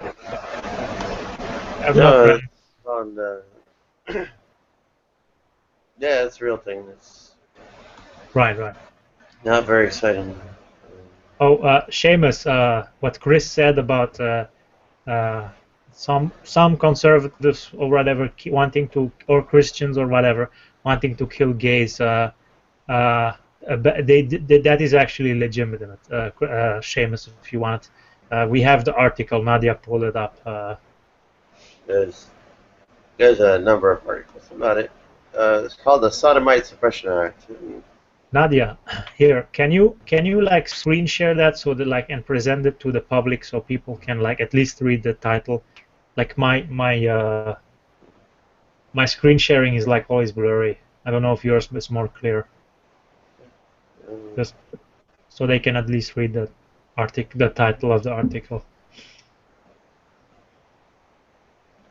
I've not No, read. it's on. Yeah, it's a real thing. It's Right, right. not very exciting. Oh, Seamus, what Chris said about uh, some conservatives or whatever wanting to, or Christians or whatever, wanting to kill gays. That is actually legitimate. Seamus, if you want, we have the article. Nadia pulled it up. There's a number of articles about it. It's called the Sodomite Suppression Act. Nadia, here, can you like screen share that so that like and present it to the public so people can like at least read the title? Like my screen sharing is like always blurry. I don't know if yours is more clear. Just so they can at least read the title of the article.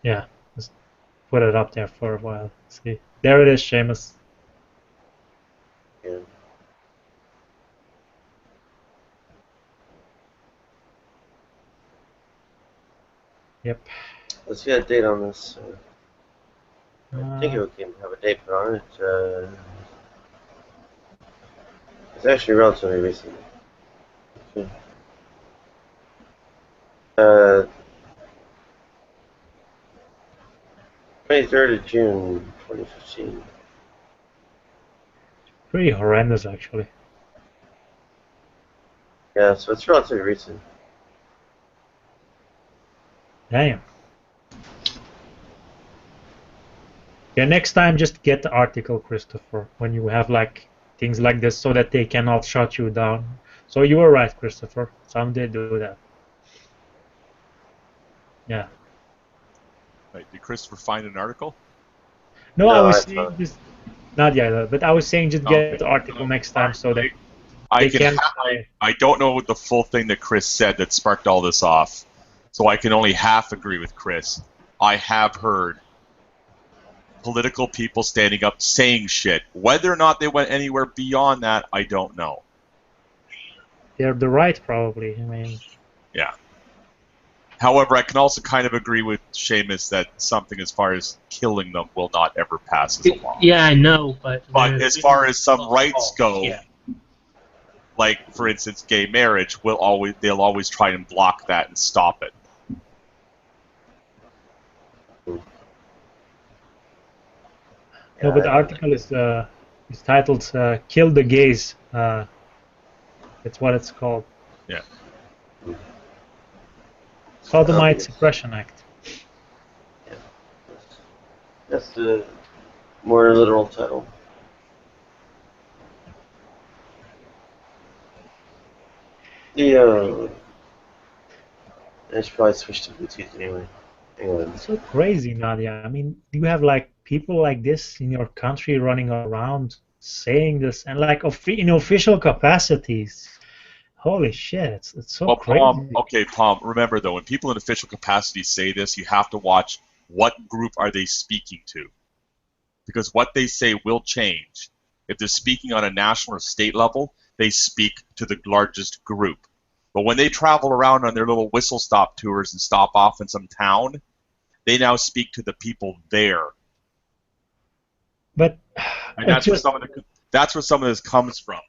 Yeah, just put it up there for a while. See, there it is, Seamus. Yeah. Yep. Let's get a date on this. I think Uh, it can have a date put on it. It's actually relatively recent. Uh, 23rd of June, 2015. Pretty horrendous, actually. Yeah, so it's relatively recent. Damn. Yeah, next time just get the article, Christopher, when you have like things like this so that they cannot shut you down. So you were right, Christopher. Someday do that. Yeah. Right. Did Christopher find an article? No, I No, was I saying thought. just not yet, but I was saying just get Okay. the article next time so that I they can. can. I don't know the full thing that Chris said that sparked all this off, so I can only half agree with Chris. I have heard political people standing up saying shit. Whether or not they went anywhere beyond that, I don't know. They're the right, probably. I mean, Yeah. However, I can also kind of agree with Seamus that something as far as killing them will not ever pass as a law. Yeah, I know, but As far as some rights go, yeah. like for instance, gay marriage, they'll always try and block that and stop it. no, but the article is titled "Kill the Gays." That's what it's called. Yeah. Sodomite Suppression Act. Yeah. That's the more literal title. The I should probably switch to Bluetooth anyway. Anyway. It's so crazy, Nadia. I mean, you have like people like this in your country running around saying this and like in official capacities. Holy shit, it's so Well, crazy. Palm, remember though, when people in official capacity say this, you have to watch what group are they speaking to. Because what they say will change. If they're speaking on a national or state level, they speak to the largest group. But when they travel around on their little whistle stop tours and stop off in some town, they now speak to the people there. But And it's just that's where some of this comes from.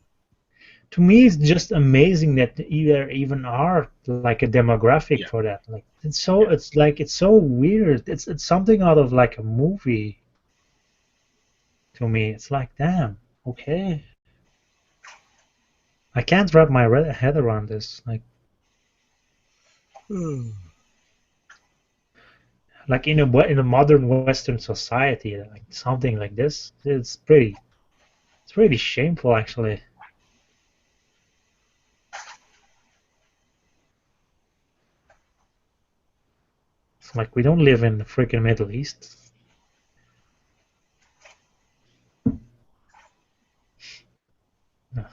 to me it's just amazing that there even are like a demographic for that. Like it's so weird. It's something out of like a movie. To me, it's like damn, okay. I can't wrap my head around this. Like in a modern Western society, like something like this, it's pretty shameful actually. It's like we don't live in the freaking Middle East. No.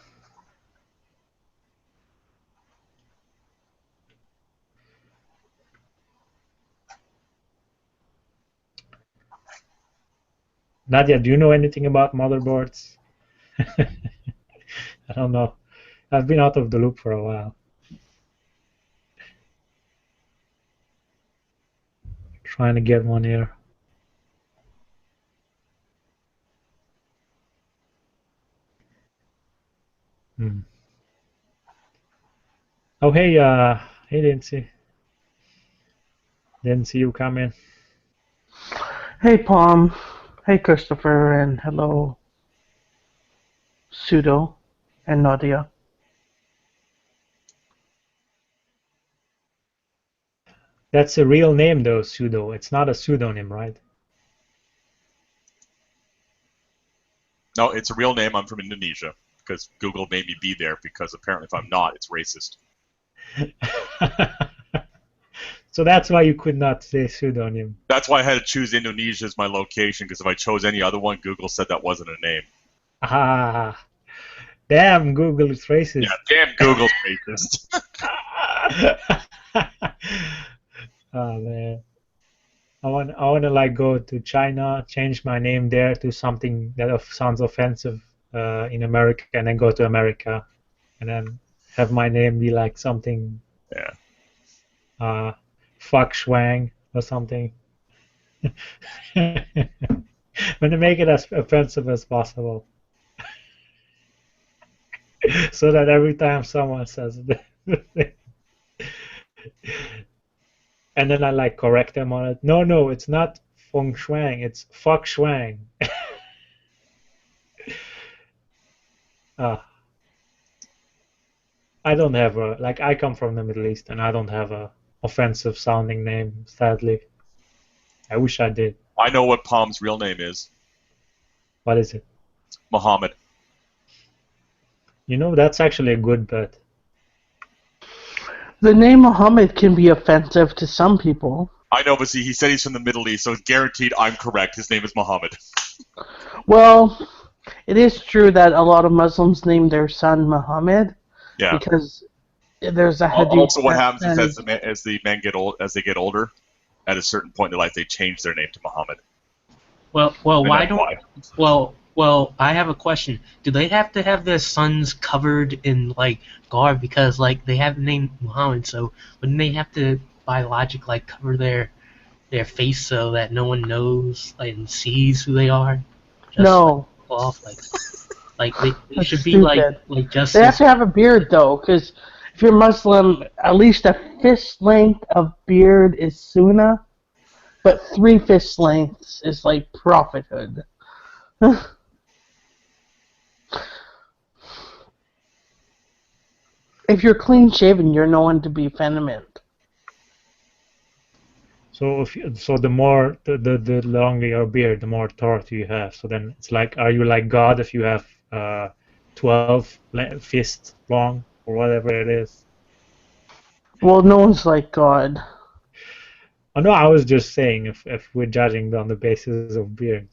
Nadia, do you know anything about motherboards? I don't know. I've been out of the loop for a while. Trying to get one here. Oh, hey, didn't see you come in. Hey, Palm. Hey, Christopher, and hello, Pseudo and Nadia. That's a real name, though, Pseudo. It's not a pseudonym, right? No, it's a real name. I'm from Indonesia because Google made me be there because apparently if I'm not, it's racist. So that's why you could not say pseudonym. That's why I had to choose Indonesia as my location, because if I chose any other one, Google said that wasn't a name. Ah, damn, Google is racist. Yeah, damn Google's racist. Oh man, I want to like go to China, change my name there to something that sounds offensive in America, and then go to America, and then have my name be like something. Yeah. Fuck Schwang or something. When they make it as offensive as possible. So that every time someone says it, and then I like correct them on it. No, it's not Feng Shuang, it's Fuck Shuang. I don't have a, like, I come from the Middle East and I don't have a offensive sounding name, sadly. I wish I did. I know what Palm's real name is. What is it? Muhammad. You know, that's actually a good bet. The name Muhammad can be offensive to some people. I know, but see, he said he's from the Middle East, so it's guaranteed I'm correct. His name is Muhammad. Well, it is true that a lot of Muslims name their son Muhammad. Yeah. Because there's a hadith. Also, what happens is as the men get old, as they get older, at a certain point in their life, they change their name to Muhammad. Well, why don't? Well, I have a question. Do they have to have their sons covered in like garb because like they have the name Muhammad? So wouldn't they have to biologically like cover their face so that no one knows and sees who they are? Just, no. Like, off like they should be stupid. like just. They have to have a beard though, because if you're Muslim, at least a fist length of beard is sunnah, but 3 fist lengths is like prophethood. If you're clean shaven, you're known to be feminine. So the more the longer your beard, the more authority you have. So then it's like, are you like God if you have 12 fists long or whatever it is? Well, no one's like God. Oh no, I was just saying if we're judging on the basis of beard.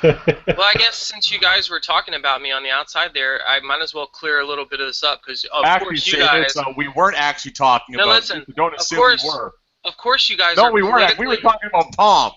Well, I guess since you guys were talking about me on the outside there, I might as well clear a little bit of this up because of course you guys. We weren't actually talking about. Listen, don't assume we were. Of course, you guys. No, we weren't. We were talking about Palm.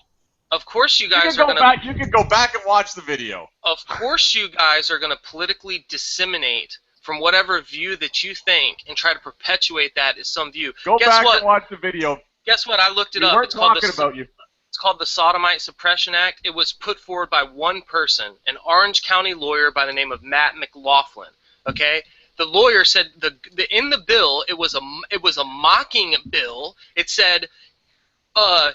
Of course, you guys are gonna. You can go back and watch the video. Of course, you guys are gonna politically disseminate from whatever view that you think and try to perpetuate that as some view. Go back and watch the video. Guess what? I looked it up. We weren't talking about you. It's called the Sodomite Suppression Act. It was put forward by one person, an Orange County lawyer by the name of Matt McLaughlin. Okay, the lawyer said in the bill it was a mocking bill. It said, as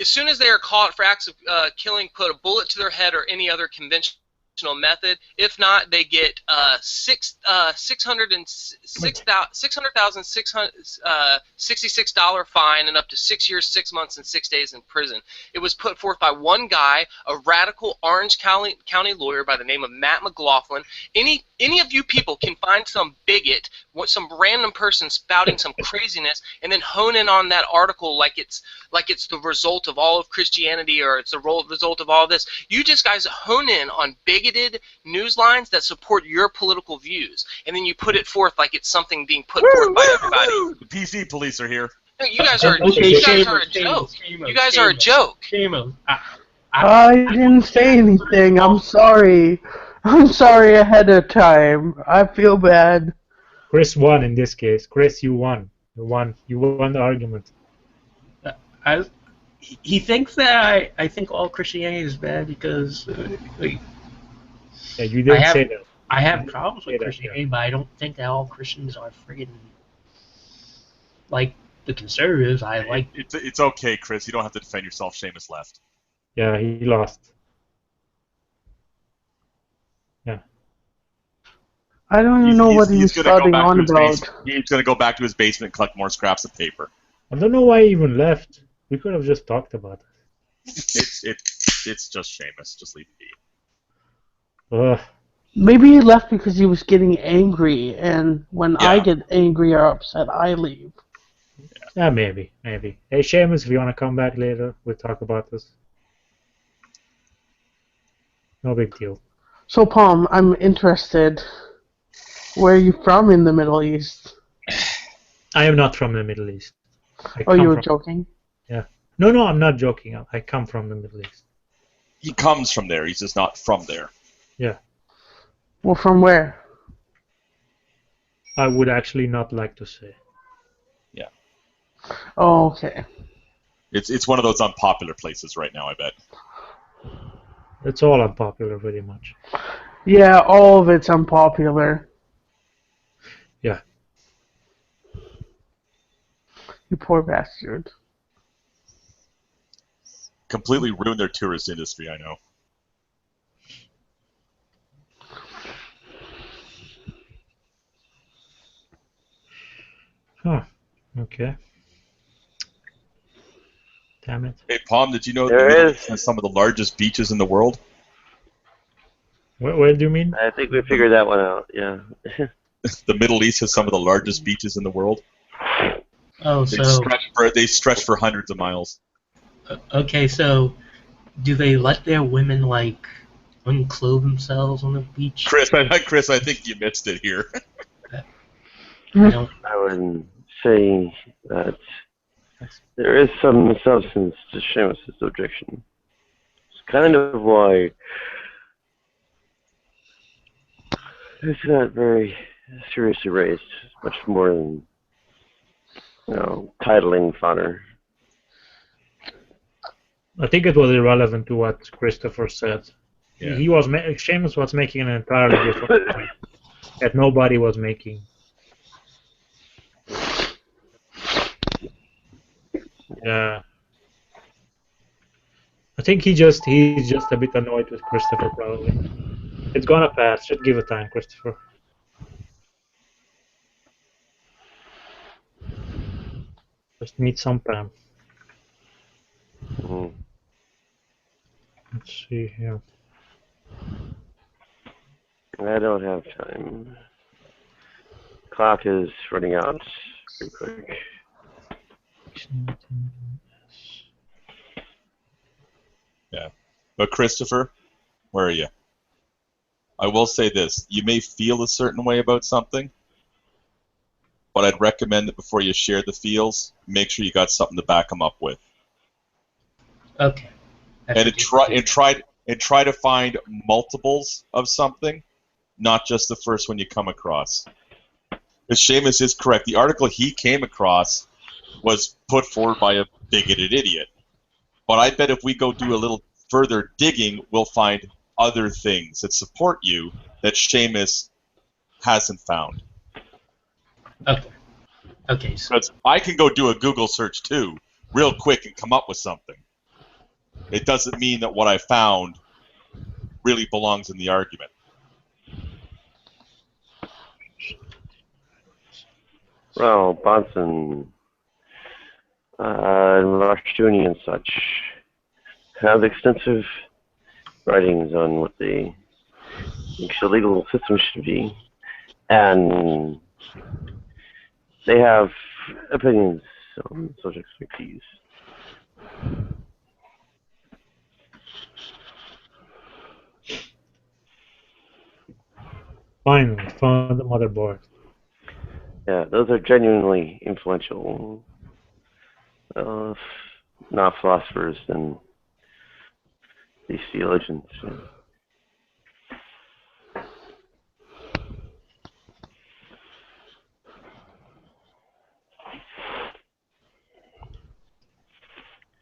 soon as they are caught for acts of killing, put a bullet to their head or any other conventional method. If not, they get $666 fine and up to 6 years, 6 months, and 6 days in prison. It was put forth by one guy, a radical Orange County lawyer by the name of Matt McLaughlin. Any of you people can find some bigot, some random person spouting some craziness, and then hone in on that article like it's the result of all of Christianity or it's the result of all of this. You just guys hone in on bigoted news lines that support your political views, and then you put it forth like it's something being put forth by everybody. The PC police are here. No, you guys are a joke. You guys are a joke. I didn't say anything. I'm sorry. I'm sorry ahead of time. I feel bad. Chris won in this case. Chris, you won. You won the argument. he thinks that I think all Christianity is bad because like, Yeah, you didn't say that. I You have didn't problems say with that, Christianity, but I don't think that all Christians are friggin' like the conservatives. I like. It's okay, Chris. You don't have to defend yourself. Seamus left. Yeah, he lost. Yeah. I don't even know what he was He's gonna go spouting back on to his about. basement. He's gonna go back to his basement and collect more scraps of paper. I don't know why he even left. We could have just talked about it. It's just Seamus. Just leave it be. Ugh. Maybe he left because he was getting angry, and when I Yeah. get angry or upset, I leave. Yeah, maybe. Hey, Seamus, if you want to come back later, we'll talk about this. No big deal. So, Palm, I'm interested. Where are you from in the Middle East? I am not from the Middle East. Oh, you were joking? Yeah. No, I'm not joking. I come from the Middle East. He comes from there. He's just not from there. Yeah. Well, from where? I would actually not like to say. Yeah. Oh, okay. It's one of those unpopular places right now, I bet. It's all unpopular, pretty much. Yeah, all of it's unpopular. Yeah. You poor bastard. Completely ruined their tourist industry, I know. Huh. Okay. Damn it. Hey, Palm, did you know the There Middle is. East has some of the largest beaches in the world? Where do you mean? I think we figured that one out. Yeah. The Middle East has some of the largest beaches in the world. Oh, so They stretch for hundreds of miles. okay. So, do they let their women like unclothe themselves on the beach? Chris, I think you missed it here. I don't. I would say that there is some substance to Seamus' objection. It's kind of why it's not very seriously raised. Much more than, titling fodder. I think it was irrelevant to what Christopher said. Yeah. Seamus was making an entirely different point that nobody was making. Yeah. I think he's just a bit annoyed with Christopher, probably. It's gonna pass. Just give it time, Christopher. Just need some time. Mm. Let's see here. I don't have time. Clock is running out pretty quick. Yeah. But Christopher, where are you? I will say this. You may feel a certain way about something, but I'd recommend that before you share the feels, make sure you got something to back them up with. Okay. And try to find multiples of something, not just the first one you come across. Because Seamus is correct. The article he came across was put forward by a bigoted idiot. But I bet if we go do a little further digging, we'll find other things that support you that Seamus hasn't found. Okay. Okay. So, Because I can go do a Google search too, real quick, and come up with something. It doesn't mean that what I found really belongs in the argument. Well, Bonson, and Rushtuni and such have extensive writings on what they think the legal system should be, and they have opinions on subjects like these. Finally, found the motherboard. Yeah, those are genuinely influential, not philosophers than these theologians.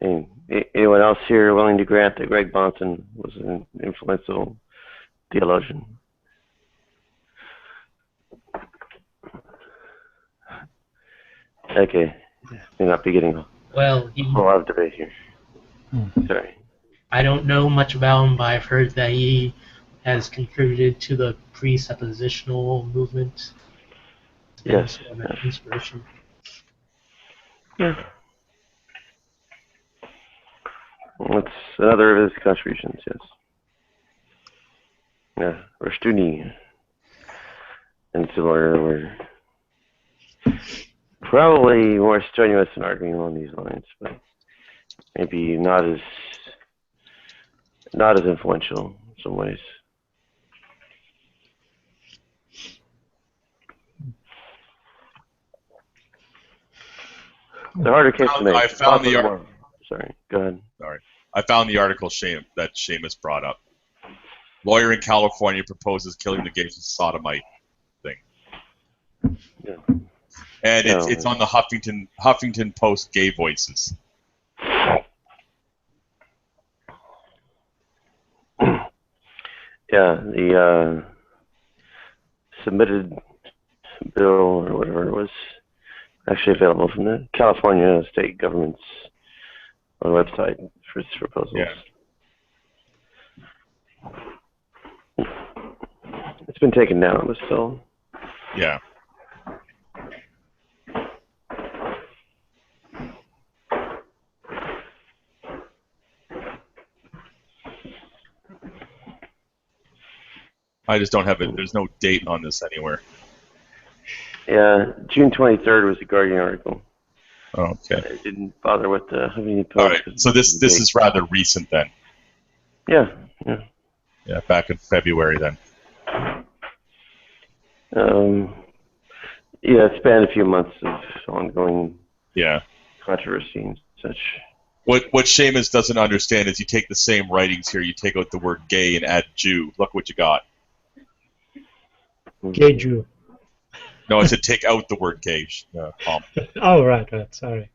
Yeah. Anyone else here willing to grant that Greg Bonson was an influential theologian? Okay, may not be getting a lot of debate here. Sorry. I don't know much about him, but I've heard that he has contributed to the presuppositional movement. It's been Yes. sort of an inspiration. Yeah. That's another of his contributions, yes. Yeah, Rushduni and Siller were probably more strenuous in arguing along these lines, but maybe not as influential in some ways. The harder case to make. I found the article. Sorry, go ahead. Sorry, I found the article that Seamus brought up. Lawyer in California proposes killing the gays with sodomite thing. Yeah. And it's on the Huffington Post Gay Voices. Yeah, the submitted bill or whatever it was actually available from the California state government's website for its proposals. Yeah. It's been taken down, but still. Yeah. I just don't have it. There's no date on this anywhere. Yeah, June 23rd was the Guardian article. Oh, okay. I didn't bother with the Huffington Post. All right. So this is rather recent then. Yeah. Yeah, back in February then. Yeah, it spanned a few months of ongoing controversy and such. What Seamus doesn't understand is you take the same writings here, you take out the word gay and add Jew. Look what you got. Gay Jew. No, I said take out the word gay. Oh, right, sorry.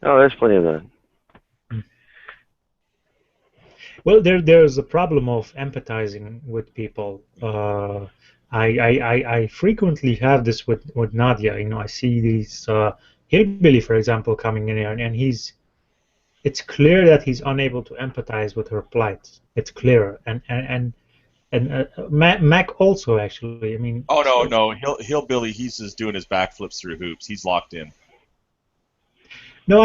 Oh, there's plenty of that. Well, there's a problem of empathizing with people. I frequently have this with Nadia. You know, I see these hillbilly, for example, coming in here, and it's clear that he's unable to empathize with her plight. It's clear, and Mac also actually. I mean. Oh no, hillbilly. He's just doing his backflips through hoops. He's locked in. No,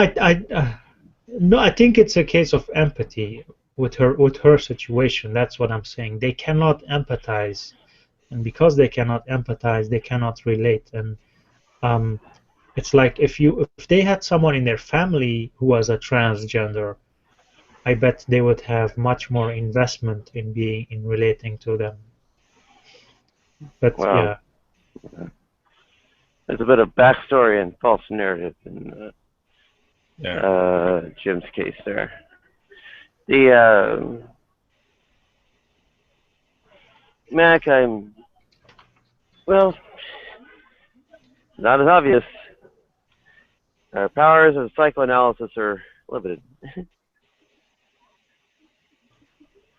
no, I think it's a case of empathy with her situation. That's what I'm saying. They cannot empathize, and because they cannot empathize, they cannot relate. And it's like if they had someone in their family who was a transgender, I bet they would have much more investment in relating to them. But wow. Yeah, there's a bit of backstory and false narrative in Jim's case there. The Mac, not as obvious. Our powers of psychoanalysis are limited.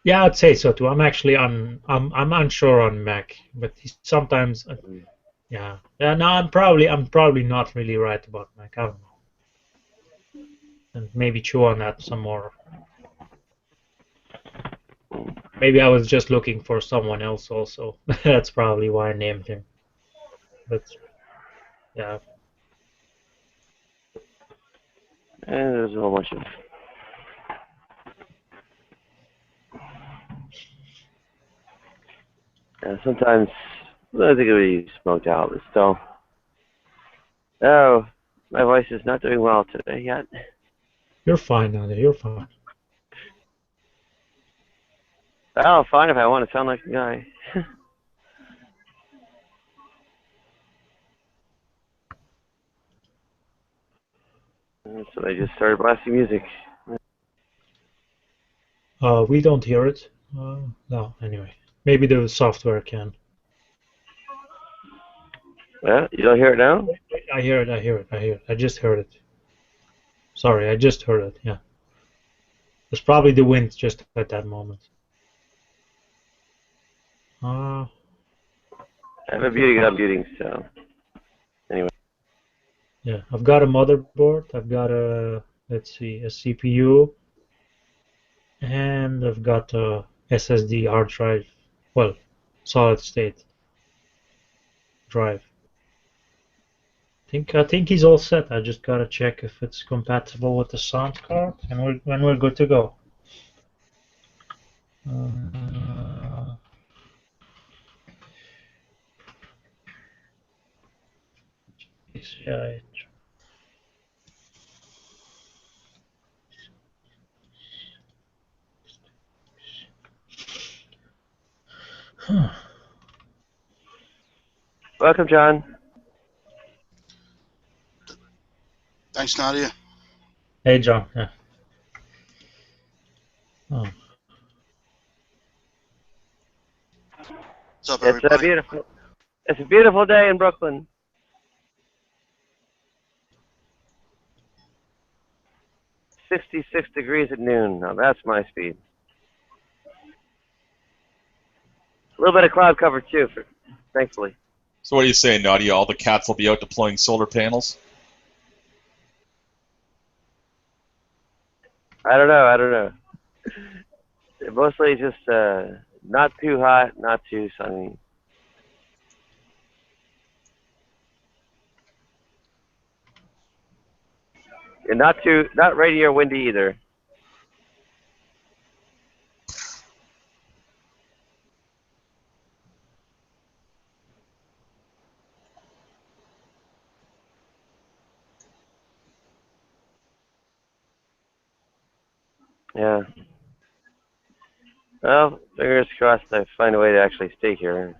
Yeah, I'd say so too. I'm actually I'm unsure on Mac, but he's sometimes yeah. No, I'm probably not really right about Mac. I don't know. And maybe chew on that some more. Maybe I was just looking for someone else also. That's probably why I named him. But yeah. And there's a whole bunch of sometimes I think it would be smoked out, but still. Oh, my voice is not doing well today yet. You're fine, Nadia. You're fine. Oh, fine if I want to sound like a guy. So they just started blasting music. We don't hear it. No, anyway. Maybe the software can. Well, you don't hear it now? I hear it. I hear it. I hear it. I just heard it. Sorry, I just heard it. Yeah. It's probably the wind just at that moment. Uh, I have a muting and unmuting, so anyway. yeah, I've got a motherboard. I've got a, let's see, a CPU, and I've got a SSD hard drive. Well, solid state drive. I think he's all set. I just gotta check if it's compatible with the sound card, and we're good to go. Yeah. Welcome, John. Thanks, Nadia. Hey, John. Yeah. Oh. What's up, everybody? It's a beautiful day in Brooklyn. 66 degrees at noon. Now that's my speed. A little bit of cloud cover too, thankfully. So what are you saying, Nadia? All the cats will be out deploying solar panels? I don't know. Mostly just not too hot, not too sunny. And not rainy or windy either. Yeah. Well, fingers crossed I find a way to actually stay here.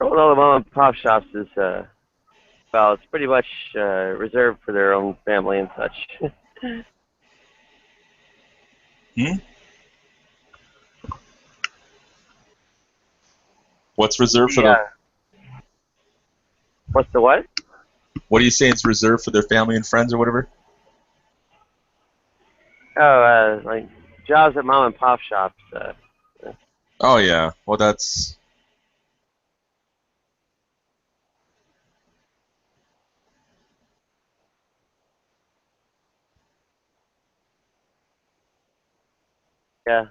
All the mom and pop shops is well, it's pretty much reserved for their own family and such. What's reserved for What's the what? What are you saying it's reserved for their family and friends or whatever? Oh, like jobs at mom and pop shops. Oh yeah. Well, that's. Yeah.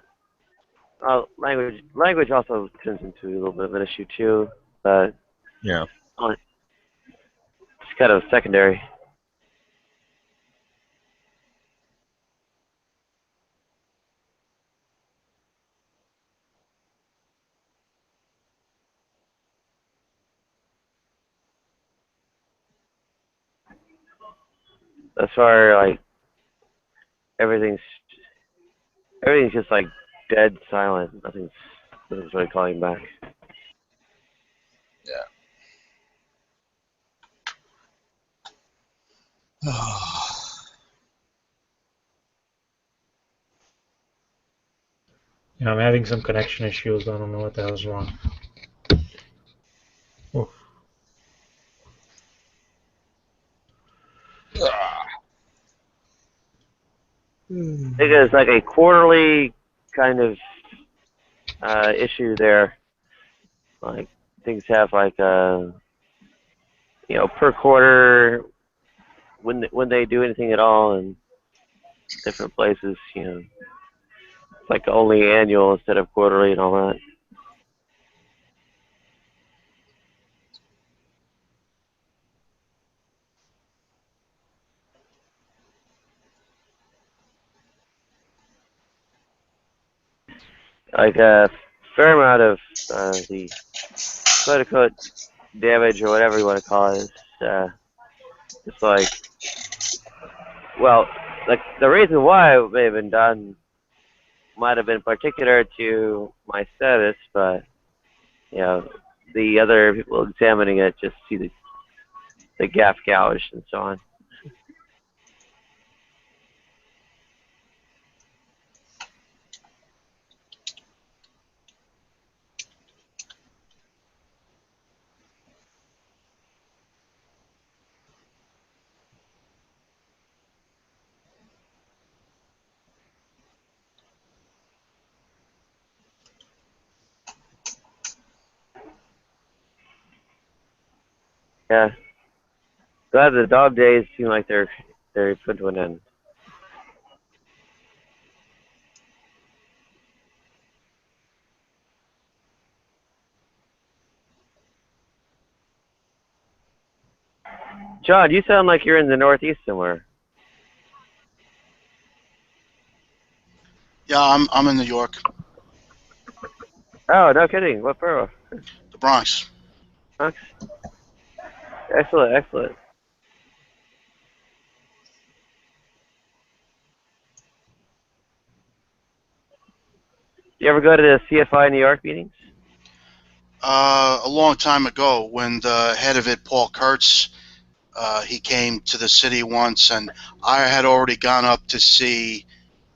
Well, language also turns into a little bit of an issue too, but Yeah. it's kind of secondary. As far like everything's just like dead silent. Nothing's really calling back. Yeah. Yeah, I'm having some connection issues. I don't know what the hell's wrong. Oh. I think it's like a quarterly kind of issue there. Like things have like a per quarter when they do anything at all in different places. It's like only annual instead of quarterly and all that. Like a fair amount of the quote-unquote damage or whatever you want to call it is it's like, well, like the reason why it may have been done might have been particular to my status, but the other people examining it just see the gaff gouged and so on. Yeah. Glad the dog days seem like they're put to an end. John, you sound like you're in the Northeast somewhere. Yeah, I'm in New York, Oh, no kidding. What borough? the Bronx. Bronx? Excellent, excellent. You ever go to the CFI New York meetings? A long time ago, when the head of it, Paul Kurtz, he came to the city once, and I had already gone up to see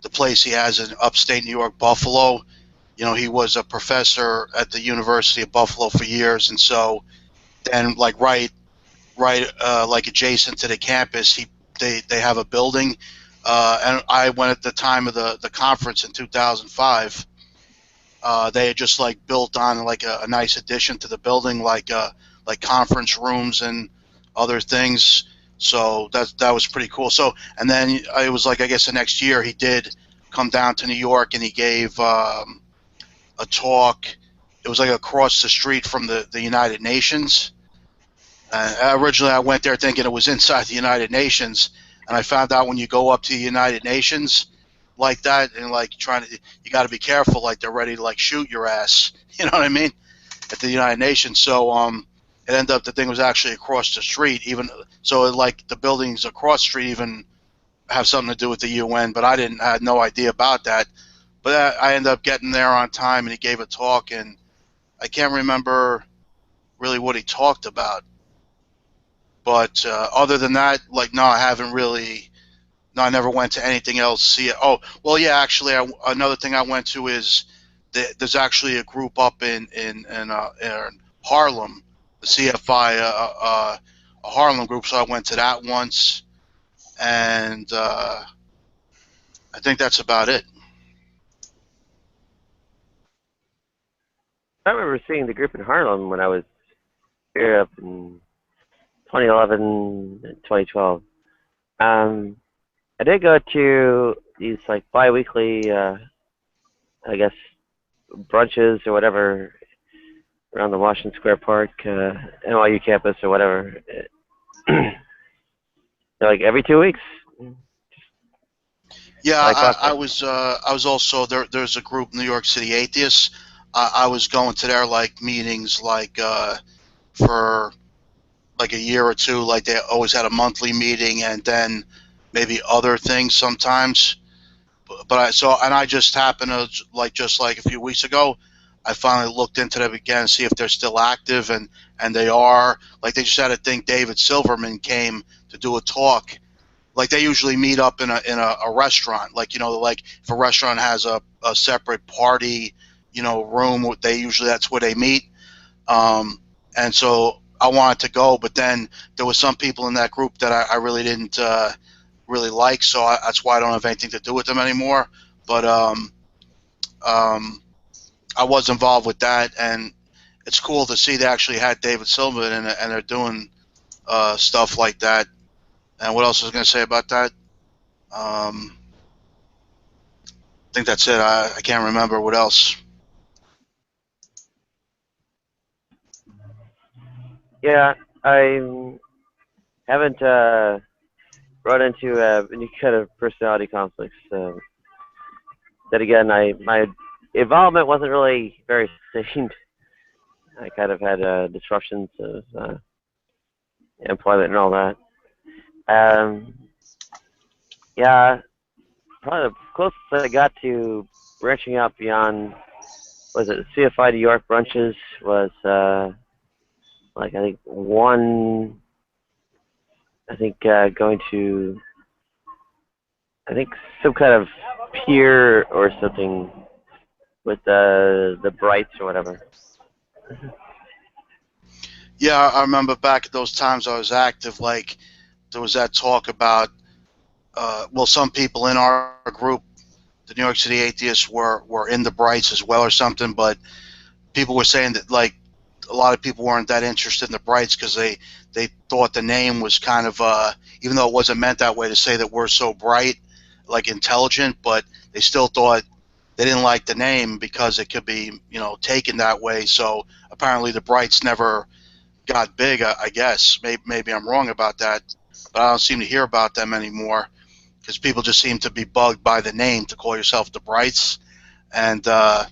the place he has in upstate New York, Buffalo. You know, he was a professor at the University of Buffalo for years, and so then, like right, like adjacent to the campus, they have a building, and I went at the time of the conference in 2005. They had just like built on like a nice addition to the building, like conference rooms and other things. So that was pretty cool. So and then it was like I guess the next year he did come down to New York and he gave a talk. It was like across the street from the United Nations. Originally, I went there thinking it was inside the United Nations, and I found out when you go up to the United Nations like that and like you got to be careful, like they're ready to like shoot your ass. You know what I mean? At the United Nations. So it ended up the thing was actually across the street. Even so, like the buildings across the street even have something to do with the UN, but I had no idea about that. But I ended up getting there on time, and he gave a talk, and I can't remember really what he talked about. But other than that, like, no, I haven't really. No, I never went to anything else. See it. Oh, well, yeah. Actually, another thing I went to is there's actually a group up in Harlem, the CFI, a Harlem group. So I went to that once, and I think that's about it. I remember seeing the group in Harlem when I was here up in 2011 and 2012. I did go to these like bi-weekly, I guess, brunches or whatever around the Washington Square Park, NYU campus or whatever. Like every 2 weeks. Yeah, Like I was also there. There's a group, New York City Atheists. I was going to their like meetings like for like a year or two. Like they always had a monthly meeting, and then maybe other things sometimes. But I just happened to just like a few weeks ago, I finally looked into them again to see if they're still active, and they are. Like they just had a thing. David Silverman came to do a talk. Like they usually meet up in a restaurant. Like like if a restaurant has a separate party, room, that's where they meet. And so I wanted to go, but then there was some people in that group that I really didn't really like, so that's why I don't have anything to do with them anymore. But I was involved with that, and it's cool to see they actually had David Silverman in it, and they're doing stuff like that. And what else was I going to say about that? I think that's it. I can't remember what else. Yeah, I haven't run into any kind of personality conflicts. Then again, my involvement wasn't really very sustained. I kind of had disruptions of employment and all that. Yeah, probably the closest I got to branching out beyond was it CFI New York brunches was like I think one. I think going to some kind of pier or something with the Brights or whatever. Yeah, I remember back at those times I was active. Like there was that talk about some people in our group, the New York City Atheists, were in the Brights as well or something, but people were saying that like a lot of people weren't that interested in the Brights because they thought the name was kind of, even though it wasn't meant that way to say that we're so bright, like intelligent, but they still thought they didn't like the name because it could be, taken that way. So apparently the Brights never got big, I guess. Maybe I'm wrong about that, but I don't seem to hear about them anymore because people just seem to be bugged by the name to call yourself the Brights. And it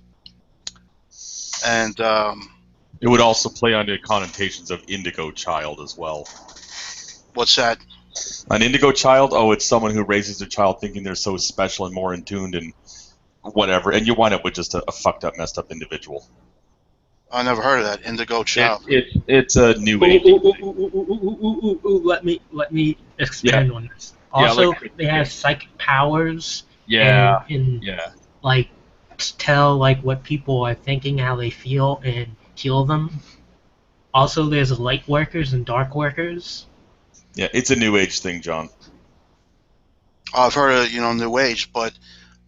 would also play on the connotations of indigo child as well. What's that? An indigo child? Oh, it's someone who raises their child thinking they're so special and more in tuned and whatever, and you wind up with just a fucked up, messed up individual. I never heard of that. Indigo child. It's a new age. Let me expand on this. Also, they have psychic powers. Yeah. And like tell like what people are thinking, how they feel, and heal them. Also, there's light workers and dark workers. Yeah, it's a new age thing, John. I've heard of new age, but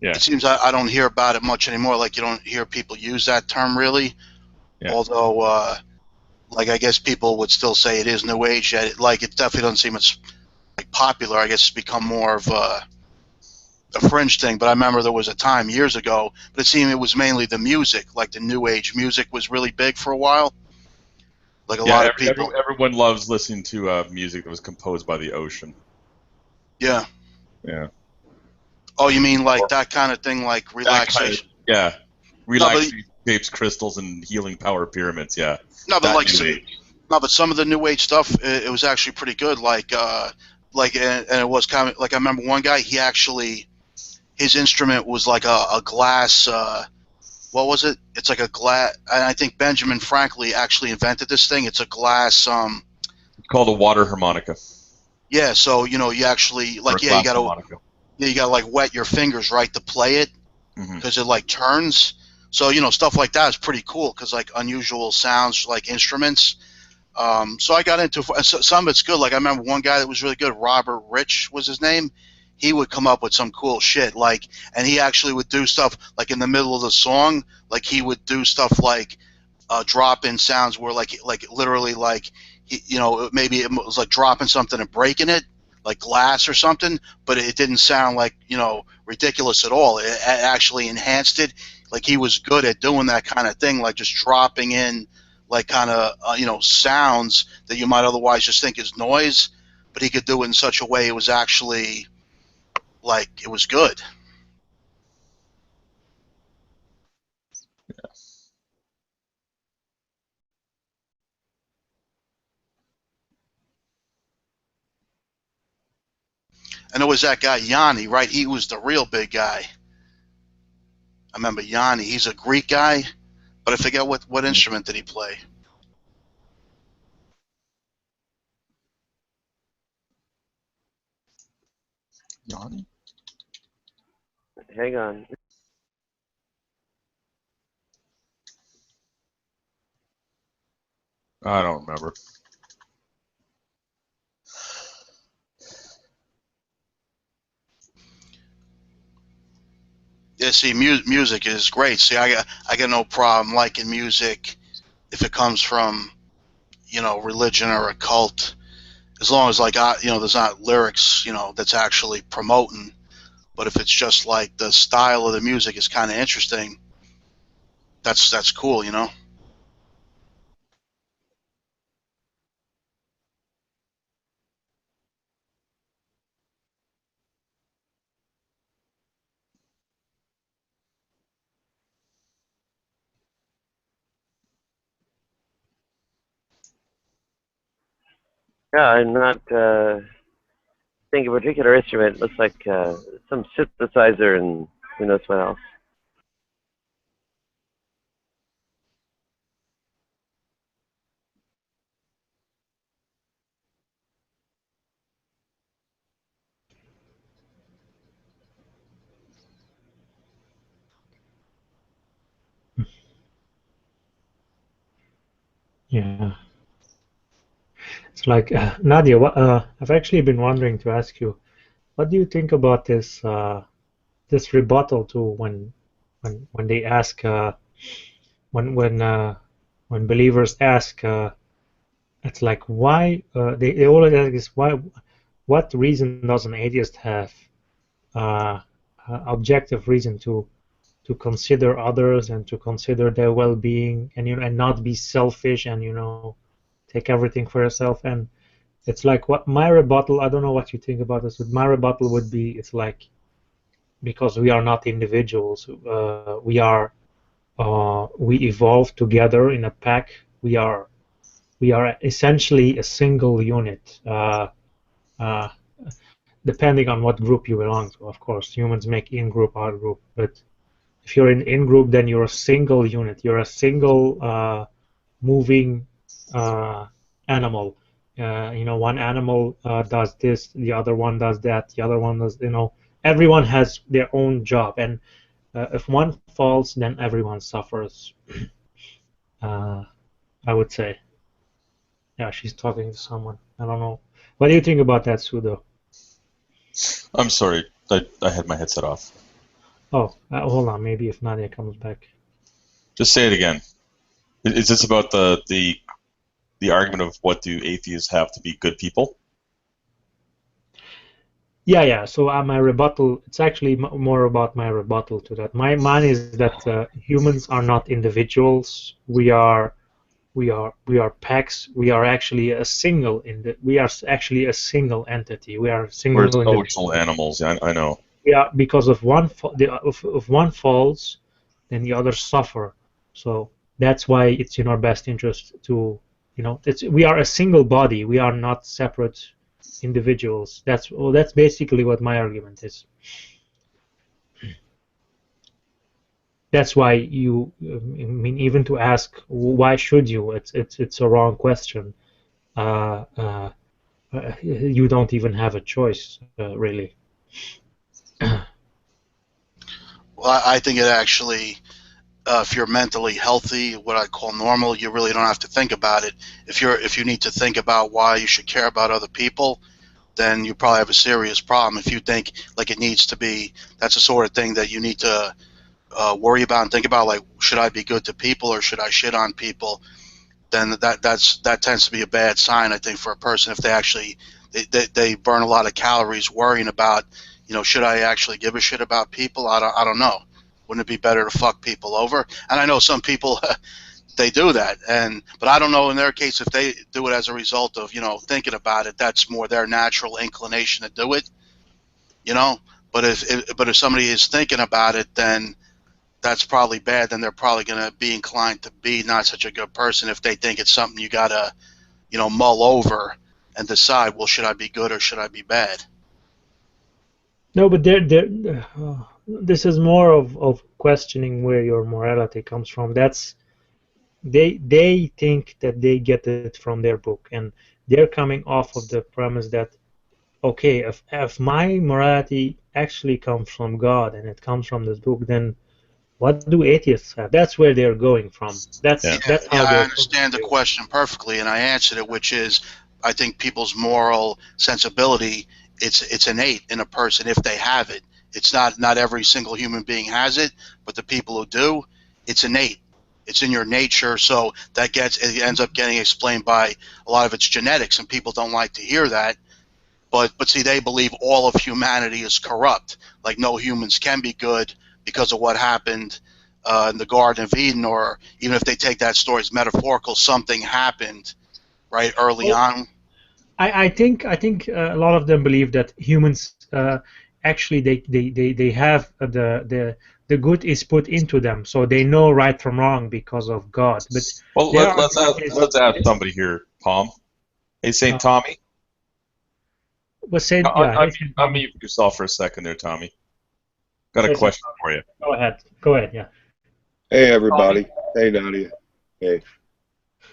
it seems I don't hear about it much anymore. Like you don't hear people use that term really. Yeah. Although, like I guess people would still say it is new age. Yet, it definitely doesn't seem as popular. I guess it's become more of a fringe thing. But I remember there was a time years ago, but it seemed it was mainly the music. Like the new age music was really big for a while. Like a lot of people. Everyone loves listening to music that was composed by the ocean. Yeah. Yeah. Oh, you mean like that kind of thing, like relaxation? Relaxation shapes, crystals, and healing power pyramids. Yeah. No, but some of the new age stuff, it was actually pretty good. And it was kind of like I remember one guy. He actually, his instrument was like a glass. What was it? It's like a glass. And I think Benjamin Franklin actually invented this thing. It's a glass. It's called a water harmonica. Yeah. So you actually you gotta like wet your fingers right to play it because it like turns. So stuff like that is pretty cool because like unusual sounds like instruments. So I got into some of it's good. Like I remember one guy that was really good. Robert Rich was his name. He would come up with some cool shit, and he actually would do stuff like in the middle of the song, like he would do stuff like drop in sounds where like literally maybe it was like dropping something and breaking it, like glass or something, but it didn't sound like ridiculous at all. It actually enhanced it. Like he was good at doing that kind of thing, like just dropping in like kind of sounds that you might otherwise just think is noise, but he could do it in such a way it was actually like it was good. And it was that guy Yanni, right? He was the real big guy. I remember Yanni. He's a Greek guy, but I forget what instrument did he play. Yanni? Hang on. I don't remember. Yeah, see, music is great. See, I got no problem liking music if it comes from, religion or a cult, as long as there's not lyrics, that's actually promoting. But if it's just like the style of the music is kind of interesting, that's cool, Yeah, I'm not thinking a particular instrument. It looks like some synthesizer and who knows what else. Yeah. It's like Nadia. I've actually been wondering to ask you, what do you think about this rebuttal to when they ask when when believers ask, it's like why they always ask is why, what reason does an atheist have, objective reason to consider others and to consider their well-being, and and not be selfish and take everything for yourself. And it's like what my rebuttal, I don't know what you think about this, but my rebuttal would be, it's like, because we are not individuals, we evolve together in a pack. We are essentially a single unit. Depending on what group you belong to, of course, humans make in-group, out-group, but if you're in-group, then you're a single unit. You're a single moving animal. One animal does this, the other one does that, the other one does, everyone has their own job, and if one falls, then everyone suffers. I would say. Yeah, she's talking to someone. I don't know. What do you think about that, Sudo? I'm sorry, I had my headset off. Oh, hold on. Maybe if Nadia comes back. Just say it again. Is this about the argument of what do atheists have to be good people? Yeah. So my rebuttal, it's actually more about my rebuttal to that. Mine is that humans are not individuals. We are packs. We are actually a single actually a single entity. We are single. We're social animals. I know. Yeah, because if one falls, then the others suffer. So that's why it's in our best interest to, we are a single body. We are not separate individuals. That's basically what my argument is. That's why even to ask why should you, it's a wrong question. You don't even have a choice, really. Well, I think it actually, if you're mentally healthy, what I call normal, you really don't have to think about it. If you need to think about why you should care about other people, then you probably have a serious problem. If you think like it needs to be, that's the sort of thing that you need to worry about and think about, like, should I be good to people or should I shit on people? Then that tends to be a bad sign, I think, for a person if they actually they burn a lot of calories worrying about, should I actually give a shit about people? I don't know. Wouldn't it be better to fuck people over? And I know some people they do that, but I don't know in their case if they do it as a result of thinking about it. That's more their natural inclination to do it, But if somebody is thinking about it, then that's probably bad. Then they're probably going to be inclined to be not such a good person if they think it's something you got to, mull over and decide, well, should I be good or should I be bad? No, but this is more of questioning where your morality comes from. They think that they get it from their book, and they're coming off of the premise that, okay, if my morality actually comes from God and it comes from this book, then what do atheists have? That's where they're going from. That's how I understand the question perfectly, and I answered it, which is, I think people's moral sensibility, it's innate in a person if they have it. It's not every single human being has it, but the people who do, it's innate. It's in your nature, so it ends up getting explained by a lot of its genetics, and people don't like to hear that. But see, they believe all of humanity is corrupt. Like no humans can be good because of what happened in the Garden of Eden, or even if they take that story as metaphorical, something happened right early on. I think a lot of them believe that humans actually they have the good is put into them, so they know right from wrong because of God. But let's ask somebody here, Tom. Hey, Saint Tommy. Unmute yourself for a second there, Tommy. Got a question for you. Go ahead, yeah. Hey, everybody. Tommy. Hey, Nadia. Hey.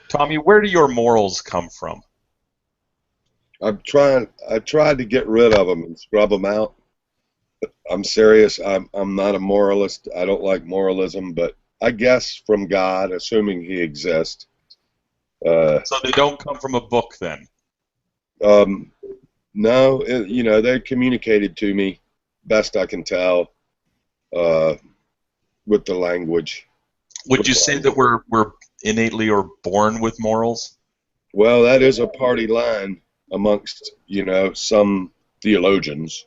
Tommy, where do your morals come from? I tried to get rid of them and scrub them out. I'm serious. I'm not a moralist. I don't like moralism, but I guess from God, assuming He exists. So they don't come from a book, then? No, they're communicated to me, best I can tell, with the language. Would you say that we're innately or born with morals? Well, that is a party line amongst, some theologians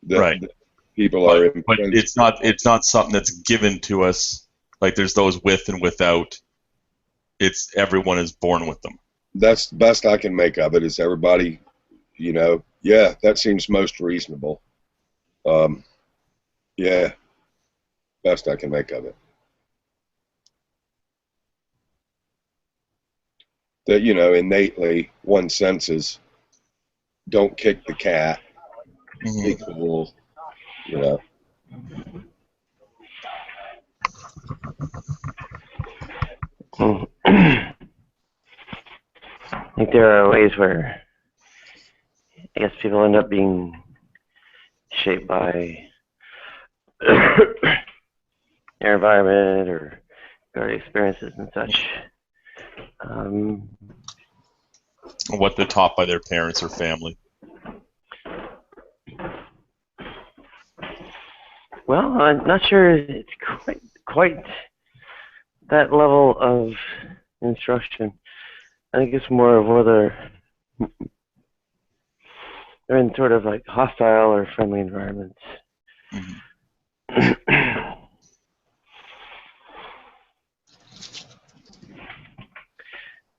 that, Right. that people are But imprinted. it's not something that's given to us. Like there's those with and without. It's everyone is born with them. That's the best I can make of it. Is everybody, yeah, that seems most reasonable. Yeah, best I can make of it. That, innately one senses, don't kick the cat, be cool, I think there are ways where I guess people end up being shaped by their environment or their experiences and such. What they're taught by their parents or family. Well, I'm not sure it's quite that level of instruction. I think it's more of whether they're in sort of like hostile or friendly environments.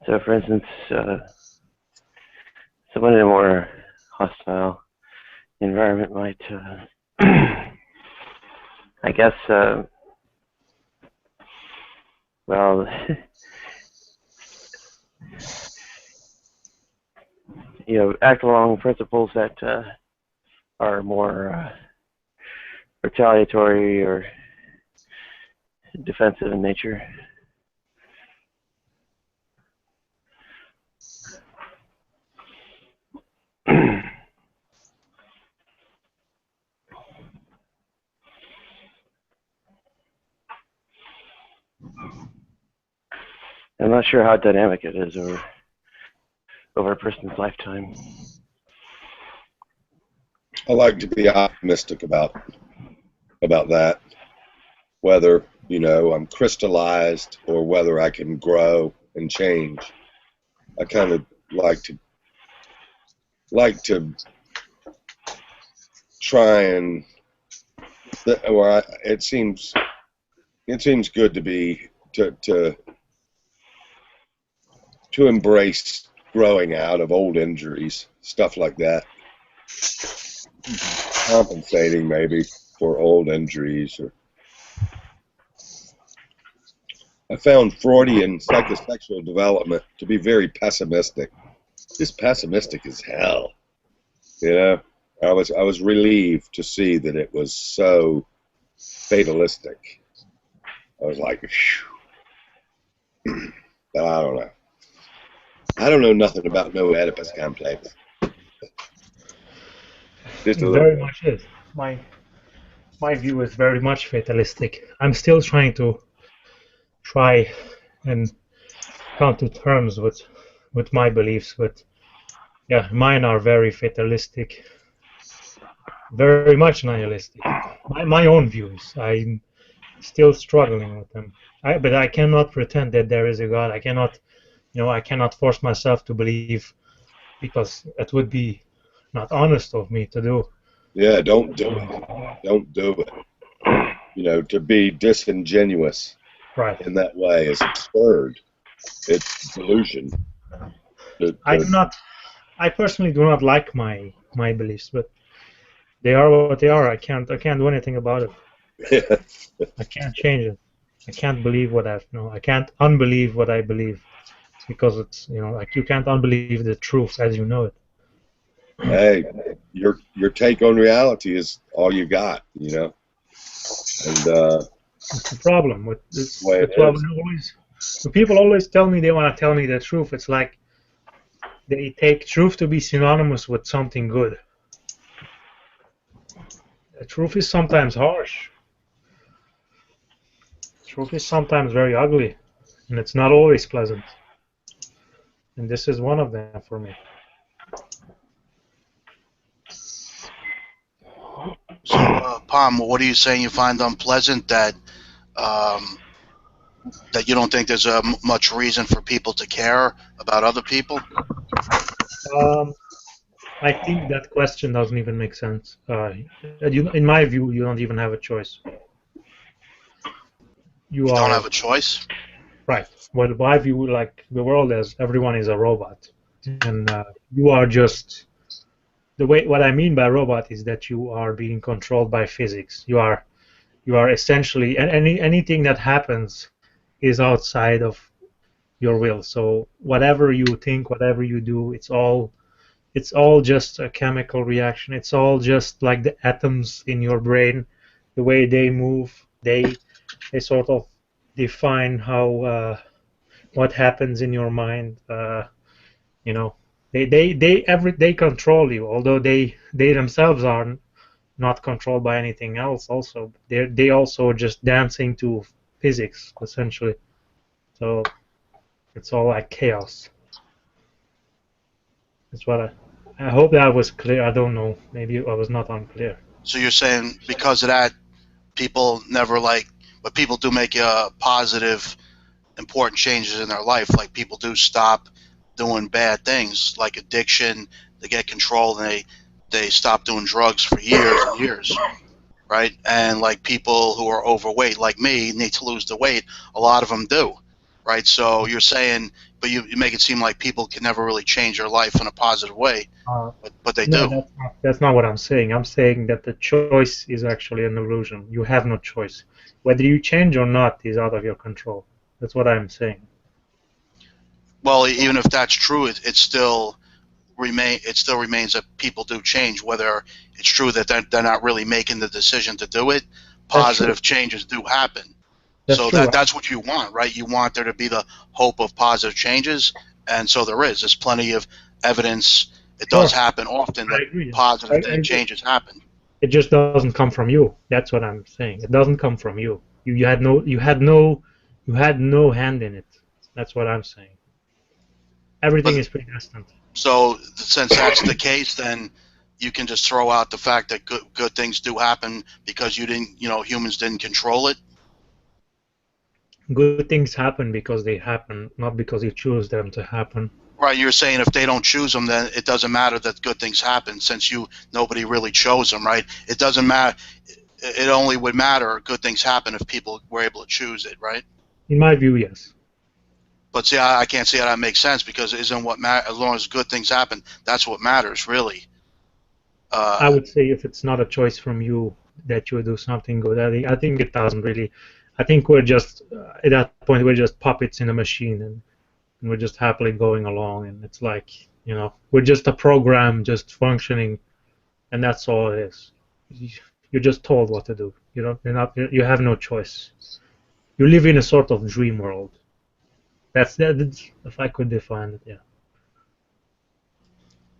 So, for instance, someone in a more hostile environment might, I guess, well, act along principles that are more retaliatory or defensive in nature. I'm not sure how dynamic it is over a person's lifetime. I like to be optimistic about that, whether I'm crystallized or whether I can grow and change. I kind of like to try and, it seems good to be to embrace growing out of old injuries, stuff like that. Compensating maybe for old injuries. I found Freudian psychosexual development to be very pessimistic. Just pessimistic as hell. I was relieved to see that it was so fatalistic. I was like, I don't know. I don't know nothing about no Oedipus complex. Just a Very little. much is. My view is very much fatalistic. I'm still trying and come to terms with my beliefs, but yeah, mine are very fatalistic, very much nihilistic. My own views, I'm still struggling with them. But I cannot pretend that there is a God. I cannot force myself to believe, because it would be not honest of me to do. Yeah, don't do it. Don't do it. To be disingenuous in that way is absurd. It's delusion. I personally do not like my beliefs, but they are what they are. I can't do anything about it. I can't change it. I can't believe what I can't unbelieve what I believe, because it's like you can't unbelieve the truth as you know it. Hey, your take on reality is all you got, and it's the problem with this. When people always tell me they want to tell me the truth. It's like they take truth to be synonymous with something good. The truth is sometimes harsh. Truth is sometimes very ugly, and it's not always pleasant. And this is one of them for me. So, Palm, what are you saying you find unpleasant? That That you don't think there's much reason for people to care about other people? I think that question doesn't even make sense. In my view, you don't even have a choice. You You don't are have a choice? right. Well, my view, like the world is, everyone is a robot, and you are just the way. What I mean by robot is that you are being controlled by physics. You are essentially anything that happens is outside of your will. So whatever you think, whatever you do, it's all just a chemical reaction. It's all just like the atoms in your brain, the way they move. They sort of define how what happens in your mind. You know, they control you, although they themselves are not controlled by anything else. Also, they also just dancing to physics essentially. So it's all like chaos. That's what I hope that was clear. I don't know. Maybe I was not unclear. So you're saying because of that, people never but people do make positive, important changes in their life. Like people do stop doing bad things, like addiction. They get control and they stop doing drugs for years and years, right? And like people who are overweight, like me, need to lose the weight. A lot of them do, right? So you're saying, but you make it seem like people can never really change their life in a positive way, Uh, but they no, do. that's not what I'm saying. I'm saying that the choice is actually an illusion. You have no choice. Whether you change or not is out of your control. That's what I'm saying. Well, even if that's true, it still remains that people do change. Whether it's true that they're not really making the decision to do it, That's true. positive changes do happen. That's So true. that's what you want, right? You want there to be the hope of positive changes, and so there is. There's plenty of evidence. It does Sure. happen often I that agree. I positive agree. changes happen. It just doesn't come from you. That's what I'm saying. It doesn't come from you. You had no hand in it. That's what I'm saying. Everything But is predestined. so since that's the case, then you can just throw out the fact that good things do happen because humans didn't control it. Good things happen because they happen, not because you choose them to happen. Right, you're saying if they don't choose them, then it doesn't matter that good things happen since nobody really chose them, right? It doesn't matter. It only would matter good things happen if people were able to choose it, right? In my view, yes. But see, I can't see how that makes sense because it isn't what matters. As long as good things happen, that's what matters, really. I would say if it's not a choice from you that you do something good, I think it doesn't really. I think we're just at that point we're just puppets in a machine, and we're just happily going along, and it's like we're just a program just functioning, and that's all it is. You're just told what to do. You have no choice. You live in a sort of dream world. That's if I could define it, yeah.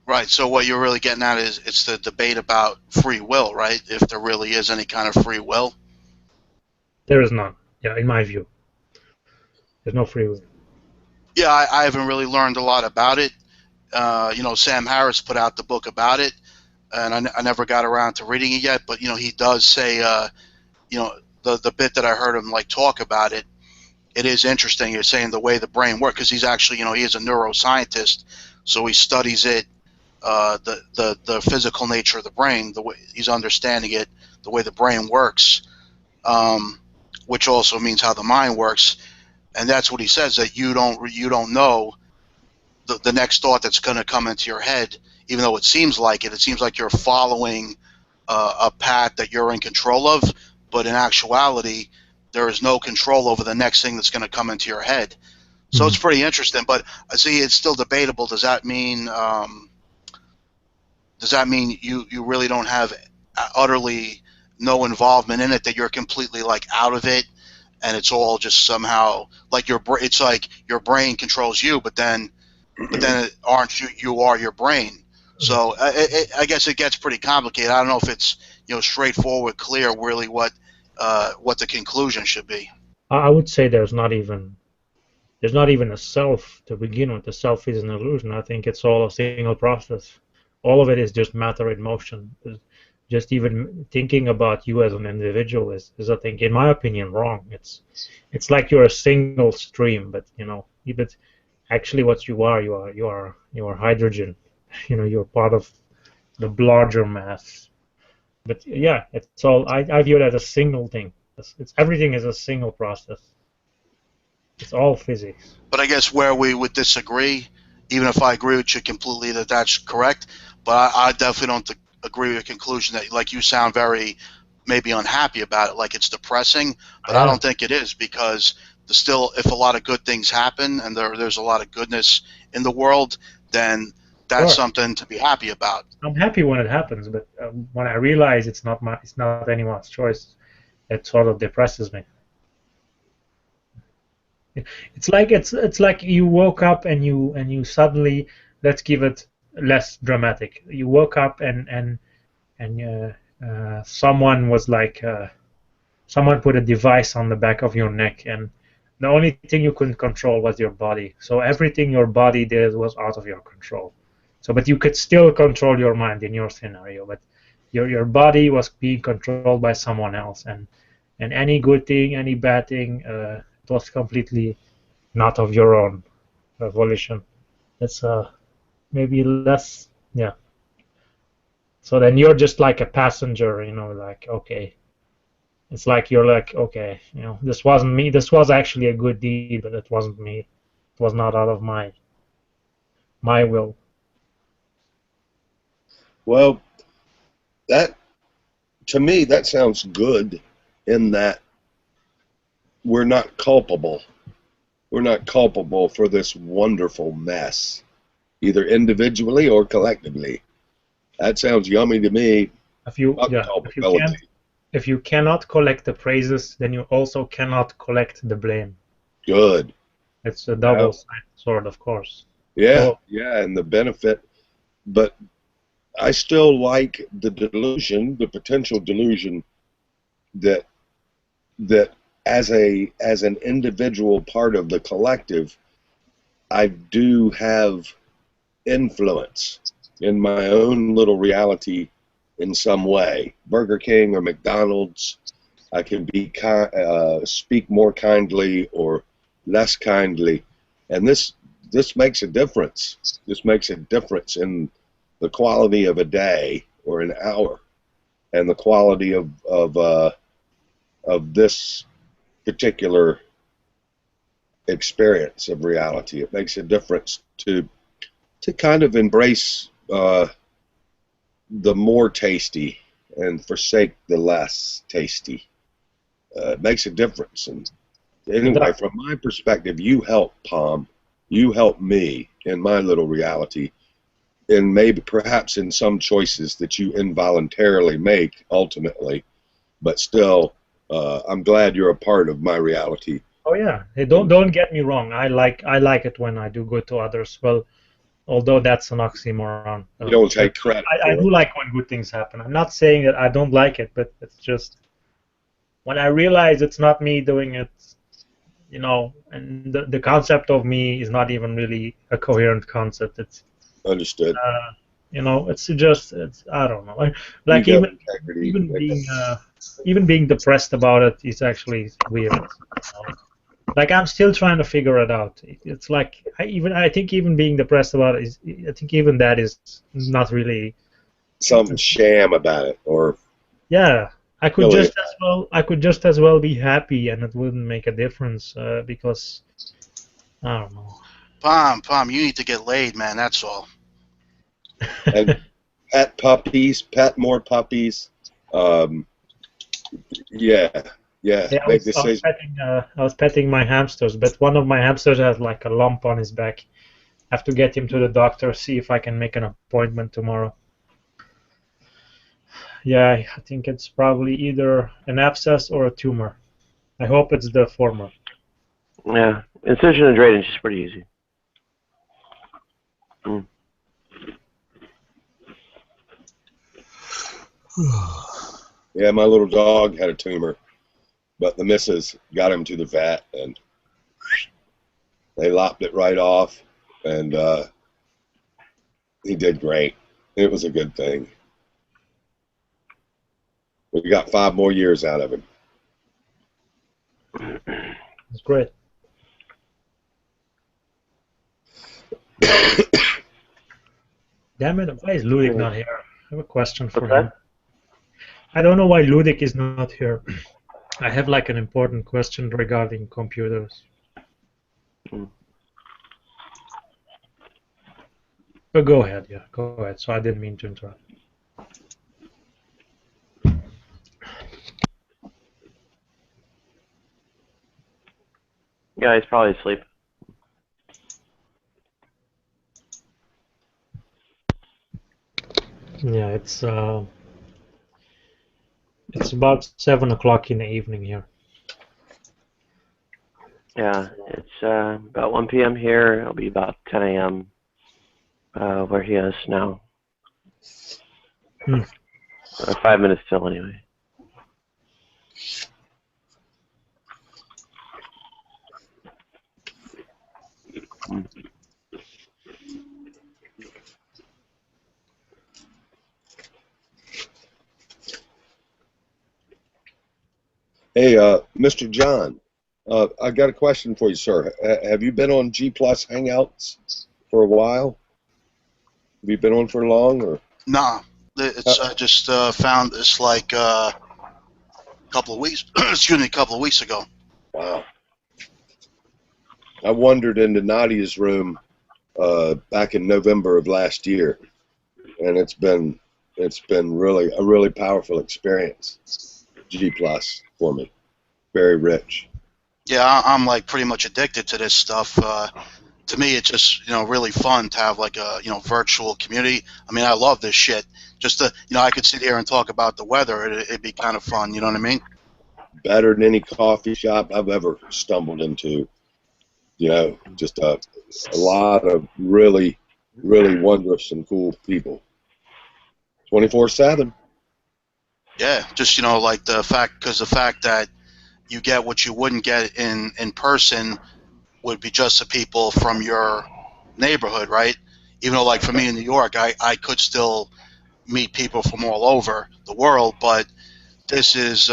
Right. So what you're really getting at is it's the debate about free will, right? If there really is any kind of free will. There is none. Yeah, in my view, there's no free will. Yeah, I haven't really learned a lot about it. Sam Harris put out the book about it, and I never got around to reading it yet. But he does say, the bit that I heard him talk about it. It is interesting. You're saying the way the brain works because he's actually, he is a neuroscientist, so he studies it, the physical nature of the brain, the way he's understanding it, the way the brain works, which also means how the mind works, and that's what he says, that you don't know the next thought that's going to come into your head, even though it seems like it. It seems like you're following a path that you're in control of, but in actuality, there is no control over the next thing that's going to come into your head. So it's pretty interesting, but I see it's still debatable. Does that mean you really don't have utterly no involvement in it, that you're completely out of it, and it's all just somehow it's like your brain controls you, but then aren't you are your brain. So I guess it gets pretty complicated. I don't know if it's straightforward, clear, really what the conclusion should be. I would say there's not even a self to begin with. The self is an illusion. I think it's all a single process. All of it is just matter in motion. just even thinking about you as an individual is I think, in my opinion, wrong. It's like you're a single stream, but but actually, what you are hydrogen. You're part of the larger mass. But yeah, it's all. I view it as a single thing. Everything is a single process. It's all physics. But I guess where we would disagree, even if I agree with you completely that that's correct, but I definitely don't agree with the conclusion that, like, you sound very maybe unhappy about it, like it's depressing, but I don't think it is, because still, if a lot of good things happen and there's a lot of goodness in the world, then that's something to be happy about. I'm happy when it happens, but when I realize it's not anyone's choice, it sort of depresses me. It's like you woke up and you suddenly, let's give it less dramatic. You woke up and someone was like someone put a device on the back of your neck, and the only thing you couldn't control was your body. So everything your body did was out of your control. So, but you could still control your mind in your scenario, but your body was being controlled by someone else, and any good thing, any bad thing, it was completely not of your own volition. It's maybe less, yeah. So then you're just like a passenger, like, okay. It's like you're like, okay, this wasn't me. This was actually a good deed, but it wasn't me. It was not out of my will. Well, to me, that sounds good in that we're not culpable. We're not culpable for this wonderful mess, either individually or collectively. That sounds yummy to me. If you cannot collect the praises, then you also cannot collect the blame. Good. It's a double-sided sword, of course. Yeah, and the benefit, but I still like the delusion, the potential delusion that as an individual part of the collective, I do have influence in my own little reality in some way. Burger King or McDonald's, I can speak more kindly or less kindly, and this makes a difference. This makes a difference in the quality of a day or an hour, and the quality of this particular experience of reality. It makes a difference to kind of embrace the more tasty and forsake the less tasty. It makes a difference. And anyway, from my perspective, you help Palm. You help me in my little reality, and maybe perhaps in some choices that you involuntarily make ultimately, but still, I'm glad you're a part of my reality. Oh yeah, hey, don't get me wrong. I like it when I do good to others. Well, although that's an oxymoron. You don't take credit. I do like when good things happen. I'm not saying that I don't like it, but it's just when I realize it's not me doing it, and the concept of me is not even really a coherent concept. It's understood. It's I don't know. Like even being depressed about it is actually weird. Like I'm still trying to figure it out. It's like I think even being depressed about it I think even that is not really some sham about it, or yeah. I could just as well be happy, and it wouldn't make a difference because I don't know. Palm, you need to get laid, man. That's all. And pet more puppies. Yeah, I was petting my hamsters, but one of my hamsters has like a lump on his back. I have to get him to the doctor, see if I can make an appointment tomorrow. Yeah, I think it's probably either an abscess or a tumor. I hope it's the former. Yeah, incision and drainage is pretty easy. Yeah, my little dog had a tumor, but the missus got him to the vet, and they lopped it right off, and he did great. It was a good thing. We got 5 more years out of him. That's great. Damn it, why is Ludic not here? I have a question for What's him. that? I don't know why Ludic is not here. I have like an important question regarding computers. But go ahead, yeah, go ahead. So I didn't mean to interrupt. Yeah, he's probably asleep. Yeah, it's about 7 o'clock in the evening here. Yeah, it's about 1 p.m. here. It'll be about 10 a.m. Where he is now. 5 minutes till, anyway. Hey, Mr. John, I got a question for you, sir. Have you been on G Plus Hangouts for a while? Have you been on for long, or? Nah, it's I just found this like a couple of weeks. Excuse me, a couple of weeks ago. Wow. I wandered into Nadia's room back in November of last year, and it's been really a really powerful experience. G Plus for me, very rich. Yeah, I'm like pretty much addicted to this stuff. To me, it's just really fun to have like a virtual community. I mean, I love this shit. Just to I could sit here and talk about the weather. It'd be kind of fun. You know what I mean? Better than any coffee shop I've ever stumbled into. Just a lot of really, really wondrous and cool people. 24/7. Yeah, just like the fact that you get what you wouldn't get in person would be just the people from your neighborhood, right? Even though, like for me in New York, I could still meet people from all over the world, but this is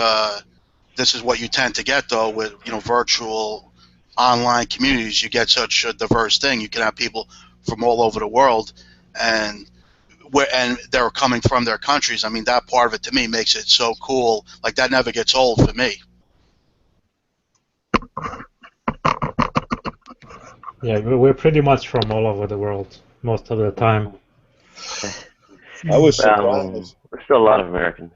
what you tend to get though with virtual online communities. You get such a diverse thing. You can have people from all over the world, and they're coming from their countries. I mean, that part of it to me makes it so cool. Like that never gets old for me. Yeah, we're pretty much from all over the world most of the time. I was surprised. There's still a lot of Americans.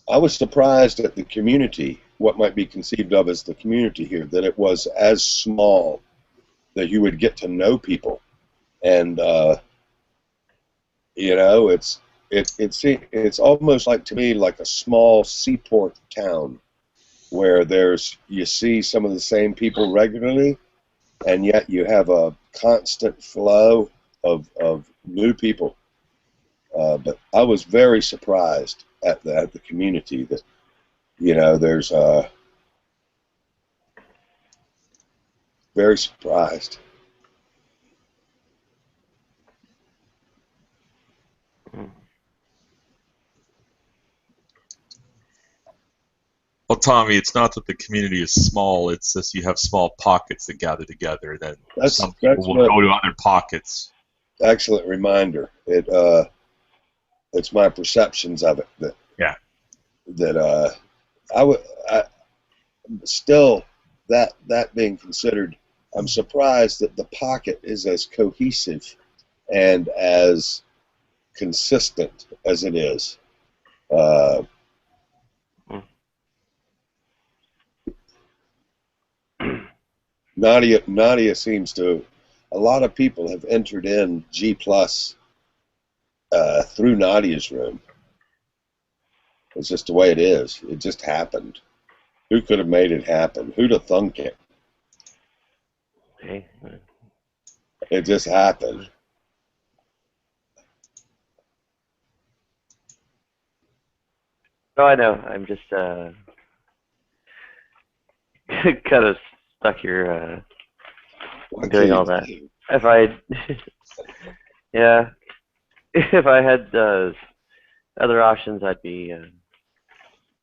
I was surprised at the community, what might be conceived of as the community here, that it was as small that you would get to know people, and it's almost like, to me, like a small seaport town where you see some of the same people regularly, and yet you have a constant flow of new people. But I was very surprised at the community that, there's very surprised. Well, Tommy, it's not that the community is small, it's just you have small pockets that gather together, then some people will go to other pockets. Excellent reminder. It's my perceptions of it that still, that being considered, I'm surprised that the pocket is as cohesive and as consistent as it is. Nadia seems to. A lot of people have entered in G Plus through Nadia's room. It's just the way it is. It just happened. Who could have made it happen? Who'd have thunk it? Hey. It just happened. No, I know. I'm just kind of stuck here doing all that. If I, yeah, if I had other options, I'd be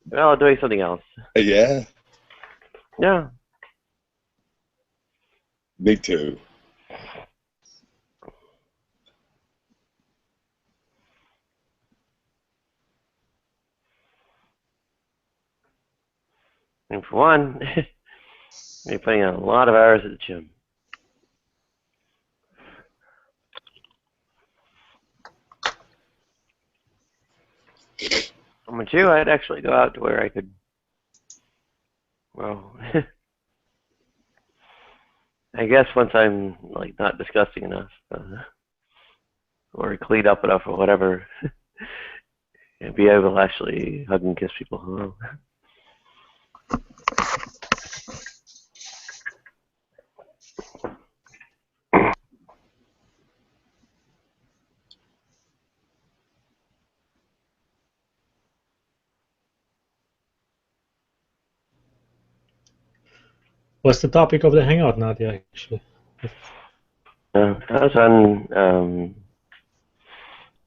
Well, doing something else. Yeah, Yeah. me too. And for one, you're putting in a lot of hours at the gym. Number two, I'd actually go out to where I could, well, I guess once I'm like not disgusting enough, or cleaned up enough, or whatever, and be able to actually hug and kiss people. Hello. What's the topic of the hangout, Nadia? Actually, I was on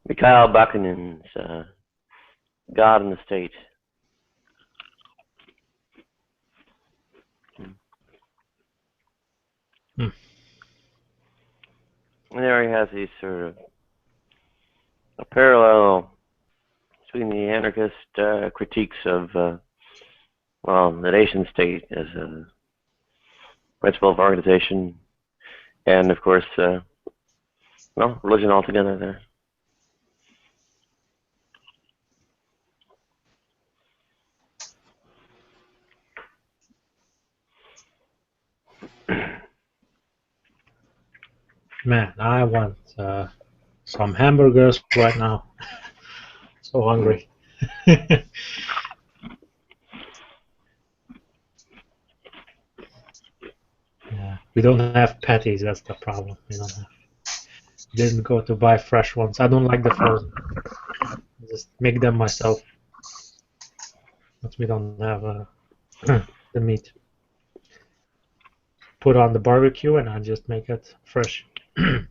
Mikhail Bakunin's God and the State. And there he has these sort of a parallel between the anarchist critiques of, well, the nation state as a principle of organization, and of course, well, religion altogether there. man, I want some hamburgers right now. So hungry. Yeah, we don't have patties. That's the problem. We don't have. Didn't go to buy fresh ones. I don't like the frozen. Just make them myself. But we don't have the meat. Put on the barbecue and I just make it fresh. I'm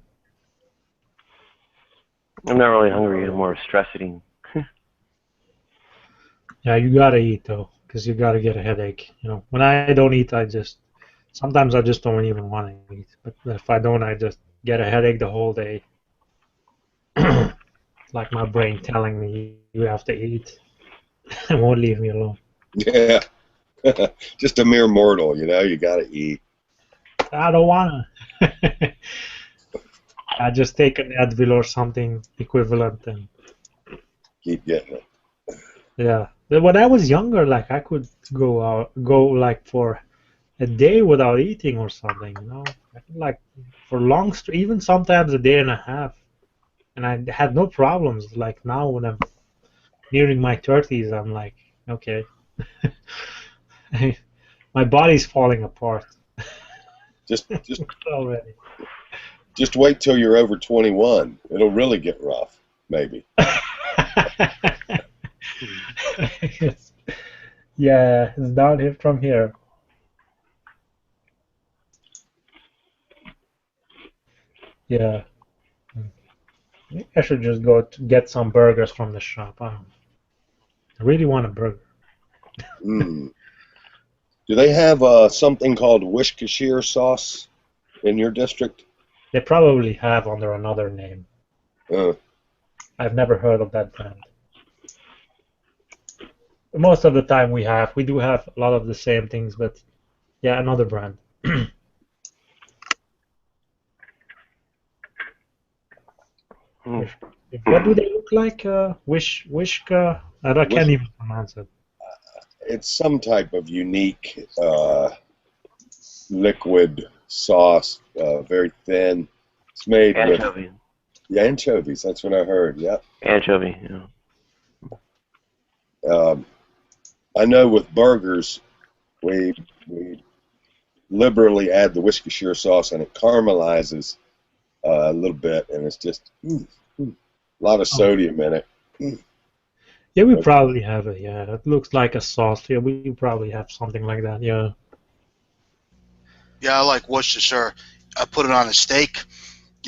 not really hungry. I'm more stress eating. Yeah, you gotta eat though, because you gotta get a headache. You know, when I don't eat, sometimes I just don't even want to eat. But if I don't, I just get a headache the whole day. Like my brain telling me you have to eat and won't leave me alone. Yeah. Just a mere mortal, you gotta eat. I don't wanna. I just take an Advil or something equivalent and Keep getting it. yeah. When I was younger, like I could go like for a day without eating or something, like for long, even sometimes a day and a half, and I had no problems. Like now, when I'm nearing my 30s, I'm like, okay, my body's falling apart Just already. just wait till you're over 21. It'll really get rough, maybe. Yeah, it's downhill from here. Yeah. Maybe I should just go to get some burgers from the shop. I really want a burger. Mm. Do they have something called Worcestershire sauce in your district? They probably have under another name. I've never heard of that brand. Most of the time we do have a lot of the same things, but yeah, another brand. What do they look like? Wishka? I can't even pronounce it. It's some type of unique liquid sauce, very thin. It's made Anchovy. with anchovies. That's what I heard. Yep. Anchovy. Yeah. I know with burgers, we liberally add the Worcestershire sauce, and it caramelizes a little bit, and it's just a lot of sodium in it. Yeah, we probably have it. Yeah, it looks like a sauce. Yeah, we probably have something like that. Yeah. Yeah, I like Worcestershire. I put it on a steak.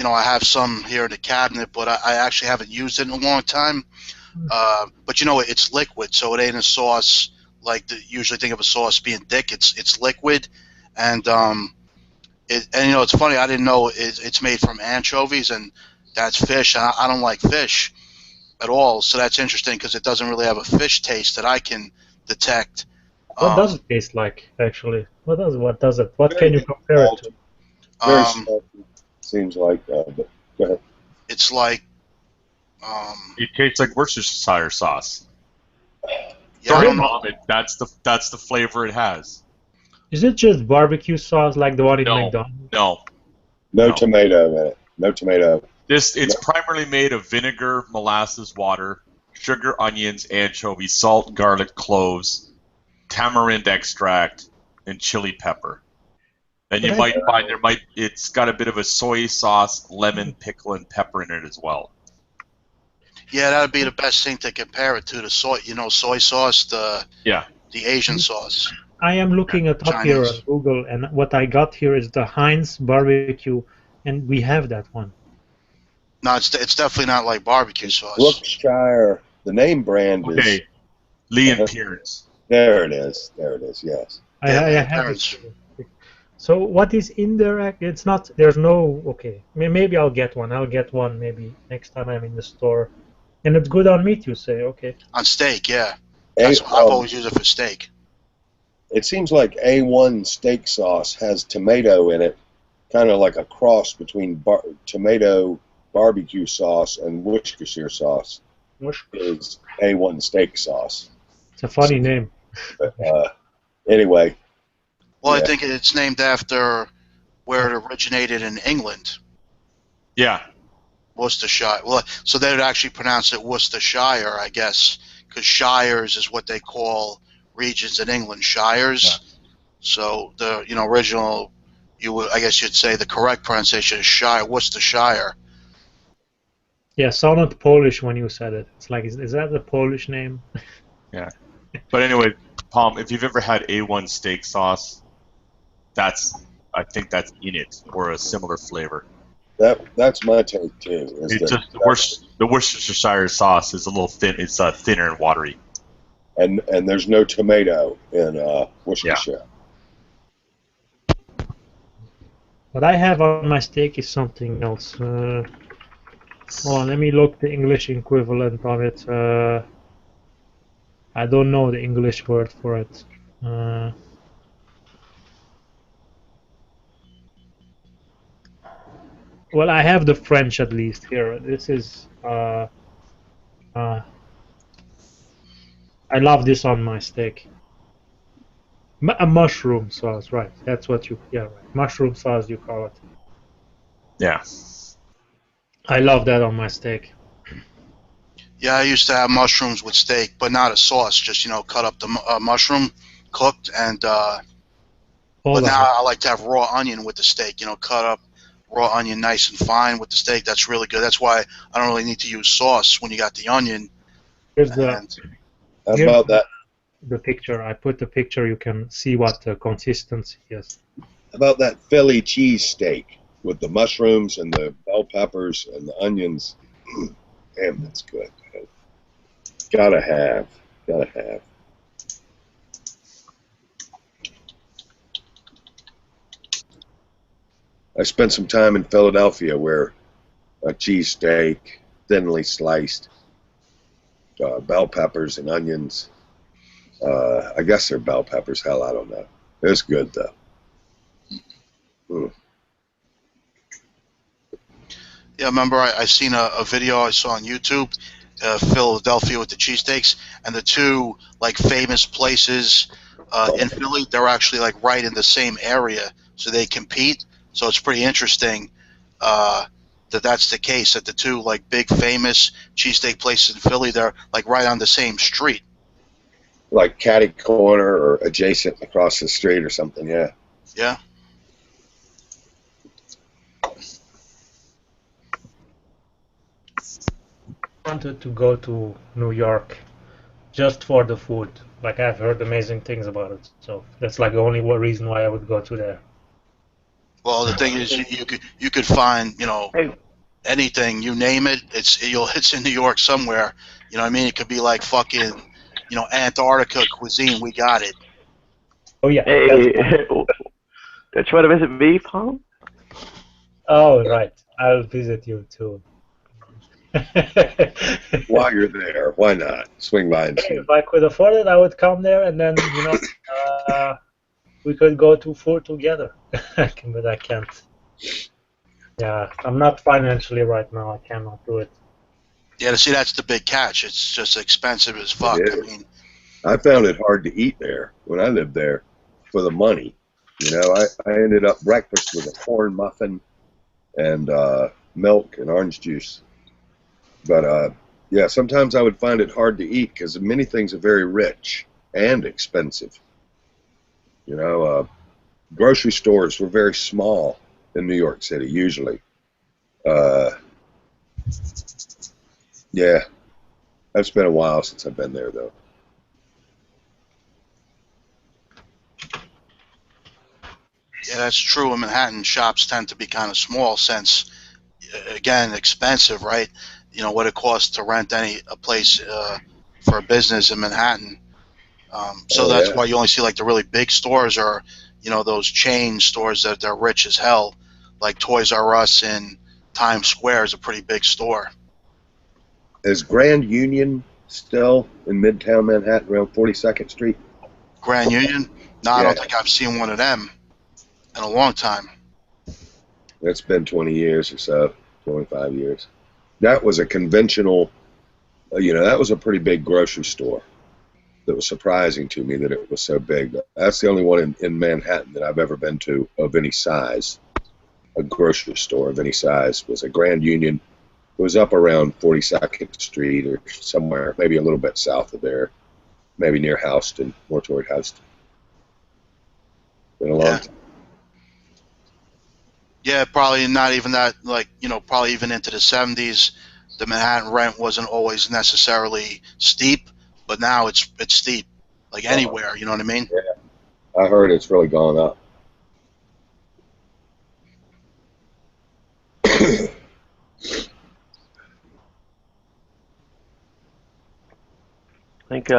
I have some here in the cabinet, but I actually haven't used it in a long time. But it's liquid, so it ain't a sauce like usually think of a sauce being thick. It's liquid, and it's funny. I didn't know it's made from anchovies, and that's fish. And I don't like fish at all, so that's interesting because it doesn't really have a fish taste that I can detect. What does it taste like, actually? What does it? What can you compare it to? Very salty, seems like. But go ahead. It's like. It tastes like Worcestershire sauce. Yeah, I don't know. That's the flavor it has. Is it just barbecue sauce like the one in No. McDonald's? No tomato in it. No tomato. It's primarily made of vinegar, molasses, water, sugar, onions, anchovies, salt, garlic, cloves, tamarind extract, and chili pepper. And you might find it's got a bit of a soy sauce, lemon, pickle, and pepper in it as well. Yeah, that would be the best thing to compare it to, the soy sauce, the Asian sauce. I am looking it up here on Google, and what I got here is the Heinz barbecue, and we have that one. No, it's definitely not like barbecue sauce. Worcestershire, the name brand is... Okay, Lee and Pierce. There it is. Yes. I have it. So what is indirect? It's not, there's no, okay, maybe I'll get one. I'll get one maybe next time I'm in the store. And it's good on meat, you say, okay. On steak, yeah. I've always used it for steak. It seems like A1 steak sauce has tomato in it, kind of like a cross between tomato barbecue sauce and Worcestershire sauce. Is A1 steak sauce. It's a funny name. But, anyway. Well, I think it's named after where it originated in England. Yeah. Worcestershire. Well, so they would actually pronounce it Worcestershire, I guess, because shires is what they call regions in England, shires. Yeah. So the original, I guess you'd say the correct pronunciation is shire, Worcestershire. Yeah, sounded Polish when you said it. It's like, is that a Polish name? Yeah. But anyway, Palm, if you've ever had A1 steak sauce, I think that's in it, or a similar flavor. That's my take too. The Worcestershire sauce is a little thin. It's thinner and watery. And there's no tomato in Worcestershire. Yeah. What I have on my steak is something else. Let me look the English equivalent of it. I don't know the English word for it. Well, I have the French at least here. This is I love this on my steak. A mushroom sauce, right? That's what right. Mushroom sauce, you call it. Yeah. I love that on my steak. Yeah, I used to have mushrooms with steak, but not a sauce. Just cut up the mushroom, cooked, and. But now I like to have raw onion with the steak. Cut up raw onion nice and fine with the steak. That's really good. That's why I don't really need to use sauce when you got the onion. Here's how about that? The picture. I put the picture. You can see what the consistency is. How about that Philly cheesesteak with the mushrooms and the bell peppers and the onions? Damn, that's good. Gotta have. I spent some time in Philadelphia where a cheesesteak, thinly sliced, bell peppers and onions. I guess they're bell peppers. Hell, I don't know. It's good, though. Yeah, remember I seen a video I saw on YouTube, Philadelphia with the cheesesteaks, and the two famous places in Philly, they're actually right in the same area, so they compete. So it's pretty interesting that's the case, that the two big famous cheesesteak places in Philly, they're right on the same street. Like catty corner or adjacent across the street or something, yeah. Yeah. I wanted to go to New York just for the food. I've heard amazing things about it, so that's the only reason why I would go to there. Well, the thing is, you could find anything, you name it, it's in New York somewhere. You know what I mean? It could be like fucking, Antarctica cuisine. We got it. Oh yeah. Hey, don't you want to visit me, Paul? Oh right. I'll visit you too. While you're there, why not? Swing by and see. If I could afford it, I would come there, and then we could go to food together. But I can't. Yeah, I'm not financially right now. I cannot do it. Yeah, see, that's the big catch. It's just expensive as fuck. It I is. mean, I found it hard to eat there when I lived there for the money. I ended up breakfast with a corn muffin and milk and orange juice. But yeah, sometimes I would find it hard to eat because many things are very rich and expensive. Grocery stores were very small in New York City usually. Yeah, it's been a while since I've been there though. yeah, that's true. In Manhattan, shops tend to be kind of small since, again, expensive, right? What it costs to rent a place for a business in Manhattan. So that's Yeah. why you only see like the really big stores or, those chain stores that they're rich as hell, like Toys R Us in Times Square is a pretty big store. Is Grand Union still in Midtown Manhattan around 42nd Street? Grand Union? No, I Yeah. don't think I've seen one of them in a long time. It's been 20 years or so, 25 years. That was a conventional, that was a pretty big grocery store. That was surprising to me that it was so big. That's the only one in Manhattan that I've ever been to of any size. A grocery store of any size was a Grand Union. It was up around 42nd Street or somewhere, maybe a little bit south of there, maybe near Houston, more toward Houston. Been a long time. Yeah, probably not even that, probably even into the 70s, the Manhattan rent wasn't always necessarily steep, but now it's steep, like anywhere, you know what I mean? Yeah. I heard it's really gone up. I think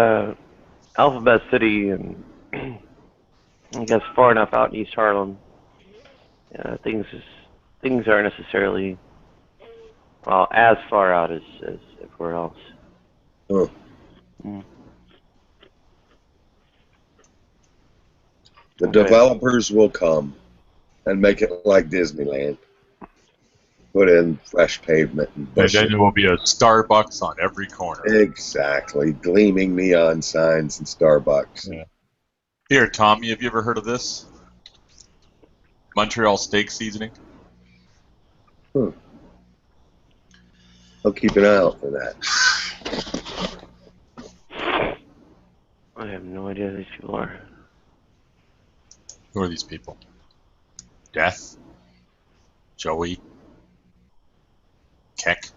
Alphabet City and I guess far enough out in East Harlem, things aren't necessarily as far out as everywhere else. Huh. The developers will come and make it like Disneyland. Put in fresh pavement and bushes. And then there will be a Starbucks on every corner. Exactly. Gleaming neon signs and Starbucks. Yeah. Here, Tommy, have you ever heard of this? Montreal steak seasoning? I'll keep an eye out for that. I have no idea who these people are. Who are these people? Death? Joey? Keck?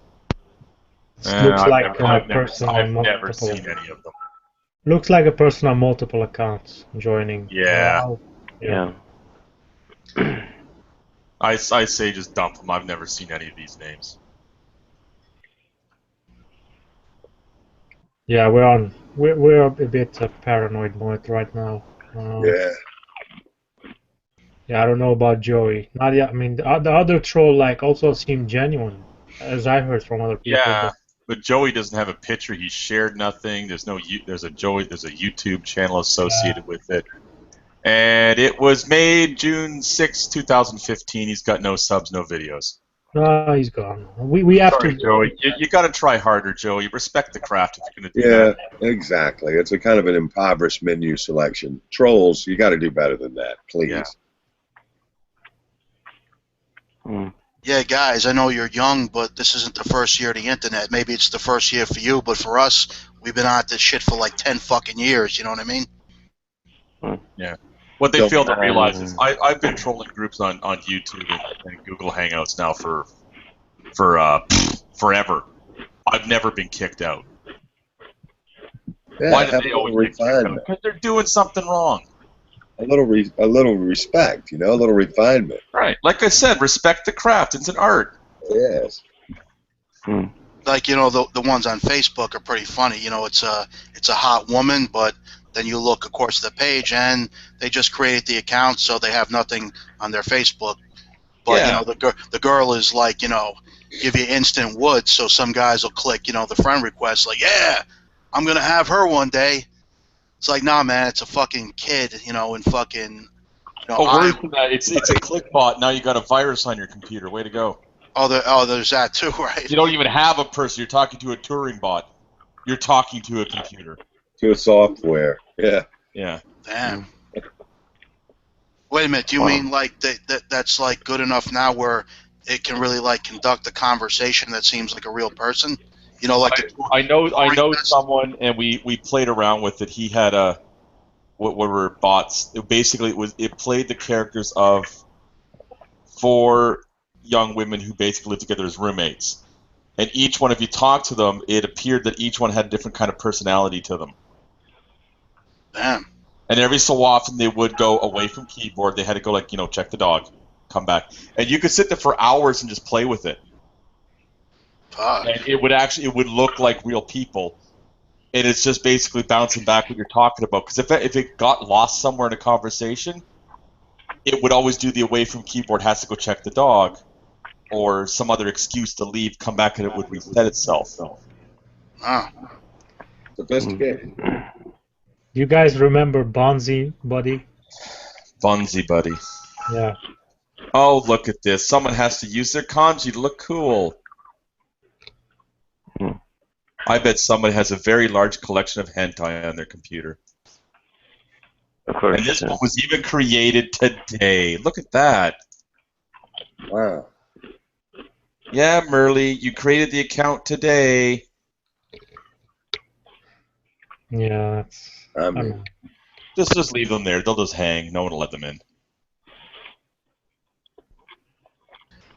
Looks like a I've person on never multiple. seen any of them. Looks like a person on multiple accounts joining. Yeah. Wow. Yeah. I say just dump them. I've never seen any of these names. Yeah, we're a bit paranoid mode right now. Yeah. Yeah, I don't know about Joey. Not yet. I mean, the other troll also seemed genuine, as I heard from other people. Yeah, but Joey doesn't have a picture. He shared nothing. There's a YouTube channel associated with it, and it was made June 6, 2015. He's got no subs, no videos. No, he's gone. We have Sorry, to. Joey. You got to try harder, Joey. Respect the craft if you're going to do Yeah, that. exactly. It's a kind of an impoverished menu selection. Trolls, you got to do better than that, please. Yeah. Yeah, guys, I know you're young, but this isn't the first year of the internet. Maybe it's the first year for you, but for us, we've been on this shit for like 10 fucking years, you know what I mean? Yeah. What they fail to realize is I've been trolling groups on YouTube and Google Hangouts now for forever. I've never been kicked out. Yeah, Why do have they a little always get kicked out? refinement. Because they're doing something wrong. A little respect, a little refinement. Right. Like I said, respect the craft. It's an art. Yes. Like, you know, the ones on Facebook are pretty funny. You know, it's a hot woman, but then you look, of course, at the page, and they just created the account, so they have nothing on their Facebook. But Yeah. you know, the girl is like, you know, give you instant wood. So some guys will click, you know, the friend request, like, yeah, I'm gonna have her one day. It's like, nah, man, it's a fucking kid, you know, and fucking, you know, Oh, worse than that, it's a click bot. Now you got a virus on your computer. Way to go. there's that too, right? You don't even have a person. You're talking to a Turing bot. You're talking to a computer. To a software. Yeah. Yeah. Damn. Wait a minute. Do you mean like that's like good enough now where it can really like conduct a conversation that seems like a real person? You know, like I know someone, and we played around with it. He had what were bots? Basically, it played the characters of 4 young women who basically lived together as roommates, and each one, if you talked to them, it appeared that each one had a different kind of personality to them. Damn. And every so often they would go away from keyboard. They had to go, like, you know, check the dog, come back, and you could sit there for hours and just play with it. Fuck. And it would look like real people, and it's just basically bouncing back what you're talking about. Because if it got lost somewhere in a conversation, it would always do the away from keyboard, has to go check the dog, or some other excuse to leave, come back, and it would reset itself. Oh. Sophisticated. You guys remember Bonzi Buddy? Bonzi Buddy. Yeah. Oh, look at this. Someone has to use their kanji to look cool. I bet somebody has a very large collection of hentai on their computer. Of course. And this one was even created today. Look at that. Wow. Yeah, Merly, you created the account today. Yeah. I mean, Just leave them there. They'll just hang. No one will let them in.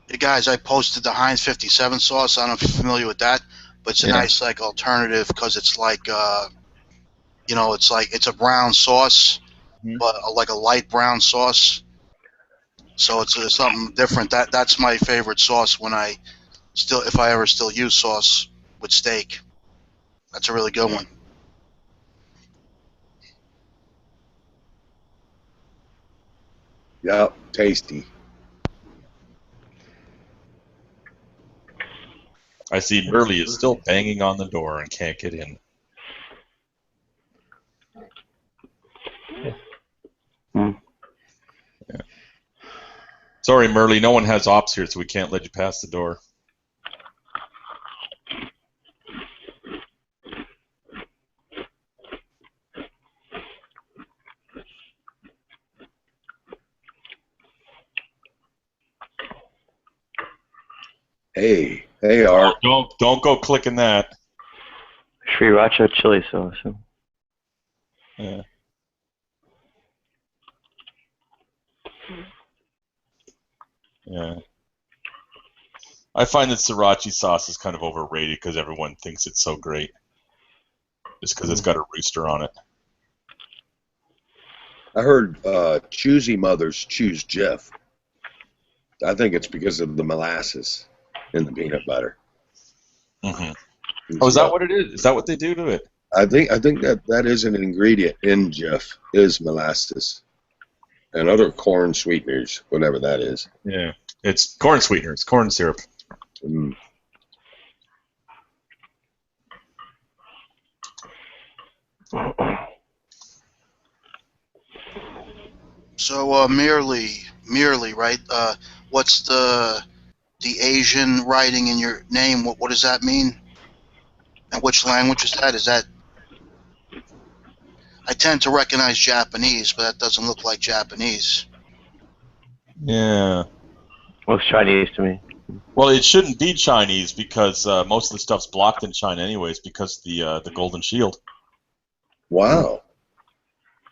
Hey guys, I posted the Heinz 57 sauce. I don't know if you're familiar with that, but it's a nice like alternative because it's like, you know, it's like it's a brown sauce, but like a light brown sauce. So it's something different. That's my favorite sauce when if I ever still use sauce with steak. That's a really good one. yeah, tasty. I see Merly is still banging on the door and can't get in. Yeah. Sorry, Merly, no one has ops here, so we can't let you pass the door. Hey, Art. Don't go clicking that. Sriracha chili sauce. Yeah. Yeah. I find that sriracha sauce is kind of overrated because everyone thinks it's so great. Just because it's got a rooster on it. I heard choosy mothers choose Jeff. I think it's because of the molasses in the peanut butter. Mm-hmm. Oh, is that what it is? Is that what they do to it? I think that is an ingredient in Jeff is molasses and other corn sweeteners, whatever that is. Yeah, it's corn sweeteners, corn syrup. Mm. So merely, right? What's the Asian writing in your name? What does that mean? And which language is that? Is that? I tend to recognize Japanese, but that doesn't look like Japanese. Yeah. Looks Chinese to me. Well, it shouldn't be Chinese because most of the stuff's blocked in China anyways because the Golden Shield. Wow.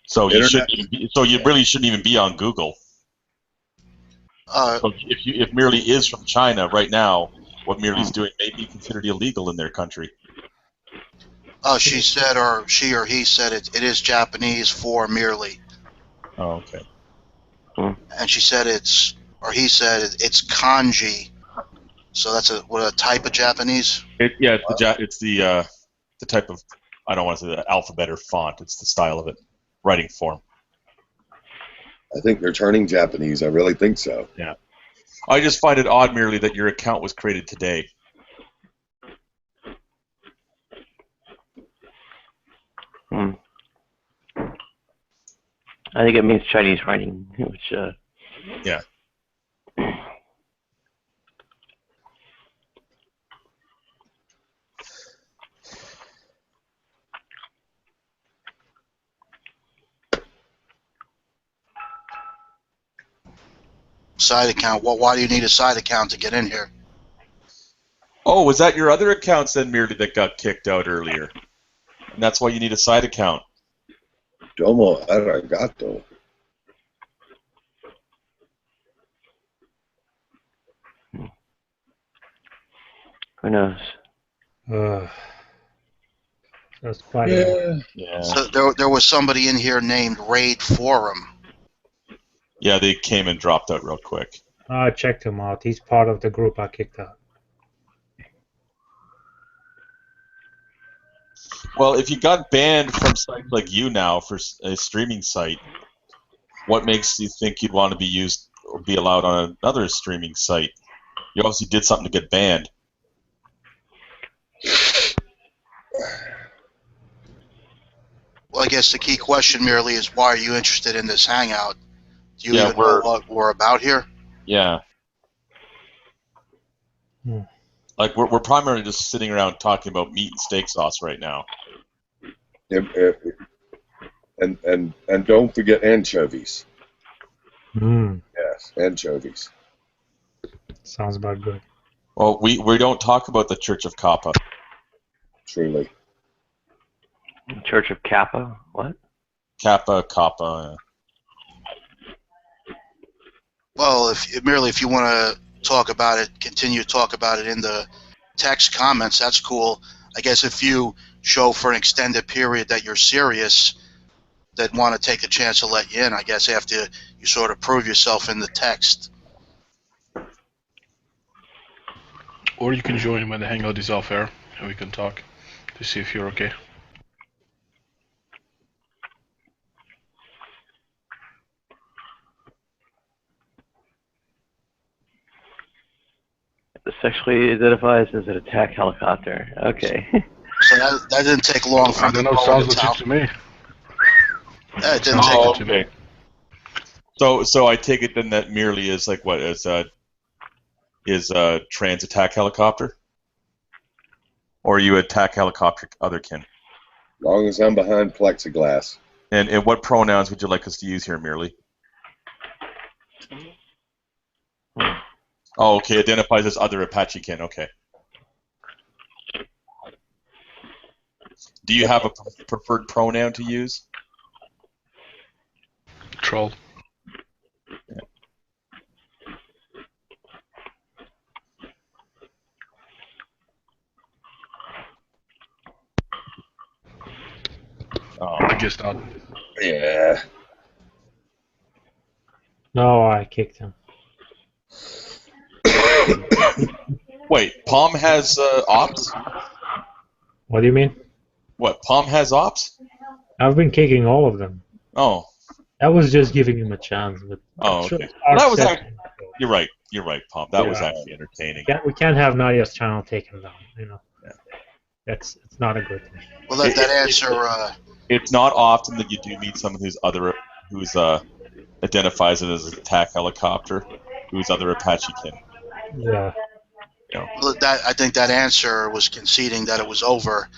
So you shouldn't even be, so you really shouldn't even be on Google. So if Merely is from China right now, what Merely's doing may be considered illegal in their country. She said, or she or he said it is Japanese for merely. Oh, okay. And she said he said it's kanji. So that's a type of Japanese? Yeah, it's the type of, I don't want to say the alphabet or font. It's the style of it, writing form. I think they're turning Japanese. I really think so. Yeah. I just find it odd merely that your account was created today. I think it means Chinese writing, which yeah. Side account. Well, why do you need a side account to get in here? Oh, was that your other accounts then merely that got kicked out earlier? And that's why you need a side account. Domo arigato. who knows? That's quite Yeah. So there was somebody in here named Raid Forum. Yeah, they came and dropped out real quick. I checked him out. He's part of the group I kicked out. Well, if you got banned from sites like you now for a streaming site, what makes you think you'd want to be used or be allowed on another streaming site? You obviously did something to get banned. Well, I guess the key question merely is, why are you interested in this hangout? Do you Yeah, even know what we're about here? Yeah. Like we're primarily just sitting around talking about meat and steak sauce right now. And don't forget anchovies. Mm. Yes, anchovies. Sounds about good. Well, we don't talk about the Church of Kappa. Truly. Church of Kappa? What? Kappa. Well, if you want to talk about it, continue to talk about it in the text comments, that's cool. I guess if you show for an extended period that you're serious, that want to take a chance to let you in, I guess after you sort of prove yourself in the text. Or you can join when the hangout is off air, and we can talk to see if you're okay. Sexually identifies as an attack helicopter. Okay. So that didn't take long for I don't know, sounds legit to me. Yeah, it didn't take Oh, okay. So I take it then that merely is like what is a trans attack helicopter, or are you attack helicopter otherkin? As long as I'm behind plexiglass. And what pronouns would you like us to use here, merely? Oh, okay. Identifies as other Apache-kin. Okay. Do you have a preferred pronoun to use? Troll. Yeah. Oh. I guess not. Yeah. No, I kicked him. Wait, Palm has ops? What do you mean? What, Palm has ops? I've been kicking all of them. Oh. I was just giving him a chance. But Okay. Well, that was actually, you're right, Palm. That was actually entertaining. We can't have Nadia's channel taken down. Yeah. It's not a good thing. Well, that answer. It's not often that you do meet someone who's identifies it as an attack helicopter, who's other Apache-kin. Yeah. Well, I think that answer was conceding that it was over,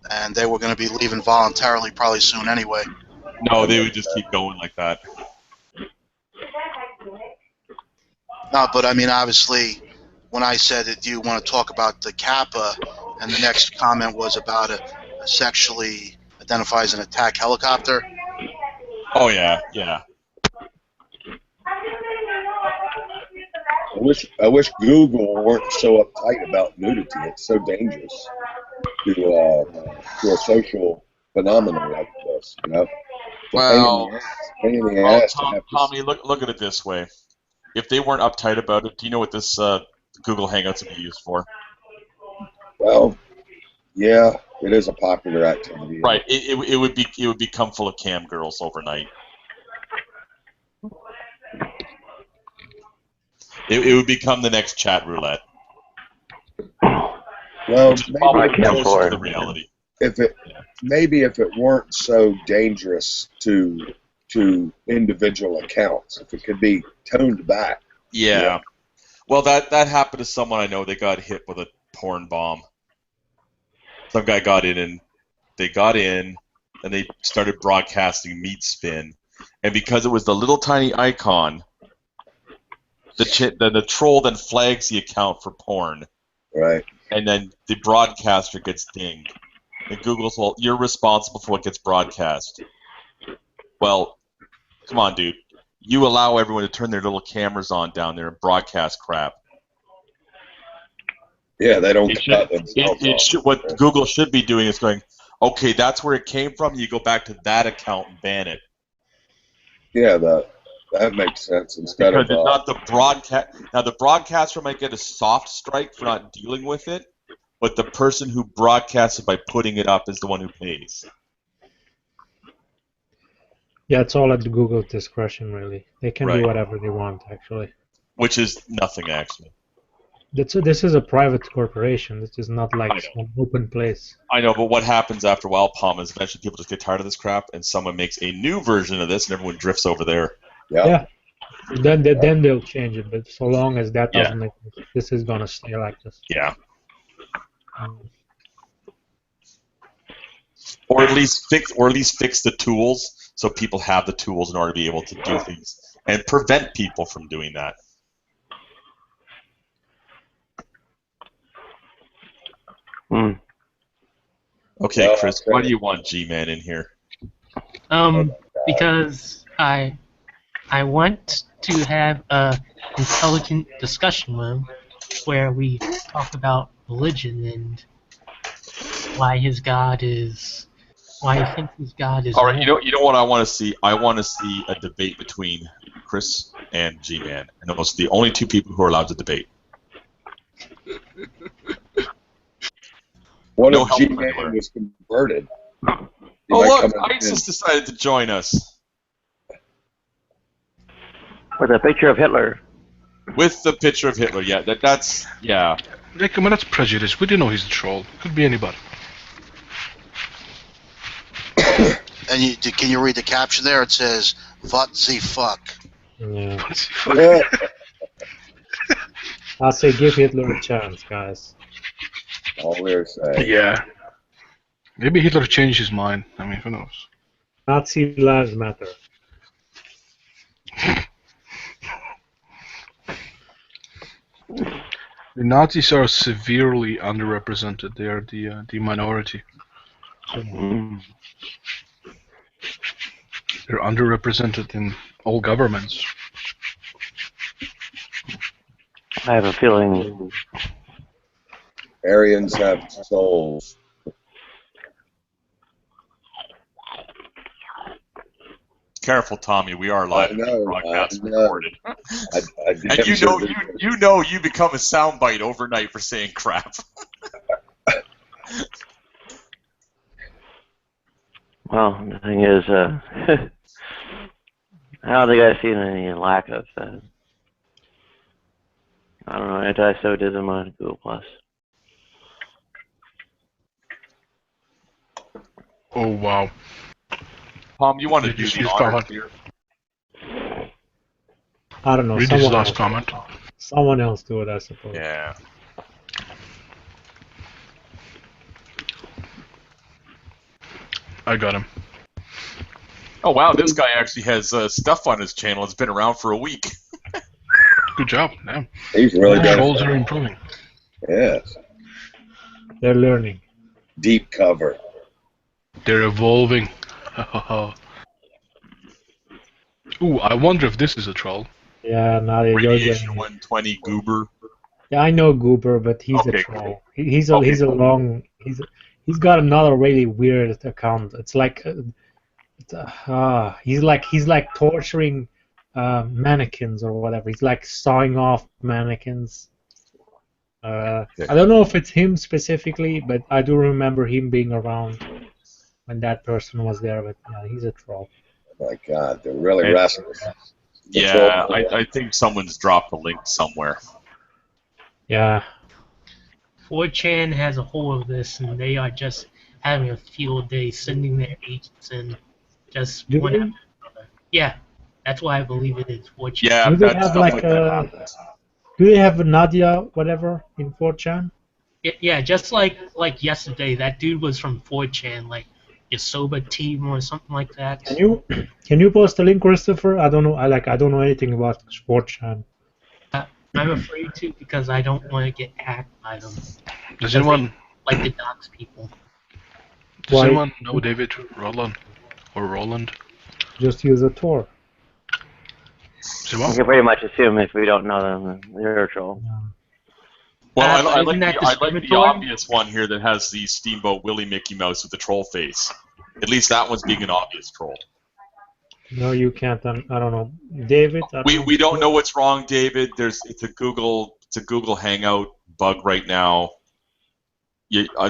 and they were going to be leaving voluntarily probably soon anyway. No, they would just keep going like that. No, but I mean, obviously, when I said that you want to talk about the Kappa, and the next comment was about a sexually identifies an attack helicopter. Oh yeah. I wish Google weren't so uptight about nudity. It's so dangerous to a social phenomenon like this, you know. Well, pain in the ass to have Tommy, look at it this way. If they weren't uptight about it, do you know what this Google Hangouts would be used for. Well, yeah, it is a popular activity. Right. It would become full of cam girls overnight. It would become the next chat roulette. Well, I can't Closer to afford. the reality. if it weren't so dangerous to individual accounts, if it could be toned back. Yeah. Yeah. Well, that happened to someone I know. They got hit with a porn bomb. Some guy got in and they started broadcasting meat spin, and because it was the little tiny icon, the troll then flags the account for porn, Right. and then the broadcaster gets dinged. And Google's, well, you're responsible for what gets broadcast. Well, come on, dude. You allow everyone to turn their little cameras on down there and broadcast crap. Yeah, they don't cut themselves off. What Google should be doing is going, okay, that's where it came from. You go back to that account and ban it. Yeah, that makes sense. Instead Because of it's not the broadcast. Now, the broadcaster might get a soft strike for not dealing with it, but the person who broadcasts it by putting it up is the one who pays. Yeah, it's all at the Google discretion, really. They can do whatever they want, actually. Which is nothing, actually. This is a private corporation. This is not like some open place. I know, but what happens after a while, Palm, is eventually people just get tired of this crap, and someone makes a new version of this, and everyone drifts over there. Yeah. Then they'll change it, but so long as that doesn't exist, this is gonna stay like this. Yeah. Or at least fix the tools so people have the tools in order to be able to do things and prevent people from doing that. Okay, Chris, why do you want G-Man in here? Because I want to have a intelligent discussion room where we talk about religion and why he thinks his God is. All right, you know what I want to see? I want to see a debate between Chris and G-Man, and those are the only two people who are allowed to debate. What if G-Man was converted? Oh, look, ISIS decided to join us. With a picture of Hitler. With the picture of Hitler, yeah. That's. Yeah, come on, that's prejudice. We didn't know he's a troll. Could be anybody. And can you read the caption there? It says, "What the fuck?" Yeah. I say give Hitler a chance, guys. All we're saying. Yeah. Maybe Hitler changed his mind. I mean, who knows? Nazi lives matter. The Nazis are severely underrepresented. They are the minority. They're underrepresented in all governments. I have a feeling Aryans have souls. Careful, Tommy. We are live. Broadcast recorded. And you become a soundbite overnight for saying crap. Well, the thing is, I don't think I've seen any lack of, I don't know, anti-Semitism on Google+. Oh, wow. Tom, you want to do the honor here? I don't know. Read his last comment. Someone else do it, I suppose. Yeah. I got him. Oh wow, this guy actually has stuff on his channel. It's been around for a week. Good job. Yeah. He's really good. Trolls are improving. Yes. They're learning. Deep cover. They're evolving. Ooh, I wonder if this is a troll. Yeah, now you're Radiation 120 Goober. Yeah, I know Goober, but he's a troll. He's got another really weird account. It's like he's like torturing mannequins or whatever. He's like sawing off mannequins. I don't know if it's him specifically, but I do remember him being around when that person was there. But yeah, he's a troll. Oh my God, they're really restless. Yeah, I think someone's dropped a link somewhere. Yeah. 4chan has a hold of this, and they are just having a field day, sending their agents in, just Do one they? after another. Yeah, that's why I believe it is 4chan. Yeah, Do they bad have stuff like that happens. Do they have a Nadia whatever in 4chan? Yeah, just like yesterday, that dude was from 4chan, like Yasoba Team or something like that. Can you post a link, Christopher? I don't know. I don't know anything about 4chan. I'm afraid to because I don't want to get hacked by them. Does anyone Like the docs people? Does anyone know David Roland or Roland? Just use a Tor. You can pretty much assume if we don't know them, they're a troll. Well, I like isn't the obvious one here that has the Steamboat Willie Mickey Mouse with the troll face. At least that one's being an obvious troll. No, you can't. I don't know, David. We don't know what's wrong, David. It's a Google Hangout bug right now.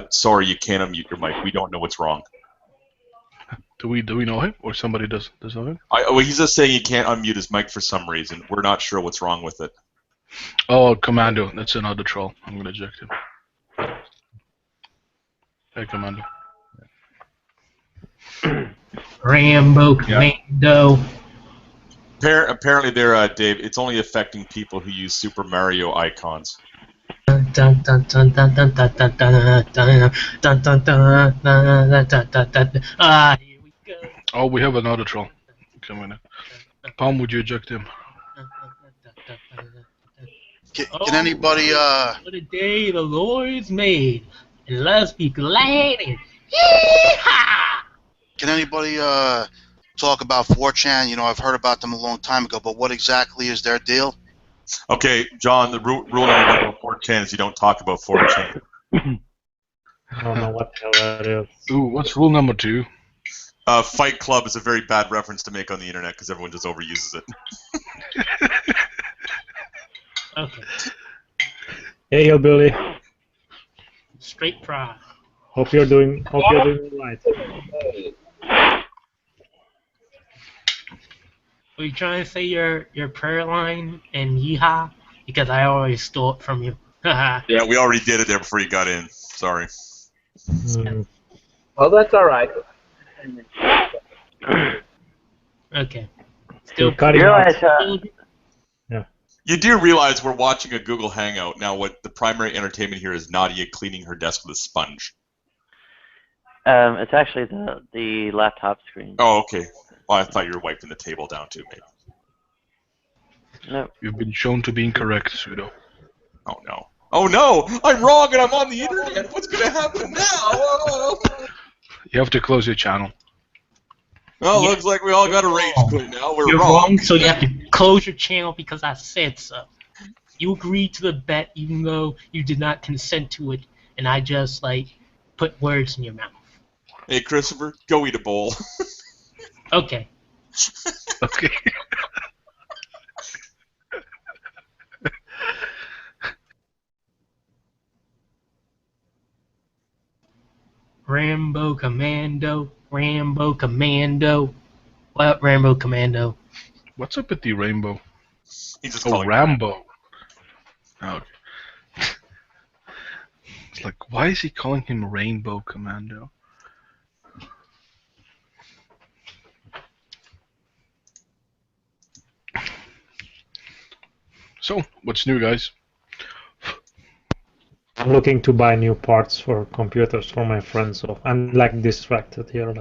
Sorry, you can't unmute your mic. We don't know what's wrong. Do we know him, or somebody does know him? Well, he's just saying he can't unmute his mic for some reason. We're not sure what's wrong with it. Oh, Commando. That's another troll. I'm gonna eject him. Hey, Commando. Rambo Commando. Apparently, they're Dave. It's only affecting people who use Super Mario icons. Ah, here we go. Oh, we have another troll. Coming in. Palm, would you eject him? Can anybody What a day the Lord's made, and let's be glad and yeehaw! Can anybody talk about 4chan? You know, I've heard about them a long time ago, but what exactly is their deal? Okay, John, the rule number one about 4chan is you don't talk about 4chan. I don't know what the hell that is. Ooh, what's rule number 2? Fight Club is a very bad reference to make on the internet because everyone just overuses it. Okay. Hey, Hillbilly. Straight pride. Hope you're doing right. Were you trying to say your prayer line and yeehaw? Because I always stole it from you. Yeah, we already did it there before you got in. Sorry. Well, that's all right. Okay. Still cutting out. Yeah. You do realize we're watching a Google Hangout now. What the primary entertainment here is Nadia cleaning her desk with a sponge. It's actually the laptop screen. Oh, okay. Well, I thought you were wiping the table down too, maybe. No. You've been shown to be incorrect, Pseudo. Oh no. Oh no! I'm wrong and I'm on the internet! What's gonna happen now? You have to close your channel. Well, looks like we all got a rage quit now. We're You're wrong. so you have to close your channel because I said so. You agreed to the bet even though you did not consent to it, and I just, put words in your mouth. Hey, Christopher, go eat a bowl. Okay. Okay. Rambo Commando, Rambo Commando. What, Rambo Commando? What's up with the rainbow? He's just Oh, Rambo. Oh, okay. It's like, why is he calling him Rainbow Commando? So, what's new, guys? I'm looking to buy new parts for computers for my friends, so I'm distracted here.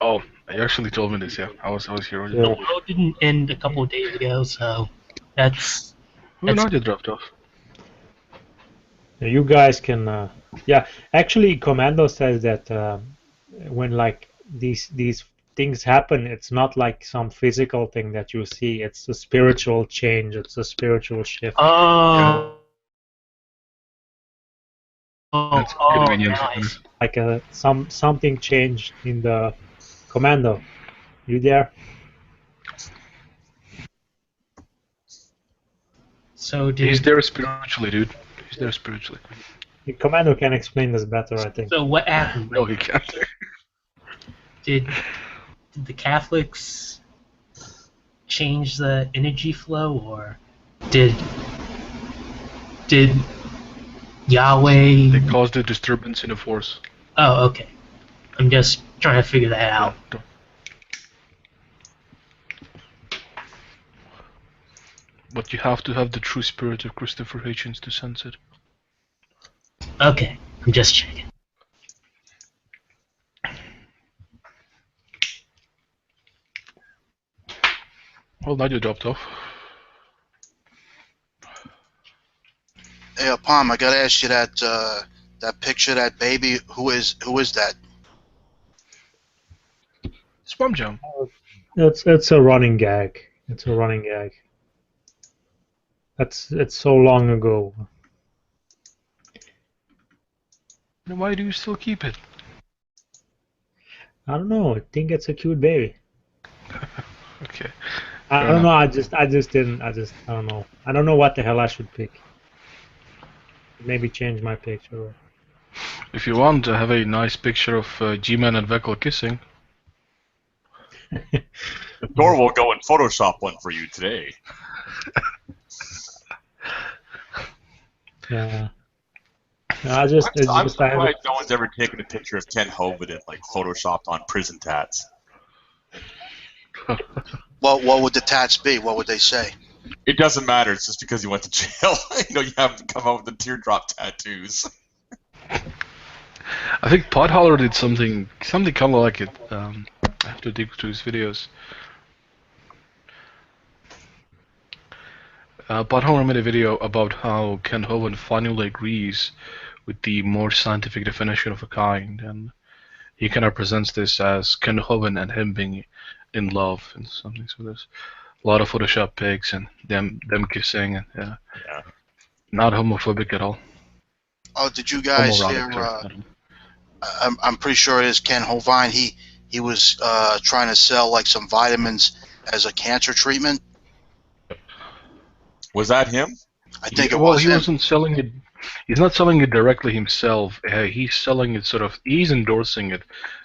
Oh, you actually told me this, yeah. I was here. Yeah. The world didn't end a couple of days ago, so that's. Oh, no, you dropped off. You guys can, yeah. Actually, Commando says that when these things happen, it's not like some physical thing that you see. It's a spiritual change. It's a spiritual shift. Oh. That's convenient. Nice. Like something changed in the Commando. You there? So He's there spiritually, dude. He's there spiritually. The Commando can explain this better, I think. So what happened? No, he can't. Did the Catholics change the energy flow, or did Yahweh? They caused a disturbance in the force. Oh, okay. I'm just trying to figure that out. Yeah. But you have to have the true spirit of Christopher Hitchens to sense it. Okay, I'm just checking. Well, now you dropped off. Hey, Palm, I gotta ask you that picture, that baby. Who is that? It's Mom Jam. It's a running gag. It's a running gag. It's so long ago. Then why do you still keep it? I don't know. I think it's a cute baby. Okay. I Fair don't know. enough. I don't know. I don't know what the hell I should pick. Maybe change my picture. If you want, I have a nice picture of G-Man and Vekal kissing. Thor will go and Photoshop one for you today. Yeah. No, I'm I surprised no one's ever taken a picture of Ken Hovind and like photoshopped on prison tats. What would the tats be? What would they say? It doesn't matter. It's just because you went to jail. You have to come out with the teardrop tattoos. I think Podholler did something kind of like it. I have to dig through his videos. Podholler made a video about how Ken Hovind finally agrees with the more scientific definition of a kind, and he kind of presents this as Ken Hovind and him being in love and something. So there's a lot of Photoshop pics and them kissing, and yeah. Not homophobic at all. Oh, did you guys hear? I'm pretty sure it is Ken Hovind. He was trying to sell like some vitamins as a cancer treatment. Was that him? I think Well, he wasn't selling it. He's not selling it directly himself. He's selling it he's endorsing it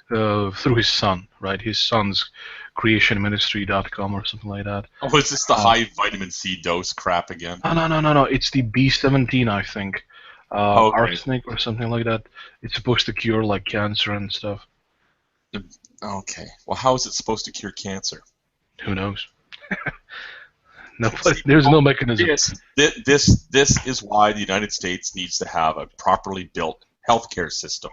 through his son, right? His son's creationministry.com or something like that. Oh, is this the high vitamin C dose crap again? No. It's the B17, I think. Okay. Arsenic or something like that. It's supposed to cure like cancer and stuff. Okay. Well, how is it supposed to cure cancer? Who knows? No, there's no mechanism. This is why the United States needs to have a properly built healthcare system.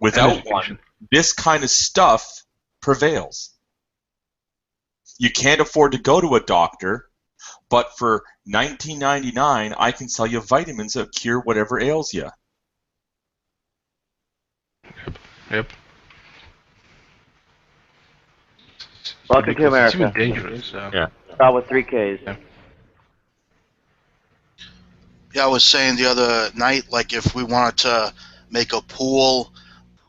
Without one, this kind of stuff prevails. You can't afford to go to a doctor, but for $19.99, I can sell you vitamins that cure whatever ails you. Yep. Welcome to America. It's even dangerous. Yeah. Start with 3 Ks. Yeah, I was saying the other night, like if we wanted to make a pool,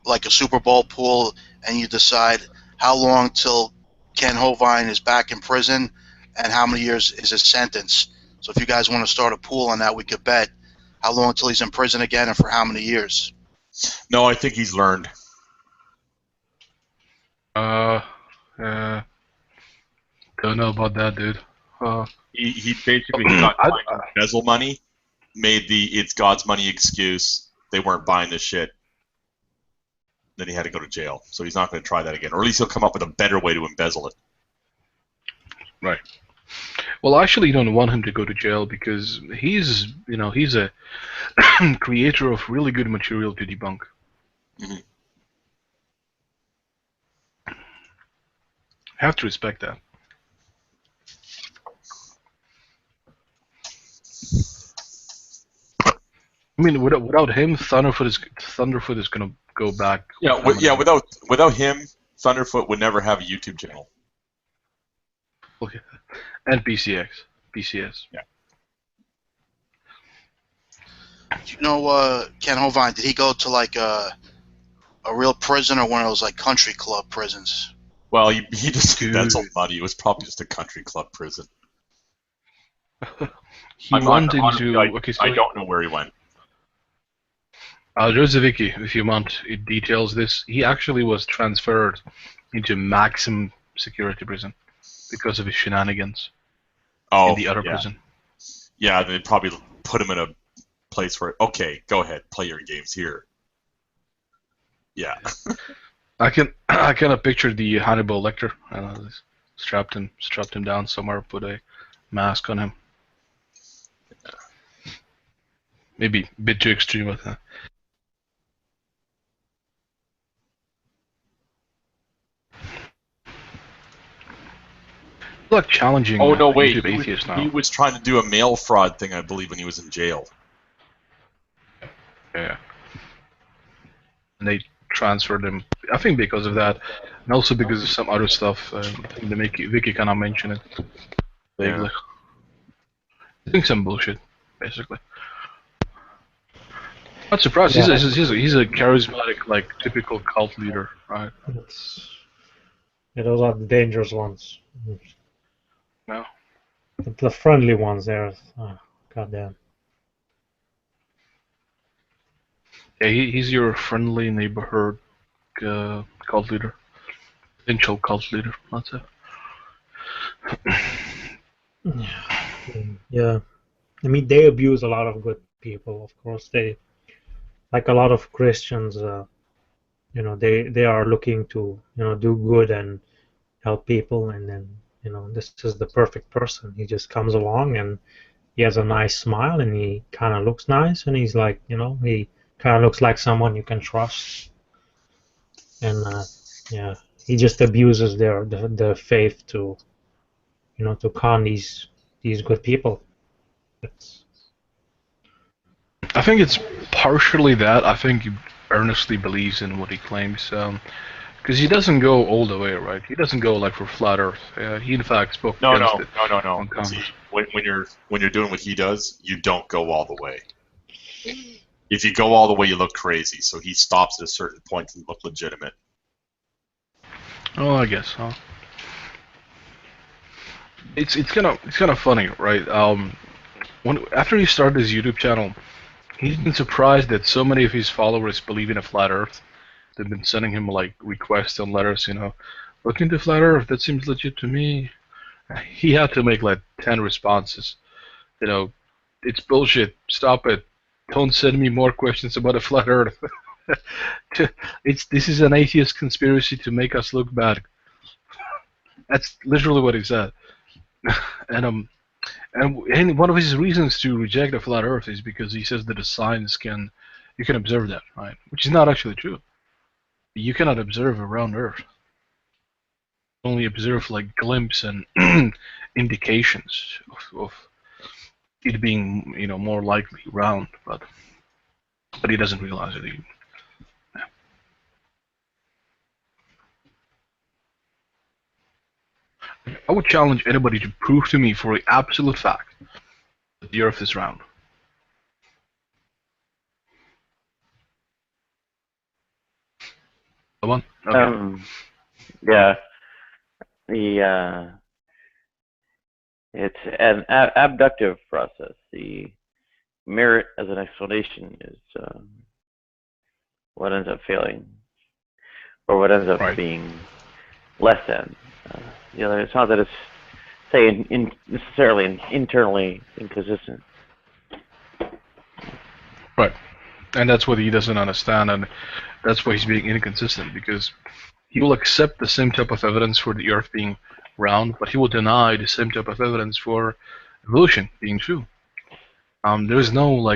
like a Super Bowl pool, and you decide how long till Ken Hovind is back in prison and how many years is his sentence. So if you guys want to start a pool on that, we could bet how long till he's in prison again and for how many years. No, I think he's learned. Don't know about that, dude. He basically got trying to embezzle money, made the "it's God's money" excuse. They weren't buying this shit. Then he had to go to jail. So he's not going to try that again, or at least he'll come up with a better way to embezzle it. Right. Well, I actually don't want him to go to jail because he's a creator of really good material to debunk. Mm-hmm. Have to respect that. I mean, without him, Thunderfoot is gonna go back. Without him, Thunderfoot would never have a YouTube channel. Okay. And BCS. Yeah. Do you know Ken Hovind? Did he go to like a real prison or one of those like country club prisons? Well, he just embezzled money. It was probably just a country club prison. He went into... Honestly, I don't know where he went. There's a wiki, if you want. It details this. He actually was transferred into maximum security prison because of his shenanigans in the other prison. Yeah, they probably put him in a place where, okay, go ahead, play your games here. Yeah. I kind of picture the Hannibal Lecter. Strapped him down somewhere, put a mask on him. Maybe a bit too extreme with that. Like challenging. Oh no, wait! He was trying to do a mail fraud thing, I believe, when he was in jail. Yeah. And they transferred him. I think because of that, and also because of some other stuff. I think the Vicky kind of mentioned it vaguely. I think some bullshit, basically. Not surprised. Yeah. He's a charismatic, like typical cult leader, right? Those are the dangerous ones. No. The friendly ones there. Oh, goddamn. Yeah, he's your friendly neighborhood cult leader. Potential cult leader, that's it. Yeah. I mean, they abuse a lot of good people, of course. They, like a lot of Christians, they are looking to, do good and help people, and then, this is the perfect person. He just comes along and he has a nice smile and he kind of looks nice, and he's like, he kind of looks like someone you can trust. And yeah, he just abuses the faith to, to con these good people. I think it's partially that. I think he earnestly believes in what he claims. Because he doesn't go all the way, right? He doesn't go like for flat Earth. He in fact spoke against it. No. See, when you're doing what he does, you don't go all the way. If you go all the way, you look crazy. So he stops at a certain point to look legitimate. Oh, I guess. Huh? It's kind of funny, right? After he started his YouTube channel, he's been surprised that so many of his followers believe in a flat Earth. They've been sending him like requests and letters, look into flat Earth. That seems legit to me. He had to make like 10 responses. It's bullshit. Stop it. Don't send me more questions about a flat Earth. This is an atheist conspiracy to make us look bad. That's literally what he said. And one of his reasons to reject a flat Earth is because he says that the science you can observe that, right? Which is not actually true. You cannot observe a round Earth. You only observe like glimpses and indications of it being, more likely round, but he doesn't realize it. I would challenge anybody to prove to me for the absolute fact that the Earth is round. The one? Okay. Yeah. It's an abductive process. The merit as an explanation is what ends up failing, or what ends up being less than. It's not that it's, say, necessarily internally inconsistent. Right. And that's what he doesn't understand, and that's why he's being inconsistent, because he will accept the same type of evidence for the Earth being round, but he will deny the same type of evidence for evolution being true. There is no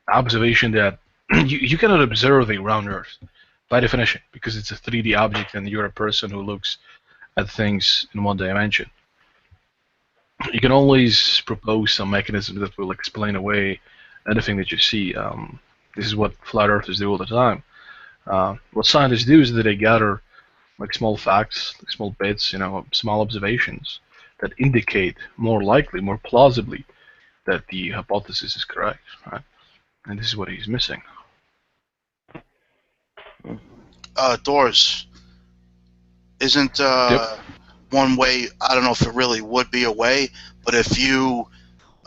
observation that you cannot observe a round Earth by definition, because it's a 3D object and you're a person who looks at things in one dimension. You can always propose some mechanism that will explain away anything that you see. This is what flat earthers do all the time. What scientists do is that they gather small facts, small bits, small observations that indicate more likely, more plausibly, that the hypothesis is correct, right? And this is what he's missing. Doors. Isn't one way, I don't know if it really would be a way, but if you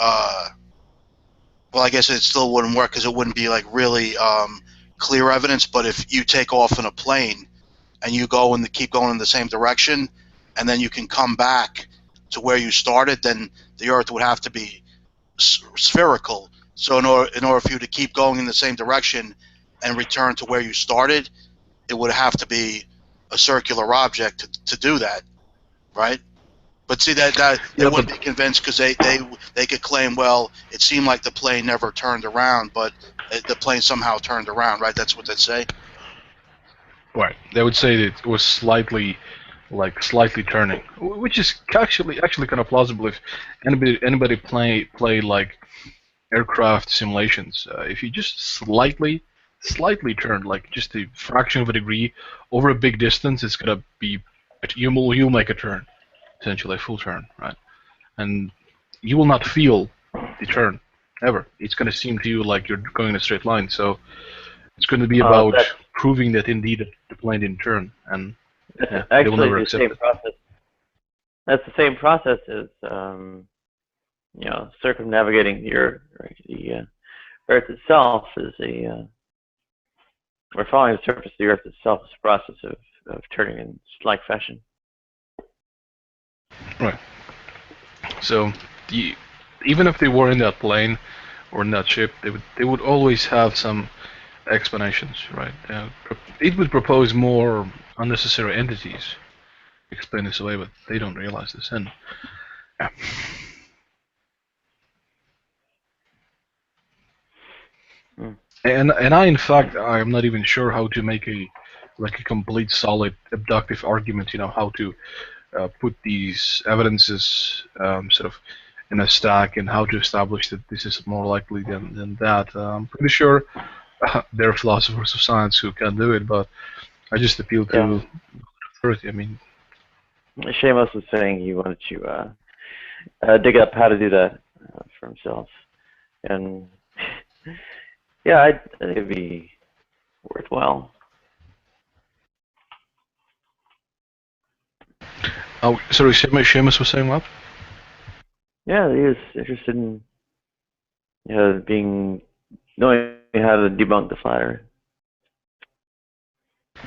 well, I guess it still wouldn't work because it wouldn't be like really clear evidence. But if you take off in a plane and you go and keep going in the same direction, and then you can come back to where you started, then the Earth would have to be spherical. So in order for you to keep going in the same direction and return to where you started, it would have to be a circular object to do that, right? But see that they wouldn't be convinced because they could claim, well, it seemed like the plane never turned around, but the plane somehow turned around, right? That's what they'd say. Right. They would say that it was slightly turning, which is actually kind of plausible if anybody play like aircraft simulations. If you just slightly turn, like just a fraction of a degree over a big distance, it's gonna be you'll make a turn, essentially a full turn, right? And you will not feel the turn ever. It's gonna seem to you like you're going in a straight line. So it's going to be about proving that indeed the plane didn't turn, and they will never accept it. Process. That's the same process as circumnavigating the Earth. Right? The Earth itself is or following the surface of the Earth itself is a process of turning in like fashion. Right. So even if they were in that plane or in that ship, they would always have some explanations, right? It would propose more unnecessary entities to explain this away, but they don't realize this. And yeah. And I, in fact, I'm not even sure how to make a complete solid abductive argument. How to put these evidences sort of in a stack and how to establish that this is more likely than that. I'm pretty sure there are philosophers of science who can do it, but I just appeal to authority. I mean, Seamus was saying he wanted to dig up how to do that for himself, and yeah, I think it'd be worthwhile. Oh, sorry, Seamus was saying what? Yeah, he was interested in knowing how to debunk the flat Earth.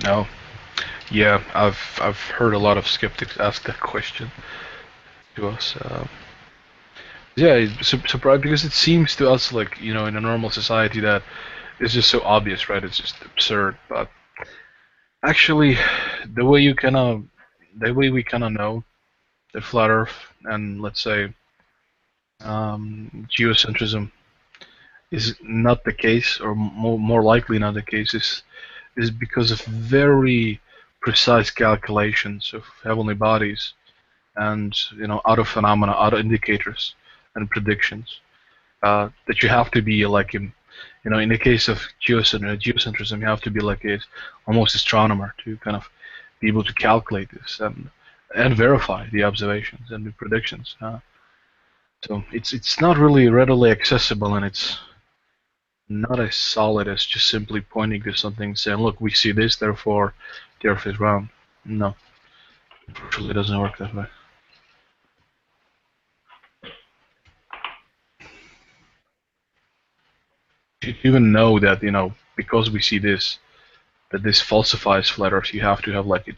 Oh, yeah, I've heard a lot of skeptics ask that question to us. Yeah, it's surprised because it seems to us like in a normal society that it's just so obvious, right? It's just absurd. But actually, the way we kind of know the flat Earth and let's say geocentrism is not the case, or more likely not the case, is because of very precise calculations of heavenly bodies and outer phenomena, outer indicators and predictions that you have to be like in the case of geocentrism, you have to be like almost astronomer to kind of be able to calculate this and verify the observations and the predictions. So it's not really readily accessible, and it's not as solid as just simply pointing to something saying, look, we see this, therefore the Earth is round. No, unfortunately it doesn't work that way. You even know that, because we see this, that this falsifies flat Earth, you have to have like an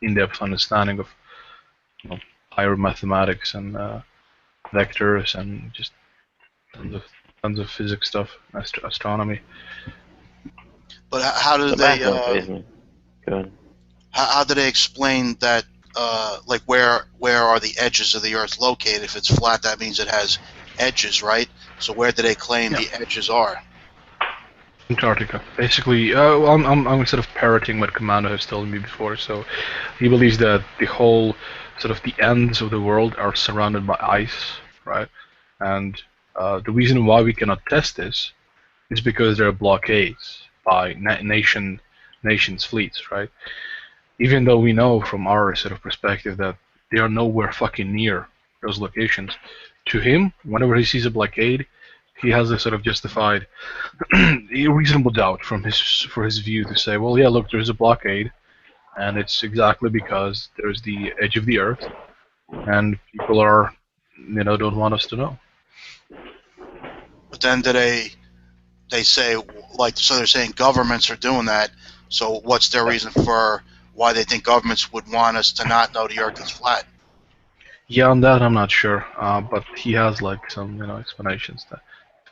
in-depth understanding of higher mathematics and vectors and just tons of physics stuff, astronomy. But how do they? How do they explain that? Like where are the edges of the Earth located? If it's flat, that means it has edges, right? So where do they claim the edges are? Antarctica. Basically, I'm sort of parroting what Commander has told me before. So he believes that the whole sort of the ends of the world are surrounded by ice, right? And the reason why we cannot test this is because there are blockades by nations' fleets, right? Even though we know from our sort of perspective that they are nowhere fucking near those locations, to him, whenever he sees a blockade, he has a sort of justified, reasonable doubt for his view to say, well, yeah, look, there's a blockade, and it's exactly because there's the edge of the Earth, and people are, don't want us to know. But then they say, like, so they're saying governments are doing that. So what's their reason for why they think governments would want us to not know the Earth is flat? Yeah, on that I'm not sure, but he has like some explanations that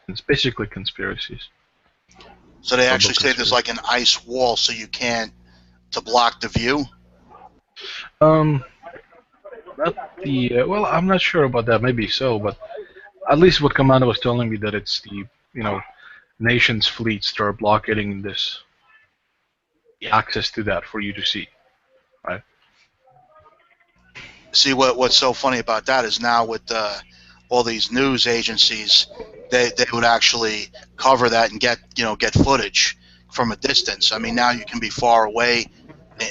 it's basically conspiracies. So they Global actually say there's conspiracy. like an ice wall, so you can't, to block the view. Not the well, I'm not sure about that. Maybe so, but at least what Commander was telling me that it's the nation's fleets that are blockading this the access to that for you to see, right? See, what's so funny about that is now with all these news agencies, they would actually cover that and get footage from a distance. I mean, now you can be far away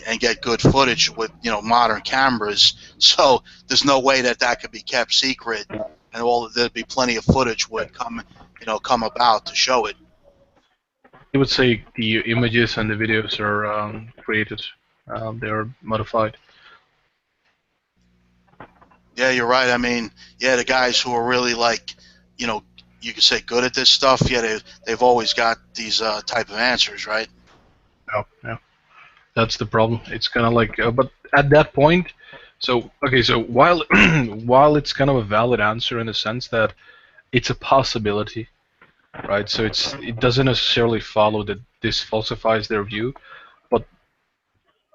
and get good footage with modern cameras. So there's no way that could be kept secret, and there'd be plenty of footage would come about to show it. I would say the images and the videos are created, they are modified. Yeah, you're right. I mean, yeah, the guys who are really like, you could say good at this stuff. Yeah, they've always got these type of answers, right? Yeah, that's the problem. It's kind of like, but at that point, so okay, so while while it's kind of a valid answer in the sense that it's a possibility, right? So it doesn't necessarily follow that this falsifies their view, but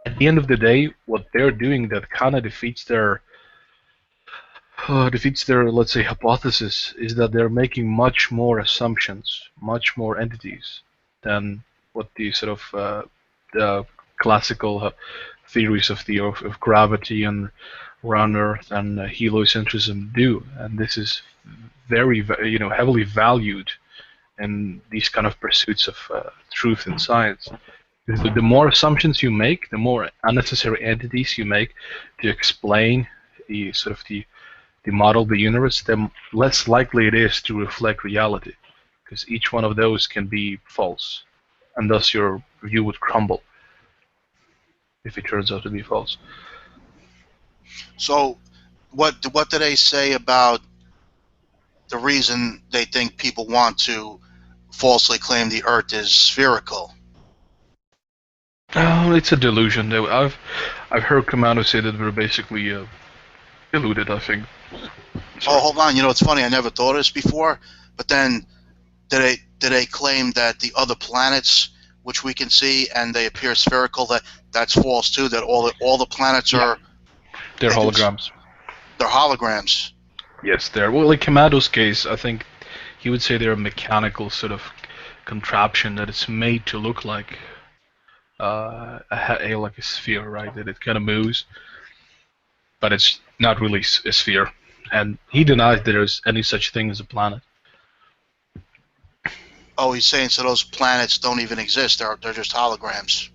at the end of the day, what they're doing that kind of defeats their, let's say, hypothesis is that they're making much more assumptions, much more entities than what the sort of the classical theories of of gravity and round Earth and heliocentrism do. And this is very, heavily valued in these kind of pursuits of truth in science. The more assumptions you make, the more unnecessary entities you make to explain the sort of the model of the universe, then less likely it is to reflect reality, because each one of those can be false, and thus your view would crumble if it turns out to be false. So, what do they say about the reason they think people want to falsely claim the Earth is spherical? Oh, it's a delusion. I've heard Commando say that we're basically deluded, I think. Sorry. Oh, hold on. It's funny. I never thought of this before. But then, did they claim that the other planets, which we can see and they appear spherical, that's false too? That all the planets are they're holograms. They're holograms. Yes, they're. Well, like Commando's case, I think he would say they're a mechanical sort of contraption that is made to look like like a sphere, right? That it kind of moves, but it's not really a sphere. And he denies that there's any such thing as a planet. Oh, he's saying so those planets don't even exist. They're just holograms.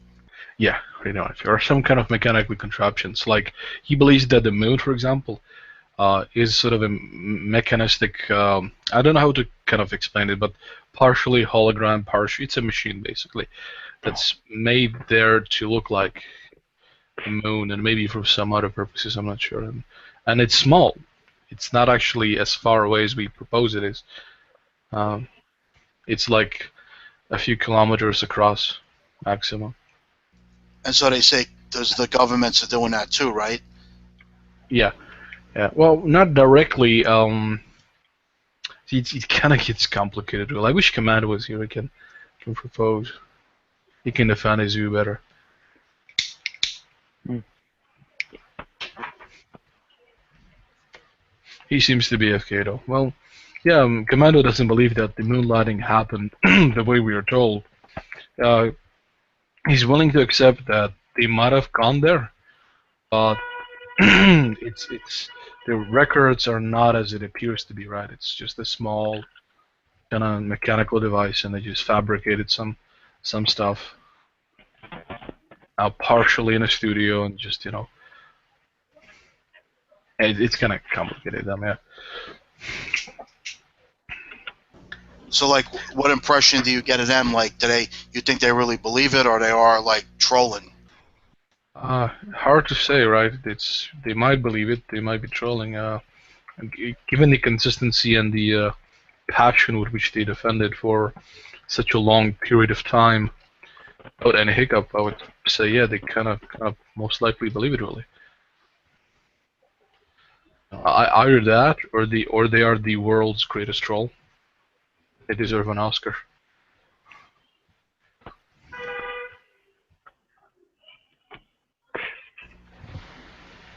Yeah, pretty much. Or some kind of mechanical contraptions. Like, he believes that the moon, for example, is sort of a mechanistic, I don't know how to kind of explain it, but partially hologram, partially, it's a machine, basically, that's made there to look like the moon, and maybe for some other purposes, I'm not sure. And it's small. It's not actually as far away as we propose it is. It's like a few kilometers across, maximum. And so they say the governments are doing that too, right? Yeah. Well, not directly. It kind of gets complicated. Well, I wish Commander was here. He can propose. He can defend his view better. He seems to be AFK though. Well, yeah, Commando doesn't believe that the moonlighting happened the way we are told. He's willing to accept that they might have gone there, but it's the records are not as it appears to be, right? It's just a small kind of mechanical device, and they just fabricated some stuff partially in a studio, and just it's kind of complicated. I mean, So, like, what impression do you get of them? Like, you think they really believe it, or they are like trolling? hard to say, right? They might believe it, they might be trolling. Given the consistency and the passion with which they defend it for such a long period of time without any hiccup, I would say, yeah, they kind of most likely believe it really. Either that, or they are the world's greatest troll. They deserve an Oscar.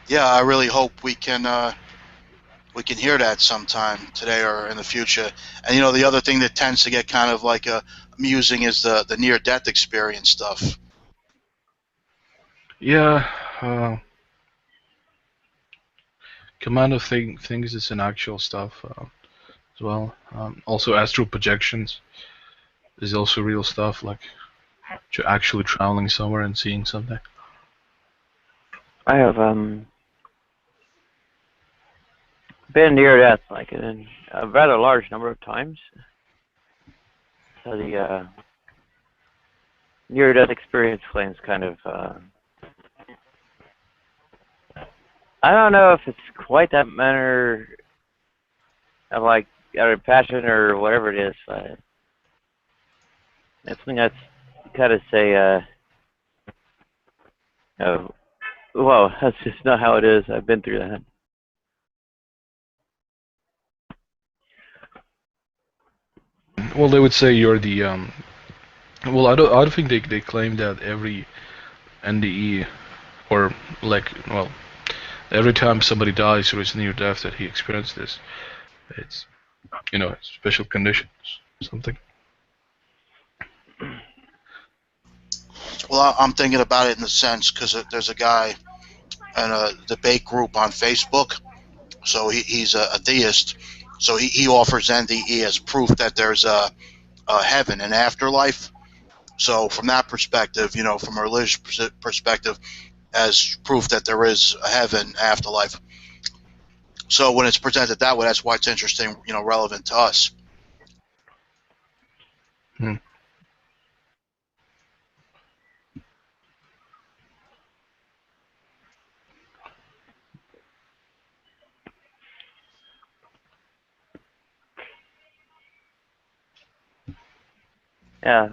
Yeah, I really hope we can hear that sometime today or in the future. And you know, the other thing that tends to get kind of like amusing is the near-death experience stuff. Yeah, Commando thinks it's an actual stuff as well. Also, astral projections is also real stuff, like actually traveling somewhere and seeing something. I have been near death, like in a rather large number of times. So the near-death experience claims kind of, I don't know if it's quite that manner of like either passion or whatever it is, but it's something that's kind of say, oh, well, that's just not how it is. I've been through that. Well, they would say you're the well, I don't think they claim that every NDE or like, well, every time somebody dies or is near death that he experienced this. It's, you know, special conditions, something. Well, I'm thinking about it in the sense because there's a guy in a debate group on Facebook. So he's a theist. So he offers NDE as proof that there's a heaven and afterlife. So from that perspective, you know, from a religious perspective, as proof that there is a heaven afterlife. So when it's presented that way, that's why it's interesting, you know, relevant to us. Hmm. Yeah,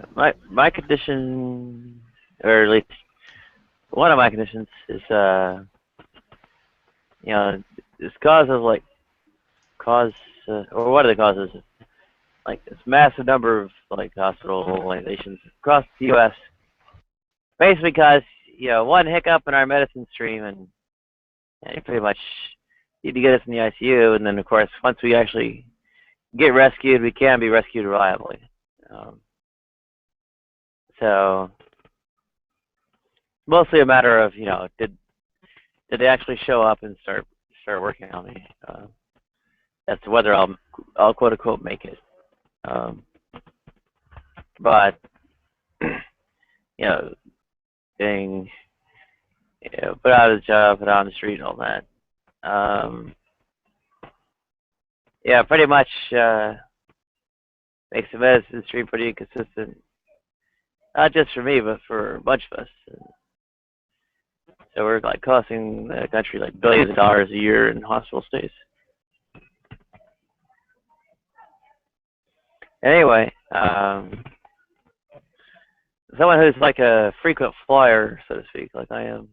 my condition, or at least one of my conditions is, you know, this cause of like or what are the causes? Like this massive number of like hospitalizations across the U.S. Basically, because you know one hiccup in our medicine stream, and you pretty much need to get us in the ICU. And then, of course, once we actually get rescued, we can be rescued reliably. So mostly a matter of, you know, did they actually show up and start working on me? As to whether I'll quote unquote make it. But you know, being, you know, put out of the job, put out on the street, and all that. Yeah, pretty much makes the medicine stream pretty inconsistent. Not just for me, but for a bunch of us. So we're like costing the country like billions of dollars a year in hospital stays. Anyway, someone who's like a frequent flyer, so to speak, like I am,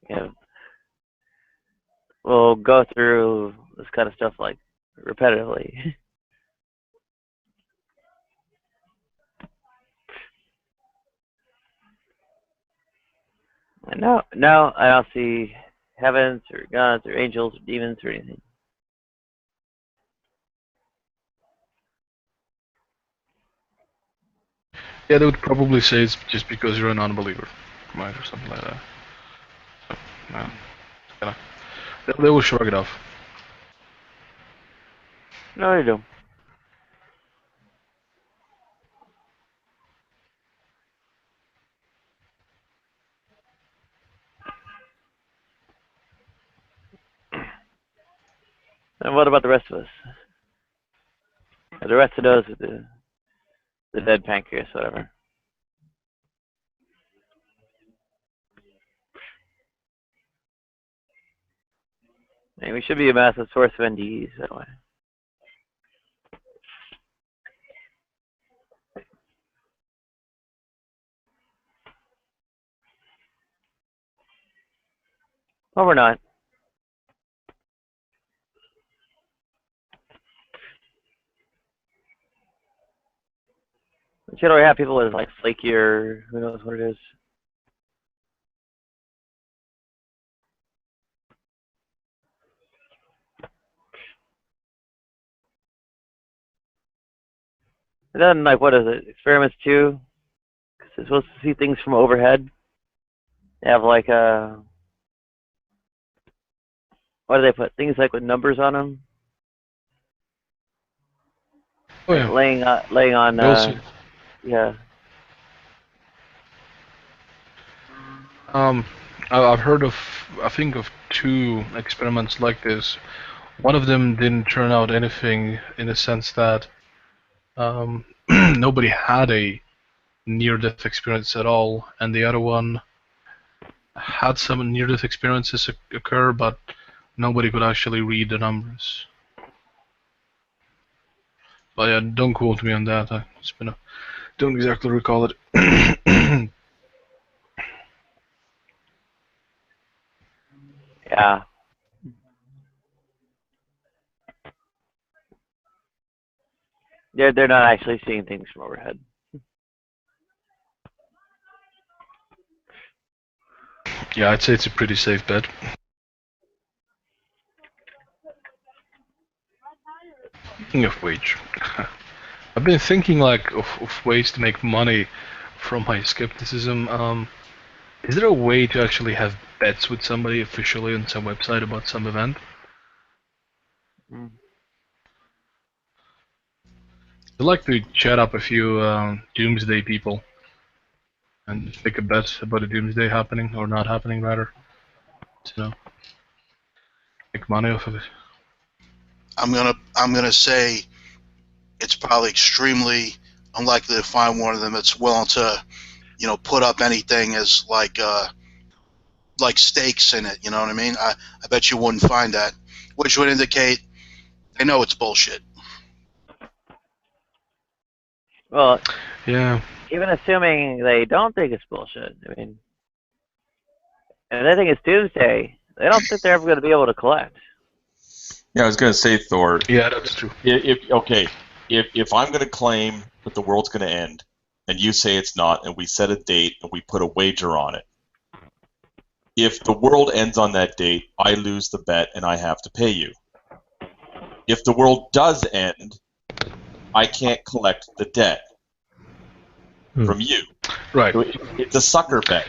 you know, will go through this kind of stuff like repetitively. No, I don't see heavens or gods or angels or demons or anything. Yeah, they would probably say it's just because you're a non-believer, right, or something like that. So, yeah, they will shrug it off. No, they don't. And what about the rest of us? The rest of those with the dead pancreas, whatever. I mean, we should be a massive source of NDEs that way. Well, we're not. Generally, have people as like flaky or who knows what it is. And then, like, what is it? Experiments 2? Because they're supposed to see things from overhead. They have like what do they put? Things like with numbers on them. Oh Like yeah. laying on. Also, Yeah. um, I've heard of, I think of 2 experiments like this. One of them didn't turn out anything in the sense that nobody had a near-death experience at all, and the other one had some near-death experiences occur, but nobody could actually read the numbers. But yeah, don't quote me on that. Don't exactly recall it. Yeah. They're not actually seeing things from overhead. Yeah, I'd say it's a pretty safe bet. Speaking of which, I've been thinking like of ways to make money from my skepticism. Is there a way to actually have bets with somebody officially on some website about some event? Mm. I'd like to chat up a few doomsday people and make a bet about a doomsday happening or not happening, rather. To make money off of it. I'm gonna say it's probably extremely unlikely to find one of them that's willing to, put up anything as like stakes in it. You know what I mean? I bet you wouldn't find that, which would indicate they know it's bullshit. Well, Yeah. even assuming they don't think it's bullshit, I mean, if they think it's doomsday, they don't think they're ever going to be able to collect. Yeah, I was going to say, Thor. Yeah, that's true. If I'm going to claim that the world's going to end, and you say it's not, and we set a date and we put a wager on it, if the world ends on that date, I lose the bet and I have to pay you. If the world does end, I can't collect the debt from you. Right. So it's a sucker bet.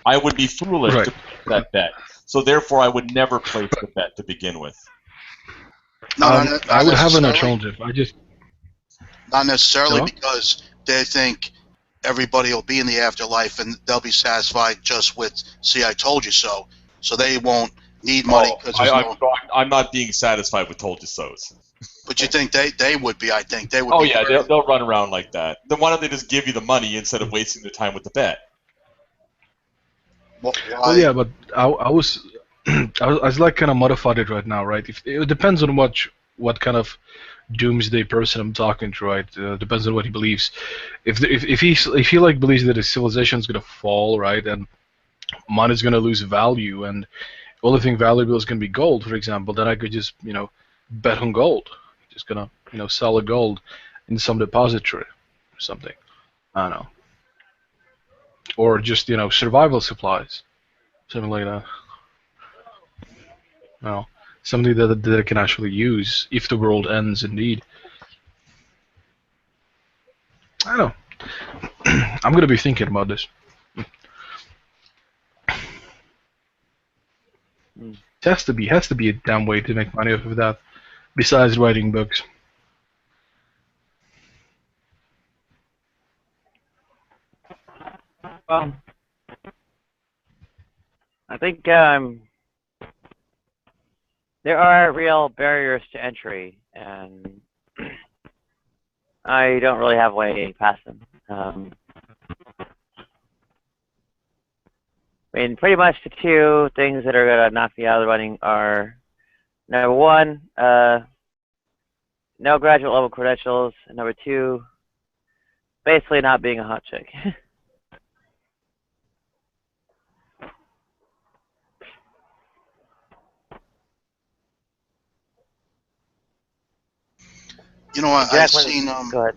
I would be foolish to place that bet. So therefore, I would never place the bet to begin with. No, I would have an necessarily. alternative. Not necessarily No? because they think everybody will be in the afterlife and they'll be satisfied just with "see, I told you so." So they won't need money because there's no. I'm not being satisfied with told you so's. But you think they would be? I think they would. Oh be yeah, very... they'll run around like that. Then why don't they just give you the money instead of wasting the time with the bet? Why? Well, yeah, but I was I was like kind of modified it right now, right? It depends on what kind of doomsday person I'm talking to, right? Depends on what he believes. If he like believes that his civilization is gonna fall, right, and money's gonna lose value, and the only thing valuable is gonna be gold, for example, then I could just bet on gold, just gonna solid gold in some depository or something. I don't know, or just survival supplies, something like that. No, something that I can actually use if the world ends indeed. I don't know. I'm gonna be thinking about this. Mm. It has to be a damn way to make money off of that, besides writing books. Well, I think there are real barriers to entry, and I don't really have a way past them. I mean, pretty much the 2 things that are going to knock me out of the running are, number 1, no graduate level credentials, and number 2, basically not being a hot chick. You know, I've Jack, when, seen go ahead.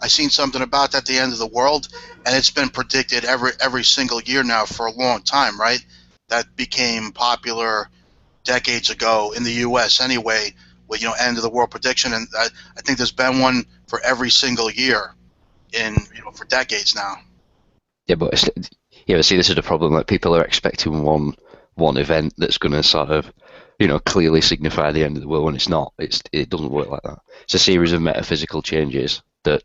I seen something about that, the end of the world, and it's been predicted every single year now for a long time, right? That became popular decades ago in the U.S. anyway, with end of the world prediction, and I think there's been one for every single year for decades now. Yeah, but see, this is the problem. Like, people are expecting one event that's going to sort of, clearly signify the end of the world, when it's not. It doesn't work like that. It's a series of metaphysical changes that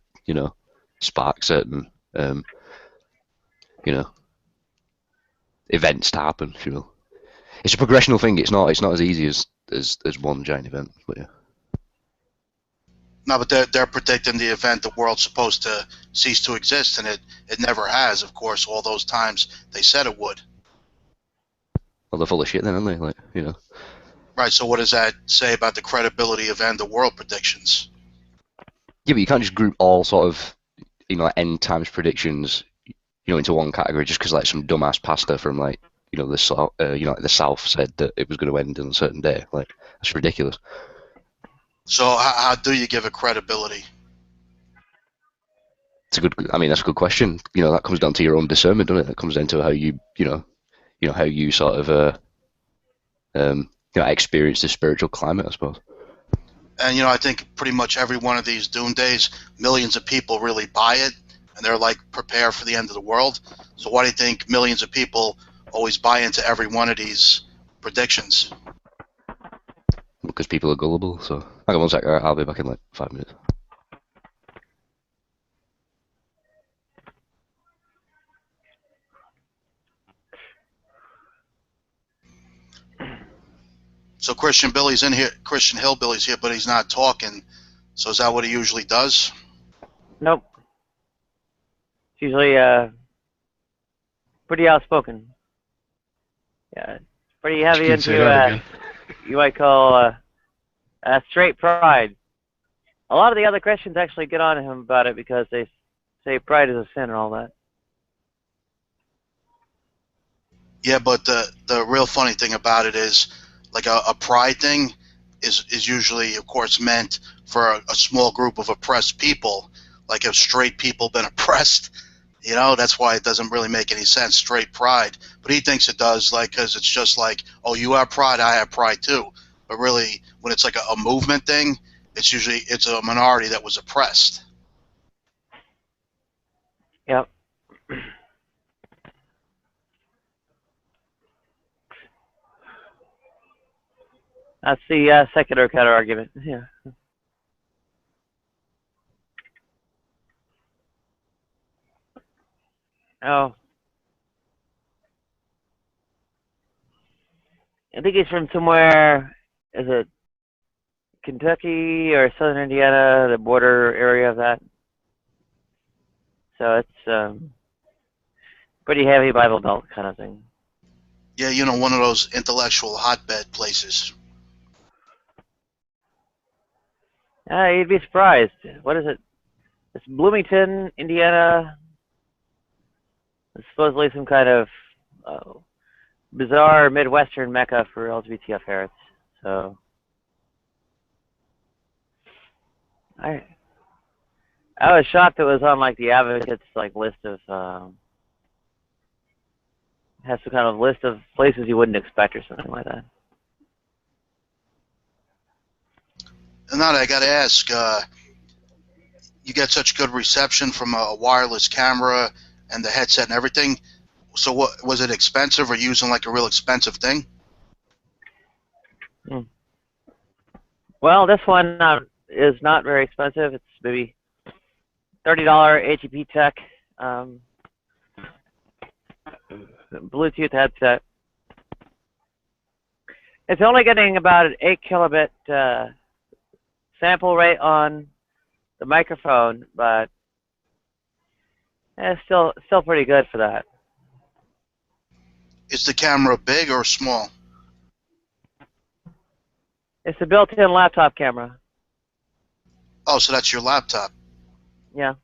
spark certain events to happen. If you will, it's a progressional thing. It's not as easy as one giant event. But yeah. No, but they're predicting the event the world's supposed to cease to exist, and it never has. Of course, all those times they said it would. Well, they're full of shit then, aren't they? Like, Right. So what does that say about the credibility of end of world predictions? Yeah, but you can't just group all sort of end times predictions into one category just because some dumbass pastor from the south the South said that it was going to end on a certain day. Like, that's ridiculous. So how do you give it credibility? That's a good question. That comes down to your own discernment, doesn't it? That comes down to how you how you sort of experience the spiritual climate, I suppose. And I think pretty much every one of these doomdays, millions of people really buy it, and they're prepare for the end of the world. So why do you think millions of people always buy into every one of these predictions? Because people are gullible. So, hang on one sec. I'll be back in 5 minutes. So Christian Billy's in here. Christian Hillbilly's here, but he's not talking. So is that what he usually does? Nope. It's usually pretty outspoken. Yeah, pretty heavy into you might call straight pride. A lot of the other Christians actually get on him about it because they say pride is a sin and all that. Yeah, but the real funny thing about it is, a pride thing is usually, of course, meant for a small group of oppressed people. Like, if straight people been oppressed, that's why it doesn't really make any sense, straight pride. But he thinks it does, because it's just oh, you have pride, I have pride too. But really, when it's a movement thing, it's a minority that was oppressed. Yep. That's the secular counter argument. Yeah. Oh. I think he's from somewhere. Is it Kentucky or southern Indiana, the border area of that? So it's pretty heavy Bible Belt kind of thing. Yeah, one of those intellectual hotbed places. You'd be surprised. What is it? It's Bloomington, Indiana. It's supposedly some kind of bizarre Midwestern mecca for LGBT affairs. So I was shocked it was on the Advocates list of has some kind of list of places you wouldn't expect or something like that. And now I got to ask, you get such good reception from a wireless camera and the headset and everything. So what was it expensive, or using a real expensive thing? Well, this one is not very expensive. It's maybe $30 HEP Tech Bluetooth headset. It's only getting about an 8 kilobit sample rate on the microphone, but it's still pretty good for that. Is the camera big or small? It's a built-in laptop camera. Oh, so that's your laptop. Yeah.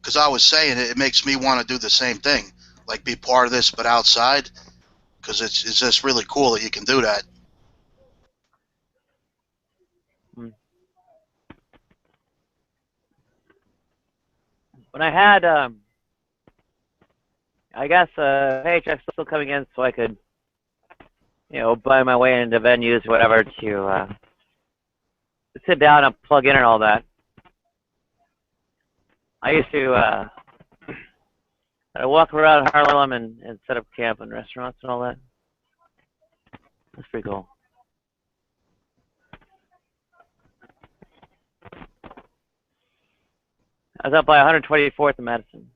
Because I was saying it makes me want to do the same thing, be part of this but outside, because it's just really cool that you can do that. when I had, I guess, paychecks still coming in, so I could, buy my way into venues, whatever, to sit down and plug in and all that. I used to walk around Harlem and set up camp in restaurants and all that. That's pretty cool. I was up by 124th and Madison.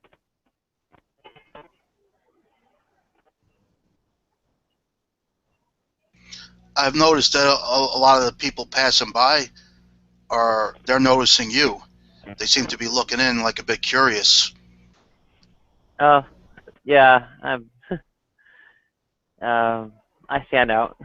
I've noticed that a lot of the people passing by they're noticing you. They seem to be looking in like a bit curious. Oh, yeah. I stand out.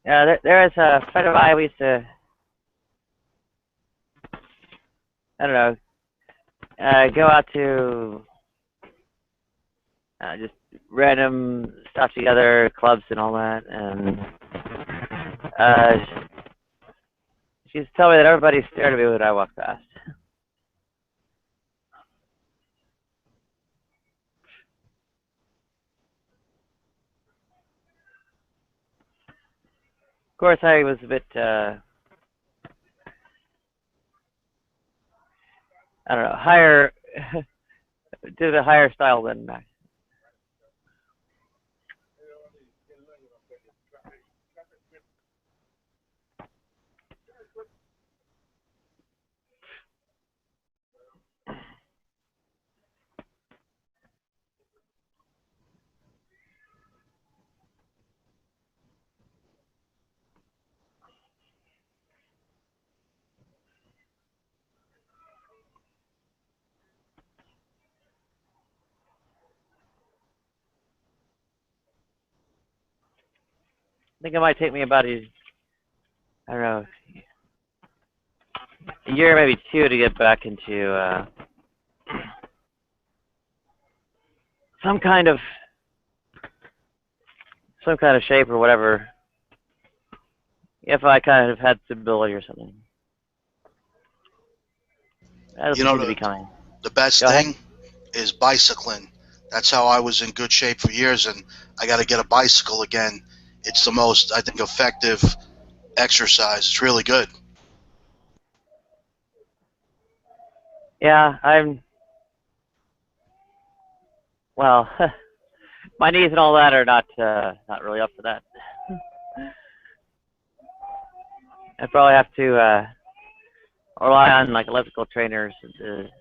Yeah, there is a friend of mine. We used to, I don't know, go out to just random stuff together, clubs and all that, and she used to tell me that everybody stared at me when I walked past. Of course, I was a bit, I don't know, higher, did a higher style than Max. I think it might take me about I don't know, a year, maybe two, to get back into some kind of shape or whatever. If I kind of had stability or something. That doesn't seem to be coming. The best thing is bicycling. That's how I was in good shape for years, and I got to get a bicycle again. It's the most, I think, effective exercise. It's really good. Yeah, well, my knees and all that are not really up for that. I probably have to rely on like elliptical trainers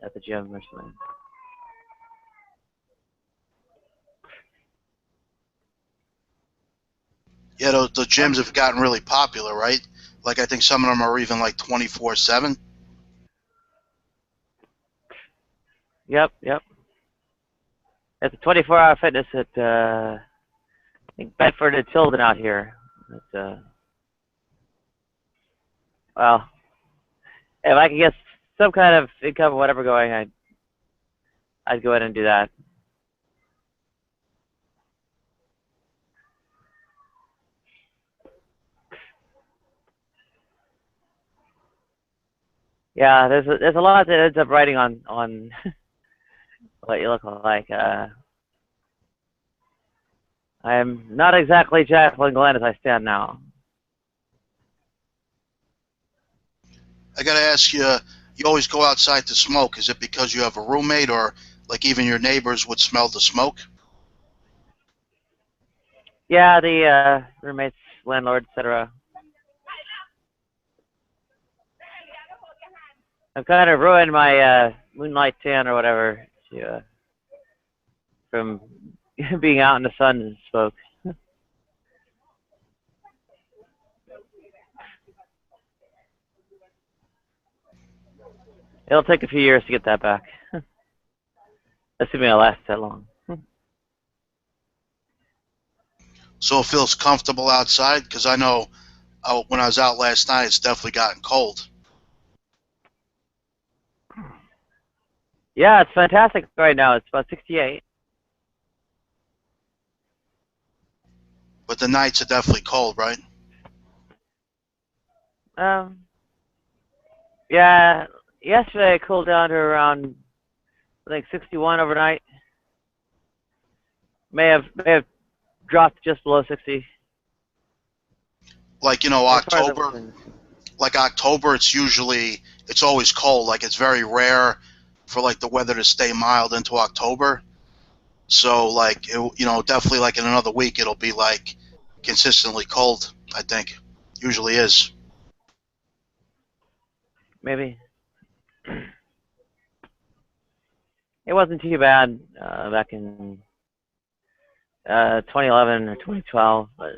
at the gym or something. Yeah, the gyms have gotten really popular, right? Like, I think some of them are even like 24/7. Yep. It's a 24-hour fitness at I think Bedford and Tilden out here. Well, if I could get some kind of income or whatever going, I'd go ahead and do that. Yeah, there's a lot that ends up writing on what you look like. I am not exactly Jacqueline Glenn as I stand now. I got to ask you, you always go outside to smoke. Is it because you have a roommate, or like even your neighbors would smell the smoke? Yeah, the roommates, landlord, etc. I've kind of ruined my moonlight tan or whatever from being out in the sun and smoke. It'll take a few years to get that back. Assuming it'll last that long. So it feels comfortable outside? Because I know when I was out last night, it's definitely gotten cold. Yeah, it's fantastic right now. It's about 68. But the nights are definitely cold, right? Yeah, yesterday it cooled down to around, I think, 61 overnight. May have dropped just below 60. Like, you know, As far as October, like October, it's always cold. Like, it's very rare for like the weather to stay mild into October. So like, you know, definitely like in another week, it'll be like consistently cold. I think usually is. maybe. It wasn't too bad back in 2011 or 2012, but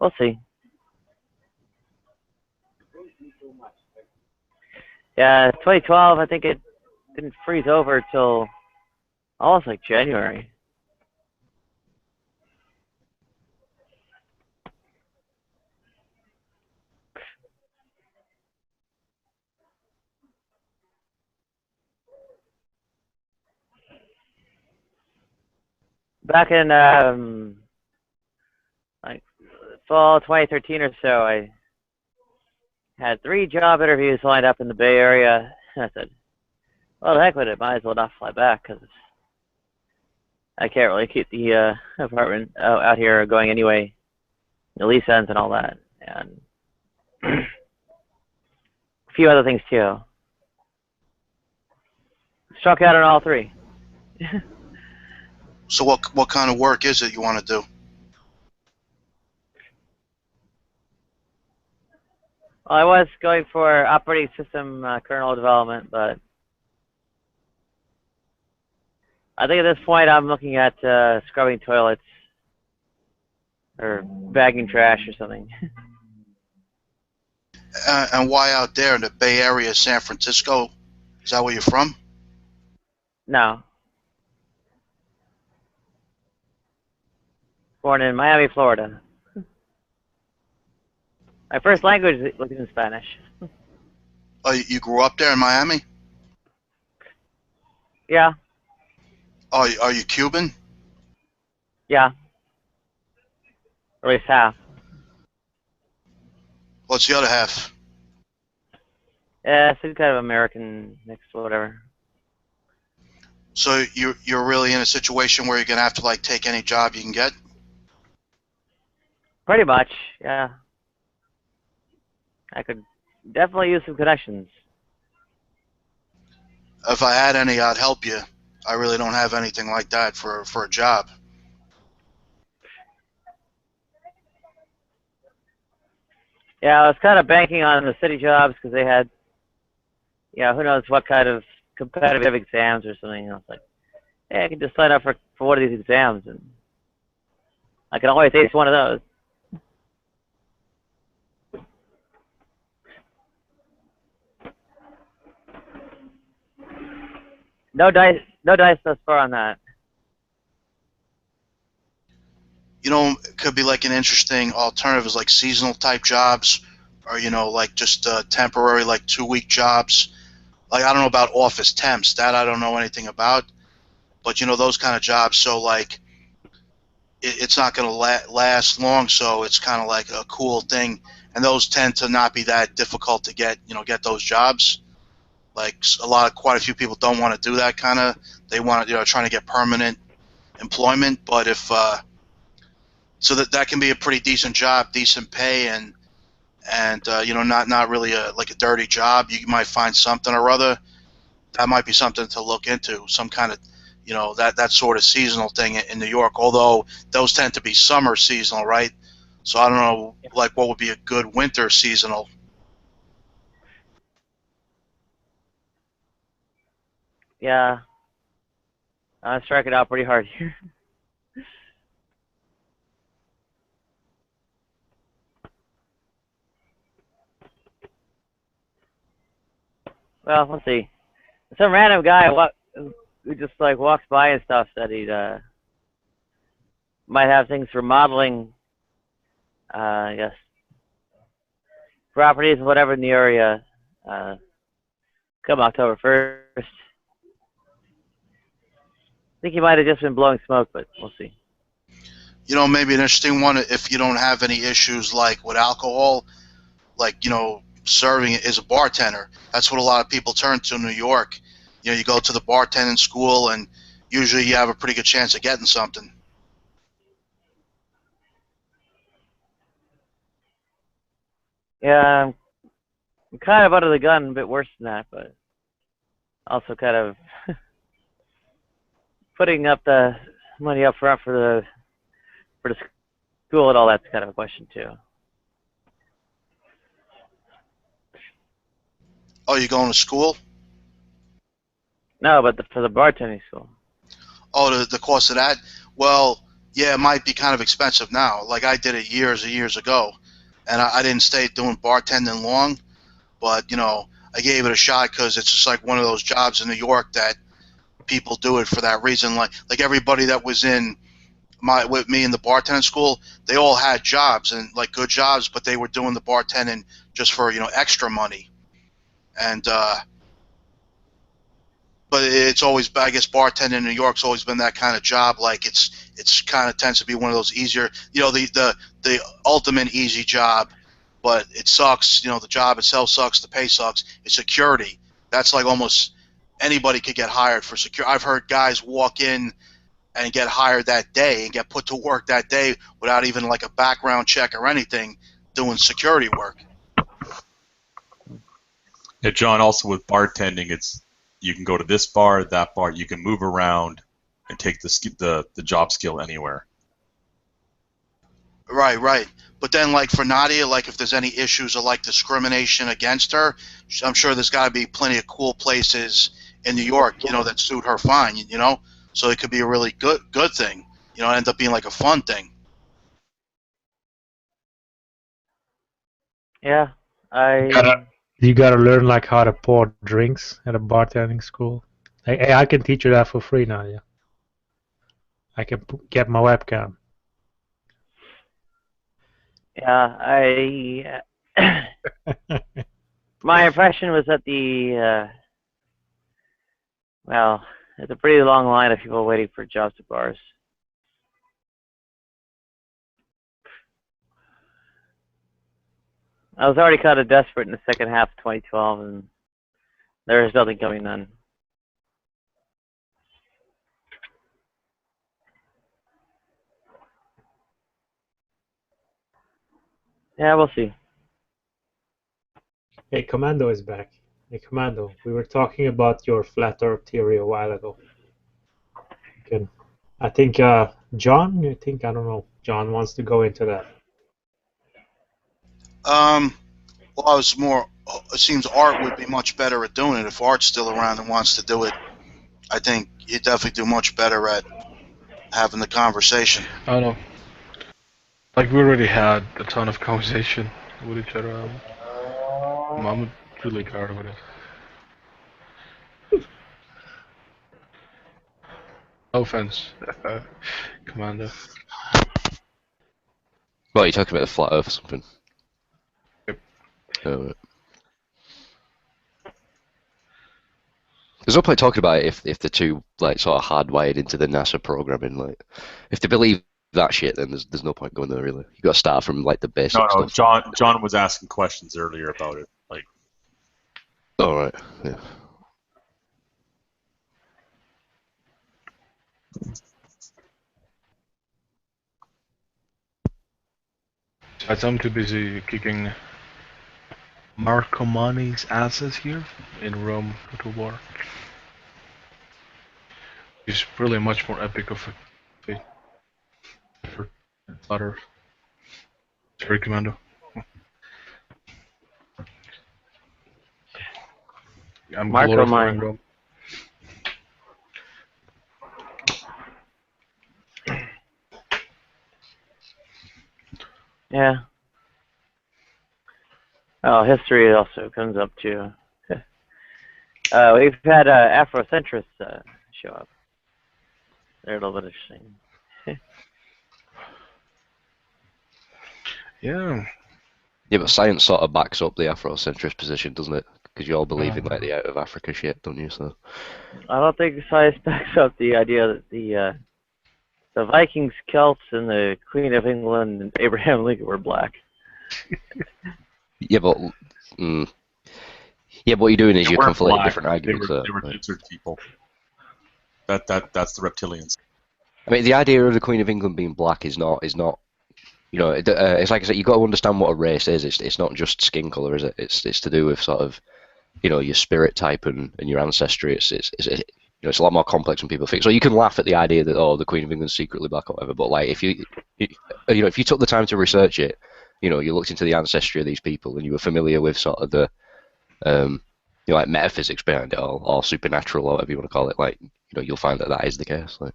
we'll see. Yeah, 2012, I think it didn't freeze over till almost like January. Back in like fall 2013 or so, I had 3 job interviews lined up in the Bay Area. I said, well, the heck with it, might as well not fly back because I can't really keep the apartment out here going anyway. The lease ends and all that, and a few other things too. Struck out on all 3. So what kind of work is it you want to do? Well, I was going for operating system kernel development, but I think at this point I'm looking at scrubbing toilets or bagging trash or something. And why out there in the Bay Area, San Francisco? Is that where you're from? No. Born in Miami, Florida. My first language was in Spanish. Oh, you grew up there in Miami? Yeah. Oh, are you Cuban? Yeah. Or at least half. What's the other half? Yeah, some kind of American mix or whatever. So you're really in a situation where you're gonna have to like take any job you can get? Pretty much, yeah. I could definitely use some connections. If I had any, I'd help you. I really don't have anything like that for a job. Yeah, I was kind of banking on the city jobs because they had, who knows what kind of competitive exams or something. I was like, hey, I can just sign up for one of these exams, and I can always ace one of those. No dice thus far on that. You know, it could be like an interesting alternative is like seasonal type jobs, or you know, like just temporary, like 2-week jobs. Like I don't know about office temps, that I don't know anything about, but you know those kind of jobs. So like, it's not going to last long, so it's kind of like a cool thing, and those tend to not be that difficult to get. You know, get those jobs. Like quite a few people don't want to do that kind of. They want to, trying to get permanent employment, but if so that can be a pretty decent job, decent pay, and not really like a dirty job. You might find something or other. That might be something to look into. Some kind of, that sort of seasonal thing in New York. Although those tend to be summer seasonal, right? So I don't know, like what would be a good winter seasonal. Yeah, I'm striking out pretty hard here. Well, let's see. Some random guy who just like walks by and stuff said he might have things for modeling, I guess, properties and whatever in the area come October 1st. think he might have just been blowing smoke, but we'll see. You know, maybe an interesting one if you don't have any issues like with alcohol, like, you know, serving as a bartender. That's what a lot of people turn to in New York. You know, you go to the bartending school, and usually you have a pretty good chance of getting something. Yeah, I'm kind of under the gun, a bit worse than that, but also kind of putting up the money up front for the school and all that's kind of a question too. Oh, you going to school? No, but for the bartending school. Oh, the cost of that? Well, yeah, it might be kind of expensive now. Like, I did it years and years ago, and I didn't stay doing bartending long, but, you know, I gave it a shot because it's just like one of those jobs in New York that people do it for that reason. Like everybody that was with me in the bartending school, they all had jobs and like good jobs, but they were doing the bartending just for, you know, extra money. And but it's always, I guess, bartending in New York's always been that kind of job. Like it's kind of tends to be one of those easier, you know, the ultimate easy job, but it sucks. You know, the job itself sucks, the pay sucks. It's security. That's like almost anybody could get hired for security. I've heard guys walk in and get hired that day and get put to work that day without even like a background check or anything, doing security work. Yeah, John, also with bartending, you can go to this bar, that bar. You can move around and take the job skill anywhere. Right. But then, like for Nadia, like if there's any issues or like discrimination against her, I'm sure there's got to be plenty of cool places in New York, you know, that suit her fine, you know. So it could be a really good thing, you know, end up being like a fun thing. Yeah, You gotta learn like how to pour drinks at a bartending school. Hey, I can teach you that for free now. Yeah, I can get my webcam. Yeah, my impression was that well, it's a pretty long line of people waiting for jobs at bars. I was already kind of desperate in the second half of 2012, and there is nothing coming then. Yeah, we'll see. Hey, Commando is back. Hey, Commando, we were talking about your flat Earth theory a while ago. I think John. I don't know. John wants to go into that. Well, I was more. It seems Art would be much better at doing it. If Art's still around and wants to do it, I think he'd definitely do much better at having the conversation. I don't know. Like, we already had a ton of conversation with each other. I'm really tired with it. No offense, Commander. Well, you're talking about the flat Earth or something. Yep. There's no point talking about it if the two like sort of hardwired into the NASA programming. Like, if they believe that shit, then there's no point going there really. You got to start from like the basic No, stuff. John was asking questions earlier about it. Like, all right, yeah. I'm too busy kicking Marcomanni's asses here in Rome Total War. He's really much more epic of a fate for Flutter. Sorry, Commando. I'm glorifying Rome. Yeah. Oh, history also comes up too. We've had Afrocentrists show up. They're a little bit interesting. Yeah, but science sort of backs up the Afrocentrist position, doesn't it? Because you all believe in like the out of Africa shit, don't you? So I don't think science backs up the idea that the Vikings, Celts, and the Queen of England and Abraham Lincoln were black. yeah, but what you're doing is They you're weren't conflating black. different arguments. They were lizard people. That's the reptilians. I mean, the idea of the Queen of England being black is not. You know, it's like I said, you've got to understand what a race is. It's not just skin color, is it? It's to do with sort of, you know, your spirit type and your ancestry. It's you know, it's a lot more complex than people think. So you can laugh at the idea that, oh, the Queen of England's secretly black or whatever, but like if you know, if you took the time to research it, you know, you looked into the ancestry of these people and you were familiar with sort of the you know, like metaphysics behind it all, or supernatural, or whatever you want to call it, like, you know, you'll find that is the case. Like,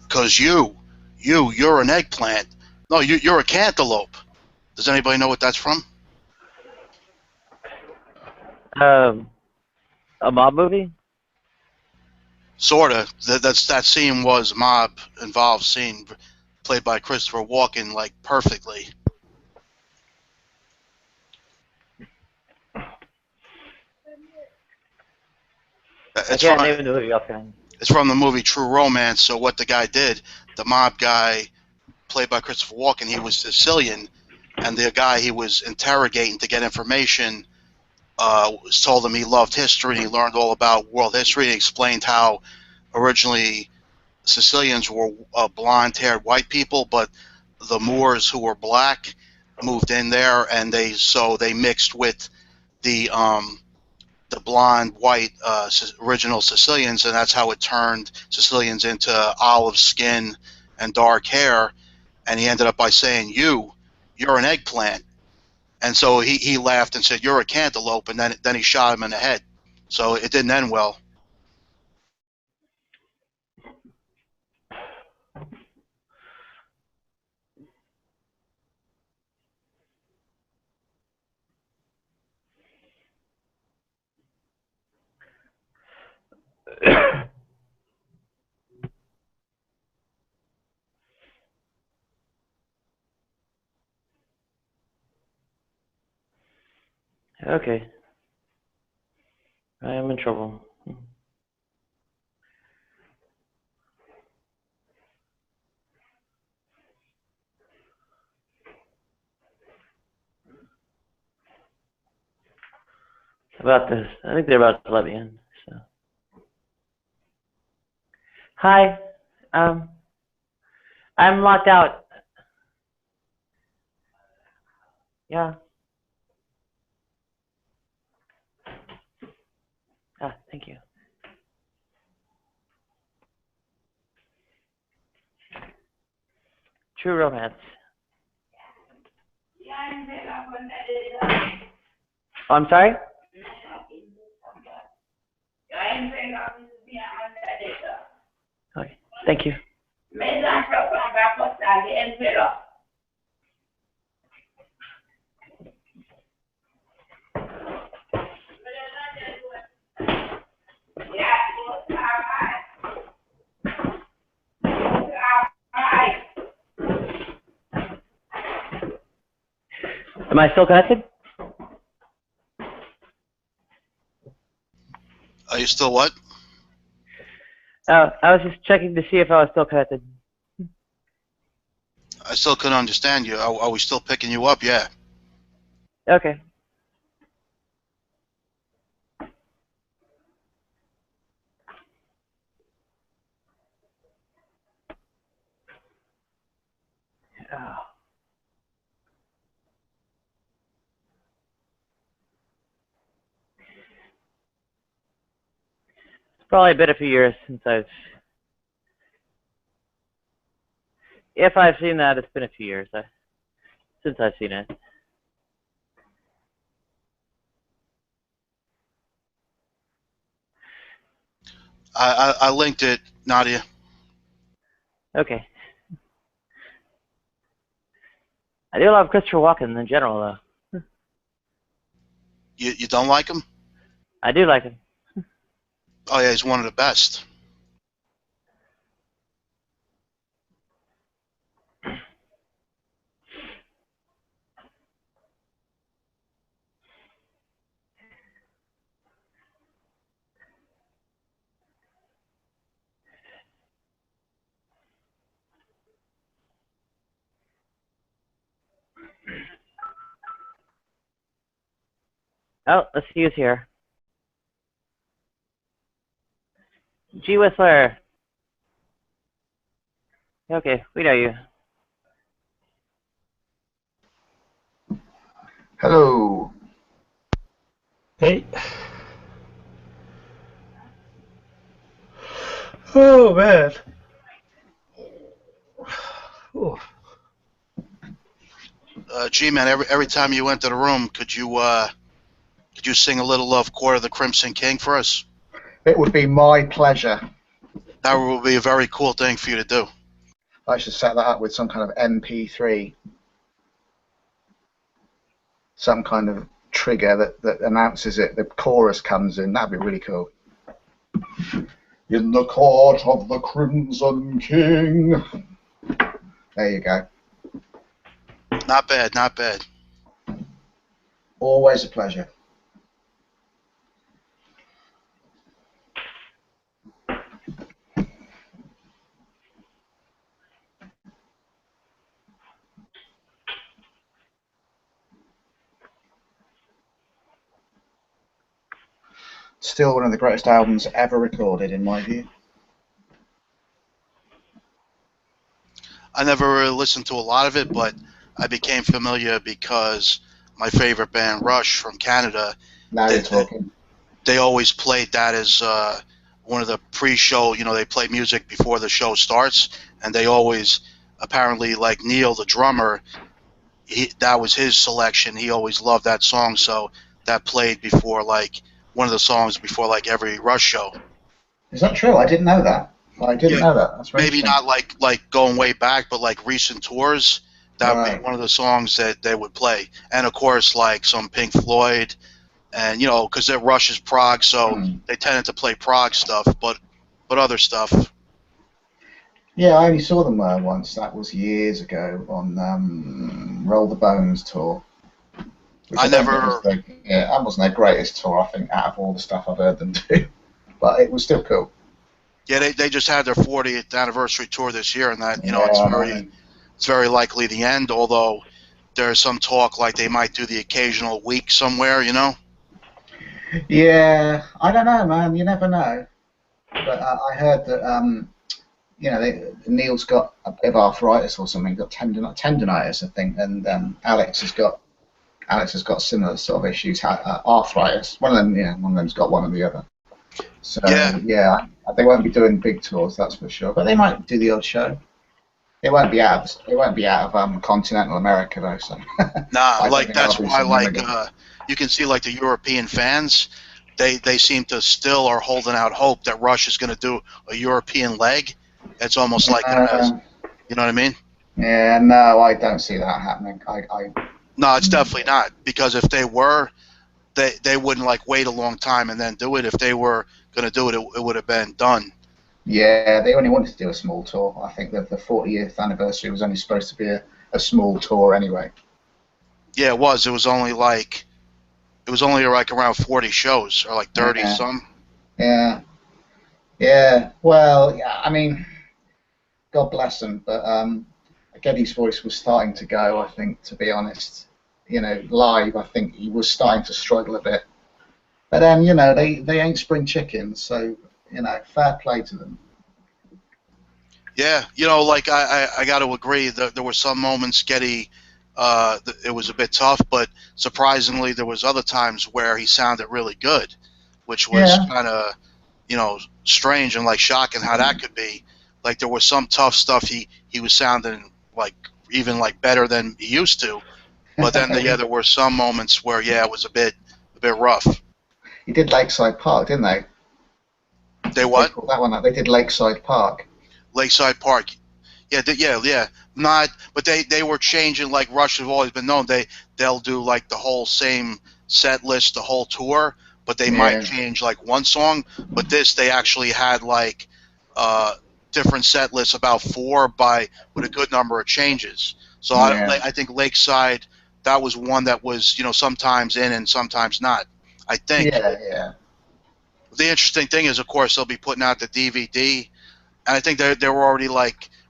Because you're an eggplant. No, you're a cantaloupe. Does anybody know what that's from? A mob movie? Sorta. That scene was mob involved scene, played by Christopher Walken, like perfectly. I can't name the movie offhand. It's from the movie True Romance. So what the guy did, the mob guy, played by Christopher Walken, he was Sicilian, and the guy he was interrogating to get information told him he loved history and he learned all about world history and explained how originally Sicilians were blonde-haired white people, but the Moors who were black moved in there, and they mixed with the blonde white original Sicilians, and that's how it turned Sicilians into olive skin and dark hair. And he ended up by saying, you're an eggplant. And so he laughed and said, you're a cantaloupe, and then he shot him in the head. So it didn't end well. Okay. I am in trouble. About this. I think they're about to let me in. So. Hi. I'm locked out. Yeah. Thank you. True Romance. Oh, I'm sorry? Okay. Thank you. Am I still connected? Are you still what? I was just checking to see if I was still connected. I still couldn't understand you. Are we still picking you up? Yeah. Okay. It's probably been a few years since if I've seen that, it's been a few years since I've seen it. I linked it, Nadia. Okay. I do love Christopher Walken in general, though. You don't like him? I do like him. Oh yeah, he's one of the best. Oh, let's see who's here. G Whistler. Okay, we know you. Hello. Hey. Oh man. Oh. G-Man, every time you enter the room, could you sing a little of Court of the Crimson King for us? It would be my pleasure. That would be a very cool thing for you to do. I should set that up with some kind of MP3. Some kind of trigger that announces it. The chorus comes in. That'd be really cool. In the court of the Crimson King. There you go. Not bad, not bad. Always a pleasure. Still one of the greatest albums ever recorded, in my view. I never really listened to a lot of it, but I became familiar because my favorite band, Rush, from Canada, Now you're talking. They always played that as one of the pre-show, they play music before the show starts, and they always, apparently, like Neil, the drummer, that was his selection. He always loved that song, so that played before, one of the songs before, every Rush show. Is that true? I didn't know that. I didn't know that. That's maybe not like going way back, but like recent tours, that would be one of the songs that they would play. And of course, like some Pink Floyd, and because they're Rush's Prague, so they tended to play Prague stuff, but other stuff. Yeah, I only saw them once. That was years ago on Roll the Bones tour. That wasn't their greatest tour, I think, out of all the stuff I've heard them do. But it was still cool. Yeah, they just had their 40th anniversary tour this year, and that it's very likely the end. Although there's some talk like they might do the occasional week somewhere, Yeah, I don't know, man. You never know. But I heard that Neil's got a bit of arthritis or something. Got tendonitis, I think, and Alex has got similar sort of issues. Arthritis. One of them's got one or the other. So yeah, they won't be doing big tours, that's for sure. But they might do the odd show. It won't be out of continental America though. So nah, that's why you can see the European fans, they seem to still are holding out hope that Rush is going to do a European leg. It's almost like you know what I mean? Yeah, no, I don't see that happening. No, it's definitely not, because if they were, they wouldn't wait a long time and then do it. If they were going to do it, it would have been done. Yeah, they only wanted to do a small tour. I think that the 40th anniversary was only supposed to be a small tour anyway. Yeah, it was. It was only around 40 shows, or 30 some. Yeah. Yeah. Well, yeah, I mean, God bless them, but Geddy's voice was starting to go, I think, to be honest. Live, I think he was starting to struggle a bit. But then, they ain't spring chickens, so, fair play to them. Yeah, I got to agree that there were some moments Geddy, it was a bit tough, but surprisingly there was other times where he sounded really good, which was kind of, strange and shocking how that could be. There was some tough stuff he was sounding even better than he used to. But then there were some moments where it was a bit rough. He did Lakeside Park, didn't they? They what? They that one up. They did Lakeside Park. Lakeside Park. Yeah. Not, but they were changing Rush have always been known. They'll do the whole same set list, the whole tour, but they might change one song. But this, they actually had different set lists, about 4 with a good number of changes. So I think Lakeside, that was one that was sometimes in and sometimes not, I think. Yeah. The interesting thing is, of course, they'll be putting out the DVD, and I think they were already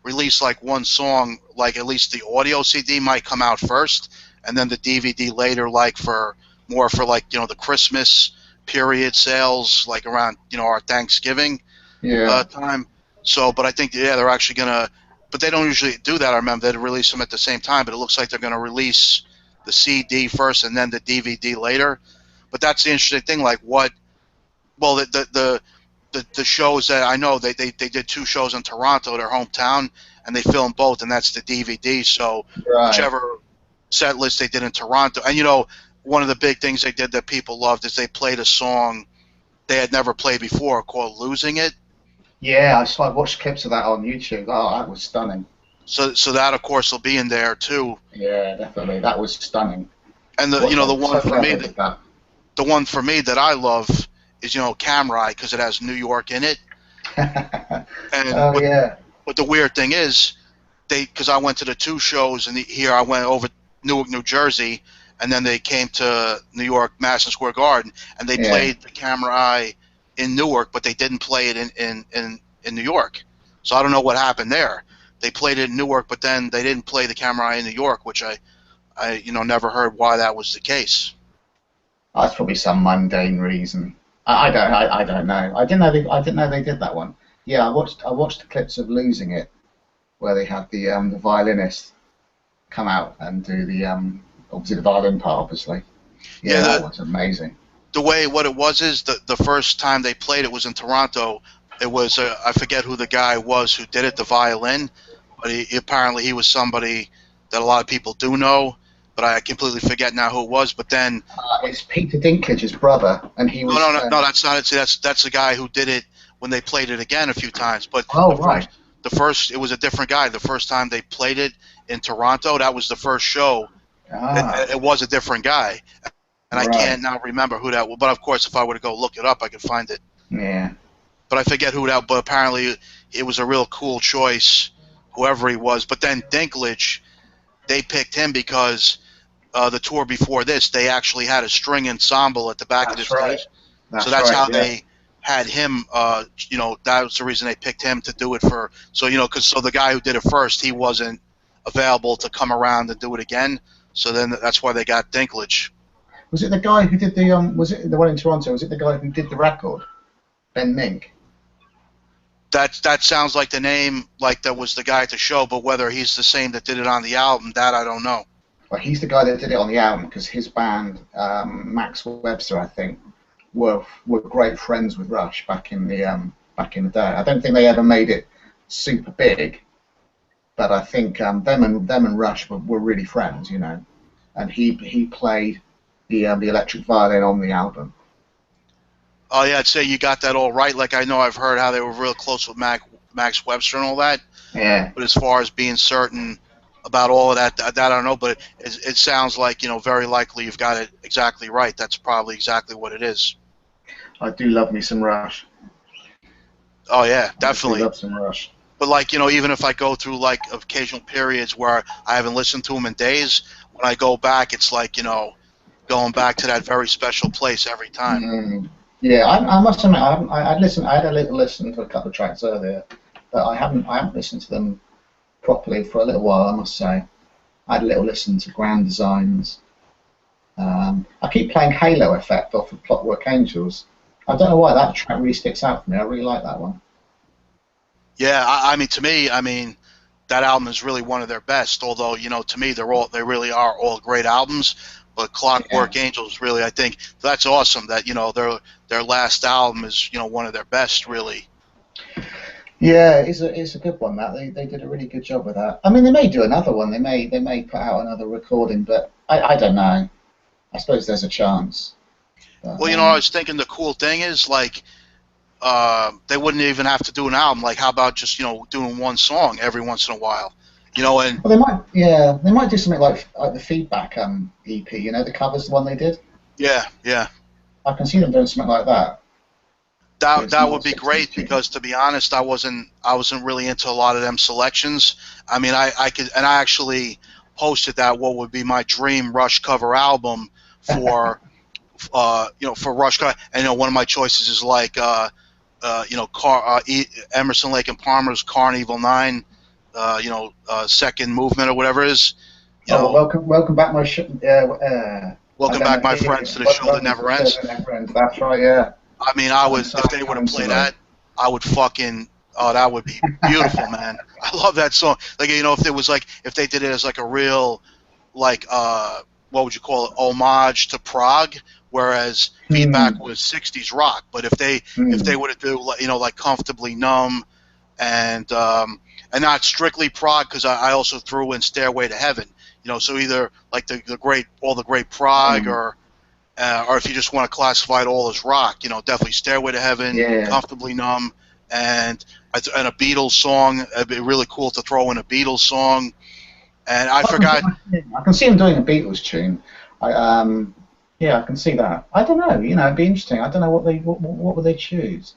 released one song, at least the audio CD might come out first, and then the DVD later, for more for like the Christmas period sales, like around our Thanksgiving time. So, but I think they're actually gonna, but they don't usually do that. I remember they release them at the same time, but it looks like they're gonna release the CD first and then the DVD later. But that's the interesting thing. Like what? Well, the shows that I know they did 2 shows in Toronto, their hometown, and they filmed both, and that's the DVD. So whichever set list they did in Toronto, and one of the big things they did that people loved is they played a song they had never played before called "Losing It." Yeah, I watched clips of that on YouTube. Oh, that was stunning. So that of course will be in there too. Yeah, definitely, that was stunning. And the one for me that I love is Cam Ride, because it has New York in it. And but the weird thing is, because I went to the 2 shows, and here I went over Newark, New Jersey, and then they came to New York, Madison Square Garden, and they played the Camera Eye in Newark, but they didn't play it in New York. So I don't know what happened there. They played it in Newark, but then they didn't play the Camera Eye in New York, which I never heard why that was the case. That's probably some mundane reason. I don't know. I didn't know they did that one. Yeah, I watched the clips of Losing It, where they had the violinist come out and do the obviously the violin part, obviously. Yeah, that was amazing. What it was is the first time they played it was in Toronto. It was I forget who the guy was who did it, the violin, but apparently he was somebody that a lot of people do know, but I completely forget now who it was. But then it's Peter Dinklage's brother, and he was no, that's not it. That's the guy who did it when they played it again a few times. But the first it was a different guy. The first time they played it in Toronto, that was the first show. It was a different guy. And I can't now remember who that was. But, of course, if I were to go look it up, I could find it. Yeah. But I forget who that was. But apparently it was a real cool choice, whoever he was. But then Dinklage, they picked him because the tour before this, they actually had a string ensemble at the back of the stage. So that's how they had him, that was the reason they picked him to do it for. So, so the guy who did it first, he wasn't available to come around and do it again. So then that's why they got Dinklage. Was it the guy who did the was it the one in Toronto? Was it the guy who did the record, Ben Mink? That sounds like the name, like that was the guy at the show, but whether he's the same that did it on the album, that I don't know. Well, he's the guy that did it on the album, because his band, Max Webster, I think, were great friends with Rush back in the day. I don't think they ever made it super big, but I think them and Rush were really friends, and he played the electric violin on the album. Oh yeah, I'd say you got that all right. Like I know I've heard how they were real close with Max Webster and all that. Yeah. But as far as being certain about all of that I don't know. But it sounds like very likely you've got it exactly right. That's probably exactly what it is. I do love me some Rush. Oh yeah, definitely. I love some Rush. But even if I go through like occasional periods where I haven't listened to them in days, when I go back, it's like going back to that very special place every time. Mm-hmm. Yeah, I must admit, I had a little listen to a couple of tracks earlier, but I haven't listened to them properly for a little while, I must say. I had a little listen to Grand Designs. I keep playing Halo Effect off of Clockwork Angels. I don't know why that track really sticks out for me. I really like that one. Yeah, to me, that album is really one of their best. Although, to me, they really are all great albums. But Clockwork Angels, really, I think that's awesome. That their last album is one of their best, really. Yeah, it's a good one. That they did a really good job with that. They may do another one. They may put out another recording, but I don't know. I suppose there's a chance. But, well, I was thinking the cool thing is like they wouldn't even have to do an album. Like, how about just doing one song every once in a while? And well, they might do something like the Feedback EP. The covers, the one they did. Yeah. I can see them doing something like that. That would be great because, to be honest, I wasn't really into a lot of them selections. I actually posted that what would be my dream Rush cover album for for Rush cover, and one of my choices is like Emerson, Lake and Palmer's Carnival 9. Second movement or whatever it is. Welcome back, my Welcome back, my friends, to the show that never ends. That's right, yeah. I mean, I would, if they were to play that, I would fucking, oh, that would be beautiful, man. I love that song. Like, you know, if there was like, if they did it as like a real, like, what would you call it, homage to Prague, whereas Feedback was 60s rock. But if they were to do, you know, like Comfortably Numb and not strictly Prague, because I also threw in Stairway to Heaven, you know, so either like the great Prague or if you just want to classify it all as rock, you know, definitely Stairway to Heaven, Comfortably Numb, and a Beatles song. It'd be really cool to throw in a Beatles song. And I forgot. I can see him doing a Beatles tune. Yeah, I can see that. I don't know. You know, it'd be interesting. I don't know what would they choose.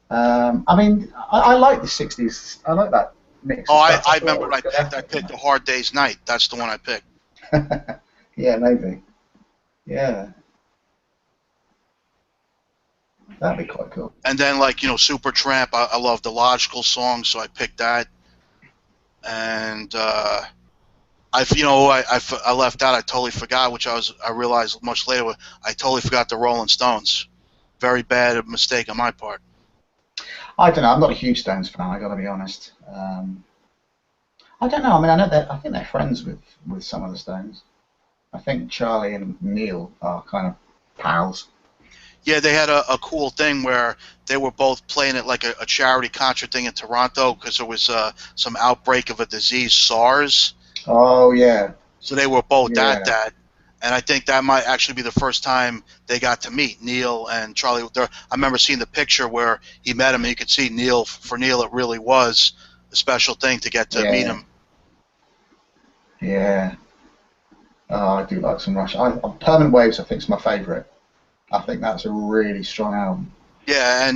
I mean, I like the '60s. I like that mix. Oh, I remember I picked A Hard Day's Night. That's the one I picked. Yeah, maybe. Yeah. That'd be quite cool. And then, like, you know, Supertramp, I love the Logical song, so I picked that. And I left out, I totally forgot, which I realized much later, I totally forgot the Rolling Stones. Very bad mistake on my part. I don't know. I'm not a huge Stones fan. I got to be honest. I don't know. I mean, I think they're friends with some of the Stones. I think Charlie and Neil are kind of pals. Yeah, they had a cool thing where they were both playing at like a charity concert thing in Toronto because there was some outbreak of a disease, SARS. Oh, yeah. So they were both at that. And I think that might actually be the first time they got to meet, Neil and Charlie. I remember seeing the picture where he met him, and you could see Neil. For Neil, it really was a special thing to get to meet him. Yeah. Oh, I do like some Rush. Permanent Waves, I think, is my favourite. I think that's a really strong album. Yeah,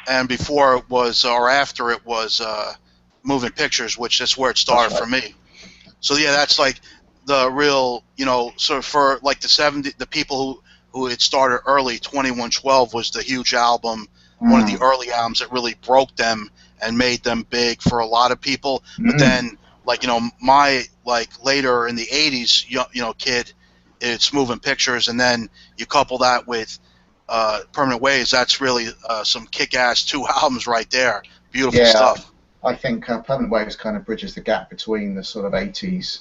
and before it was, or after it was, Moving Pictures, which is where it started for me. So yeah, that's like the real, you know, sort of for like the people who had started early. 2112 was the huge album, one of the early albums that really broke them and made them big for a lot of people. But then, like, you know, my like later in the 80s, you know, kid, it's Moving Pictures, and then you couple that with Permanent Waves. That's really some kick-ass 2 albums right there. Beautiful stuff. I think Permanent Waves kind of bridges the gap between the sort of 80s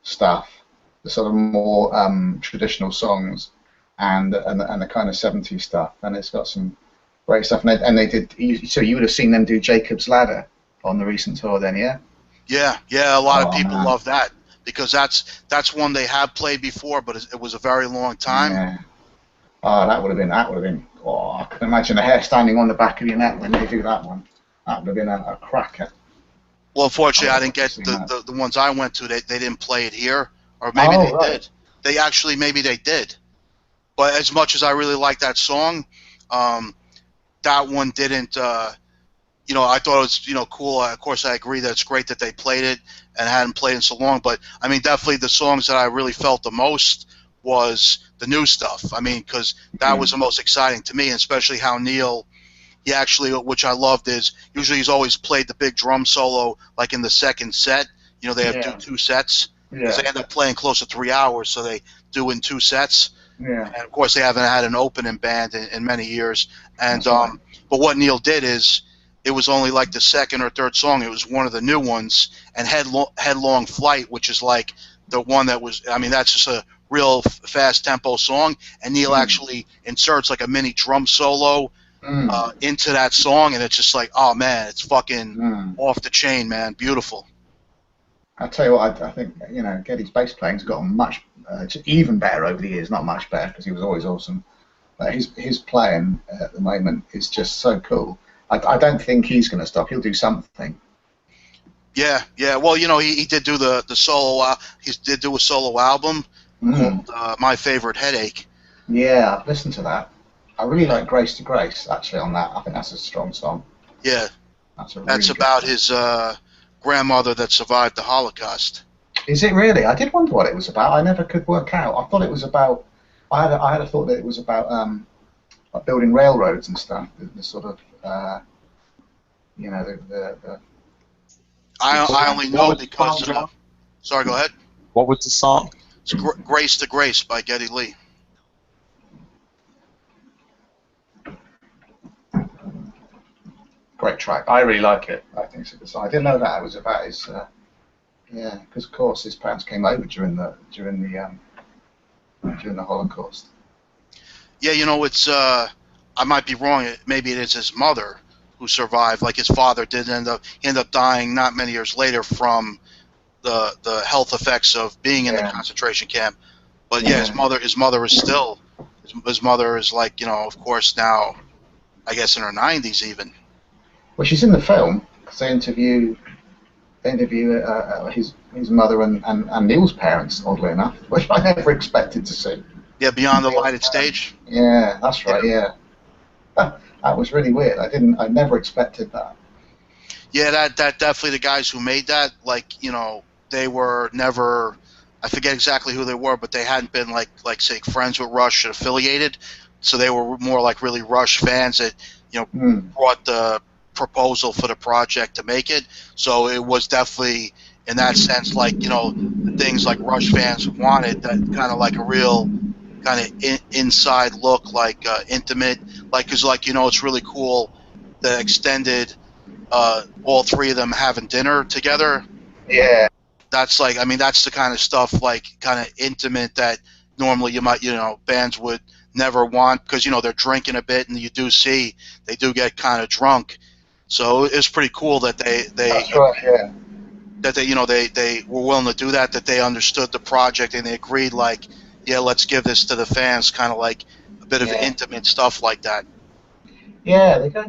stuff, the sort of more traditional songs, and the kind of 70s stuff, and it's got some great stuff. And they did. So you would have seen them do Jacob's Ladder on the recent tour, then, yeah? Yeah. A lot of people love that because that's one they have played before, but it was a very long time. Yeah. Oh, that would have been. Oh, I can imagine the hair standing on the back of your neck when they do that one. That would have been a cracker. Well, unfortunately, I didn't get the ones I went to. They didn't play it here, or maybe they did. They actually, maybe they did. But as much as I really like that song, that one didn't. You know, I thought it was, you know, cool. Of course, I agree that it's great that they played it and hadn't played it so long. But I mean, definitely the songs that I really felt the most was the new stuff. I mean, because that was the most exciting to me, and especially how Neil. He actually, which I loved, is usually he's always played the big drum solo like in the second set. You know, they have two sets. Because they end up playing close to 3 hours, so they do in 2 sets. Yeah. And of course, they haven't had an opening band in many years. And but what Neil did is, it was only like the second or third song. It was one of the new ones, and Headlong Flight, which is like the one that was. I mean, that's just a real fast tempo song, and Neil actually inserts like a mini drum solo. Into that song, and it's just like, oh man, it's fucking off the chain, man. Beautiful. I tell you what, I think, you know, Geddy's bass playing's gotten much even better over the years. Not much better because he was always awesome, but his playing at the moment is just so cool. I don't think he's going to stop. He'll do something. Yeah. Well, you know, he did do the solo. He did do a solo album called My Favorite Headache. Yeah, I've listened to that. I really like Grace to Grace, actually, on that. I think that's a strong song. Yeah. That's about his grandmother that survived the Holocaust. Is it really? I did wonder what it was about. I never could work out. I thought it was about... I had a thought that it was about like building railroads and stuff. The sort of... you know, the I only know because... sorry, go ahead. What was the song? It's Grace to Grace by Geddy Lee. Great track. I really like it. I think it's a good song. I didn't know that it was about his. Yeah, because of course his parents came over during the Holocaust. Yeah, you know, it's I might be wrong. Maybe it is his mother who survived. Like his father did end up dying not many years later from the health effects of being in the concentration camp. But yeah, his mother is still his mother is like, you know, of course now, I guess in her 90s even. Well, she's in the film because they interview his mother and Neil's parents, oddly enough, which I never expected to see. Yeah, Beyond the Lighted Stage. Yeah, that's right. Yeah, that was really weird. I never expected that. Yeah, that definitely, the guys who made that, like, you know, they were never, I forget exactly who they were, but they hadn't been like say friends with Rush and affiliated, so they were more like really Rush fans that, you know, brought the proposal for the project to make it. So it was definitely in that sense, like, you know, the things like Rush fans wanted, that kind of like a real kind of inside look, like intimate, like, because, like, you know, it's really cool the extended all three of them having dinner together. Yeah. That's like, I mean, that's the kind of stuff, like, kind of intimate that normally you might, you know, bands would never want, because, you know, they're drinking a bit, and you do see they do get kind of drunk. So it's pretty cool that That's right, yeah. that they, you know, they were willing to do that, that they understood the project and they agreed, like, yeah, let's give this to the fans, kind of like a bit of intimate stuff like that. Yeah, they do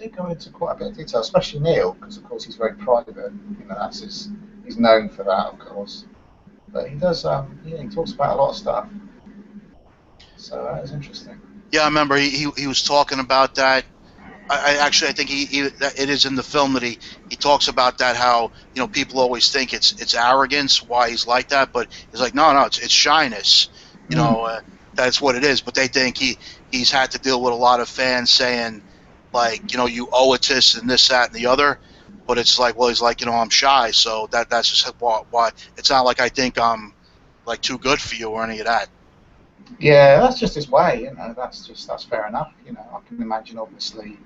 go into quite a bit of detail, especially Neil, because of course he's very private. You know, he's known for that, of course. But he does, he talks about a lot of stuff. So that is interesting. Yeah, I remember he was talking about that. I think it is in the film that he talks about that, how, you know, people always think it's arrogance why he's like that, but he's like, no, it's shyness. You know, that's what it is. But they think he's had to deal with a lot of fans saying, like, you know, you owe it to this and this, that, and the other. But it's like, well, he's like, you know, I'm shy, so that's just why. It's not like I think I'm like too good for you or any of that. Yeah, that's just his way. You know, that's fair enough. You know, I can imagine, obviously,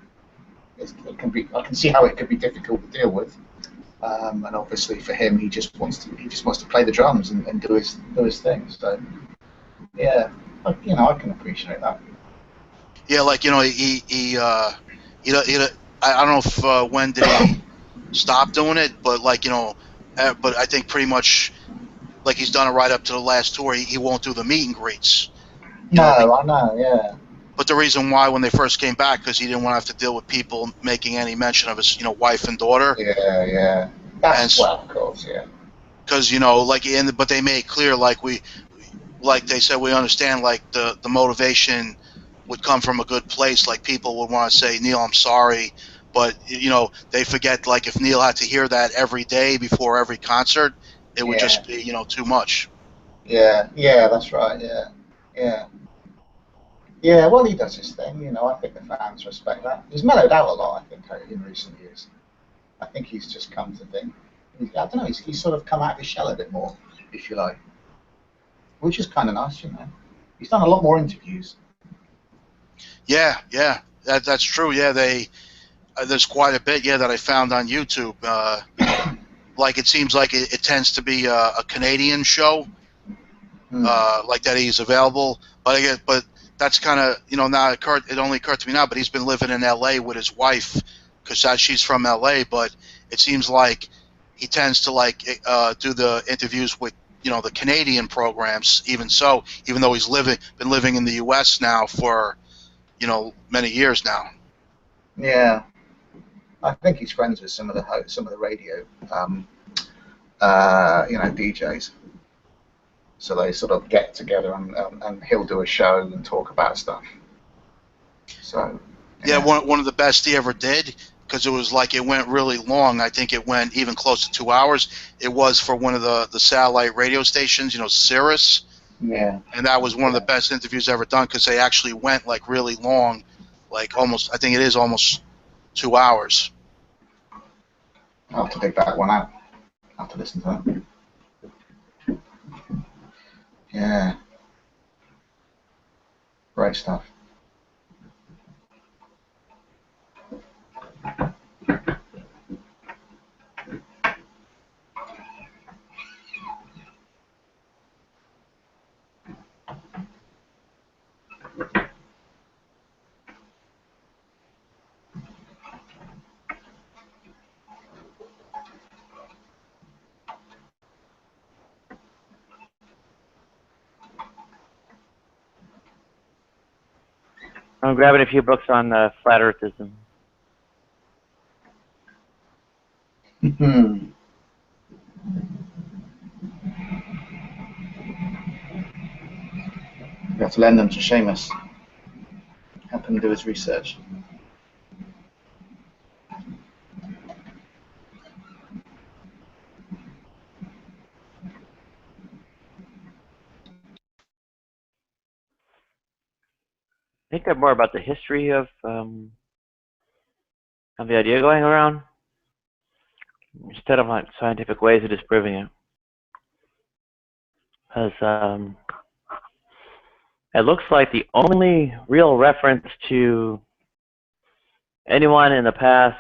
I can see how it could be difficult to deal with. And obviously for him, he just wants to play the drums and do his thing. So yeah, you know, I can appreciate that. Yeah, like, you know, I don't know if when did he stop doing it, but, like, you know, but I think pretty much, like, he's done it right up to the last tour. He won't do the meet and greets. I know, yeah. But the reason why, when they first came back, because he didn't want to have to deal with people making any mention of his, you know, wife and daughter. Yeah. That's, well, of course, yeah. Because, you know, like, but they made clear, like they said, we understand, like, the motivation would come from a good place. Like, people would want to say, Neil, I'm sorry. But, you know, they forget, like, if Neil had to hear that every day before every concert, it would just be, you know, too much. Yeah, that's right, yeah. Yeah, well, he does his thing, you know. I think the fans respect that. He's mellowed out a lot, I think, in recent years. I think he's just come to think. I don't know, he's sort of come out of his shell a bit more, if you like. Which is kind of nice, you know. He's done a lot more interviews. Yeah, that's true. Yeah, there's quite a bit, that I found on YouTube. Like, it seems like it tends to be a Canadian show, like that he's available. But that's kind of, you know, now it only occurred to me now, but he's been living in L.A. with his wife, because she's from L.A., but it seems like he tends to, like, do the interviews with, you know, the Canadian programs, even though he's been living in the U.S. now for, you know, many years now. Yeah. I think he's friends with some of the radio, you know, DJs. So they sort of get together and he'll do a show and talk about stuff. So yeah, one of the best he ever did, because it was like, it went really long. I think it went even close to 2 hours. It was for one of the satellite radio stations, you know, Sirius. Yeah. And that was one of the best interviews ever done, because they actually went, like, really long, like almost, I think it is almost 2 hours. I'll have to dig that one out. I'll have to listen to that. Yeah. Great stuff. I'm grabbing a few books on flat earthism. Hmm. You have to lend them to Seamus. Help him do his research. I think they're more about the history of the idea going around, instead of like scientific ways of disproving it. Because it looks like the only real reference to anyone in the past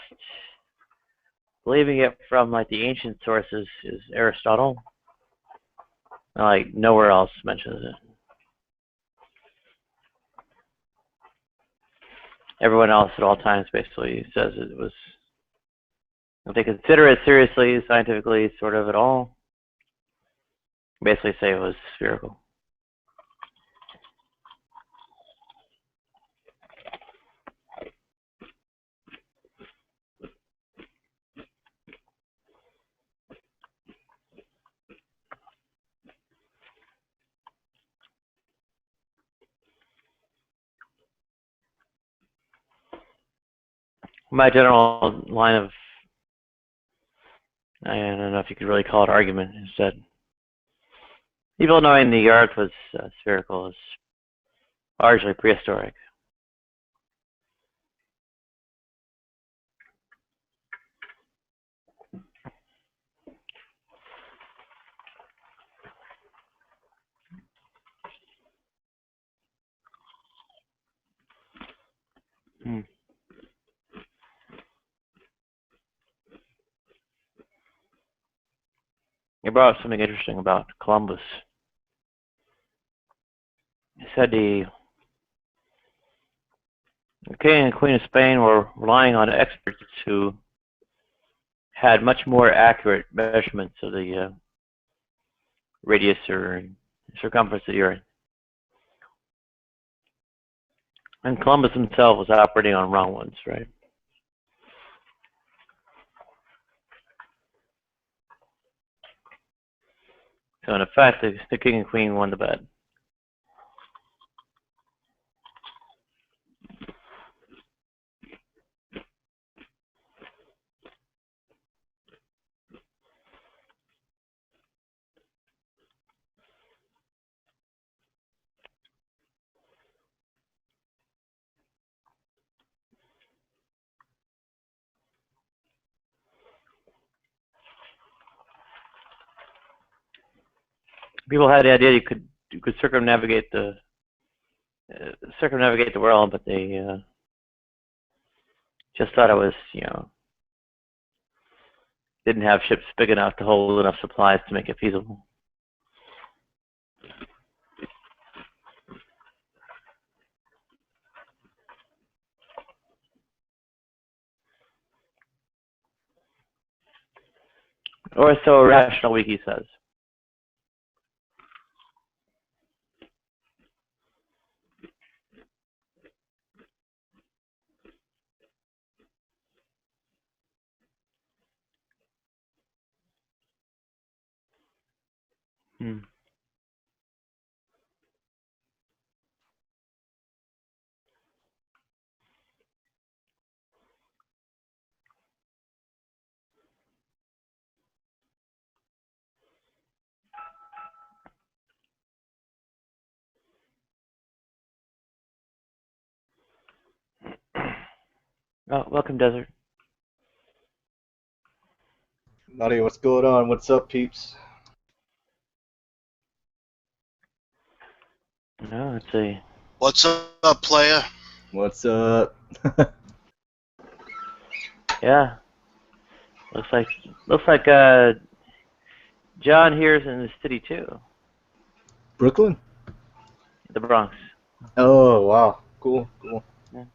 believing it from like the ancient sources is Aristotle. Like nowhere else mentions it. Everyone else at all times basically says it was, if they consider it seriously, scientifically, sort of at all, basically say it was spherical. My general line of, I don't know if you could really call it argument, is that people knowing the earth was spherical is largely prehistoric. You brought up something interesting about Columbus. He said the king and queen of Spain were relying on experts who had much more accurate measurements of the radius or circumference of the earth. And Columbus himself was operating on wrong ones, right? So in effect, the king and queen won the bet. People had the idea you could circumnavigate the world, but they just thought it was, didn't have ships big enough to hold enough supplies to make it feasible. Or so Rational Wiki says. Oh, welcome, Desert. Nadia, what's going on? What's up, peeps? No, let's see. What's up, player? What's up? Yeah. Looks like John here's in the city too. Brooklyn? The Bronx. Oh, wow. Cool. Yeah.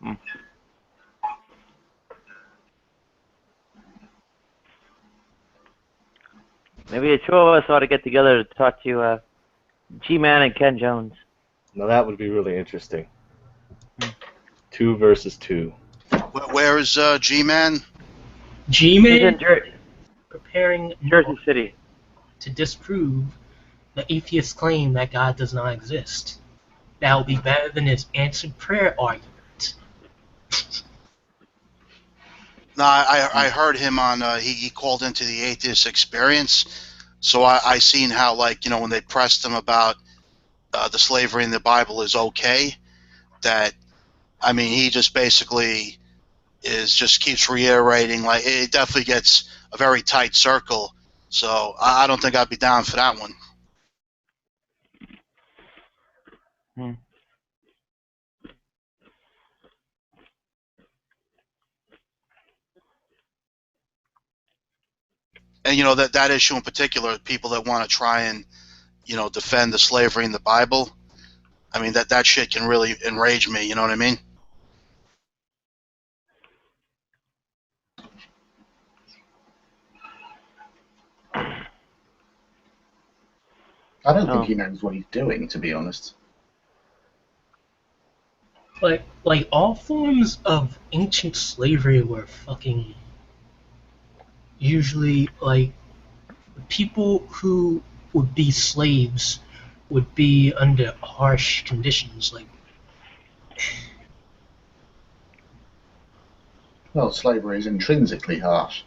Hmm. Maybe the two of us ought to get together to talk to G-Man and Ken Jones. Now that would be really interesting. 2 versus 2. Where is G-Man? He's G-Man in preparing Jersey City. to disprove the atheist claim that God does not exist. That will be better than his answered prayer argument. No, I heard him on. He called into the Atheist Experience, so I seen how, like, when they pressed him about the slavery in the Bible is okay. That, I mean, he just basically just keeps reiterating, like, it definitely gets a very tight circle. So I don't think I'd be down for that one. And that issue in particular, people that want to try and defend the slavery in the Bible, I mean that shit can really enrage me. You know what I mean? I don't think he knows what he's doing, to be honest. Like all forms of ancient slavery were fucking usually like people who would be slaves would be under harsh conditions. Like, Well, slavery is intrinsically harsh.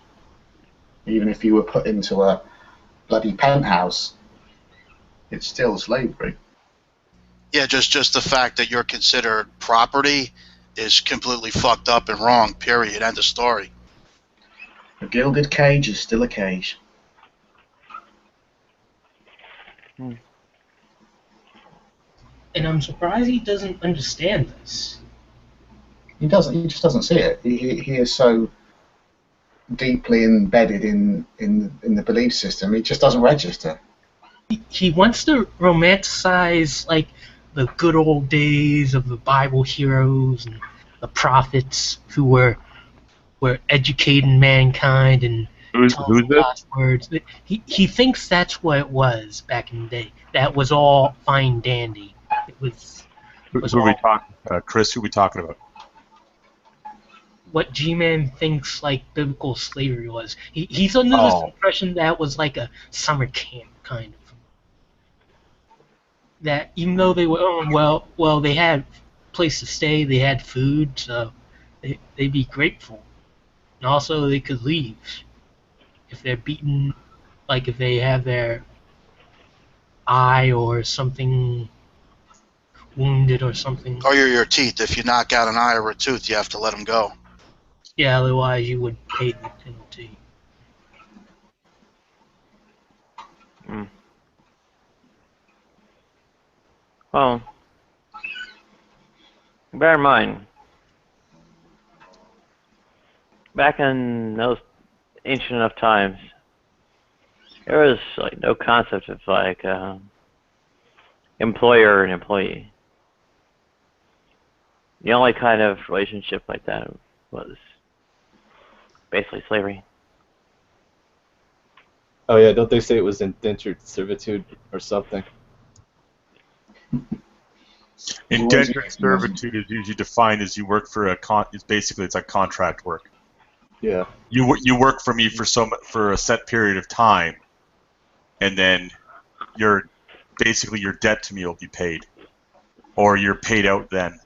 Even if you were put into a bloody penthouse, it's still slavery. Yeah, just the fact that you're considered property is completely fucked up and wrong. Period. End of story. A gilded cage is still a cage. and I'm surprised he doesn't understand this. He doesn't. He just doesn't see it. He is so deeply embedded in the belief system. It just doesn't register. He wants to romanticize like the good old days of the Bible heroes and the prophets who were educating mankind and telling God's words. He thinks that's what it was back in the day. That was all fine dandy. It was. Who are we talking? Chris, who are we talking about? What G-Man thinks like biblical slavery was. He's under this impression that was like a summer camp kind of. That even though they were well they had a place to stay, they had food, so they'd be grateful. And also they could leave if they're beaten, like if they have their eye or something wounded or something. Or your teeth. If you knock out an eye or a tooth, you have to let them go. Yeah, otherwise you would pay the penalty. Well, bear in mind, back in those ancient enough times, there was like no concept of like employer and employee. The only kind of relationship like that was basically slavery. Oh yeah, don't they say it was indentured servitude or something? Indentured servitude is usually defined as you work for it's like contract work. Yeah. You work for me for a set period of time, and then your debt to me will be paid, or you're paid out then.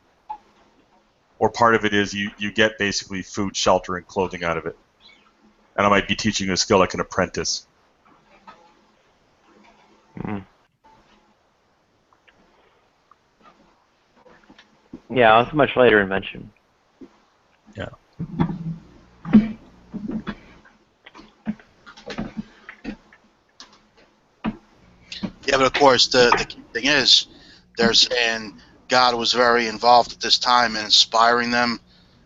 Or part of it is you get basically food, shelter, and clothing out of it. And I might be teaching you a skill like an apprentice. Yeah, it's a much later invention. Yeah. but of course the key thing is they're saying God was very involved at this time in inspiring them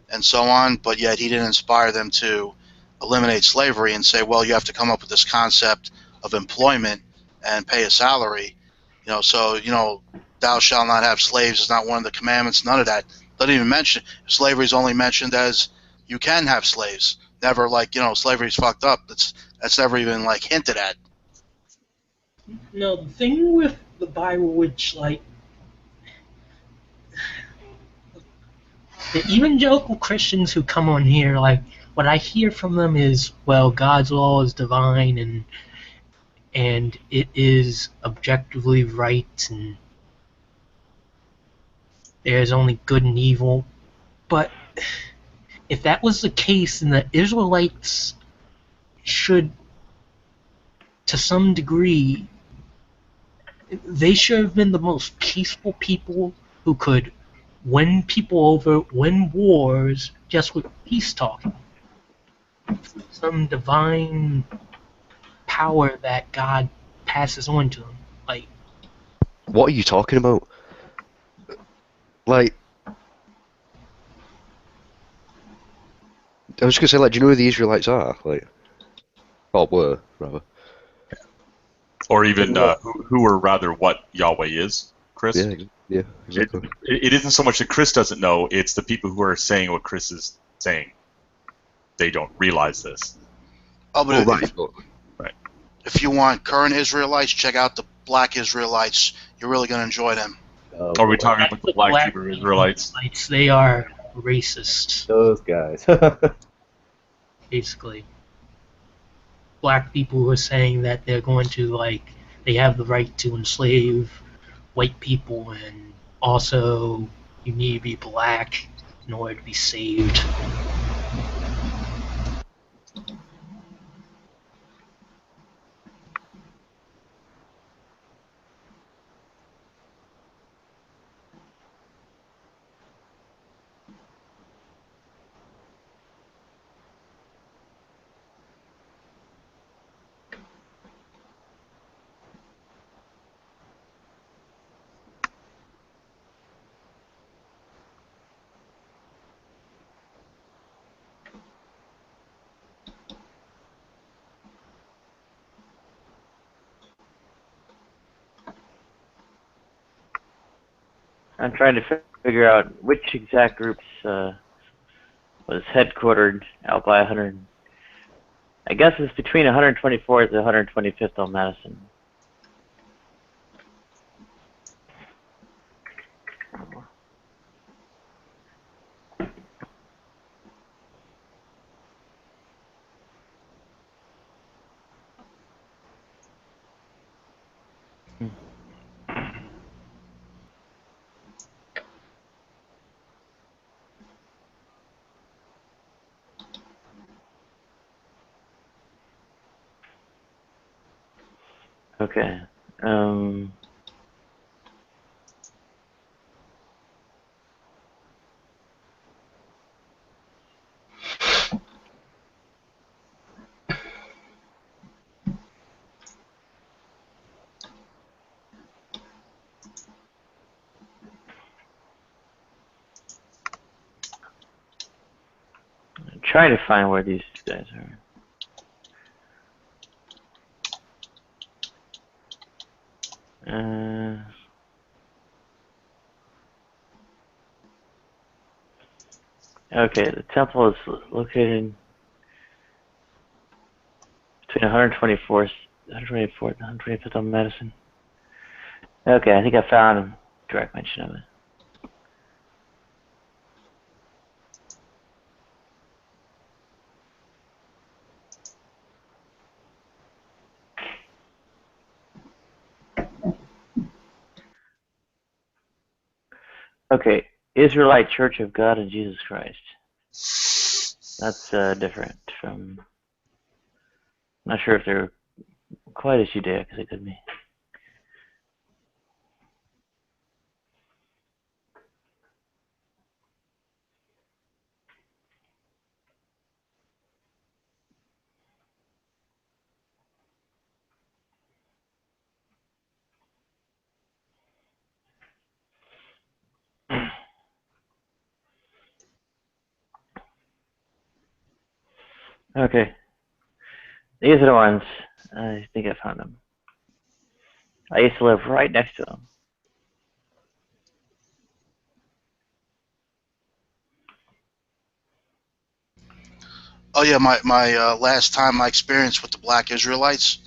and so on, but yet he didn't inspire them to eliminate slavery and say, well, you have to come up with this concept of employment and pay a salary. So thou shalt not have slaves is not one of the commandments. None of that. Doesn't even mention slavery is only mentioned as you can have slaves. Never slavery's fucked up. That's never even hinted at. No, the thing with the Bible, which the evangelical Christians who come on here, what I hear from them is, well, God's law is divine and it is objectively right and there's only good and evil. But if that was the case, then the Israelites should, to some degree, they should have been the most peaceful people who could win people over, win wars just with peace talking. Some divine power that God passes on to them. What are you talking about? I was gonna say, do you know who the Israelites are? Or were, rather. Or even who or rather what Yahweh is, Chris? Yeah, exactly. It isn't so much that Chris doesn't know, it's the people who are saying what Chris is saying. They don't realize this. Oh, but right. If you want current Israelites, check out the Black Israelites. You're really going to enjoy them. Are we talking about the Black Hebrew Israelites? They are racist. Those guys. Basically. Black people who are saying that they're going to, they have the right to enslave white people, and also you need to be black in order to be saved. I'm trying to figure out which exact groups was headquartered out by 100. I guess it's between 124th and 125th on Madison. Okay. I'm trying to find where these guys are. Okay, the temple is located between 124th and 125th on Madison. Okay, I think I found a direct mention of it. Okay, Israelite Church of God and Jesus Christ. That's different from. I'm not sure if they're quite as Judaic as they could be. Okay. These are the ones. I think I found them. I used to live right next to them. Oh yeah, my last time my experience with the Black Israelites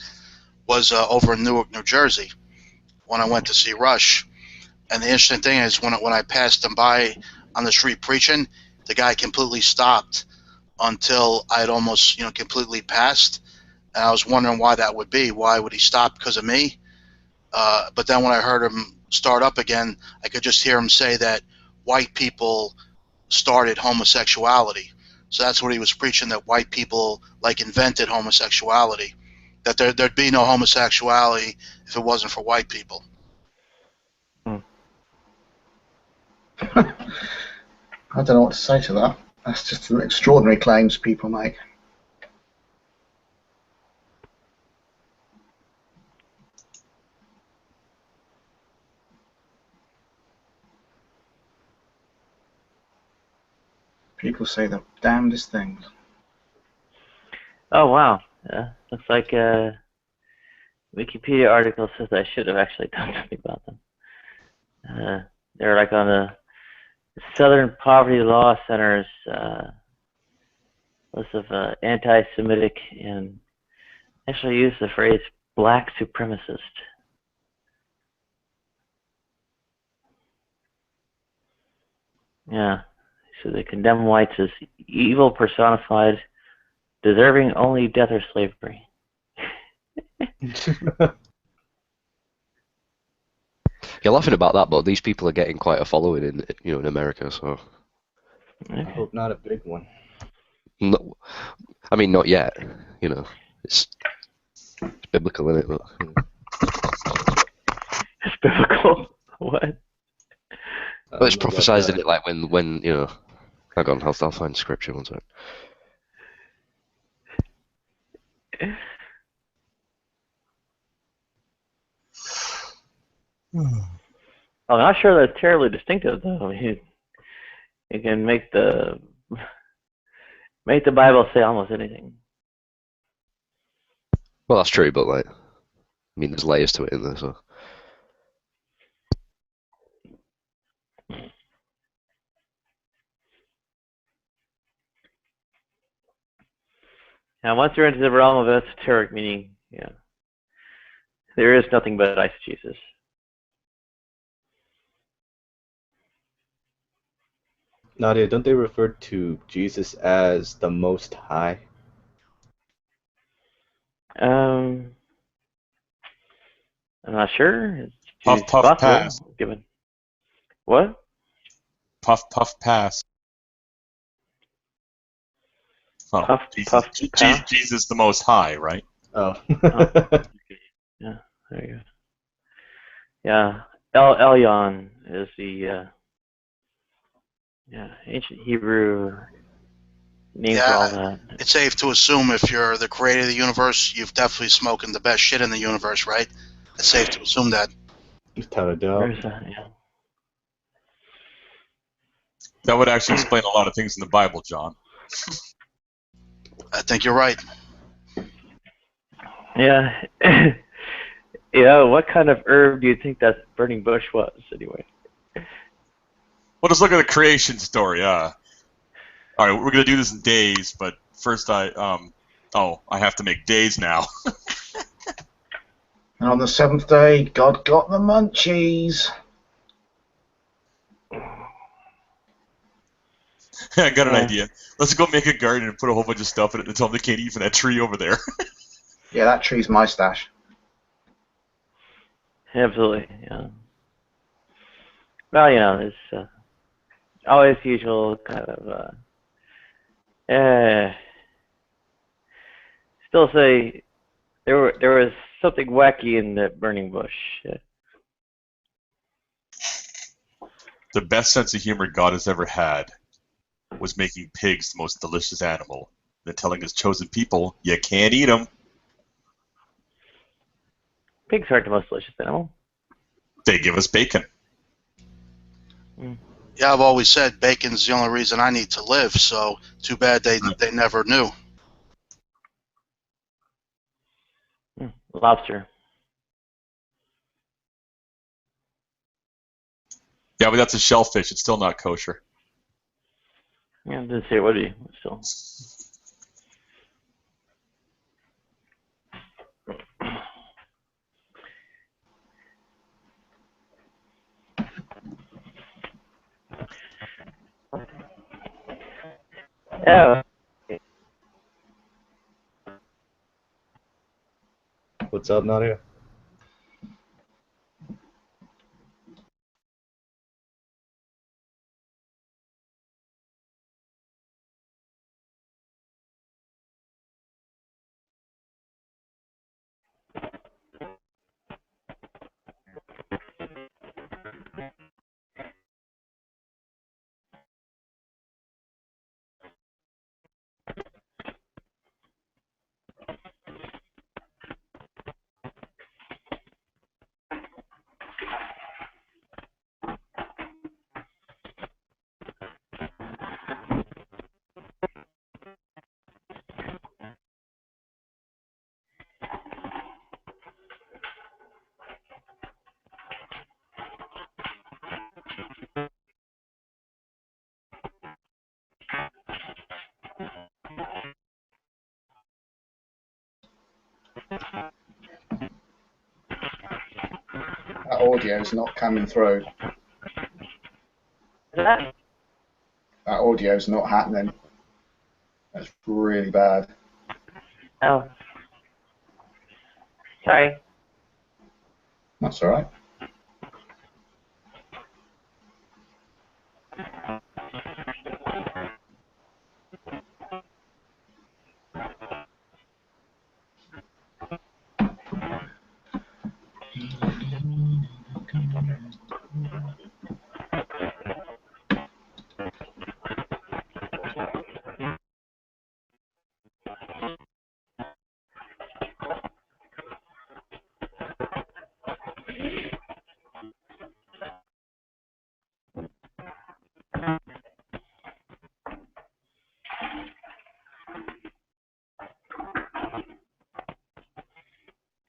was over in Newark, New Jersey, when I went to see Rush. And the interesting thing is, when I passed them by on the street preaching, the guy completely stopped until I had almost completely passed, and I was wondering why that would be. Why would he stop because of me? But then when I heard him start up again, I could just hear him say that white people started homosexuality. So that's what he was preaching, that white people invented homosexuality, that there'd be no homosexuality if it wasn't for white people. I don't know what to say to that. That's just extraordinary claims people make. People say the damnedest things. Oh, wow. Looks like a Wikipedia article says I should have actually done something about them. They're like on the Southern Poverty Law Center's list of anti-Semitic, and actually use the phrase black supremacist. Yeah. So they condemn whites as evil personified, deserving only death or slavery. You're laughing about that, but these people are getting quite a following in America. So I hope not a big one. no, I mean not yet. It's biblical, isn't it? But, It's biblical. What? But it's prophesied in it, like when hang on, I'll find scripture one second. I'm not sure that's terribly distinctive, though. I mean, you can make the Bible say almost anything. Well, that's true, but there's layers to it in there. So Now, once you're into the realm of esoteric meaning, there is nothing but eisegesis. Nadia, don't they refer to Jesus as the Most High? I'm not sure. It's Puff, puff, possible, pass. given what? Puff, puff, pass. Oh, Puff, puff, pass. Jesus the Most High, right? Oh. Yeah, there you go. Yeah, Elyon is the ancient Hebrew name for all that. It's safe to assume if you're the creator of the universe, you've definitely smoking the best shit in the universe, right? It's safe to assume that. Without a doubt. Where's that? Yeah. That would actually explain a lot of things in the Bible, John. I think you're right. Yeah. Yeah, what kind of herb do you think that burning bush was, anyway? Well, just look at the creation story. All right, we're gonna do this in days, but first I have to make days now. And on the seventh day, God got the munchies. I got an idea. Let's go make a garden and put a whole bunch of stuff in it and tell them they can't eat from that tree over there. Yeah, that tree's my stash. Absolutely, yeah. Well, there's always the usual kind of still say there was something wacky in the burning bush. The best sense of humor God has ever had was making pigs the most delicious animal, then telling his chosen people, you can't eat them. Pigs aren't the most delicious animal. They give us bacon. Yeah, I've always said bacon's the only reason I need to live, so too bad they never knew. Lobster. Yeah, but that's a shellfish. It's still not kosher. Yeah, it didn't say it would be. Still. Yeah. What's up, Nadia? That audio's not coming through. That audio's not happening. That's really bad. Oh. Sorry. That's all right.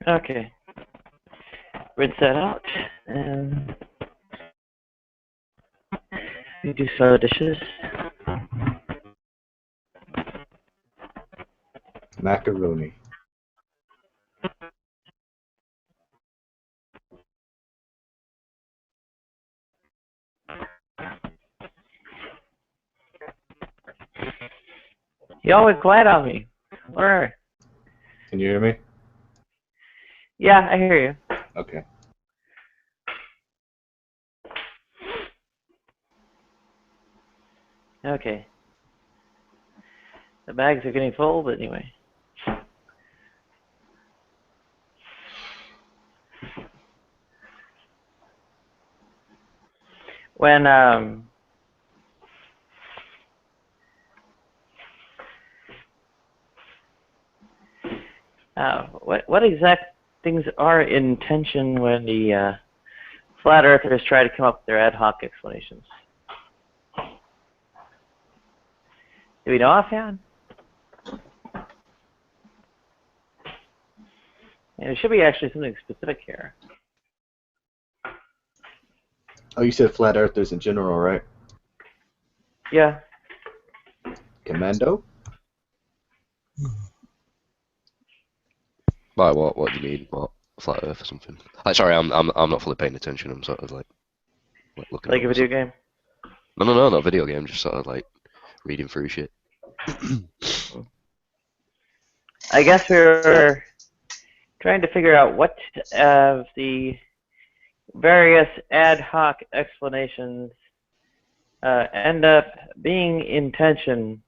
Okay. Rinse that out, and we do some of the dishes. Macaroni. You always quiet on me. Where? Can you hear me? Yeah, I hear you. Okay. Okay. The bags are getting full, but anyway. When what exact things are in tension when the flat earthers try to come up with their ad hoc explanations? Do we know offhand? Yeah, there should be actually something specific here. Oh, you said flat earthers in general, right? Yeah. Commando? Like what? What do you mean? What? Flat Earth or something? Like, sorry, I'm not fully paying attention. I'm sort of like looking. Like a video game? No, not a video game. Just sort of like reading through shit. I guess we're trying to figure out what of the various ad hoc explanations end up being in tension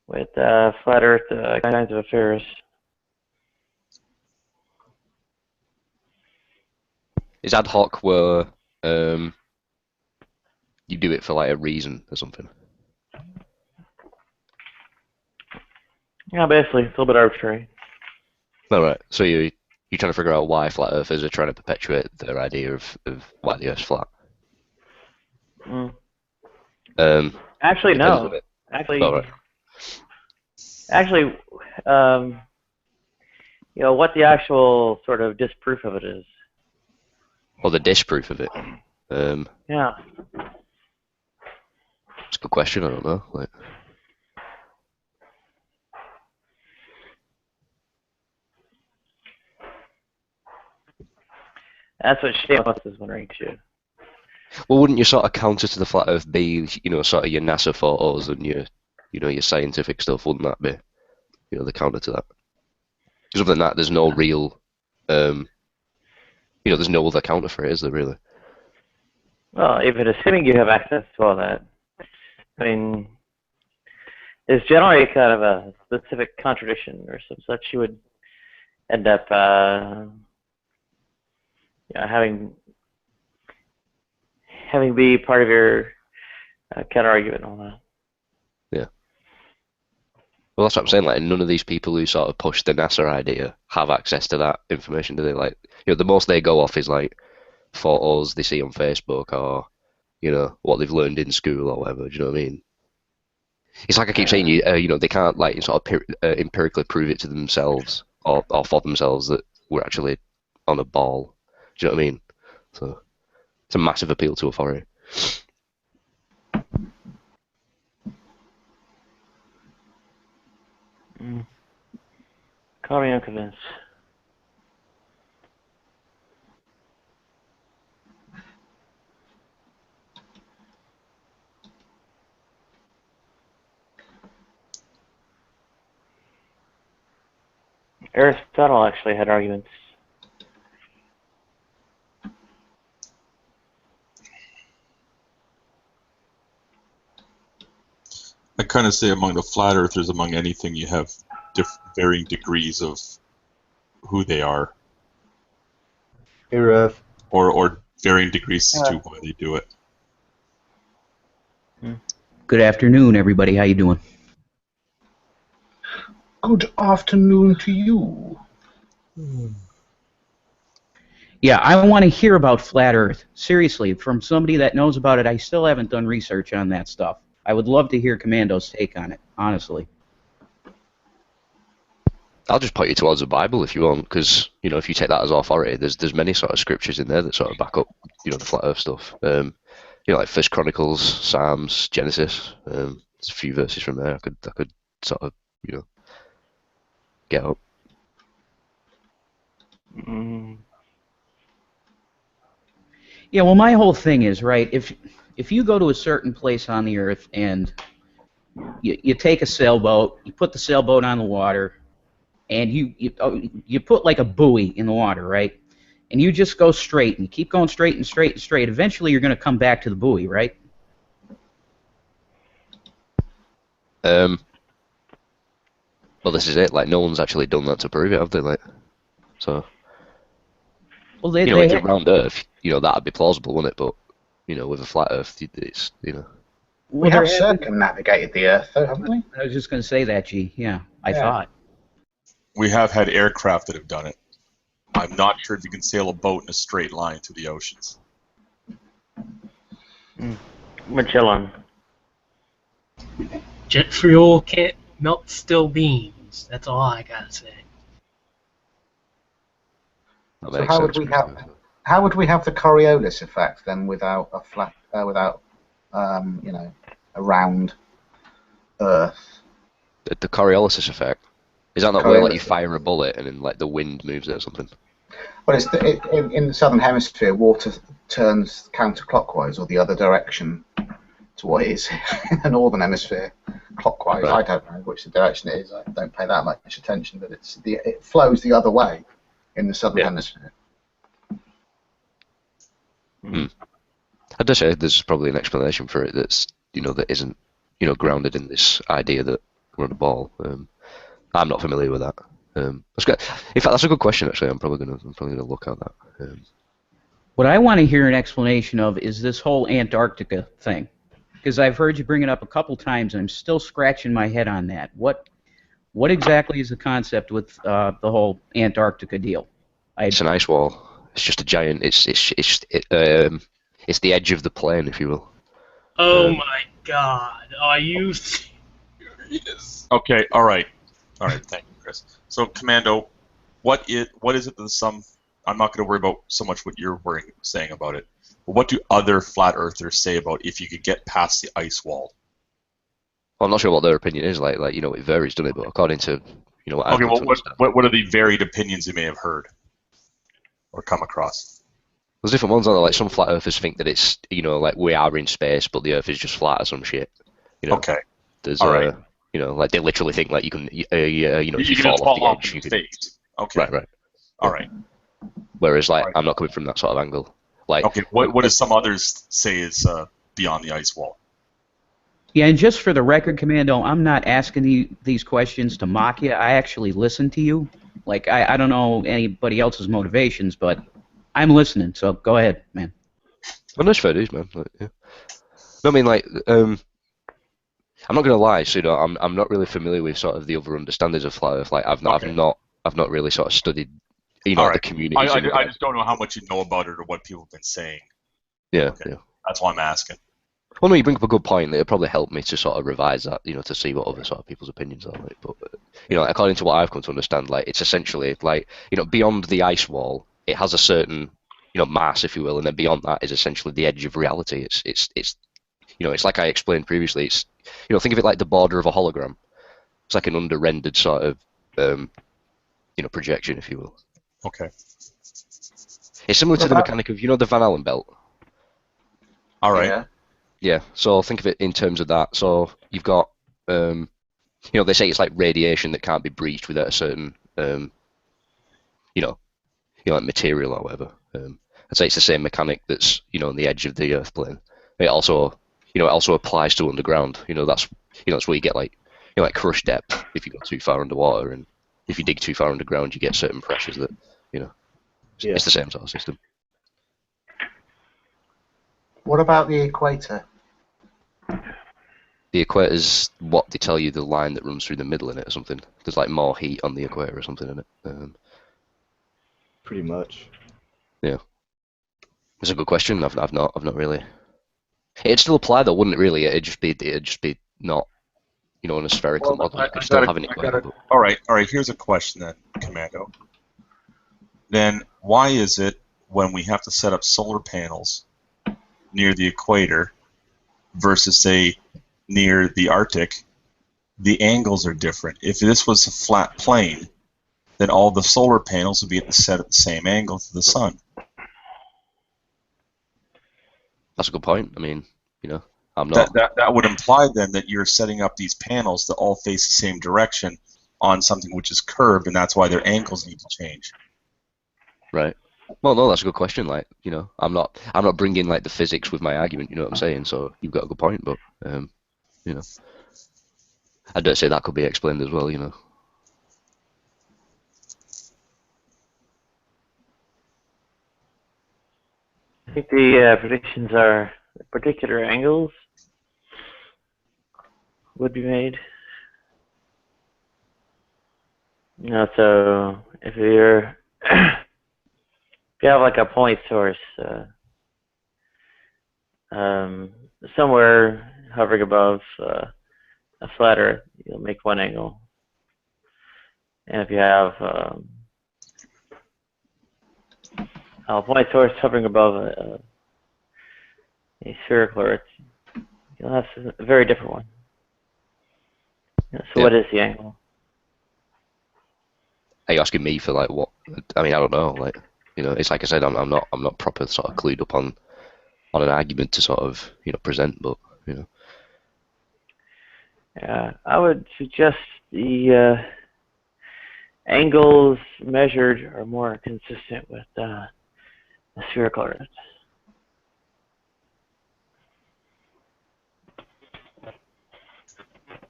with flat Earth kinds of affairs. Is ad hoc where you do it for like a reason or something? Yeah, basically, it's a little bit arbitrary. All right. So you're trying to figure out why flat earthers are trying to perpetuate their idea of why the Earth's flat. Actually, no. Actually, what the actual sort of disproof of it is. Or the disproof of it. Yeah. It's a good question. I don't know. Like, That's what Seamus is wondering too. well, wouldn't your sort of counter to the flat Earth be, sort of your NASA photos and your, your scientific stuff? Wouldn't that be, the counter to that? Because other than that, there's no real, there's no other counter for it, is there really? Well, even assuming you have access to all that, I mean, it's generally kind of a specific contradiction or some such. You would end up having be part of your counter argument and all that. Yeah. Well, that's what I'm saying. Like, none of these people who sort of push the NASA idea have access to that information, do they? Like, the most they go off is like photos they see on Facebook or, what they've learned in school or whatever. Do you know what I mean? It's like I keep saying, they can't like sort of empirically prove it to themselves or for themselves that we're actually on a ball. Do you know what I mean? So it's a massive appeal to authority. Call me unconvinced. Aristotle actually had arguments. I kind of say among the flat earthers, among anything, you have varying degrees of who they are. Hey, Rev. Or varying degrees to why they do it. Good afternoon, everybody. How you doing? Good afternoon to you. Yeah, I want to hear about Flat Earth. Seriously, from somebody that knows about it, I still haven't done research on that stuff. I would love to hear Commando's take on it, honestly. I'll just point you towards the Bible if you want, because, if you take that as authority, there's many sort of scriptures in there that sort of back up, the flat earth stuff. Like First Chronicles, Psalms, Genesis. There's a few verses from there I could sort of, get up. Yeah, well, my whole thing is, right, if you go to a certain place on the earth and you take a sailboat, you put the sailboat on the water, and you put like a buoy in the water, right? And you just go straight, and you keep going straight and straight and straight. Eventually, you're going to come back to the buoy, right? Well, this is it. Like, no one's actually done that to prove it, have they? Like, so. Well, they it's a round Earth. That'd be plausible, wouldn't it? But with a flat Earth, it's We have circumnavigated the Earth, though, haven't we? I was just going to say that, G. Yeah, I thought. We have had aircraft that have done it. I'm not sure if you can sail a boat in a straight line through the oceans. Magellan. Jet fuel can't melt steel beams. That's all I gotta say. So how would we have the Coriolis effect then without a flat, a round Earth? The Coriolis effect. Is that not where like you fire a bullet and then like the wind moves it or something? Well, in the southern hemisphere, water turns counterclockwise or the other direction to what it is in the northern hemisphere, clockwise. Right. I don't know which direction it is. I don't pay that much attention, but it flows the other way in the southern hemisphere. I'd just say there's probably an explanation for it that's that isn't grounded in this idea that we're on a ball. I'm not familiar with that. That's good. In fact, that's a good question. Actually, I'm probably gonna look at that. What I want to hear an explanation of is this whole Antarctica thing, because I've heard you bring it up a couple times, and I'm still scratching my head on that. What exactly is the concept with the whole Antarctica deal? It's an ice wall. It's just a giant. It's the edge of the plane, if you will. Oh my God! Are you serious? Okay. All right. Thank you, Chris. So, Commando, what is it that some? I'm not going to worry about so much what you're saying about it. But what do other flat earthers say about if you could get past the ice wall? Well, I'm not sure what their opinion is. Like it varies, doesn't it? But according to what I've Okay, come well, to understand. what are the varied opinions you may have heard or come across? There's different ones. Like some flat earthers think that it's like we are in space, but the Earth is just flat or some shit. Okay. There's all right. like they literally think like you can if you can fall off the edge, you can. Okay. Right. All right. Whereas like I'm not coming from that sort of angle. Like okay, what does some others say is beyond the ice wall? Yeah, and just for the record, Commando, I'm not asking these questions to mock you. I actually listen to you. Like, I don't know anybody else's motivations, but I'm listening, so go ahead, man. Well, that's fair dues, man. Like, yeah. No, I mean, like, I'm not gonna lie. So, I'm not really familiar with sort of the other understandings of flat Earth. Like, I've not really sort of studied, the communities. I just don't know how much you know about it or what people have been saying. Yeah, okay. Yeah. That's why I'm asking. Well, no, you bring up a good point. It'll probably help me to sort of revise that, to see what other sort of people's opinions are. Like, but according to what I've come to understand, like it's essentially like beyond the ice wall, it has a certain mass, if you will, and then beyond that is essentially the edge of reality. It's like I explained previously. It's think of it like the border of a hologram. It's like an under-rendered sort of projection, if you will. Okay. It's similar to the mechanic of the Van Allen belt. All right. Yeah, so think of it in terms of that. So you've got, they say it's like radiation that can't be breached without a certain, like material or whatever. I'd say it's the same mechanic that's, on the edge of the Earth plane. It also, applies to underground. That's where you get like crush depth if you go too far underwater, and if you dig too far underground, you get certain pressures that, it's the same sort of system. What about the equator? The equator is what they tell you the line that runs through the middle in it or something. There's like more heat on the equator or something in it. Pretty much. Yeah. It's a good question. I've not really. It'd still apply though, wouldn't it? Really, it'd just be not, on a spherical model. You could still have an equator. All right. Here's a question then, Commando. Then why is it when we have to set up solar panels near the equator versus say near the Arctic, the angles are different? If this was a flat plane, then all the solar panels would be set at the same angle to the sun. That's a good point. I mean, I'm not. That would imply then that you're setting up these panels that all face the same direction on something which is curved, and that's why their angles need to change. Right. Well, no, that's a good question. Like, I'm not bringing like the physics with my argument. You know what I'm saying? So you've got a good point, but I dare say that could be explained as well. I think the predictions are particular angles would be made. So if you're if you have like a point source somewhere hovering above a flat Earth, you'll make one angle. And if you have a point source hovering above a spherical Earth, you'll have a very different one. So what is the angle? Are you asking me for like what? I mean, I don't know. Like, it's like I said, I'm not proper sort of clued up on an argument to sort of present, but Yeah, I would suggest the angles measured are more consistent with the spherical Earth.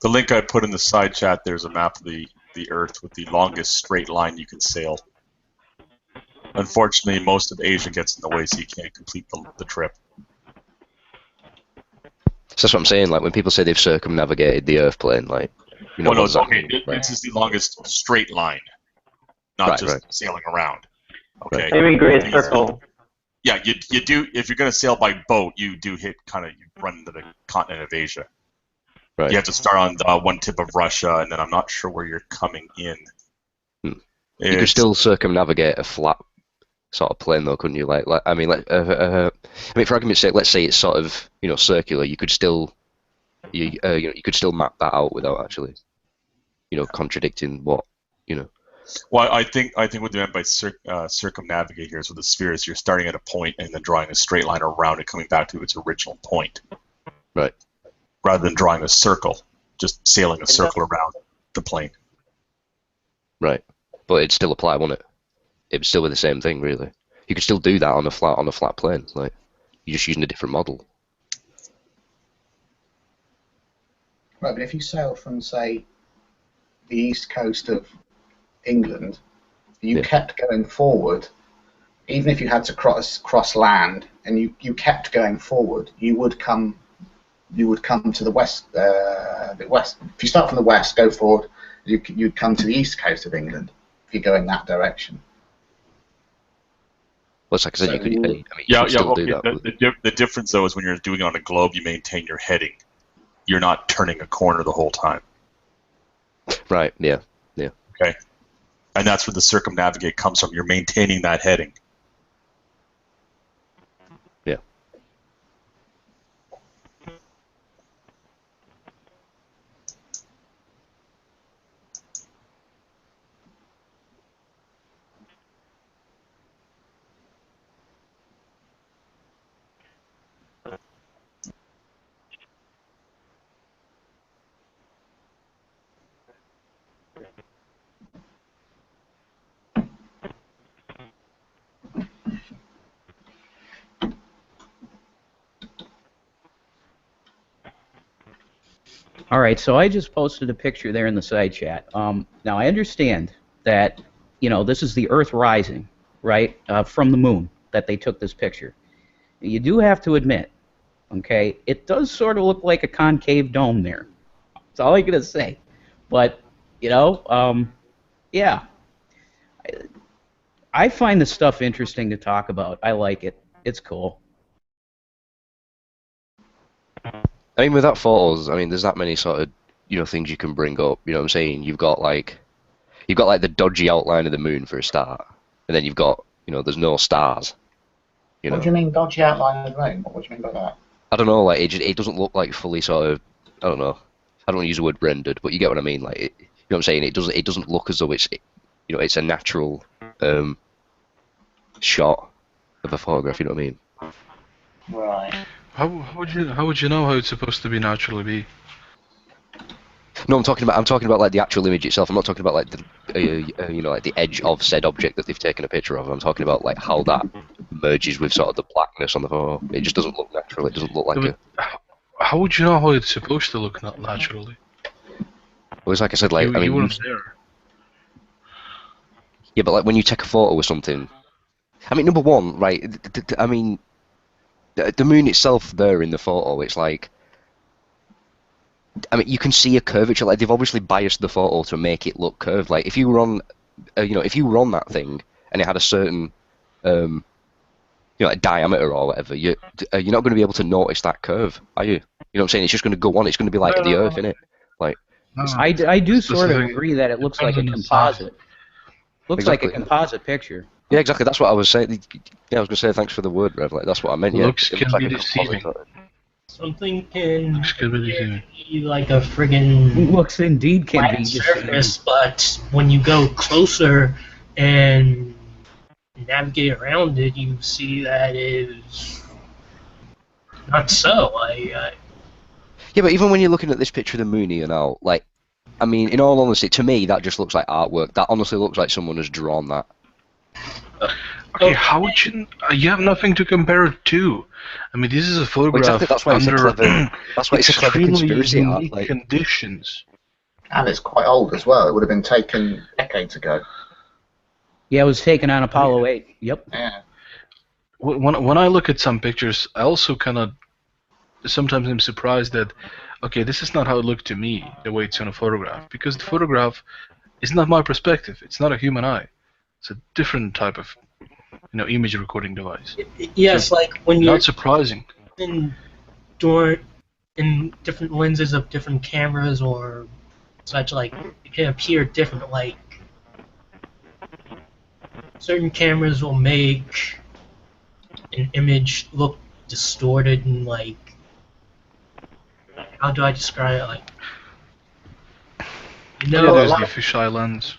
The link I put in the side chat, there's a map of the Earth with the longest straight line you can sail. Unfortunately, most of Asia gets in the way, so you can't complete the trip. So that's what I'm saying. Like when people say they've circumnavigated the Earth plane, like no, it's okay. This is the longest straight line, not just sailing around. Okay. Maybe great circle. Yeah, you do. If you're going to sail by boat, you do hit you run into the continent of Asia. Right. You have to start on one tip of Russia, and then I'm not sure where you're coming in. You could still circumnavigate a flat sort of plane, though, couldn't you? I mean, for argument's sake, let's say it's sort of circular. You could still you could still map that out without actually contradicting what. Well, I think what they meant by circumnavigate here is with the sphere is you're starting at a point and then drawing a straight line around it, coming back to its original point. Right. Rather than drawing a circle, just sailing a circle around the plane. Right. But it'd still apply, wouldn't it? It would still be the same thing, really. You could still do that on a flat plane. Like, you're just using a different model. Right, but if you sail from, say, the east coast of England, you kept going forward, even if you had to cross land, and you kept going forward, you would come to the west. If you start from the west, go forward, you'd come to the east coast of England if you go in that direction. Well, it's like I said, you could still do that. The difference, though, is when you're doing it on a globe, you maintain your heading. You're not turning a corner the whole time. Right, yeah. Okay? And that's where the circumnavigate comes from. You're maintaining that heading. Yeah. All right, so I just posted a picture there in the side chat. Now I understand that this is the Earth rising, right, from the moon that they took this picture. You do have to admit, okay, it does sort of look like a concave dome there. That's all I'm gonna say. But yeah, I find this stuff interesting to talk about. I like it. It's cool. I mean, without photos, I mean, there's that many sort of, things you can bring up. You know what I'm saying? You've got the dodgy outline of the moon for a start, and then you've got, there's no stars. What do you mean dodgy outline of the moon? What do you mean by that? I don't know. Like, it doesn't look like fully sort of. I don't know. I don't want to use the word rendered, but you get what I mean. Like, you know what I'm saying? It doesn't look as though it's a natural shot of a photograph. You know what I mean? Right. How would you know how it's supposed to be naturally be? No, I'm talking about like the actual image itself. I'm not talking about like the like the edge of said object that they've taken a picture of. I'm talking about like how that merges with sort of the blackness on the photo. It just doesn't look natural. It doesn't look like How would you know how it's supposed to look naturally? Well, it's like I said, like you weren't there. Yeah, but like when you take a photo with something, I mean, number one, right? I mean, the moon itself there in the photo, it's like, I mean, you can see a curvature. Like, they've obviously biased the photo to make it look curved. Like, if you were on, if you were on that thing and it had a certain, a diameter or whatever, you're not going to be able to notice that curve, are you? You know what I'm saying? It's just going to go on. It's going to be like the Earth, innit? Like, I do sort of agree that it looks like a composite. Looks like a composite picture. Yeah, exactly. That's what I was saying. Yeah, I was going to say thanks for the word, Rev. Like, that's what I meant. Yeah, looks can be deceiving. Something can be like a friggin' looks indeed can be surface, but when you go closer and navigate around it, you see that it is not so. Yeah, but even when you're looking at this picture of the moon here now, like, I mean, in all honesty, to me, that just looks like artwork. That honestly looks like someone has drawn that. Okay, how would you? You have nothing to compare it to. I mean, this is a photograph exactly, that's why under that's why it's a clever conspiracy unique art. Like, conditions. And it's quite old as well. It would have been taken decades ago. Yeah, it was taken on Apollo 8. Yep. Yeah. When I look at some pictures, I also kind of sometimes I'm surprised that, okay, this is not how it looked to me, the way it's on a photograph, because the photograph is not my perspective. It's not a human eye. It's a different type of, image recording device. Yes, so like when you're not surprising. in different lenses of different cameras or such, like it can appear different. Like certain cameras will make an image look distorted and like, how do I describe it? Like, you know, there's the fisheye lens.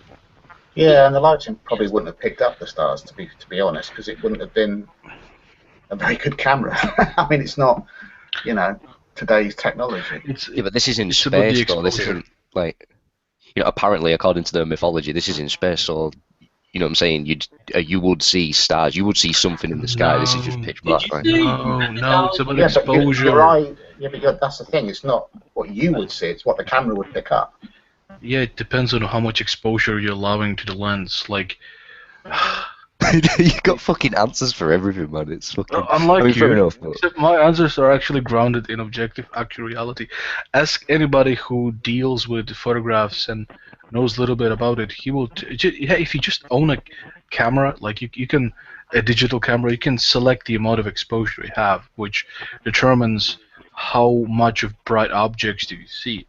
Yeah, and the lighting probably wouldn't have picked up the stars, to be honest, because it wouldn't have been a very good camera. I mean, it's not, today's technology. Yeah, but this is in space, though. This isn't like, apparently, according to the mythology, this is in space, so, you know what I'm saying, you would see stars, you would see something in the sky. This is just pitch black, right? No, it's about exposure. But that's the thing, it's not what you would see, it's what the camera would pick up. Yeah, it depends on how much exposure you're allowing to the lens. Like, you got fucking answers for everything, man. It's fucking. Unlike fair you, enough, but... except my answers are actually grounded in objective, accurate reality. Ask anybody who deals with photographs and knows a little bit about it. He will. If you just own a camera, like you can, a digital camera, you can select the amount of exposure you have, which determines how much of bright objects do you see.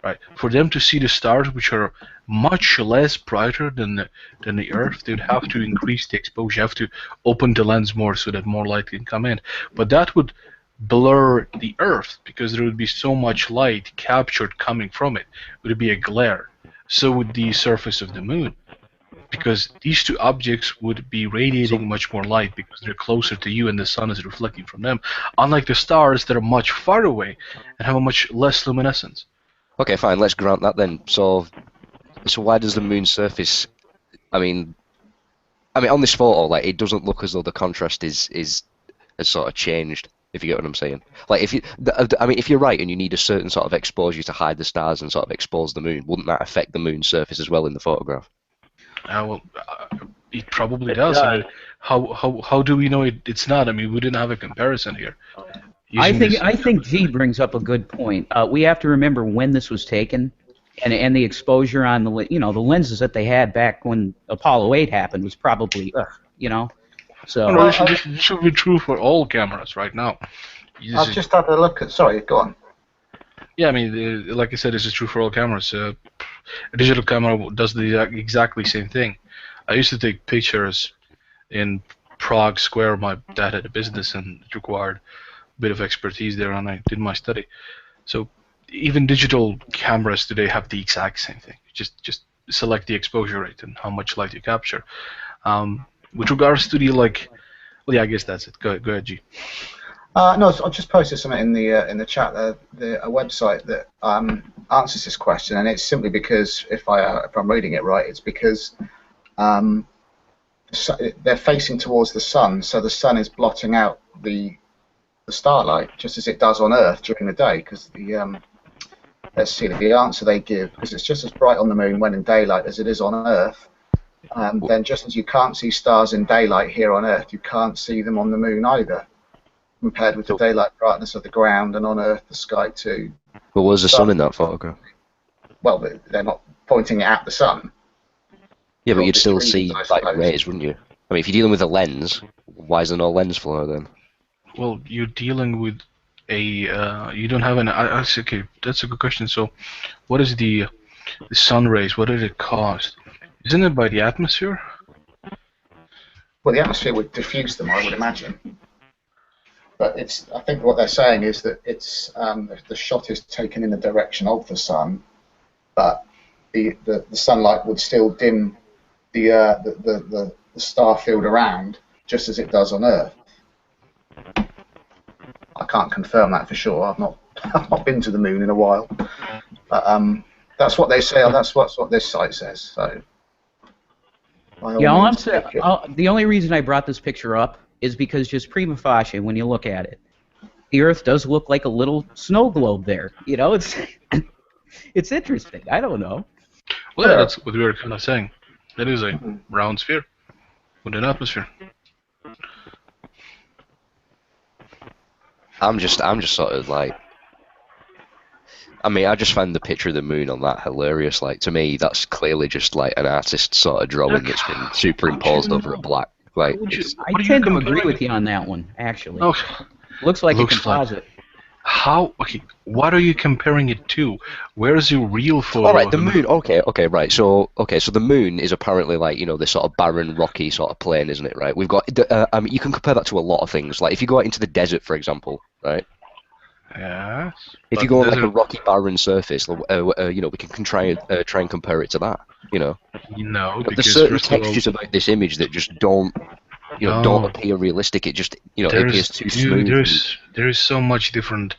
Right. For them to see the stars, which are much less brighter than the Earth, they'd have to increase the exposure. You have to open the lens more so that more light can come in. But that would blur the Earth because there would be so much light captured coming from it. It would be a glare. So would the surface of the Moon, because these two objects would be radiating much more light because they're closer to you and the sun is reflecting from them. Unlike the stars that are much farther away and have a much less luminescence. Okay, fine. Let's grant that then. So why does the moon's surface? I mean, on this photo, like, it doesn't look as though the contrast has sort of changed. If you get what I'm saying. Like, if you're right and you need a certain sort of exposure to hide the stars and sort of expose the moon, wouldn't that affect the moon's surface as well in the photograph? Well, it probably does. I mean, how do we know it's not? I mean, we didn't have a comparison here. I think G brings up a good point. We have to remember when this was taken, and the exposure on the lenses that they had back when Apollo 8 happened was probably So this should be true for all cameras right now. I've just had a look at. Sorry, go on. Yeah, I mean, like I said, this is true for all cameras. A digital camera does the exactly same thing. I used to take pictures in Prague Square. My dad had a business and it required bit of expertise there, and I did my study. So even digital cameras today have the exact same thing. Just select the exposure rate and how much light you capture. With regards to the well, yeah, I guess that's it. Go ahead, G. No, so I just posted something in the chat. A website that answers this question, and it's simply because if I'm reading it right, it's because they're facing towards the sun, so the sun is blotting out the starlight, just as it does on Earth during the day, because let's see, the answer they give, because it's just as bright on the moon when in daylight as it is on Earth, then just as you can't see stars in daylight here on Earth, you can't see them on the moon either, compared with the daylight brightness of the ground, and on Earth the sky too. But where's the sun in that photograph? Well, they're not pointing it at the sun. Yeah, but you'd still see rays, wouldn't you? I mean, if you're dealing with a lens, why is there no lens flare then? Well, you're dealing with you don't have an. Okay, that's a good question. So, what is the sun rays? What did it cause? Isn't it by the atmosphere? Well, the atmosphere would diffuse them, I would imagine. But I think what they're saying is that it's the shot is taken in the direction of the sun, but the sunlight would still dim the star field around, just as it does on Earth. I can't confirm that for sure. I've not been to the moon in a while, but that's what they say. That's what this site says. So, yeah, the only reason I brought this picture up is because just prima facie, when you look at it, the Earth does look like a little snow globe there. It's it's interesting. I don't know. Well, yeah, that's what we were kind of saying. It is a round sphere with an atmosphere. I'm just sort of like, I mean, I just find the picture of the moon on that hilarious. Like, to me, that's clearly just like an artist sort of drawing that's been superimposed over a black. Like, I tend to agree with you on that one, actually. Looks like a composite. How? Okay, what are you comparing it to? Where's your real photo? All right, the moon. Okay, right. So the moon is apparently like this sort of barren, rocky sort of plane, isn't it? Right. We've got. I mean, you can compare that to a lot of things. Like if you go out into the desert, for example, right? Yes. If you go on like a rocky, barren surface, we can try and compare it to that. No, because there's certain textures about this image that just don't appear realistic. It just it appears too smooth. There is so much different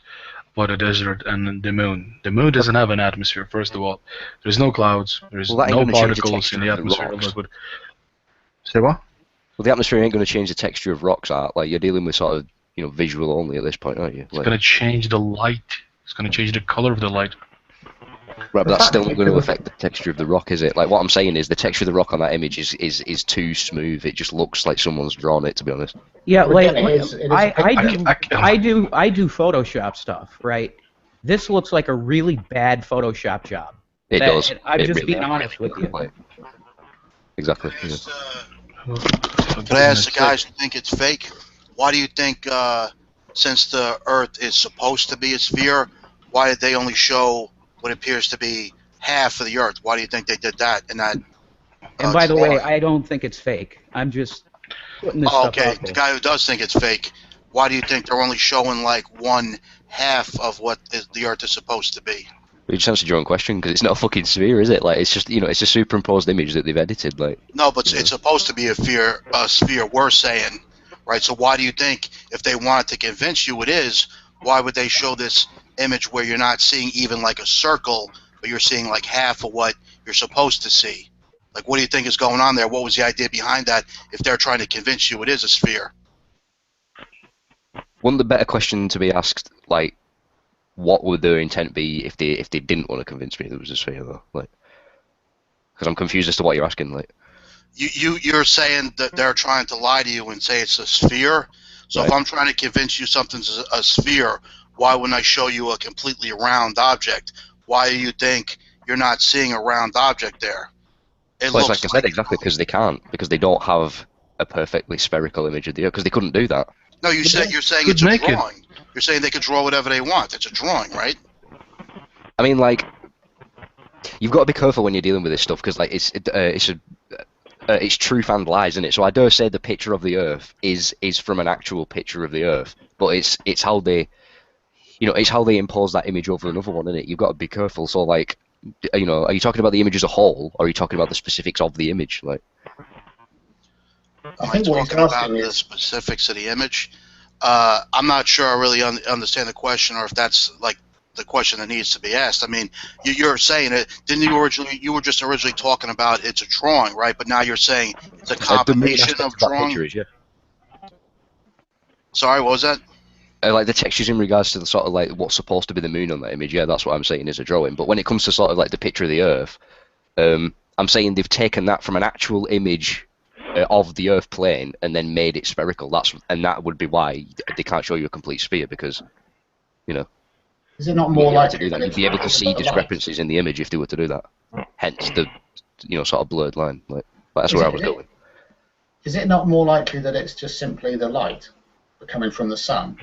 about a desert and the moon. The moon doesn't have an atmosphere. First of all, there's no clouds. There's no particles in the atmosphere. Say what? Well, the atmosphere ain't going to change the texture of rocks, Art. Like you're dealing with sort of visual only at this point, aren't you? It's going to change the light. It's going to change the color of the light. Right, but that's still not going to affect the texture of the rock, is it? Like what I'm saying is the texture of the rock on that image is too smooth. It just looks like someone's drawn it, to be honest. Yeah, like I do Photoshop stuff, right? This looks like a really bad Photoshop job. It does. I'm just being honest with you. Exactly. Yeah. But I ask the guys who think it's fake, why do you think, since the Earth is supposed to be a sphere, why did they only show what appears to be half of the Earth? Why do you think they did that? And by the way, I don't think it's fake. I'm just putting this stuff out there. The guy who does think it's fake, why do you think they're only showing like one half of what the Earth is supposed to be? You just answered your own question because it's not a fucking sphere, is it? Like it's just it's a superimposed image that they've edited. Like no, but it's supposed to be a sphere. We're saying, right? So why do you think if they wanted to convince you it is, why would they show this image where you're not seeing even like a circle, but you're seeing like half of what you're supposed to see? Like, what do you think is going on there? What was the idea behind that? If they're trying to convince you it is a sphere, wouldn't the better question to be asked, like, what would their intent be if they didn't want to convince me that it was a sphere, though? Like, because I'm confused as to what you're asking. Like, you're saying that they're trying to lie to you and say it's a sphere. So right. If I'm trying to convince you something's a sphere, why wouldn't I show you a completely round object? Why do you think you're not seeing a round object there? It's like I said, exactly, because they can't, because they don't have a perfectly spherical image of the Earth, because they couldn't do that. No, you're saying it's a drawing. You're saying they could draw whatever they want. It's a drawing, right? I mean, like, you've got to be careful when you're dealing with this stuff, because like it's truth and lies, isn't it? So I dare say the picture of the Earth is from an actual picture of the Earth, but it's how they, it's how they impose that image over another one, isn't it? You've got to be careful. So like, are you talking about the image as a whole, or are you talking about the specifics of the image? Like, I think talking about the specifics of the image. I'm not sure I really understand the question, or if that's like the question that needs to be asked. I mean, you're saying it. Didn't you were just originally talking about it's a drawing, right? But now you're saying it's a combination of drawing. Picture is, yeah. Sorry, what was that? Like the textures in regards to the sort of like what's supposed to be the moon on that image, yeah, that's what I'm saying is a drawing. But when it comes to sort of like the picture of the Earth, I'm saying they've taken that from an actual image of the Earth plane and then made it spherical. That would be why they can't show you a complete sphere, because, Is it not more likely to do that? You'd be able to see discrepancies in the image if they were to do that. Hence the, sort of blurred line. Like that's where I was going. Is it not more likely that it's just simply the light coming from the sun?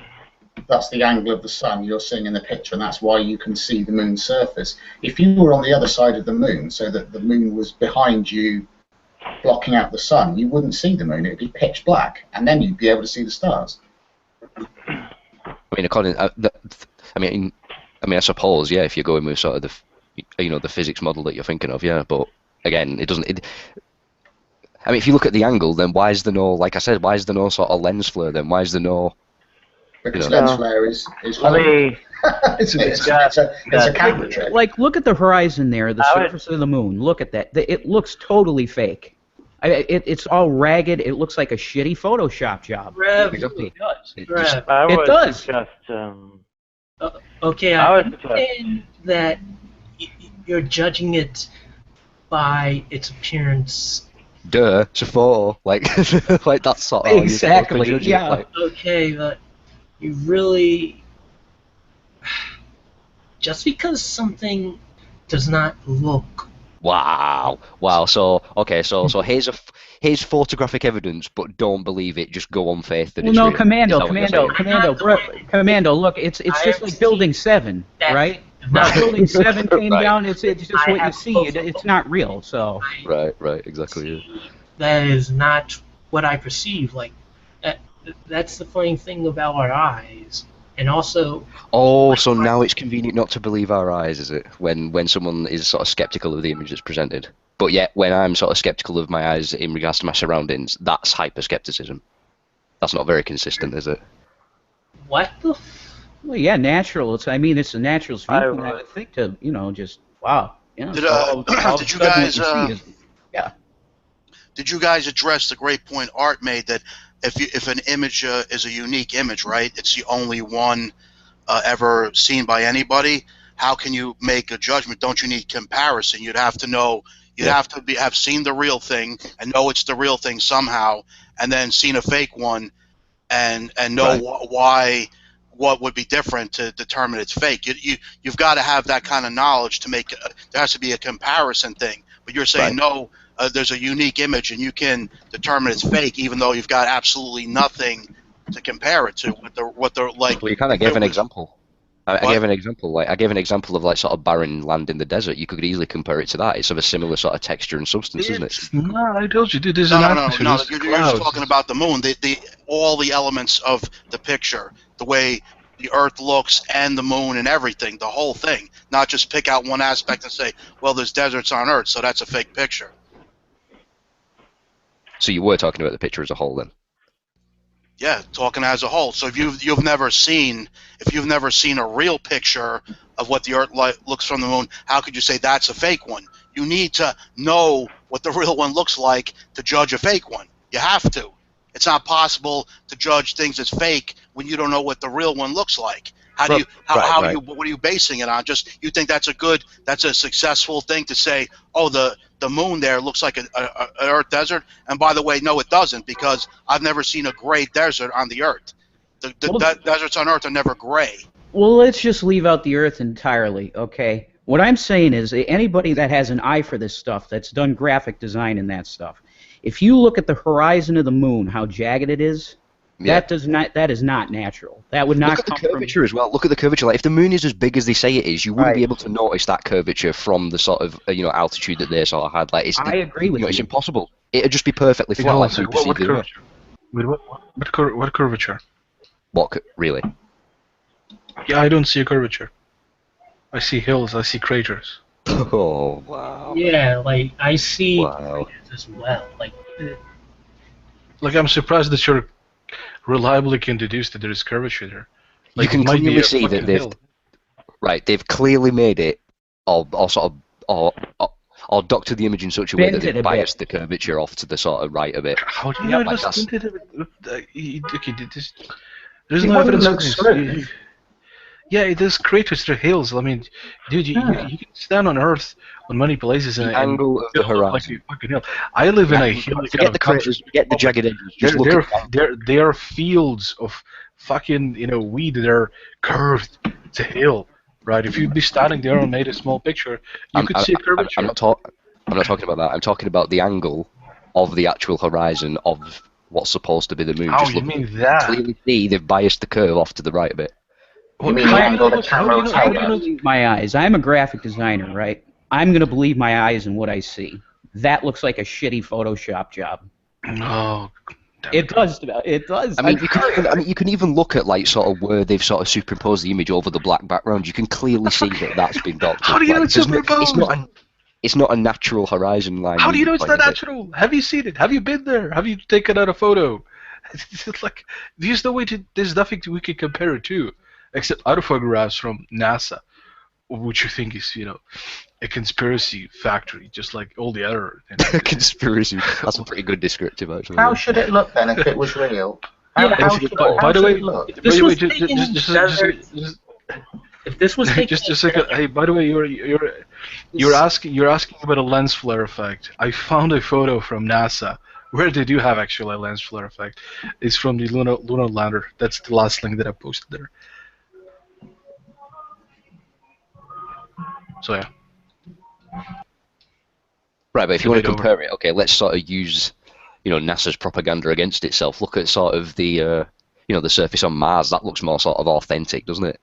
That's the angle of the sun you're seeing in the picture, and that's why you can see the moon's surface. If you were on the other side of the moon, so that the moon was behind you, blocking out the sun, you wouldn't see the moon. It'd be pitch black, and then you'd be able to see the stars. I mean, I suppose, yeah, if you're going with sort of the physics model that you're thinking of, yeah. But again, it doesn't. I mean, if you look at the angle, then why is there no, like I said, why is there no sort of lens flare? Then why is there no? Because lens flare is hollow. It's a camera trick. Like, look at the horizon there, the surface of the moon. Look at that. It looks totally fake. It's all ragged. It looks like a shitty Photoshop job. It does. Okay, I understand that you're judging it by its appearance. Duh, it's a photo. Like that's sort of exactly. Yeah. Like. Okay, but you really, just because something does not look Wow, wow. So okay, so here's photographic evidence, but don't believe it. Just go on faith that Well, it's no, real. Is Commando, that what you're Commando, saying? Commando, Commando. Look, it's just like Building 7, right? Now, Building 7 came Right. down. It's just what you see. It's not real. So. Right, exactly. Yeah. That is not what I perceive. Like, that's the funny thing about our eyes. And also, Oh, so now it's convenient not to believe our eyes, is it? When someone is sort of skeptical of the image that's presented. But yet, when I'm sort of skeptical of my eyes in regards to my surroundings, that's hyper-skepticism. That's not very consistent, is it? what the? Well, yeah, natural. I mean, it's a natural viewpoint. I would think to, just wow. Yeah. Did, all of did a you sudden guys? what you see is, yeah. Did you guys address the great point Art made that if an image is a unique image, right? It's the only one ever seen by anybody. How can you make a judgment? Don't you need comparison? You'd have to know. You'd have to have seen the real thing and know it's the real thing somehow, and then seen a fake one, and know why. What would be different to determine it's fake? You've got to have that kind of knowledge to make. There has to be a comparison thing. But you're saying no. There's a unique image, and you can determine it's fake, even though you've got absolutely nothing to compare it to. What they're like. Well, you kind of gave an example. I gave an example. Like I gave an example of like sort of barren land in the desert. You could easily compare it to that. It's of a similar sort of texture and substance, isn't it? No, I told you, dude. There's No. atmosphere, You're just talking about the moon. All the elements of the picture, the way the Earth looks and the moon and everything, the whole thing. Not just pick out one aspect and say, well, there's deserts on Earth, so that's a fake picture. So you were talking about the picture as a whole, then? Yeah, talking as a whole. So if you've never seen a real picture of what the Earth looks from the moon, how could you say that's a fake one? You need to know what the real one looks like to judge a fake one. You have to. It's not possible to judge things as fake when you don't know what the real one looks like. What are you basing it on? Just you think that's a successful thing to say, oh, the moon there looks like an Earth desert, and by the way, no, it doesn't, because I've never seen a gray desert on the Earth. The deserts on Earth are never gray. Well, let's just leave out the Earth entirely, okay? What I'm saying is anybody that has an eye for this stuff, that's done graphic design and that stuff, if you look at the horizon of the moon, how jagged it is, that is not natural. That would not come from... Look at the curvature as well. Look at the curvature. Like, if the moon is as big as they say it is, you wouldn't be able to notice that curvature from the sort of altitude that they sort of had. Like, I agree with you. It's impossible. It'd just be perfectly flat. Like what curvature? What curvature? What really? Yeah, I don't see a curvature. I see hills. I see craters. Oh wow. Yeah, like I see as well. Like I'm surprised that you're reliably can deduce that there is curvature there. Like, you can clearly see that they've clearly made it or doctored the image in such a way that they've biased the curvature off to the sort of right a bit. How do you know it was tinted? There's no evidence. Yeah, there's craters, there are hills. I mean, dude, you can stand on Earth on many places and angle of the horizon. Fucking hill. I live in a hilly Forget the craters, forget the jagged edges. There are fields of fucking weed that are curved. It's a hill, right? If you'd be standing there and made a small picture, you could see a curvature. I'm not talking about that. I'm talking about the angle of the actual horizon of what's supposed to be the moon. Oh, you mean that? Clearly see they've biased the curve off to the right a bit. How do you believe my eyes? I'm a graphic designer, right? I'm going to believe my eyes and what I see. That looks like a shitty Photoshop job. Oh, it does. It does. I mean, you can even look at like sort of where they've sort of superimposed the image over the black background. You can clearly see that that's been doctored. How do you know it's superimposed? It's not a natural horizon line. How do you know it's not natural? Have you seen it? Have you been there? Have you taken out a photo? It's like there's nothing we can compare it to. Except other photographs from NASA, which you think is, a conspiracy factory, just like all the other. Conspiracy. That's a pretty good descriptive, actually. How should it look then if it was real? By the way, if this was just a second. Hey, by the way, you're asking about a lens flare effect. I found a photo from NASA where they do have actually a lens flare effect. It's from the lunar lander. That's the last link that I posted there. So yeah. Right, but if you want to debate over. compare it, okay, let's sort of use, NASA's propaganda against itself. Look at sort of the, the surface on Mars. That looks more sort of authentic, doesn't it?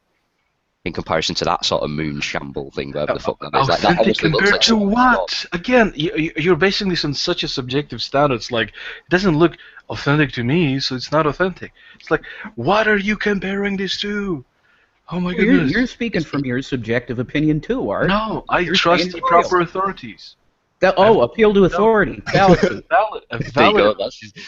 In comparison to that sort of moon shamble thing, whatever the fuck that is. Like, that Authentic honestly looks compared like to something what? Again, you're basing this on such a subjective standards. Like, it doesn't look authentic to me, so it's not authentic. It's like, what are you comparing this to? Oh my goodness. You're speaking from your subjective opinion too, Art. No, I You're trust saying the it's proper real. authorities. Appeal to authority. Fallacy. There you go.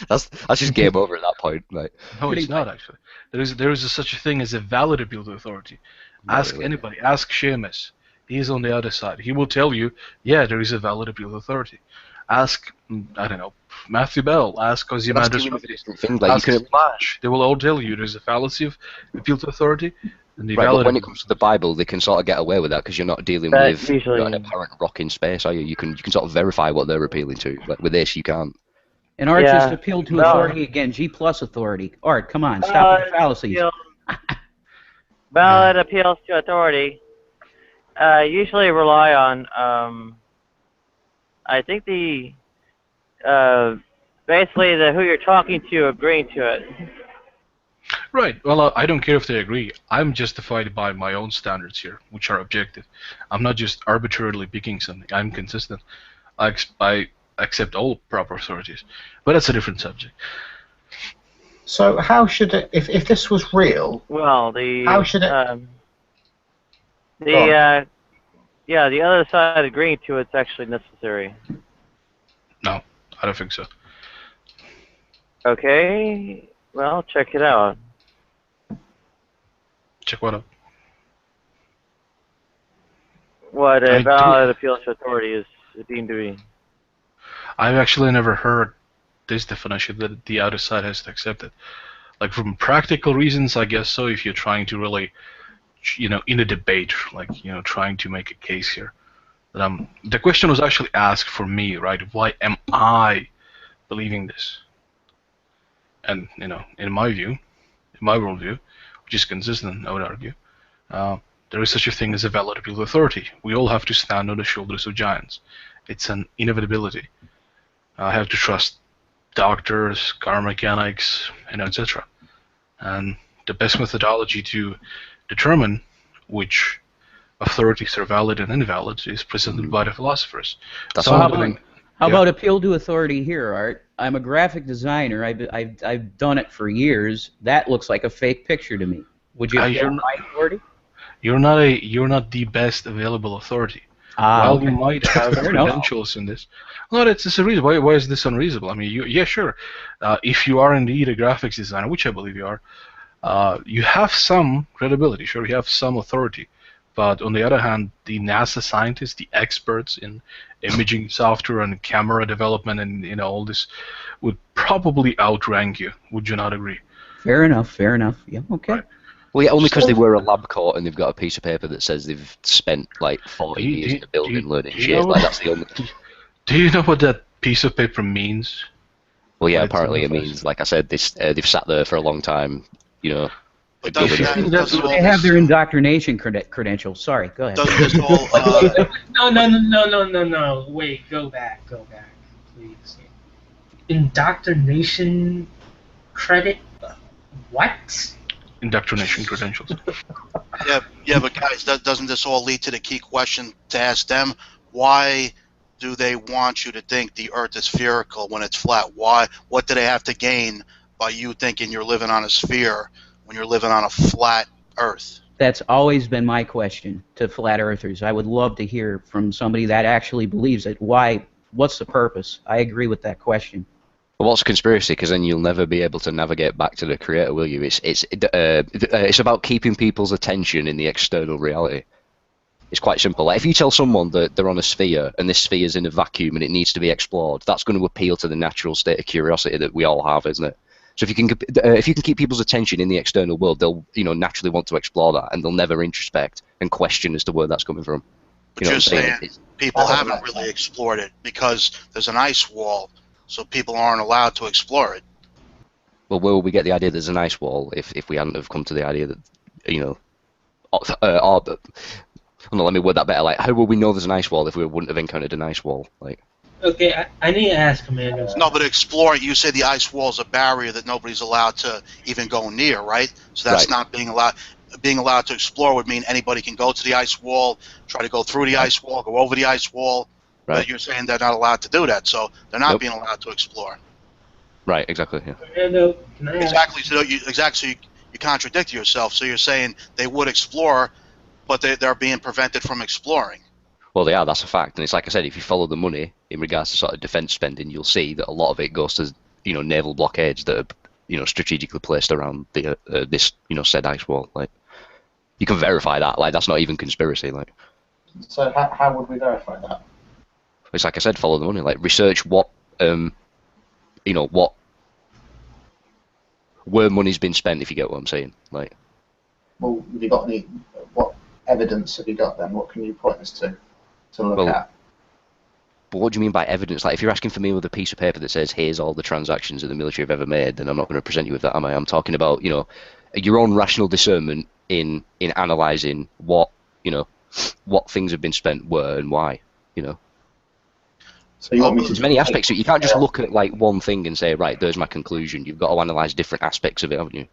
That's just game over at that point. Like, No, it's not actually. There is such a thing as a valid appeal to authority. Ask really. anybody. Ask Seamus. He's on the other side. He will tell you, yeah, there is a valid appeal to authority. Ask, I don't know, Matthew Bell. Ask Ozymandias Rex. Ask Flash. They will all tell you there's a fallacy of appeal to authority. And the right, valid but when it comes to the Bible, they can sort of get away with that because you're not dealing with an apparent rock in space, are you? You can sort of verify what they're appealing to. Like with this, you can't. And Art just appealed to authority again. G+ authority. Art, come on, stop with the fallacies. Valid appeals to authority usually rely on, I think basically who you're talking to agreeing to it. Right. Well, I don't care if they agree. I'm justified by my own standards here, which are objective. I'm not just arbitrarily picking something. I'm consistent. I accept all proper authorities. But that's a different subject. So how should it, if this was real? Well, how should it? The other side agreeing to it's actually necessary. No, I don't think so. Okay. Well, check it out. Check what out? What a valid appeal to authority is deemed to be. I've actually never heard this definition that the other side has to accept it. Like from practical reasons, I guess so. If you're trying to really, in a debate, like trying to make a case here. But the question was actually asked for me, right? Why am I believing this? And in my view, in my worldview, which is consistent, I would argue, there is such a thing as a valid appeal to authority. We all have to stand on the shoulders of giants. It's an inevitability. I have to trust doctors, car mechanics, etc. And the best methodology to determine which authorities are valid and invalid is presented by the philosophers. That's how about appeal to authority here, Art? I'm a graphic designer. I've done it for years. That looks like a fake picture to me. Would you appeal to my authority? You're not the best available authority. While you might have credentials in this, no, that's a reason. Why is this unreasonable? I mean, sure. If you are indeed a graphics designer, which I believe you are, you have some credibility. Sure, you have some authority. But on the other hand, the NASA scientists, the experts in imaging software and camera development and all this would probably outrank you. Would you not agree? Fair enough. Yeah, okay. Right. Well, yeah, only because they wear a lab coat and they've got a piece of paper that says they've spent like 40 years in a building learning shit. Like that's the only. Do you know what that piece of paper means? Well, yeah, apparently it means, like I said, they've sat there for a long time, But they have their indoctrination credentials. Sorry, go ahead. No. Wait, go back, please. Indoctrination credit? What? Indoctrination credentials. Yeah, but guys, doesn't this all lead to the key question to ask them? Why do they want you to think the Earth is spherical when it's flat? Why? What do they have to gain by you thinking you're living on a sphere when you're living on a flat Earth? That's always been my question to flat earthers. I would love to hear from somebody that actually believes it. Why? What's the purpose? I agree with that question. Well, what's conspiracy? Because then you'll never be able to navigate back to the creator, will you? It's about keeping people's attention in the external reality. It's quite simple. Like if you tell someone that they're on a sphere and this sphere is in a vacuum and it needs to be explored, that's going to appeal to the natural state of curiosity that we all have, isn't it? So if you can keep people's attention in the external world, they'll naturally want to explore that, and they'll never introspect and question as to where that's coming from. But you're saying people haven't really explored it because there's an ice wall, so people aren't allowed to explore it. Well, where will we get the idea there's an ice wall if we hadn't have come to the idea that let me word that better. Like, how will we know there's an ice wall if we wouldn't have encountered an ice wall? Like, Okay, I need to ask Commander. No, but exploring, you say the ice wall is a barrier that nobody's allowed to even go near, right? So that's Right. not being allowed. Being allowed to explore would mean anybody can go to the ice wall, try to go through the ice wall, go over the ice wall. Right. But you're saying they're not allowed to do that, so they're not Nope. being allowed to explore. Right. Exactly. Yeah. Commander, can I ask? Exactly. So you contradict yourself. So you're saying they would explore, but they're being prevented from exploring. Well, they are. That's a fact. And it's like I said, if you follow the money in regards to sort of defence spending, you'll see that a lot of it goes to naval blockades that are strategically placed around the this said ice wall. Like you can verify that. Like that's not even conspiracy. Like So how would we verify that? it's like I said, follow the money. Like research what what where money's been spent. If you get what I'm saying. Like Well, have you got any? What evidence have you got then? What can you point us to look at? But what do you mean by evidence? Like, if you're asking for me with a piece of paper that says, here's all the transactions that the military have ever made, then I'm not going to present you with that, am I? I'm talking about, your own rational discernment in analysing what things have been spent where and why, So you want me to There's many aspects of it. You can't just look at, like, one thing and say, right, there's my conclusion. You've got to analyse different aspects of it, haven't you?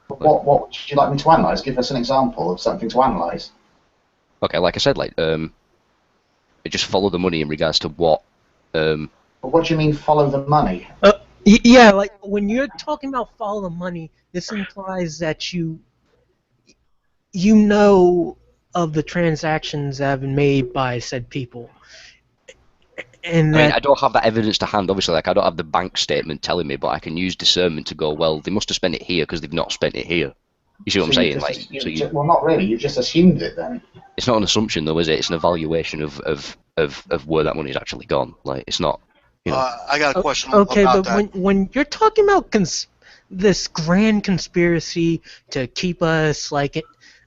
What would you like me to analyse? Give us an example of something to analyse. Okay, like I said, just follow the money in regards to what. But what do you mean follow the money? Yeah, like when you're talking about follow the money, this implies that you know of the transactions that have been made by said people. And I don't have that evidence to hand, obviously. Like, I don't have the bank statement telling me, but I can use discernment to go, well, they must have spent it here because they've not spent it here. You see what I'm saying? Well, not really. You've just assumed it then. It's not an assumption, though, is it? It's an evaluation of where that money's actually gone. Like, it's not. I got a question okay, about but that. when you're talking about this grand conspiracy to keep us like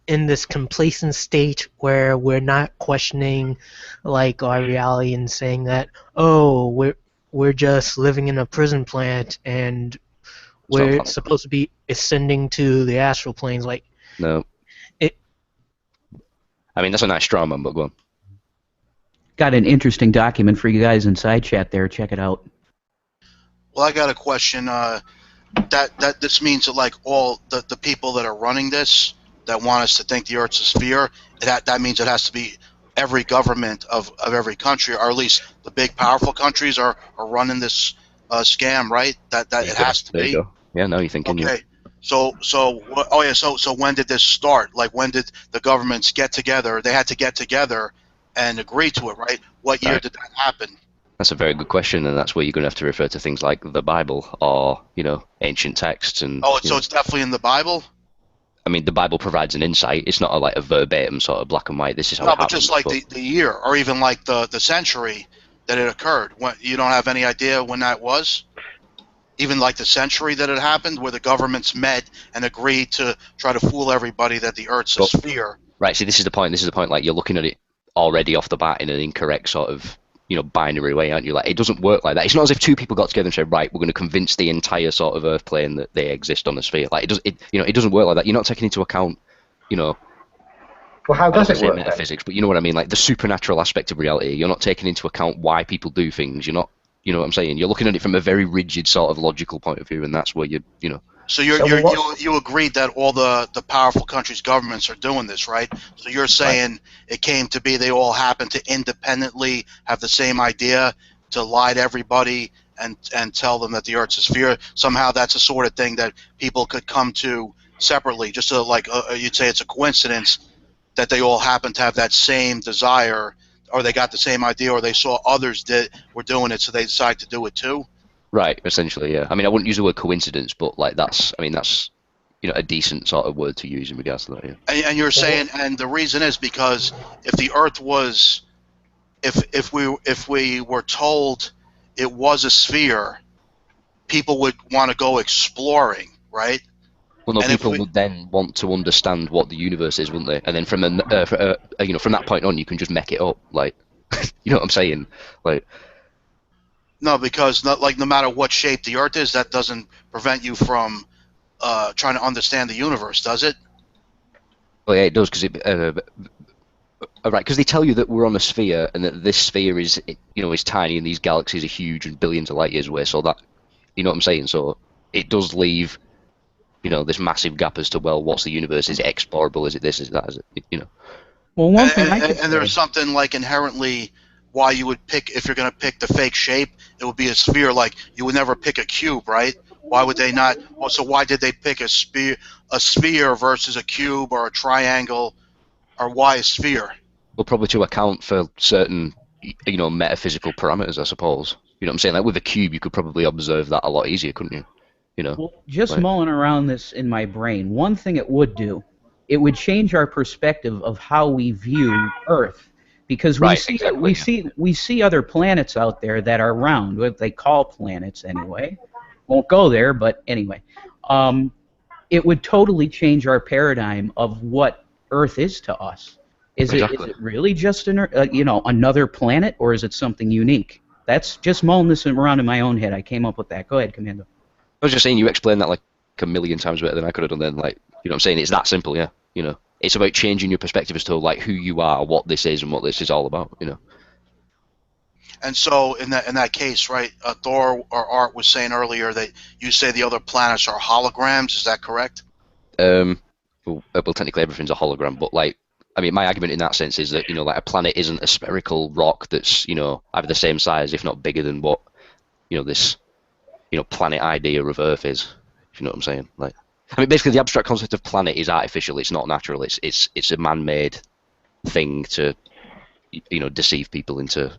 in this complacent state where we're not questioning like our reality and saying that we're just living in a prison plant and we're supposed to be ascending to the astral planes, like no. I mean, that's a nice straw man, but go on. Got an interesting document for you guys in side chat there. Check it out. Well, I got a question. That this means that like all the people that are running this that want us to think the Earth's a sphere, that means it has to be every government of every country, or at least the big powerful countries are running this scam, right? That it has to be. Yeah, no, you're thinking. Okay. So when did this start? Like, when did the governments get together? They had to get together and agree to it, right? What year did that happen? That's a very good question, and that's where you're going to have to refer to things like the Bible or, ancient texts. And so it's definitely in the Bible? I mean, the Bible provides an insight. It's not like a verbatim sort of black and white, this is how it happened. But just like the year, or even like the century that it occurred. You don't have any idea when that was? Even like the century that it happened, where the governments met and agreed to try to fool everybody that the Earth's a sphere. Right, see, this is the point. Like, you're looking at it already off the bat in an incorrect sort of, binary way, aren't you? Like, it doesn't work like that. It's not as if two people got together and said, right, we're going to convince the entire sort of Earth plane that they exist on a sphere. Like, it doesn't work like that. You're not taking into account, Well, how does it work? Metaphysics, but you know what I mean? Like, the supernatural aspect of reality. You're not taking into account why people do things. You're not. You know what I'm saying? You're looking at it from a very rigid sort of logical point of view, and that's where you. So you agreed that all the powerful countries' governments are doing this, right? So you're saying it came to be they all happen to independently have the same idea to lie to everybody and tell them that the Earth's a sphere. Somehow that's the sort of thing that people could come to separately. Just so you'd say it's a coincidence that they all happen to have that same desire, or they got the same idea, or they saw others were doing it, so they decided to do it too. Right, essentially, yeah. I mean, I wouldn't use the word coincidence, but like that's a decent sort of word to use in regards to that. Yeah. And you're saying, and the reason is because if the Earth was, if we were told it was a sphere, people would want to go exploring, right? Well, no, people would then want to understand what the universe is, wouldn't they? And then from from that point on, you can just make it up, like, you know what I'm saying, like. No, because no matter what shape the Earth is, that doesn't prevent you from trying to understand the universe, does it? Well, yeah, it does, because Right, because they tell you that we're on a sphere and that this sphere is, is tiny and these galaxies are huge and billions of light years away. So that, you know what I'm saying? So it does leave, this massive gap as to, well, what's the universe? Is it explorable? Is it this? Is that? Is it? Well, one thing I could And there's something like inherently why you would pick, if you're going to pick the fake shape, it would be a sphere. Like you would never pick a cube, right? Why would they not? Well, so why did they pick a sphere versus a cube or a triangle, or why a sphere? Well, probably to account for certain, metaphysical parameters, I suppose. You know what I'm saying? Like with a cube, you could probably observe that a lot easier, couldn't you? Well, just mulling around this in my brain, one thing it would do, it would change our perspective of how we view Earth, because we see other planets out there that are round, what they call planets anyway. Won't go there, but anyway, it would totally change our paradigm of what Earth is to us. Is it really just another planet, or is it something unique? That's just mulling this around in my own head. I came up with that. Go ahead, Commando. I was just saying, you explained that like a million times better than I could have done then. Like, you know what I'm saying? It's that simple, yeah. It's about changing your perspective as to like who you are, what this is, and what this is all about, And so in that case, right, Thor or Art was saying earlier that you say the other planets are holograms. Is that correct? Well, technically everything's a hologram, but like, I mean, my argument in that sense is that, like a planet isn't a spherical rock that's, either the same size, if not bigger than what, this, planet idea of Earth is, if you know what I'm saying. Like, I mean, basically the abstract concept of planet is artificial, it's not natural, it's a man-made thing to, deceive people into,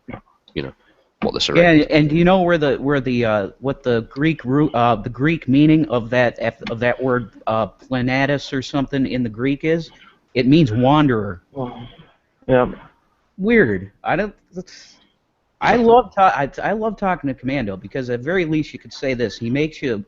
what the surroundings. Yeah, and do you know what the Greek root, the Greek meaning of that word planatus or something in the Greek is? It means wanderer. Yeah. Weird. I love talking to Commando, because at very least you could say this. He makes you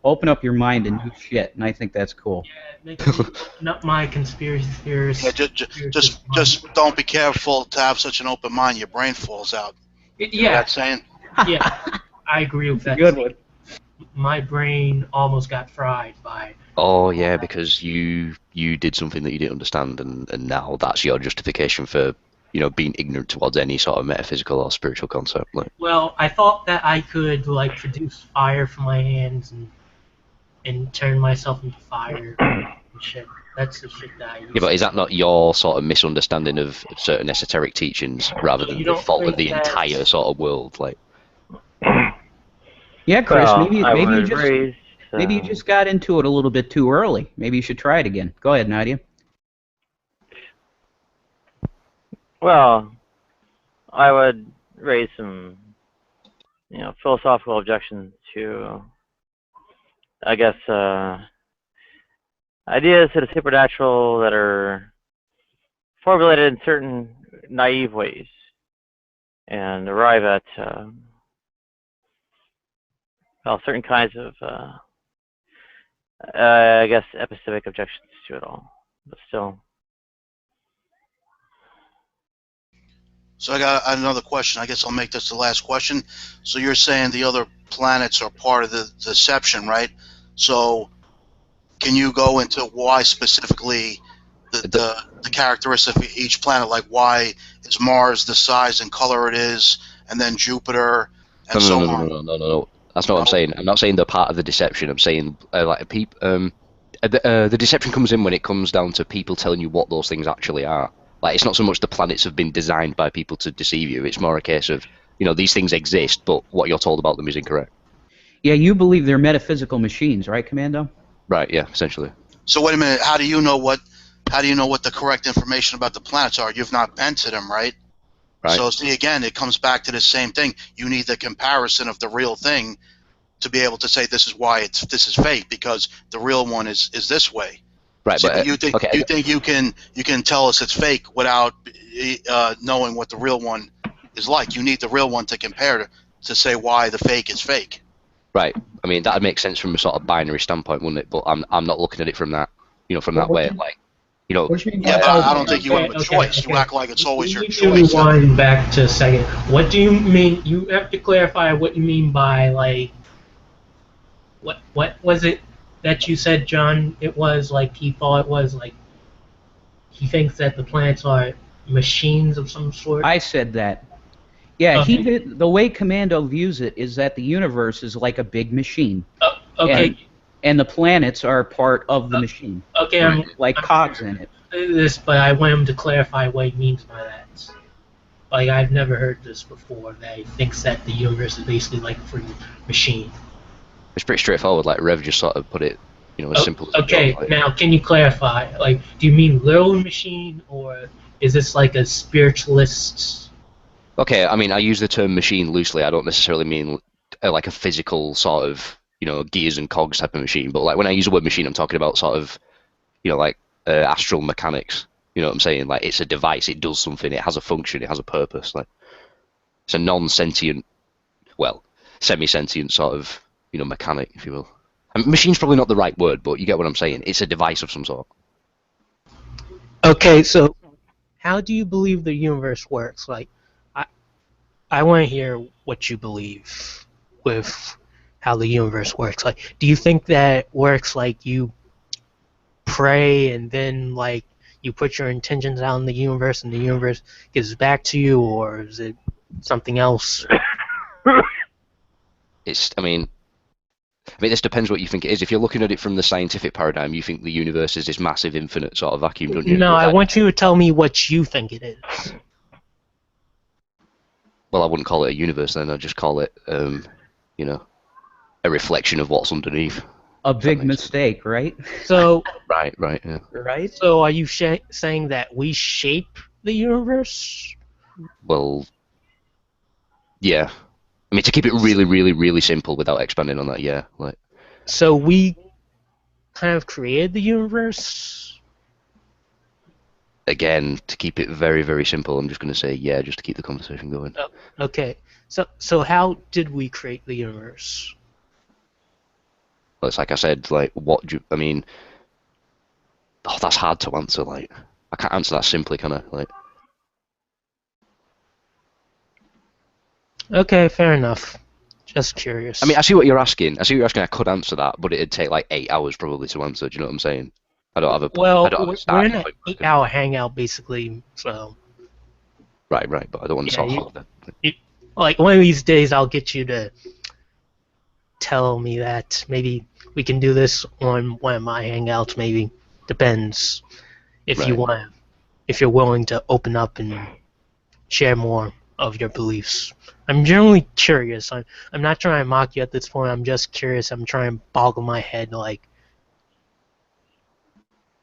open up your mind and do shit, and I think that's cool. Yeah, it makes me open up my conspiracy theories. Yeah, just don't be careful to have such an open mind. Your brain falls out. Yeah. You know that saying? Yeah, I agree with that. Good one. My brain almost got fried by. Oh yeah, because you did something that you didn't understand, and now that's your justification for being ignorant towards any sort of metaphysical or spiritual concept. Like. Well, I thought that I could produce fire from my hands and turn myself into fire and shit. That's the shit that I use. Yeah, but is that not your sort of misunderstanding of certain esoteric teachings rather than the fault of the entire sort of world? Like. Yeah, Chris. Well, maybe you just got into it a little bit too early. Maybe you should try it again. Go ahead, Nadia. Well, I would raise some, philosophical objections to, I guess, ideas to the supernatural that are formulated in certain naive ways, and arrive at, certain kinds of, I guess, epistemic objections to it all, but still. So I got another question. I guess I'll make this the last question. So you're saying the other planets are part of the deception, right? So can you go into why specifically the characteristics of each planet, like why is Mars the size and color it is, and then Jupiter, and so on? No. That's not what I'm saying. I'm not saying they're part of the deception. I'm saying the deception comes in when it comes down to people telling you what those things actually are. Like, it's not so much the planets have been designed by people to deceive you. It's more a case of, these things exist, but what you're told about them is incorrect. Yeah, you believe they're metaphysical machines, right, Commando? Right. Yeah. Essentially. So wait a minute. How do you know what the correct information about the planets are? You've not been to them, right? Right. So see, again, it comes back to the same thing. You need the comparison of the real thing to be able to say this is why this is fake, because the real one is this way. Right, so but you think you can tell us it's fake without knowing what the real one is like. You need the real one to compare to say why the fake is fake. Right. I mean, that would make sense from a sort of binary standpoint, wouldn't it? But I'm not looking at it from that, from that way. Like, Yeah, but I don't think you have a choice. You act like it's always your choice. Rewind back to a second. What do you mean? You have to clarify what you mean by what was it that you said, John? It was he thought it was he thinks that the planets are machines of some sort? I said that. Yeah, Okay. he did. The way Commando views it is that the universe is like a big machine. Okay. And the planets are part of the machine. Okay, Like cogs in it. But I want him to clarify what he means by that. Like, I've never heard this before, that he thinks that the universe is basically like a freaking machine. It's pretty straightforward. Like Rev just sort of put it, as simple as Okay, like, now can you clarify? Like, do you mean literal machine, or is this like a spiritualist? Okay, I mean, I use the term machine loosely. I don't necessarily mean like a physical sort of, gears and cogs type of machine. But like when I use the word machine, I'm talking about sort of, like astral mechanics. You know what I'm saying? Like it's a device. It does something. It has a function. It has a purpose. Like it's a non-sentient, well, semi-sentient sort of, mechanic, if you will. I mean, machine's probably not the right word, but you get what I'm saying. It's a device of some sort. Okay, so how do you believe the universe works? Like, I want to hear what you believe with how the universe works. Like, do you think that it works like you pray and then like you put your intentions out in the universe and the universe gives back to you, or is it something else? I mean, this depends what you think it is. If you're looking at it from the scientific paradigm, you think the universe is this massive, infinite sort of vacuum, don't you? No, I want you to tell me what you think it is. Well, I wouldn't call it a universe then. I'd just call it, a reflection of what's underneath. A big mistake, right? So Right, yeah. Right? So are you saying that we shape the universe? Well, yeah. I mean, to keep it really, really, really simple without expanding on that, yeah. Like. So we kind of created the universe? Again, to keep it very, very simple, I'm just going to say yeah, just to keep the conversation going. Oh, okay. So how did we create the universe? Well, it's like I said, like, I mean, that's hard to answer, like, I can't answer that simply, can I? Like. Okay, fair enough. Just curious. I mean, I see what you're asking. I could answer that, but it'd take like 8 hours probably to answer. Do you know what I'm saying? I don't have a. Well, I don't have a we're start in an 8-hour hangout basically, so. Right, but I don't want to sort of hog that. Like one of these days, I'll get you to tell me that maybe we can do this on one of my hangouts. Maybe depends if you want, if you're willing to open up and share more of your beliefs. I'm generally curious. I'm not trying to mock you at this point. I'm just curious. I'm trying to boggle my head like.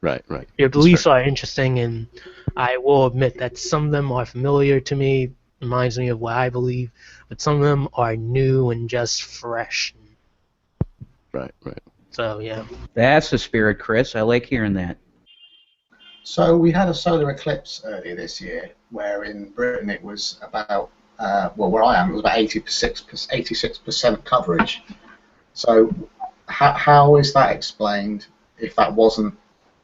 Right. Your beliefs are interesting, and I will admit that some of them are familiar to me. Reminds me of what I believe, but some of them are new and just fresh. Right. So yeah. That's the spirit, Chris. I like hearing that. So we had a solar eclipse earlier this year, where in Britain it was about, where I am, it was about 86% coverage. So how is that explained if that wasn't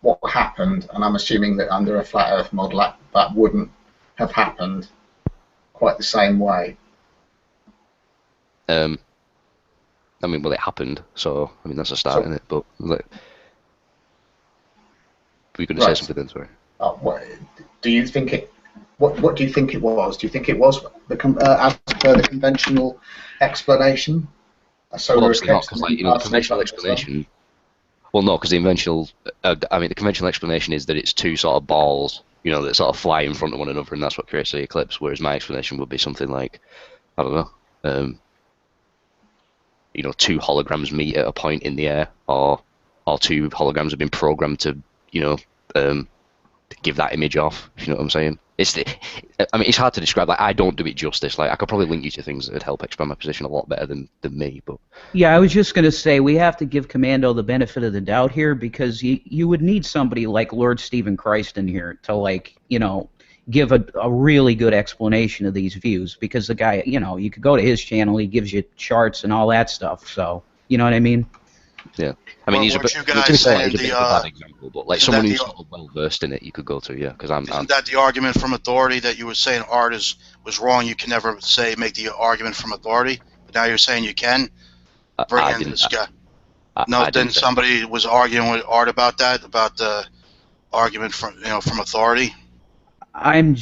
what happened? And I'm assuming that under a flat Earth model that wouldn't have happened quite the same way. I mean, well, it happened, so I mean that's a start in it. But like, were you going to say something then? Sorry. What do you think it? What do you think it was? Do you think it was as per the conventional explanation? Well, obviously not, because like the conventional explanation. Well, no, because the conventional explanation is that it's two sort of balls, that sort of fly in front of one another, and that's what creates the eclipse. Whereas my explanation would be something like, I don't know, two holograms meet at a point in the air, or two holograms have been programmed to, give that image off. If you know what I'm saying? It's hard to describe. Like, I don't do it justice. Like, I could probably link you to things that would help expand my position a lot better than me. But yeah, I was just going to say we have to give Commando the benefit of the doubt here, because you would need somebody like Lord Stephen Christ in here to give a really good explanation of these views, because the guy, you could go to his channel, he gives you charts and all that stuff. So you know what I mean? Yeah. I mean, he's a bit of a bad example, but like someone who's sort of well versed in it, you could go to, yeah. Because isn't that the argument from authority that you were saying art was wrong? You can never make the argument from authority, but now you're saying you can. Bring in this guy. Then somebody was arguing with Art about that, about the argument from authority. I'm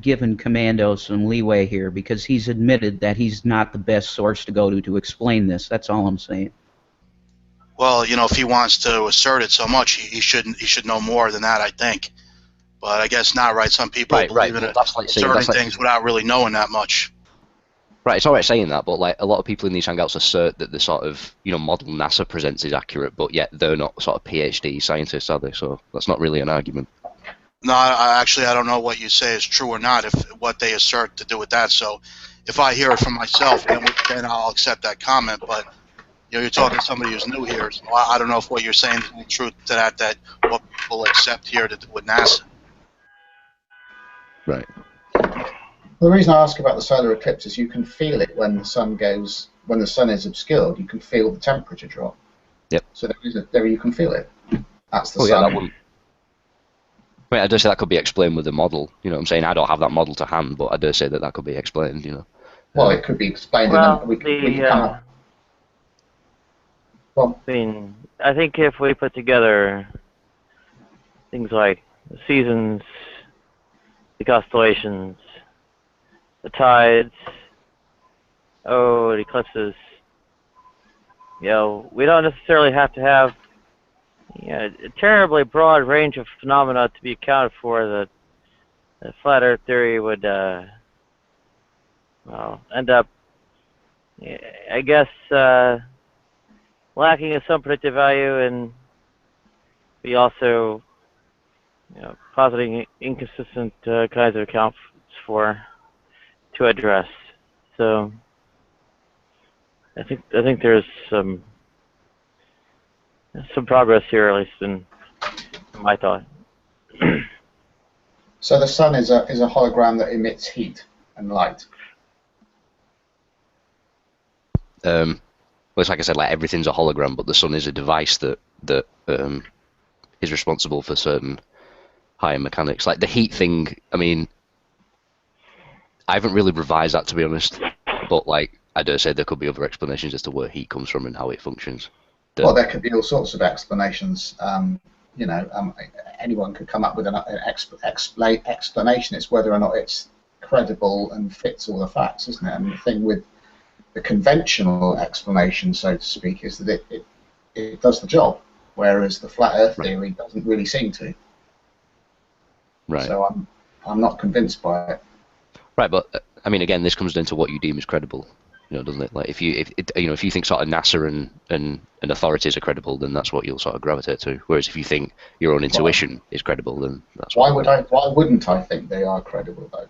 giving Commando some leeway here because he's admitted that he's not the best source to go to explain this. That's all I'm saying. Well, you know, if he wants to assert it so much, he should know more than that, I think. But I guess not, right? Some people believe in certain things without really knowing that much. Right, it's alright saying that, but like a lot of people in these hangouts assert that the sort of model NASA presents is accurate, but yet they're not sort of PhD scientists, are they? So that's not really an argument. No, I don't know what you say is true or not. If what they assert to do with that. So, if I hear it from myself, then I'll accept that comment. But you're talking to somebody who's new here, so I don't know if what you're saying is the truth to that what people accept here to do with NASA. Right. The reason I ask about the solar eclipse is you can feel it when the sun is obscured. You can feel the temperature drop. Yep. So there you can feel it. That's the sun. Yeah, that wouldn't. Wait, I do say that could be explained with the model. You know what I'm saying? I don't have that model to hand, but I do say that could be explained. Well, it could be explained. Well, we can come up. Well, I mean, I think if we put together things like the seasons, the constellations, the tides, the eclipses, we don't necessarily have to have a terribly broad range of phenomena to be accounted for. The flat Earth theory would end up, I guess, lacking in some predictive value, and be also positing inconsistent kinds of accounts to address. So I think there's some progress here, at least in my thought. So the sun is a hologram that emits heat and light. Well, it's like I said, like everything's a hologram, but the sun is a device that is responsible for certain higher mechanics. Like the heat thing, I mean, I haven't really revised that, to be honest, but like I dare say there could be other explanations as to where heat comes from and how it functions. Well, there could be all sorts of explanations. Anyone could come up with an explanation. It's whether or not it's credible and fits all the facts, isn't it? And the thing with the conventional explanation, so to speak, is that it does the job, whereas the flat Earth theory doesn't really seem to. Right. So I'm not convinced by it. Right, but I mean, again, this comes down to what you deem as credible, doesn't it? Like if you think sort of NASA and authorities are credible, then that's what you'll sort of gravitate to. Whereas if you think your own intuition is credible, then that's why wouldn't I think they are credible though?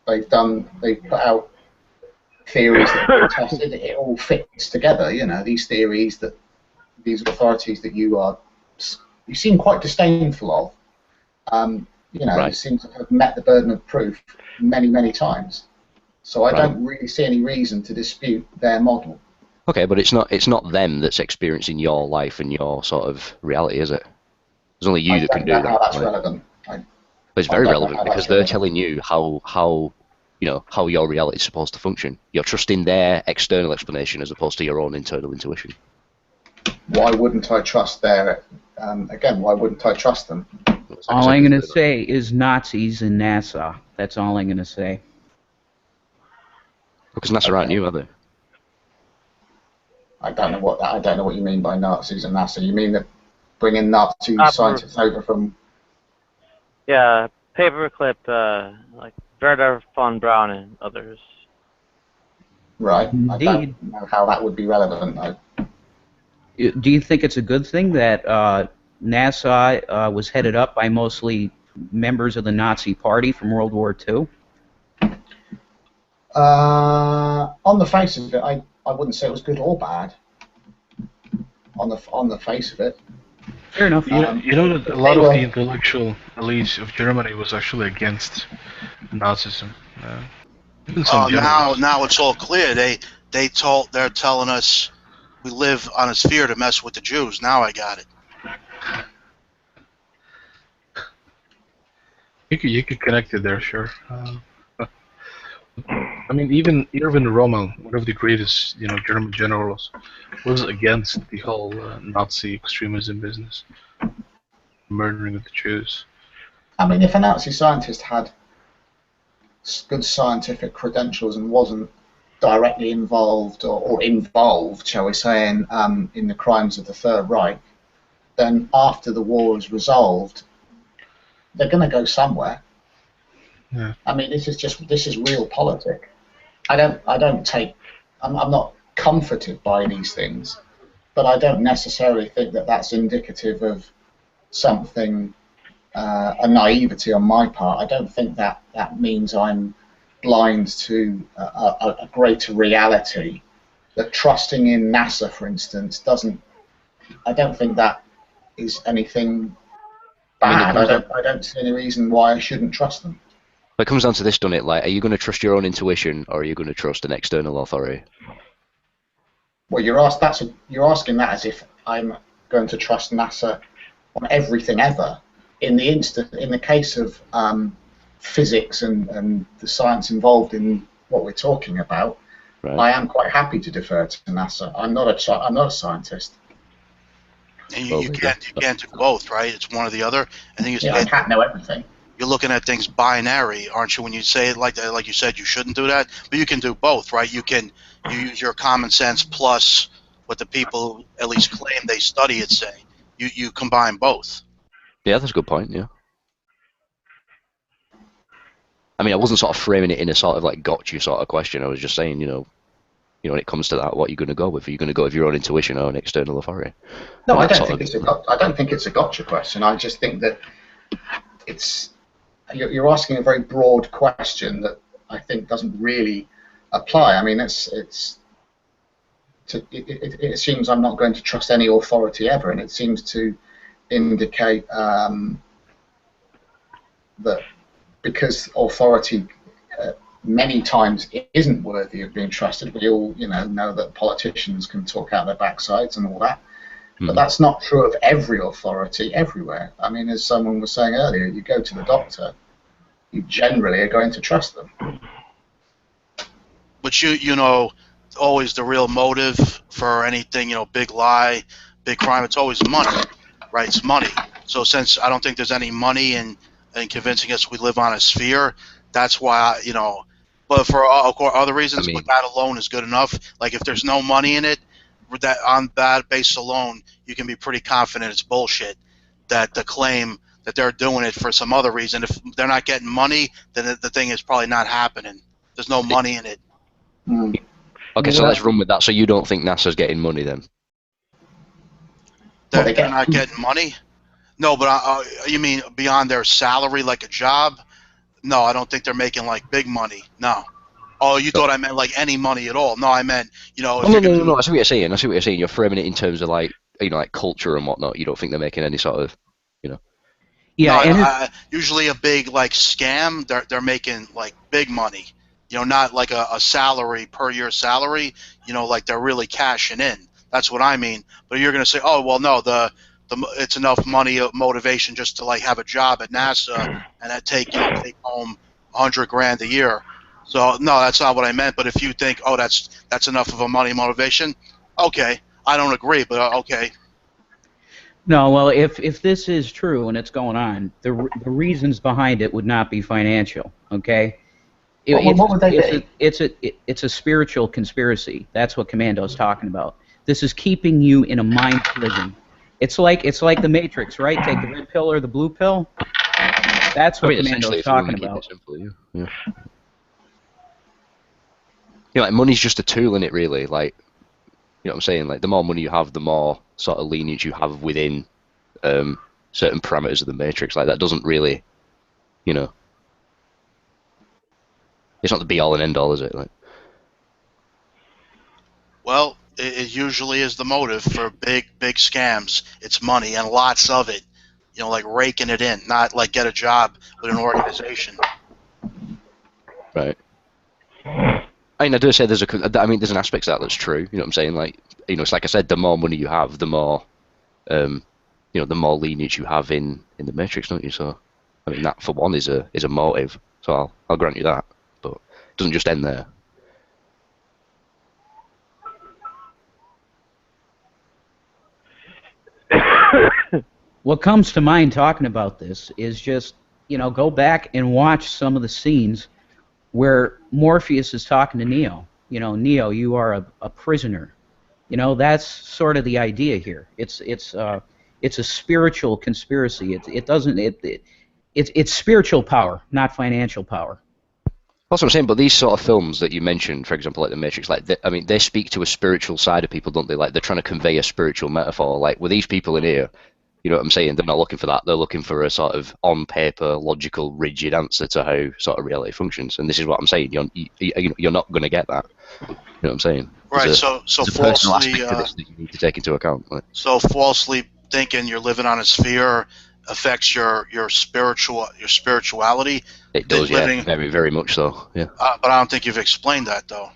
They've put out theories that are tested. It all fits together. These theories these authorities that you seem quite disdainful of. You seem to have met the burden of proof many, many times. So I don't really see any reason to dispute their model. Okay, but it's not them that's experiencing your life and your sort of reality, is it? There's only you that can do that. How that's relevant. But it's very relevant because they're telling you how your reality is supposed to function. You're trusting their external explanation as opposed to your own internal intuition. Why wouldn't I trust why wouldn't I trust them? All I'm going to say is Nazis and NASA. That's all I'm going to say. Because NASA aren't new, are they? I don't know what you mean by Nazis and NASA. You mean that bringing Nazi scientists over from? Yeah, paperclip, like Werner von Braun and others. Right. I don't know how that would be relevant, though. Do you think it's a good thing that NASA was headed up by mostly members of the Nazi Party from World War II? On the face of it, I wouldn't say it was good or bad. On the face of it. Fair enough. That a lot of the intellectual elites of Germany was actually against Nazism. Now it's all clear. They're telling us we live on a sphere to mess with the Jews. Now I got it. You could connect it there, sure. I mean, even Erwin Rommel, one of the greatest, German generals, was against the whole Nazi extremism business, murdering of the Jews. I mean, if a Nazi scientist had good scientific credentials and wasn't directly involved or involved, shall we say, in the crimes of the Third Reich, then after the war is resolved, they're going to go somewhere. Yeah. I mean, this is real politic. I'm not comforted by these things, but I don't necessarily think that that's indicative of something, a naivety on my part. I don't think that means I'm blind to a greater reality. That trusting in NASA, for instance, I don't think that is anything bad. I don't see any reason why I shouldn't trust them. But it comes down to this, doesn't it? Like, are you going to trust your own intuition, or are you going to trust an external authority? Well, you're asking that as if I'm going to trust NASA on everything ever. In the case of physics and the science involved in what we're talking about, right. I am quite happy to defer to NASA. I'm not a scientist. And you can't do both, right? It's one or the other. I think I can't know everything. You're looking at things binary, aren't you? When you say it like that, like you said, you shouldn't do that, but you can do both, right? You use your common sense plus what the people at least claim they study it say. You combine both. Yeah, that's a good point. Yeah. I mean, I wasn't sort of framing it in a sort of like gotcha sort of question. I was just saying, when it comes to that, what are you going to go with? Are you going to go with your own intuition or an external authority? No, I don't think it's a gotcha question. I just think that you're asking a very broad question that I think doesn't really apply. I mean, it seems I'm not going to trust any authority ever, and it seems to indicate that because authority many times isn't worthy of being trusted. We all, know that politicians can talk out their backsides and all that. But that's not true of every authority everywhere. I mean, as someone was saying earlier, you go to the doctor, you generally are going to trust them. But always the real motive for anything, big lie, big crime, it's always money, right? It's money. So since I don't think there's any money in convincing us we live on a sphere, that's why, but for other reasons, but that alone is good enough. Like if there's no money in it, that on that basis alone, you can be pretty confident it's bullshit. That the claim that they're doing it for some other reason, if they're not getting money, then the thing is probably not happening. There's no money in it. Okay, so let's run with that. So you don't think NASA's getting money then? They're not getting money? No, but you mean beyond their salary, like a job? No, I don't think they're making like big money. No. Oh, you thought I meant like any money at all? No, I meant No. I see what you're saying. You're framing it in terms of like like culture and whatnot. You don't think they're making any sort of Yeah. No, usually a big like scam. They're making like big money. Not like a salary per year salary. Like they're really cashing in. That's what I mean. But you're gonna say, oh well, no, it's enough money motivation just to like have a job at NASA and take home $100,000 a year. So no, that's not what I meant. But if you think, oh, that's enough of a money motivation, okay, I don't agree, but okay. No, well, if this is true and it's going on, the reasons behind it would not be financial. Okay. What would they be? It's a spiritual conspiracy. That's what Commando's talking about. This is keeping you in a mind prison. It's like the Matrix, right? Take the red pill or the blue pill. That's what Commando's talking about. Yeah. Like money's just a tool in it, really. Like, what I'm saying? Like, the more money you have, the more sort of lenience you have within certain parameters of the Matrix. Like, that doesn't really, it's not the be-all and end-all, is it? Like, well, it usually is the motive for big scams. It's money and lots of it. Like raking it in, not like get a job with an organization. Right. I do say there's an aspect to that that's true. You know what I'm saying? Like, it's like I said, the more money you have, the more, the more lenience you have in the Matrix, don't you? So, I mean, that for one is a motive. So I'll grant you that, but it doesn't just end there. What comes to mind talking about this is just go back and watch some of the scenes where Morpheus is talking to Neo. Neo, you are a prisoner. That's sort of the idea here. It's a spiritual conspiracy. It's spiritual power, not financial power. That's what I'm saying. But these sort of films that you mentioned, for example, like The Matrix, they speak to a spiritual side of people, don't they? Like they're trying to convey a spiritual metaphor. Like with these people in here, you know what I'm saying? They're not looking for that. They're looking for a sort of on paper, logical, rigid answer to how sort of reality functions. And this is what I'm saying. You're not going to get that. You know what I'm saying? Right. There's So a personal falsely. aspect to this that you need to take into account. Like. So falsely thinking you're living on a sphere affects your spirituality. It does, yeah, very, very much so, yeah. But I don't think you've explained that though.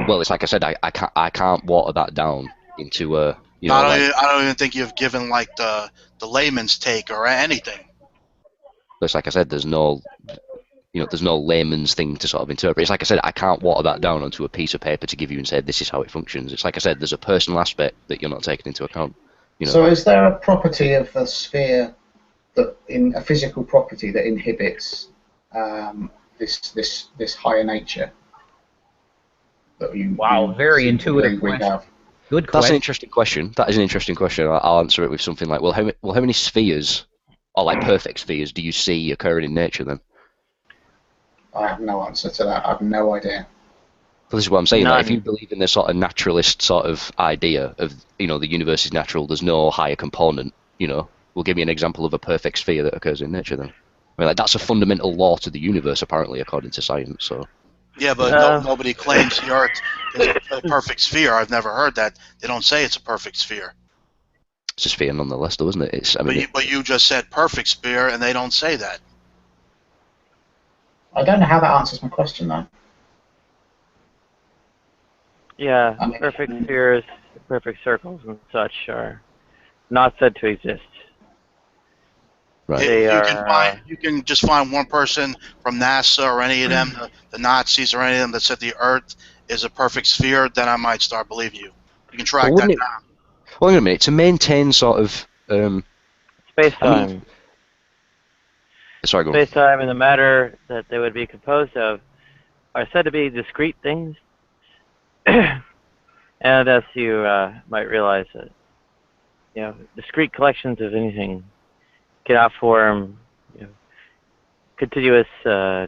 Well, it's like I said, I can't water that down into a. I don't even think you've given like the layman's take or anything. It's like I said, there's no layman's thing to sort of interpret. It's like I said, I can't water that down onto a piece of paper to give you and say this is how it functions. It's like I said, there's a personal aspect that you're not taking into account. So is there a property of a sphere a physical property that inhibits this higher nature? Very intuitive question. Good question. That's an interesting question. That is an interesting question. I'll answer it with something like, how many spheres, or like perfect spheres, do you see occurring in nature then? I have no answer to that. I have no idea. Well, this is what I'm saying. Like, if you believe in this sort of naturalist sort of idea of, the universe is natural, there's no higher component, we'll give you an example of a perfect sphere that occurs in nature then. I mean, like, that's a fundamental law to the universe, apparently, according to science, so... Yeah, but nobody claims the Earth is a perfect sphere. I've never heard that. They don't say it's a perfect sphere. It's a sphere nonetheless, though, isn't it? But you just said perfect sphere, and they don't say that. I don't know how that answers my question, though. Yeah, perfect spheres, perfect circles, and such are not said to exist. Right. You can just find one person from NASA or any of them, the Nazis or any of them, that said the Earth is a perfect sphere. Then I might start believing you. You can track that down. Well, wait a minute. To maintain sort of space-time. Sorry, go on. Space-time and the matter that they would be composed of are said to be discrete things. And as you might realize, discrete collections of anything cannot form continuous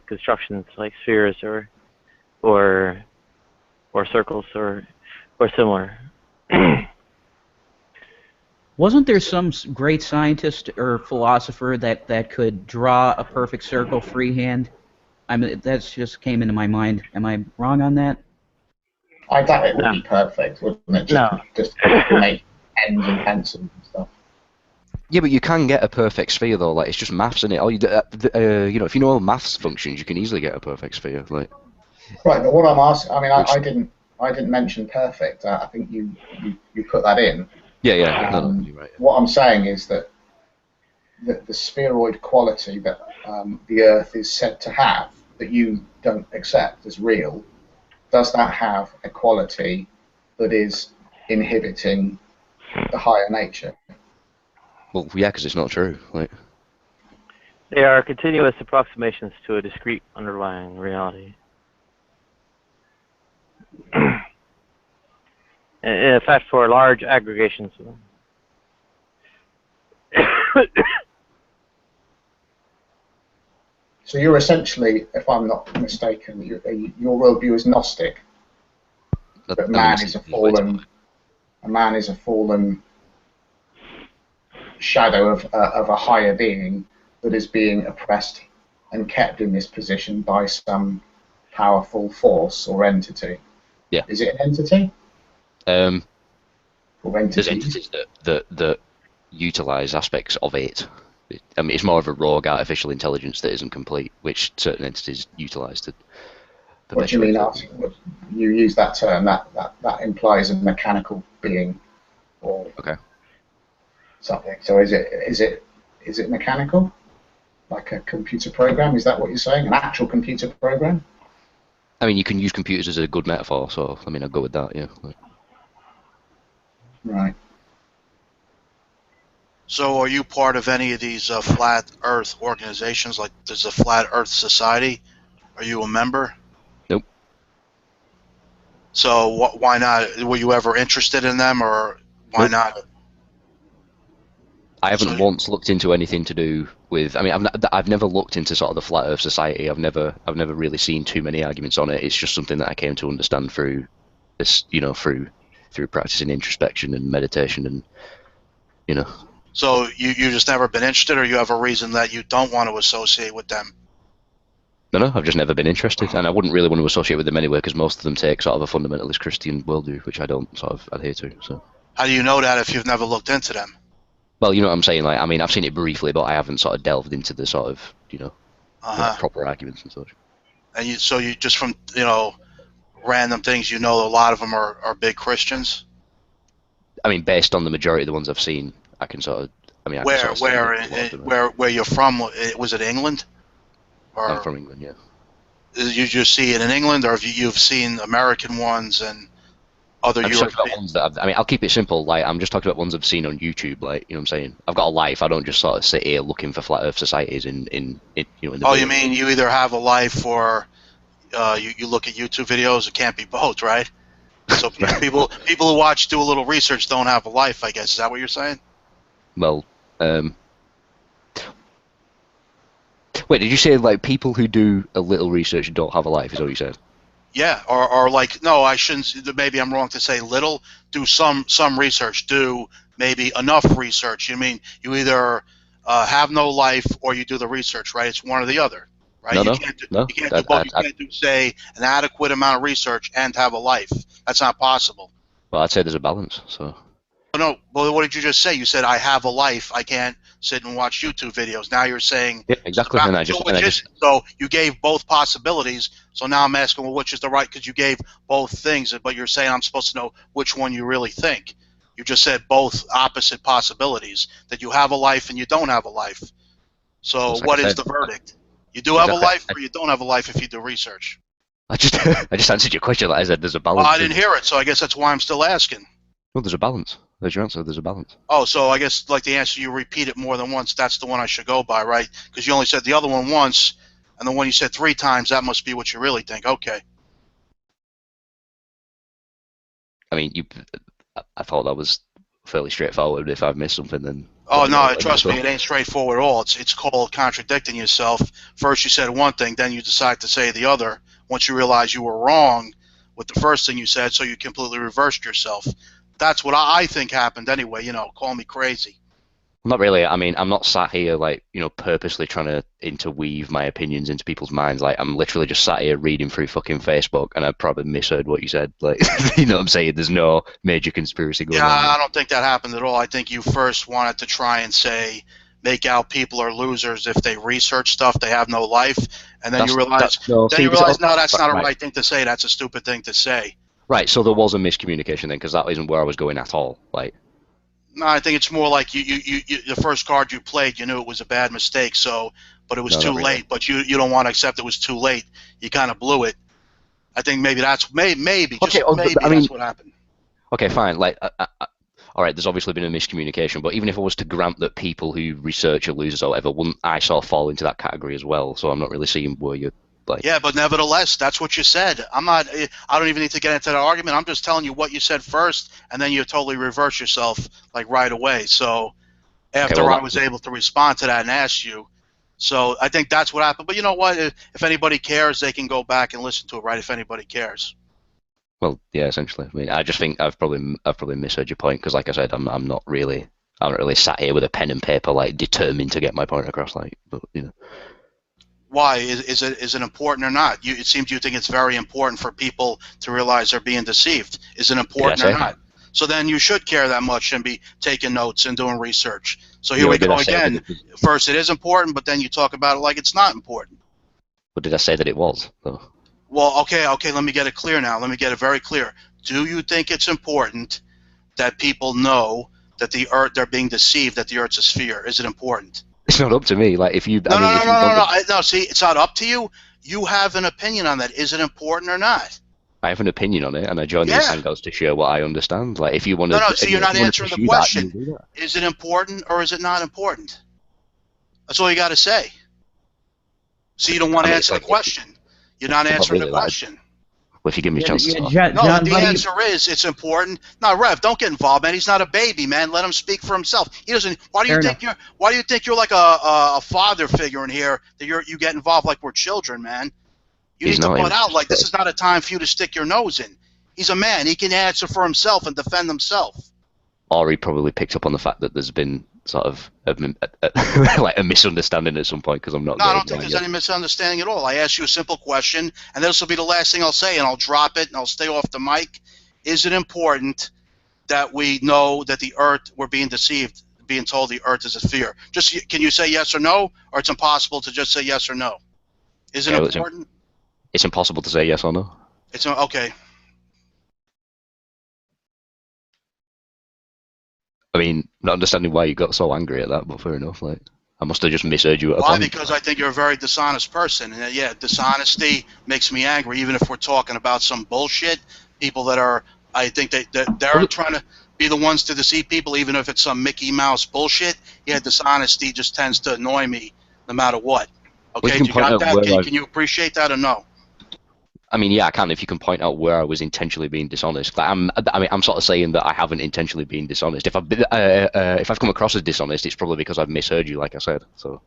constructions like spheres or circles or similar. Wasn't there some great scientist or philosopher that could draw a perfect circle freehand? I mean, that just came into my mind. Am I wrong on that? I doubt it would be perfect, wouldn't it? Just make pens and pencils and stuff. Yeah, but you can get a perfect sphere though. Like, it's just maths, isn't it? If you know all maths functions, you can easily get a perfect sphere. Like. Right, but what I'm asking, I mean, I didn't mention perfect. I think you put that in. Yeah. You're right. What I'm saying is that the spheroid quality that the Earth is said to have, that you don't accept as real, does that have a quality that is inhibiting the higher nature? Well, yeah, because it's not true. Like. They are continuous approximations to a discrete underlying reality. In fact, for large aggregations of them. So you're essentially, if I'm not mistaken, your worldview is Gnostic. That man is a fallen shadow of a higher being that is being oppressed and kept in this position by some powerful force or entity. Yeah. Is it an entity? There's entities that utilize aspects of it. I mean, it's more of a rogue artificial intelligence that isn't complete, which certain entities utilize to. What do you mean? You use that term. That implies a mechanical being, or something. So is it mechanical? Like a computer program? Is that what you're saying? An actual computer program? I mean, you can use computers as a good metaphor, so I mean, I'll go with that. Yeah. Right. So, are you part of any of these flat Earth organizations? Like, there's a Flat Earth Society. Are you a member? Nope. So, why not? Were you ever interested in them, or why Nope. not? I haven't once looked into anything to do with. I mean, I've never looked into sort of the Flat Earth Society. I've never really seen too many arguments on it. It's just something that I came to understand through this, through practicing introspection and meditation, and. So you just never been interested, or you have a reason that you don't want to associate with them? No, I've just never been interested, and I wouldn't really want to associate with them anyway, because most of them take sort of a fundamentalist Christian worldview, which I don't sort of adhere to. So. How do you know that if you've never looked into them? Well, you know what I'm saying. Like, I mean, I've seen it briefly, but I haven't sort of delved into the sort of, proper arguments and such. And you just from random things, a lot of them are big Christians. I mean, based on the majority of the ones I've seen, I can sort of. I mean, where you're from? Was it England? Or I'm from England, yeah. You just see it in England, or have you've seen American ones and other European ones that I mean, I'll keep it simple. Like, I'm just talking about ones I've seen on YouTube. Like, you know what I'm saying? I've got a life. I don't just sort of sit here looking for flat Earth societies in the. Oh, you mean you either have a life or you look at YouTube videos? It can't be both, right? So people who watch, do a little research, don't have a life, I guess. Is that what you're saying? Well, wait, did you say like people who do a little research don't have a life? Is that what you said? Yeah, or like, no, I shouldn't. Maybe I'm wrong to say little. Do some research. Do maybe enough research. You mean you either have no life or you do the research, right? It's one or the other, right? No. You can't do both. You can't do, say, an adequate amount of research and have a life. That's not possible. Well, I'd say there's a balance. So. No, well, what did you just say? You said I have a life. I can't sit and watch YouTube videos. Now you're saying exactly. So you gave both possibilities. So now I'm asking, well, which is the right? Because you gave both things, but you're saying I'm supposed to know which one you really think. You just said both opposite possibilities, that you have a life and you don't have a life. So what is the verdict? You do have a life, or you don't have a life if you do research? I just answered your question. Like I said, there's a balance. Well, I didn't hear it, so I guess that's why I'm still asking. Well, there's a balance. There's your answer. There's a balance. Oh, so I guess like the answer, you repeat it more than once. That's the one I should go by, right? Because you only said the other one once, and the one you said 3 times, that must be what you really think. Okay. I mean, I thought that was fairly straightforward. If I've missed something, then. Oh no, trust me, it ain't straightforward at all. It's called contradicting yourself. First you said one thing, then you decide to say the other. Once you realize you were wrong with the first thing you said, so you completely reversed yourself. That's what I think happened anyway, call me crazy. Not really. I mean, I'm not sat here, like, purposely trying to interweave my opinions into people's minds. Like, I'm literally just sat here reading through fucking Facebook, and I probably misheard what you said. Like, you know what I'm saying? There's no major conspiracy going on. Yeah, I don't think that happened at all. I think you first wanted to try and make out people are losers if they research stuff, they have no life, and then you realize, no, that's not a right thing to say. That's a stupid thing to say. Right, so there was a miscommunication then, because that isn't where I was going at all. Like, no, I think it's more like you the first card you played, you knew it was a bad mistake, but it was too late. But you don't want to accept it was too late. You kind of blew it. I think maybe that's maybe that's what happened. Okay, fine. Like, all right, there's obviously been a miscommunication, but even if I was to grant that people who research are losers or whatever, wouldn't I sort of fall into that category as well? So I'm not really seeing where you're. Like, yeah, but nevertheless, that's what you said. I don't even need to get into that argument. I'm just telling you what you said first, and then you totally reverse yourself like right away. So after I was able to respond to that and ask you, so I think that's what happened. But you know what? If anybody cares, they can go back and listen to it, right? If anybody cares. Well, yeah, essentially. I mean, I just think I've probably misheard your point, because, like I said, I'm not really sat here with a pen and paper, like, determined to get my point across, like, but Why is it important or not? It seems you think it's very important for people to realize they're being deceived. Is it important or not? So then you should care that much and be taking notes and doing research. So here we go again. First, it is important, but then you talk about it like it's not important. But did I say that it was, though? Well, okay. Let me get it clear now. Let me get it very clear. Do you think it's important that people know that the Earth, they're being deceived, that the Earth's a sphere? Is it important? It's not up to me. Like, if you. No. See, it's not up to you. You have an opinion on that. Is it important or not? I have an opinion on it, and I join these Yeah. hangouts to share what I understand. Like, if you want No, to, no. See, you're not answering the pursue that, you question. do that. Is it important or is it not important? That's all you got to say. So you don't want to answer the question. You're not answering the question. Well, if you give me a chance to talk. No, John, the buddy, answer is it's important. No, Rev, don't get involved, man. He's not a baby, man. Let him speak for himself. He doesn't. Why do you think you're like a father figure in here that you get involved like we're children, man? You need to put out like this is not a time for you to stick your nose in. He's a man. He can answer for himself and defend himself. Or he probably picked up on the fact that there's been sort of like a misunderstanding at some point because I'm not. No, I don't think there's any misunderstanding at all. I asked you a simple question, and this will be the last thing I'll say, and I'll drop it, and I'll stay off the mic. Is it important that we know that the Earth, we're being deceived, being told the Earth is a sphere? Just can you say yes or no, or it's impossible to just say yes or no? Is it important? It's impossible to say yes or no. It's okay. I mean, not understanding why you got so angry at that, but fair enough. Like, I must have just misheard you at a Why? point. Because I think you're a very dishonest person, and yeah, dishonesty makes me angry. Even if we're talking about some bullshit, people that are, I think that they're trying to be the ones to deceive people, even if it's some Mickey Mouse bullshit. Yeah, dishonesty just tends to annoy me, no matter what. Okay, you got that? Can you appreciate that or no? I mean, yeah, I can if you can point out where I was intentionally being dishonest. Like, I'm sort of saying that I haven't intentionally been dishonest. If I've come across as dishonest, it's probably because I've misheard you, like I said. So,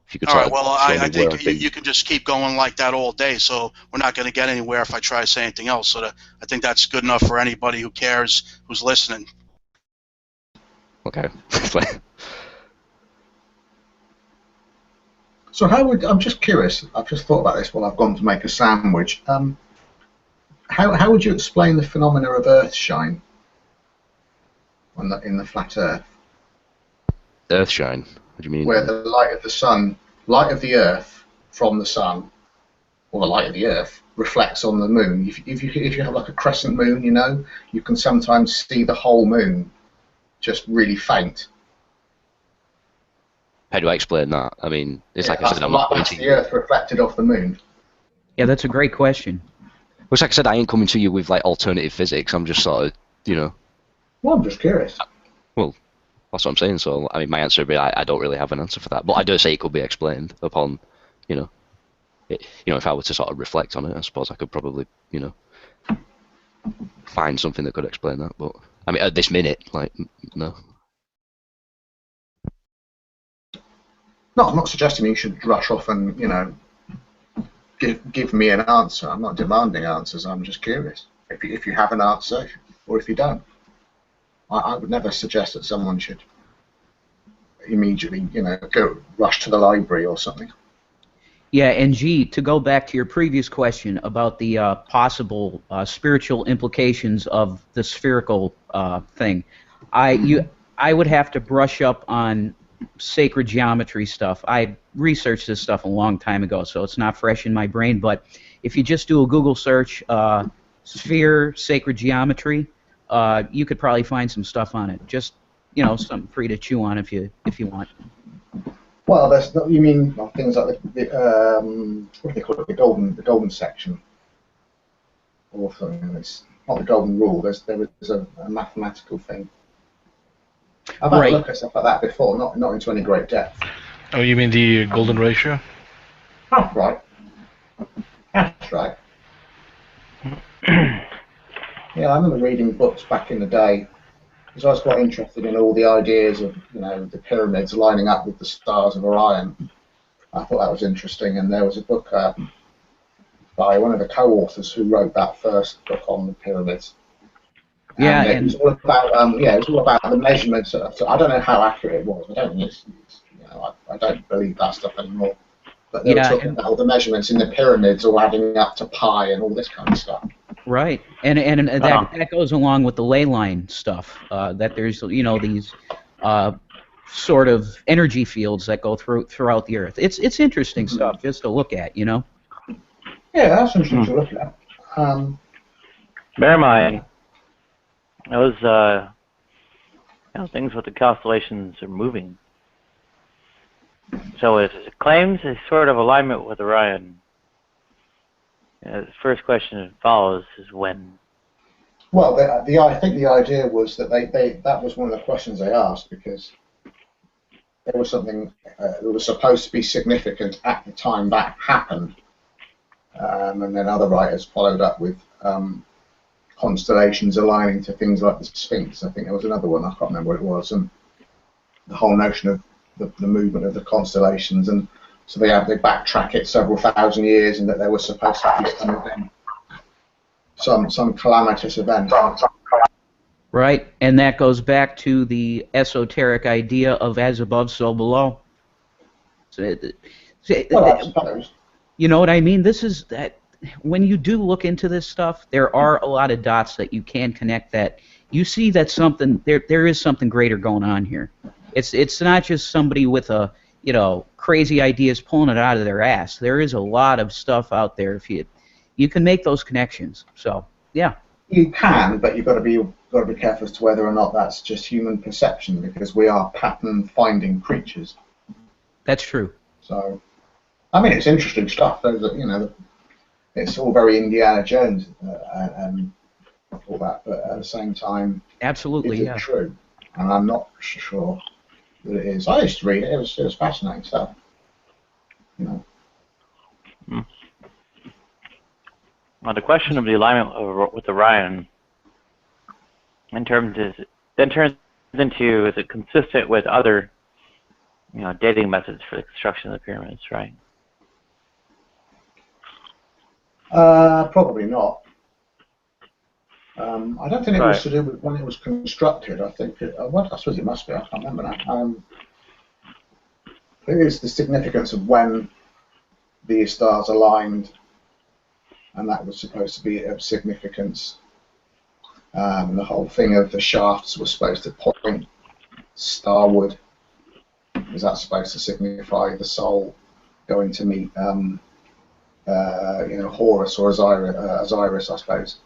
if you could. All right. Well, I think you can just keep going like that all day. So we're not going to get anywhere if I try to say anything else. So I think that's good enough for anybody who cares, who's listening. Okay. So I'm just curious, I've just thought about this while I've gone to make a sandwich. How would you explain the phenomena of Earthshine in the flat Earth? Earthshine? What do you mean? Where the light of the sun, light of the Earth from the sun, or the light of the Earth, reflects on the moon. If you have like a crescent moon, you can sometimes see the whole moon just really faint. How do I explain that? I mean, it's like I said, I'm not pointing. The Earth reflected off the moon. Yeah, that's a great question. Which, like I said, I ain't coming to you with like alternative physics. I'm just sort of, Well, I'm just curious. Well, that's what I'm saying. So, I mean, my answer would be I don't really have an answer for that. But I do say it could be explained upon, if I were to sort of reflect on it, I suppose I could probably, find something that could explain that. But I mean, at this minute, like, no. No, I'm not suggesting you should rush off and, give me an answer. I'm not demanding answers. I'm just curious. If you have an answer, or if you don't, I would never suggest that someone should immediately, go rush to the library or something. Yeah, and G, to go back to your previous question about the possible spiritual implications of the spherical thing, I would have to brush up on sacred geometry stuff. I researched this stuff a long time ago, so it's not fresh in my brain, but if you just do a Google search, sphere sacred geometry, you could probably find some stuff on it. Just, something for you to chew on if you want. Well, you mean things like the what do they call it, the golden section, or something. It's not the golden rule. There is a mathematical thing. I've had a look at stuff like that before, not into any great depth. Oh, you mean the golden ratio? Oh, right. That's right. Yeah, I remember reading books back in the day, because I was quite interested in all the ideas of, the pyramids lining up with the stars of Orion. I thought that was interesting, and there was a book by one of the co-authors who wrote that first book on the pyramids. Yeah, and it was all about it was all about the measurements. So I don't know how accurate it was. I don't think I don't believe that stuff anymore. But they were talking about all the measurements in the pyramids all adding up to pi and all this kind of stuff. Right, and that goes along with the ley line stuff. That there's these sort of energy fields that go throughout the Earth. It's interesting stuff just to look at, Yeah, that's interesting to look at. Bear in mind, those things with the constellations are moving. So it claims a sort of alignment with Orion. The first question that follows is when. Well, I think the idea was that that was one of the questions they asked because there was something that was supposed to be significant at the time that happened, and then other writers followed up with constellations aligning to things like the Sphinx. I think there was another one, I can't remember what it was, and the whole notion of the movement of the constellations, and so they backtrack it several thousand years, and that there was supposed to be some event, some calamitous event. Right, and that goes back to the esoteric idea of as above, so below. Well, I suppose. You know what I mean? This is that. When you do look into this stuff, there are a lot of dots that you can connect. That you see that something there is something greater going on here. It's not just somebody with a crazy ideas pulling it out of their ass. There is a lot of stuff out there if you can make those connections. So yeah. You can, but you've got to be careful as to whether or not that's just human perception, because we are pattern-finding creatures. That's true. So, I mean, it's interesting stuff. It's all very Indiana Jones and all that, but at the same time, absolutely, is it true? And I'm not sure that it is. I used to read it. It was fascinating stuff. Well, the question of the alignment with Orion then turns into, is it consistent with other dating methods for the construction of the pyramids, right? Probably not. I don't think it was to do with when it was constructed. I think I suppose it must be. I can't remember now. It is the significance of when the stars aligned, and that was supposed to be of significance. The whole thing of the shafts was supposed to point starward. Was that supposed to signify the soul going to meet Horus or Osiris, I suppose.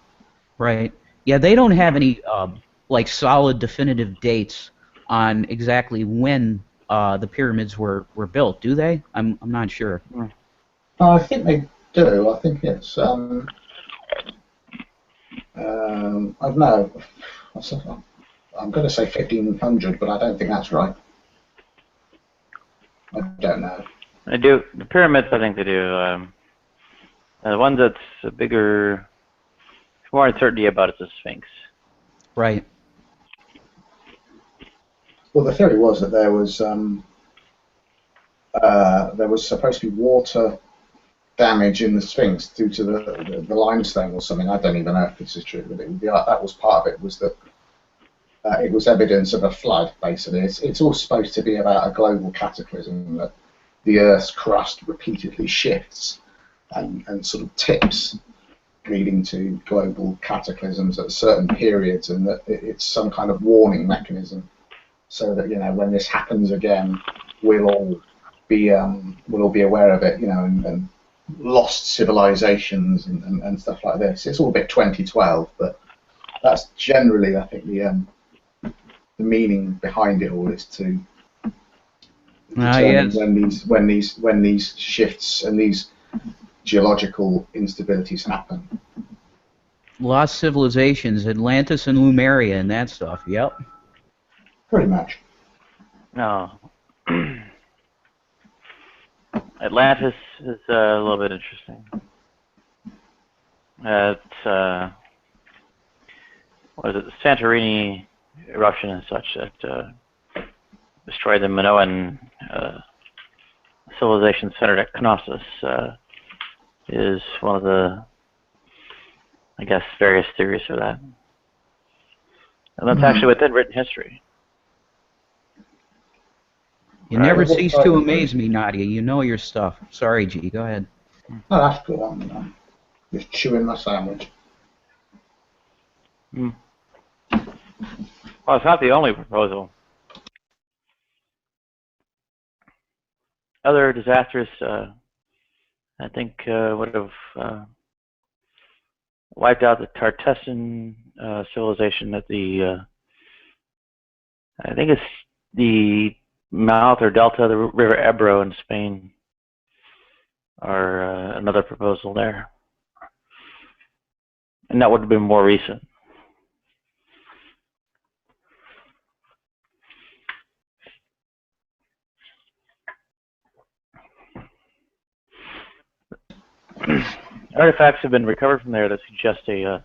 Right. Yeah, they don't have any solid definitive dates on exactly when the pyramids were built, do they? I'm not sure. I think they do. I think it's I don't know. I'm going to say 1500, but I don't think that's right. I don't know. They do the pyramids. I think they do. The one that's a bigger, more uncertainty about is the Sphinx. Right. Well, the theory was that there was supposed to be water damage in the Sphinx due to the limestone or something. I don't even know if this is true, but that was part of it. Was that it was evidence of a flood, basically. It's all supposed to be about a global cataclysm, that the Earth's crust repeatedly shifts and sort of tips, leading to global cataclysms at certain periods, and that it's some kind of warning mechanism, so that when this happens again, we'll all be aware of it, and lost civilizations and stuff like this. It's all a bit 2012, but that's generally, I think, the meaning behind it all is to determine when these shifts and these geological instabilities happen. Lost civilizations, Atlantis and Lemuria and that stuff, yep. Pretty much. No. Atlantis is a little bit interesting. It's what is it, the Santorini eruption and such that destroyed the Minoan civilization centered at Knossos is one of the, I guess, various theories for that. And that's actually within written history. You never cease to amaze me, Nadia. You know your stuff. Sorry, G. Go ahead. No, that's good. I'm just chewing my sandwich. Well, it's not the only proposal. Other disasters, I think, would have wiped out the Tartessian civilization at the, I think it's the mouth or delta of the river Ebro in Spain, are another proposal there. And that would have been more recent. Artifacts have been recovered from there that suggest a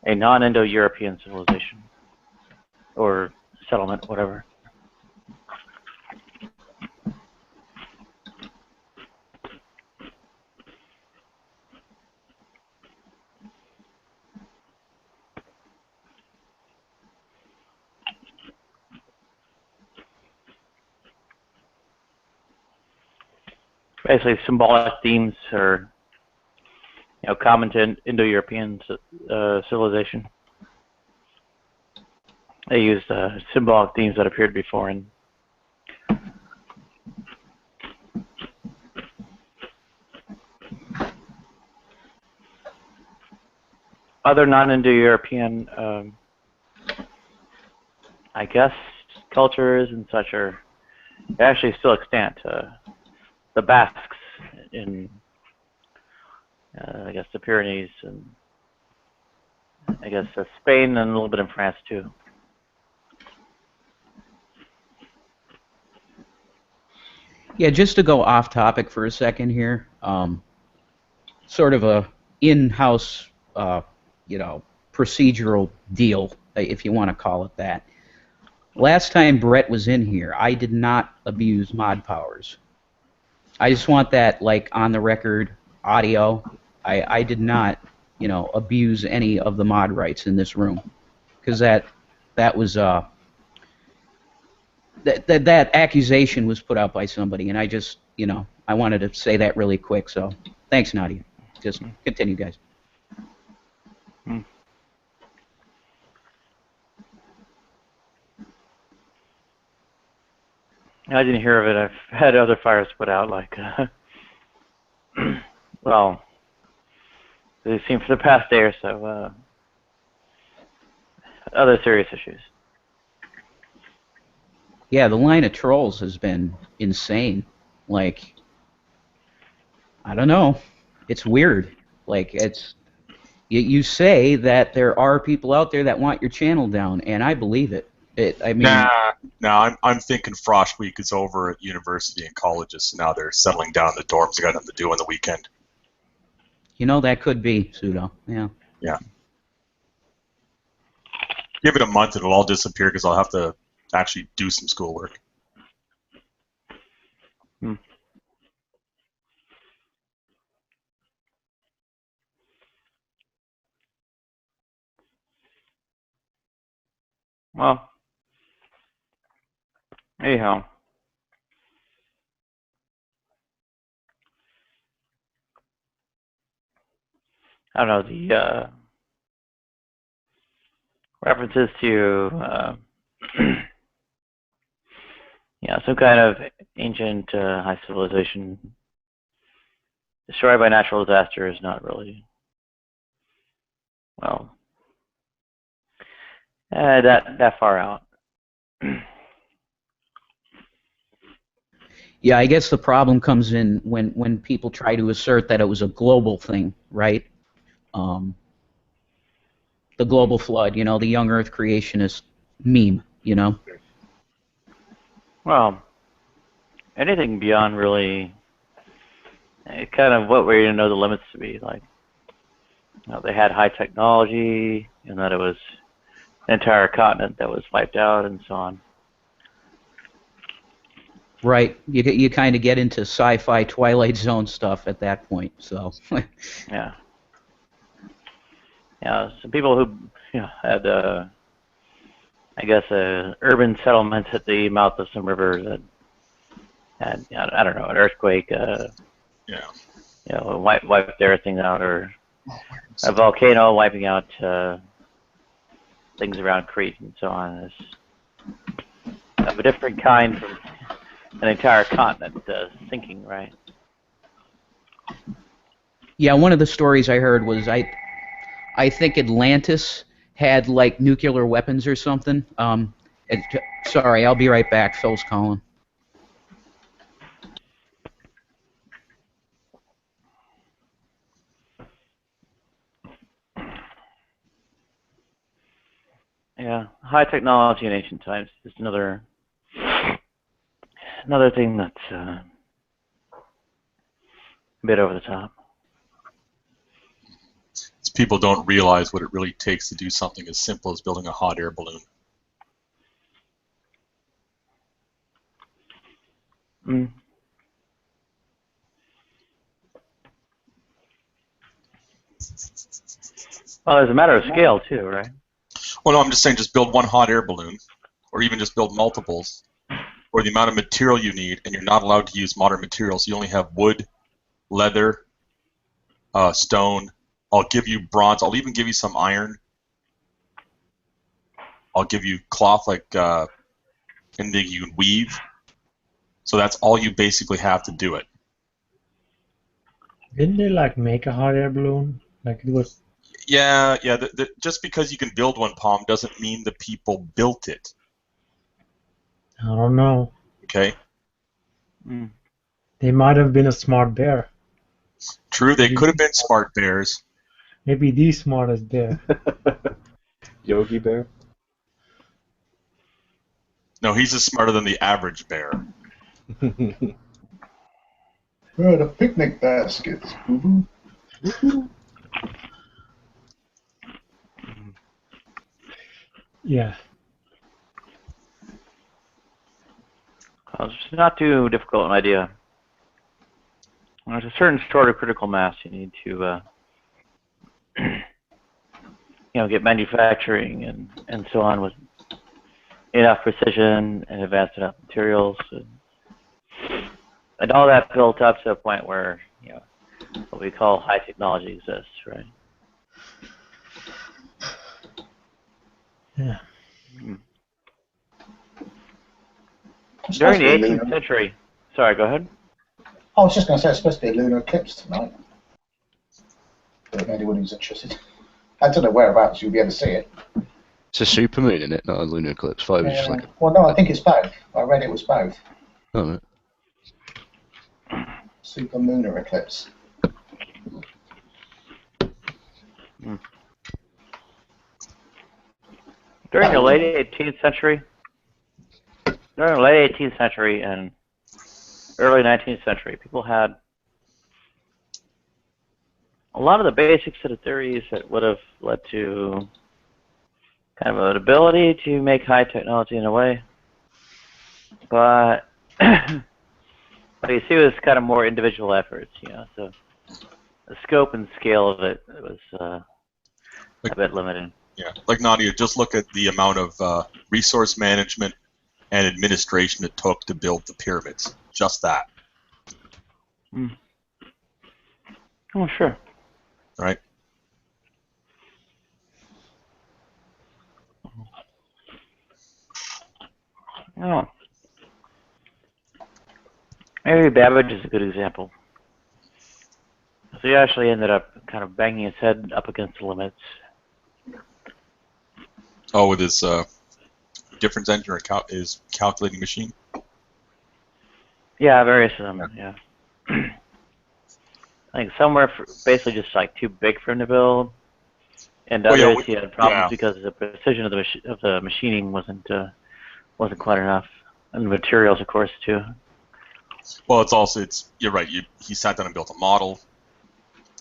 non-Indo-European civilization or settlement, whatever. Basically, symbolic themes are, common to Indo-European civilization. They used symbolic themes that appeared before in other non-Indo-European, I guess, cultures and such are actually still extant. The Basques in, I guess, the Pyrenees, and I guess Spain, and a little bit in France too. Yeah, just to go off topic for a second here, sort of a in-house, procedural deal, if you want to call it that. Last time Brett was in here, I did not abuse mod powers. I just want that, on the record, audio. I did not, abuse any of the mod rights in this room, because that was that accusation was put out by somebody, and I just, I wanted to say that really quick. So thanks, Nadia. Just continue, guys. I didn't hear of it. I've had other fires put out, well, they've seen for the past day or so, other serious issues. Yeah, the line of trolls has been insane. I don't know. It's weird. You say that there are people out there that want your channel down, and I believe it. I'm thinking Frosh Week is over at university and colleges, so now they're settling down in the dorms. They got nothing to do on the weekend. That could be, Pseudo. Yeah. Yeah. Give it a month, it'll all disappear because I'll have to actually do some schoolwork. Well, anyhow. I don't know, the references to some kind of ancient high civilization destroyed by natural disaster is not really, well, that far out. Yeah, I guess the problem comes in when people try to assert that it was a global thing, right? The global flood, the young Earth creationist meme, Well, anything beyond really kind of what we're going to know the limits to be. They had high technology, and that it was an entire continent that was wiped out, and so on. Right. You kind of get into sci-fi Twilight Zone stuff at that point. So. Yeah. Yeah. Some people who had, I guess, urban settlements at the mouth of some river that had, I don't know, an earthquake. Wiped everything out, or a volcano wiping out things around Crete and so on. It's of a different kind from an entire continent sinking, right? Yeah, one of the stories I heard was I think Atlantis had nuclear weapons or something. Sorry, I'll be right back. Phil's calling. Yeah, high technology in ancient times. Just another thing that's a bit over the top. People don't realize what it really takes to do something as simple as building a hot air balloon. Mm. Well, there's a matter of scale too, right? Well, no, I'm just saying just build one hot air balloon, or even just build multiples, or the amount of material you need, and you're not allowed to use modern materials. You only have wood, leather, stone. I'll give you bronze. I'll even give you some iron. I'll give you cloth and then you can weave. So that's all you basically have to do it. Didn't they like make a hot air balloon? Like it was. Yeah. Just because you can build one, Palm, doesn't mean the people built it. I don't know. Okay. Mm. They might have been a smart bear. True, they could have been smart bears. Maybe the smartest bear. Yogi Bear? No, he's just smarter than the average bear. Oh, the picnic baskets. Yeah. It's not too difficult an idea. There's a certain sort of critical mass you need to, get manufacturing and so on with enough precision and advanced enough materials, and all that built up to a point where what we call high technology exists, right? Yeah. During the 18th century. Sorry, go ahead. I was just going to say it's supposed to be a lunar eclipse tonight. But anyone who's interested. I don't know whereabouts you'll be able to see it. It's a supermoon, isn't it? Not a lunar eclipse. Well, just like well, no, I think it's both. I read it was both. Oh, right. Superlunar eclipse. During the late 18th century, and early 19th century, people had a lot of the basic set of theories that would have led to kind of an ability to make high technology in a way, but what you see was kind of more individual efforts, so the scope and scale of it was a bit limited. Yeah, like Nadia, just look at the amount of resource management and administration it took to build the pyramids. Just that. Mm. Oh, sure. Right? Oh. Maybe Babbage is a good example. So he actually ended up kind of banging his head up against the limits. Oh, with his difference engine or his calculating machine? Yeah, various of them, yeah. I think some were basically just like too big for him to build, and others he had problems because the precision of the machining wasn't quite enough, and the materials, of course, too. Well, you're right. He sat down and built a model.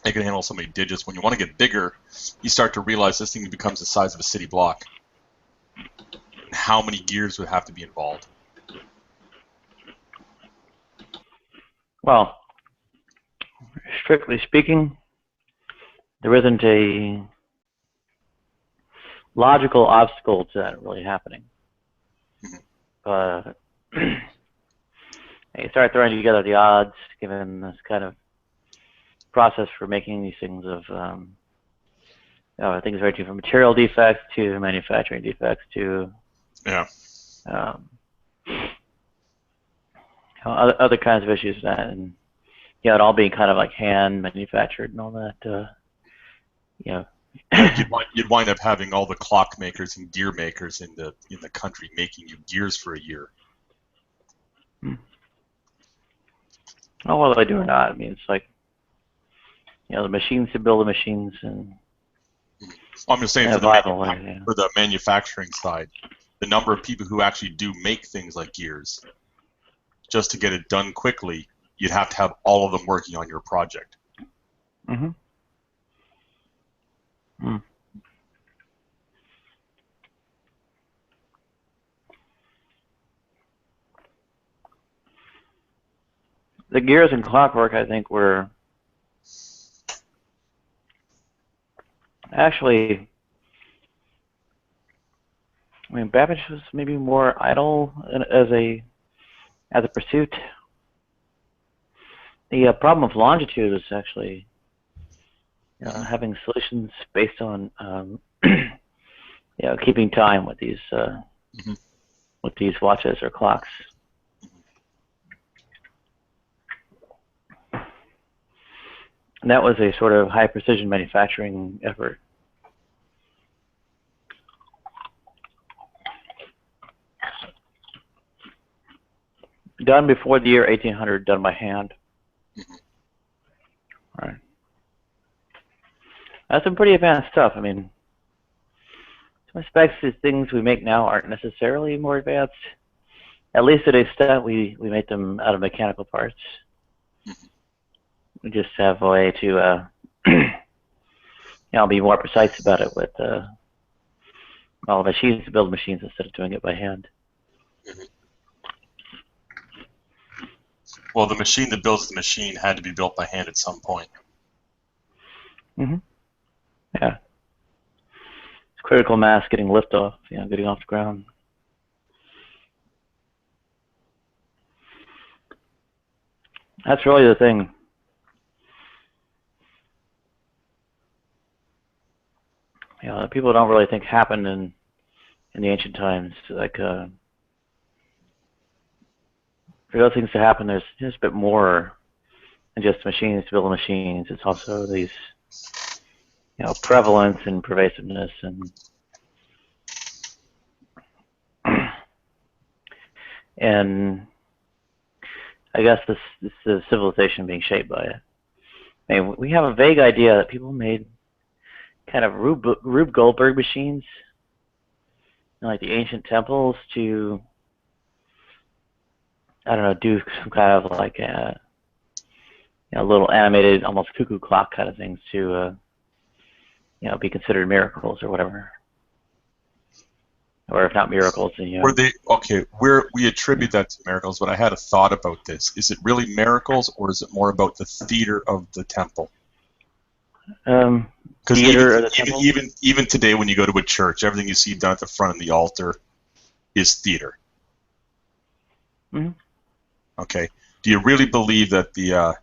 It can handle so many digits. When you want to get bigger, you start to realize this thing becomes the size of a city block. And how many gears would have to be involved? Well, strictly speaking, there isn't a logical obstacle to that really happening. But you start throwing together the odds, given this kind of process for making these things of things ranging from material defects to manufacturing defects to other kinds of issues, and it all being kind of like hand manufactured and all that. You'd wind up having all the clock makers and gear makers in the country making you gears for a year. Oh, whether they do or not, I mean, it's like the machines to build the machines, and I'm just saying in a for the viable way. Yeah. for the manufacturing side, the number of people who actually do make things like gears, just to get it done quickly, you'd have to have all of them working on your project. Mm-hmm. Mm. The gears and clockwork, I think, were actually, I mean, Babbage was maybe more idle as a pursuit. The problem of longitude was actually having solutions based on keeping time with these watches or clocks. And that was a sort of high precision manufacturing effort. Done before the year 1800, done by hand. All right. That's some pretty advanced stuff. I mean, in some respects, the things we make now aren't necessarily more advanced. At least to the extent we make them out of mechanical parts. We just have a way to be more precise about it with machines to build machines instead of doing it by hand. Well, the machine that builds the machine had to be built by hand at some point. Mm-hmm. Yeah. It's critical mass getting liftoff, getting off the ground. That's really the thing. People don't really think happened in the ancient times. Like, for those things to happen, there's just a bit more than just machines to build machines. It's also these, prevalence and pervasiveness and I guess this is civilization being shaped by it. I mean, we have a vague idea that people made kind of Rube Goldberg machines, like the ancient temples, to, I don't know, do some kind of like a little animated, almost cuckoo clock kind of things to, be considered miracles or whatever. Or if not miracles, then we attribute that to miracles, but I had a thought about this. Is it really miracles, or is it more about the theater of the temple? Because even today, when you go to a church, everything you see done at the front of the altar is theater. Mm-hmm. Okay. Do you really believe that the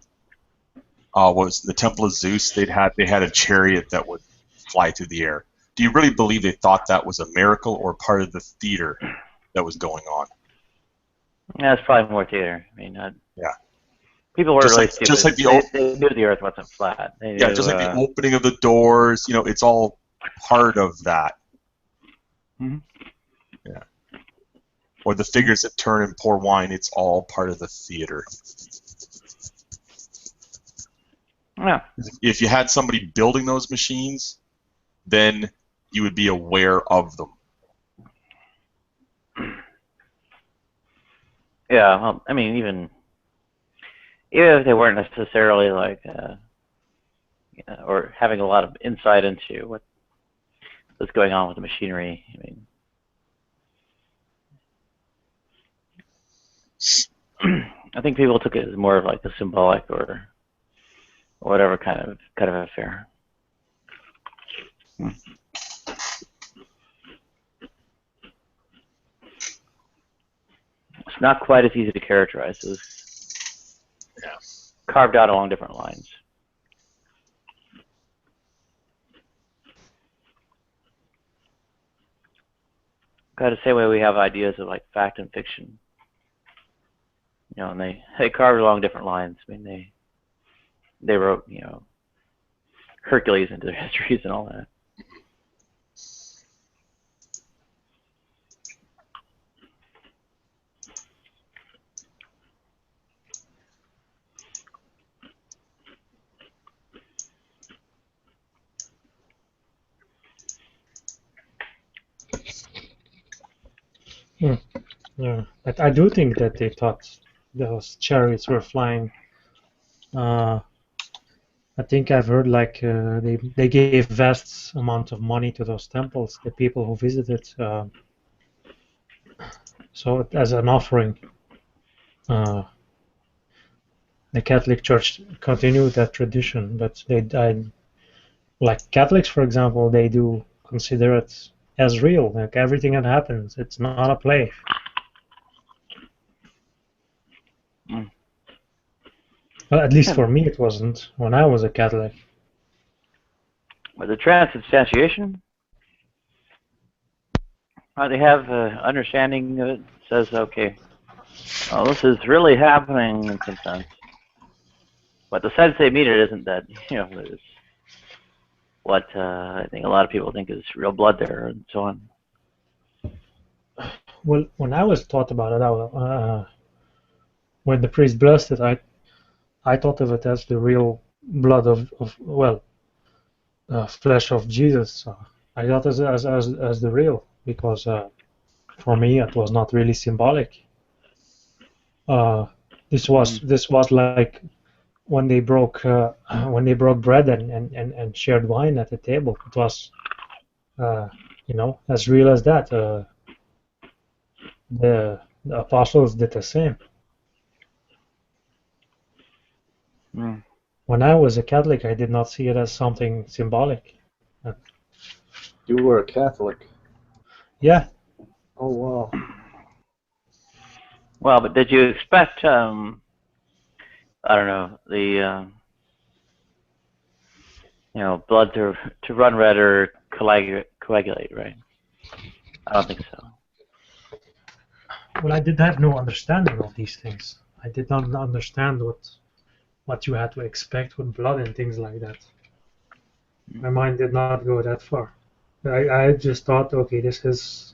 was the Temple of Zeus? They had a chariot that would fly through the air. Do you really believe they thought that was a miracle or part of the theater that was going on? Yeah, it's probably more theater. I mean, yeah. People were really stupid. Just like they knew the Earth wasn't flat. Just like the opening of the doors. It's all part of that. Mm-hmm. Yeah. Or the figures that turn and pour wine. It's all part of the theater. Yeah. If you had somebody building those machines, then you would be aware of them. Yeah, well, I mean, even if they weren't necessarily like, or having a lot of insight into what's going on with the machinery. I mean, I think people took it as more of like a symbolic or whatever kind of affair. It's not quite as easy to characterize. It was carved out along different lines. Kind of the same way we have ideas of like fact and fiction. And they carved along different lines. I mean, they wrote, Hercules into their histories and all that. Yeah, but I do think that they thought those chariots were flying. I think I've heard like they gave vast amount of money to those temples, the people who visited, so as an offering. Uh, the Catholic Church continued that tradition, but like Catholics, for example, they do consider it as real. Like everything that happens, it's not a play. Well, at least for me, it wasn't when I was a Catholic. With the transubstantiation, they have understanding of it. Says, okay, well, this is really happening in some sense. But the sense they mean it isn't that, it's what I think a lot of people think is real blood there and so on. Well, when I was taught about it, when the priest blessed it, I thought of it as the real blood of flesh of Jesus. I thought as the real, because for me it was not really symbolic. This was like when they broke bread and shared wine at the table. It was as real as that. The apostles did the same. When I was a Catholic, I did not see it as something symbolic. You were a Catholic? Yeah. Oh, wow. Well, but did you expect, I don't know, the, blood to run red or coagulate, right? I don't think so. Well, I did have no understanding of these things. I did not understand what you had to expect with blood and things like that. My mind did not go that far. I just thought, okay, this is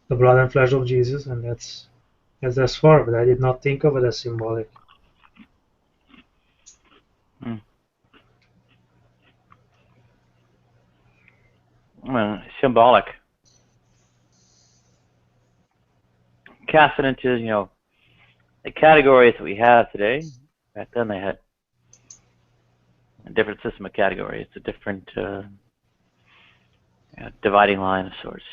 the blood and flesh of Jesus, and that's as far. But I did not think of it as symbolic. Symbolic. Cast it into, the categories that we have today. Back then they had a different system of categories, a different dividing line of sorts.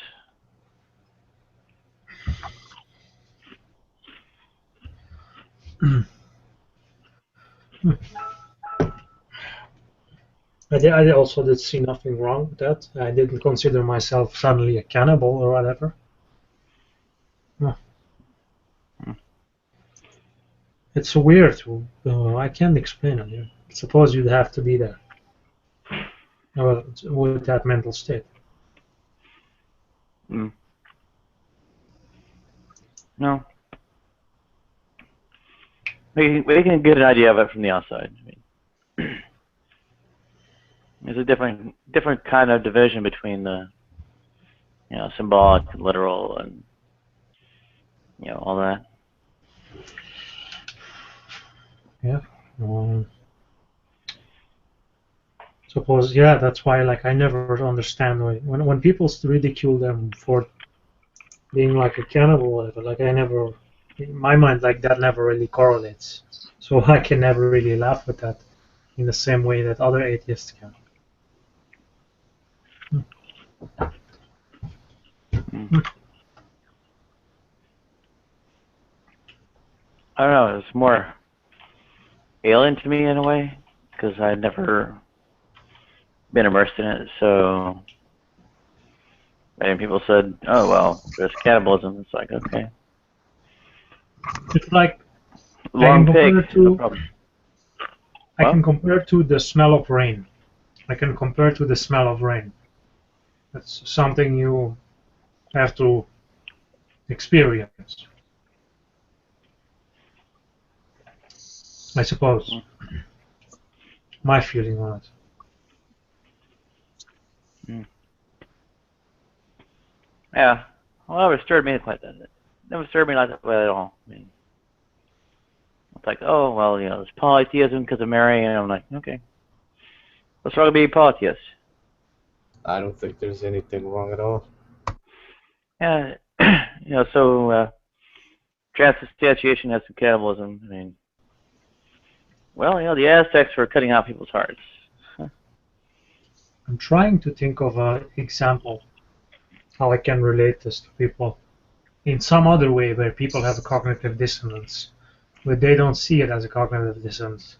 I also did see nothing wrong with that. I didn't consider myself suddenly a cannibal or whatever. It's weird. I can't explain it. I suppose you'd have to be there with that mental state. No. We can get an idea of it from the outside. There's a different kind of division between the symbolic and literal and all that. Yeah. Suppose that's why I never understand when people ridicule them for being like a cannibal or whatever. I never, in my mind, that never really correlates. So I can never really laugh at that in the same way that other atheists can. I don't know. It's more alien to me in a way because I'd never been immersed in it. So, and people said, "Oh well, there's cannibalism." It's like, okay. It's like long pig. No problem. I can compare it to the smell of rain. I can compare it to the smell of rain. That's something you have to experience, I suppose. My feeling on it. Yeah. Well, it stirred me like that. It never stirred me like that at all. I mean, it's like, oh, well, there's polytheism because of Mary, and I'm like, okay. What's wrong with being polytheist? I don't think there's anything wrong at all. Yeah. so transubstantiation has some cannibalism. I mean, well, the Aztecs were cutting out people's hearts. I'm trying to think of an example how I can relate this to people in some other way where people have a cognitive dissonance, but they don't see it as a cognitive dissonance.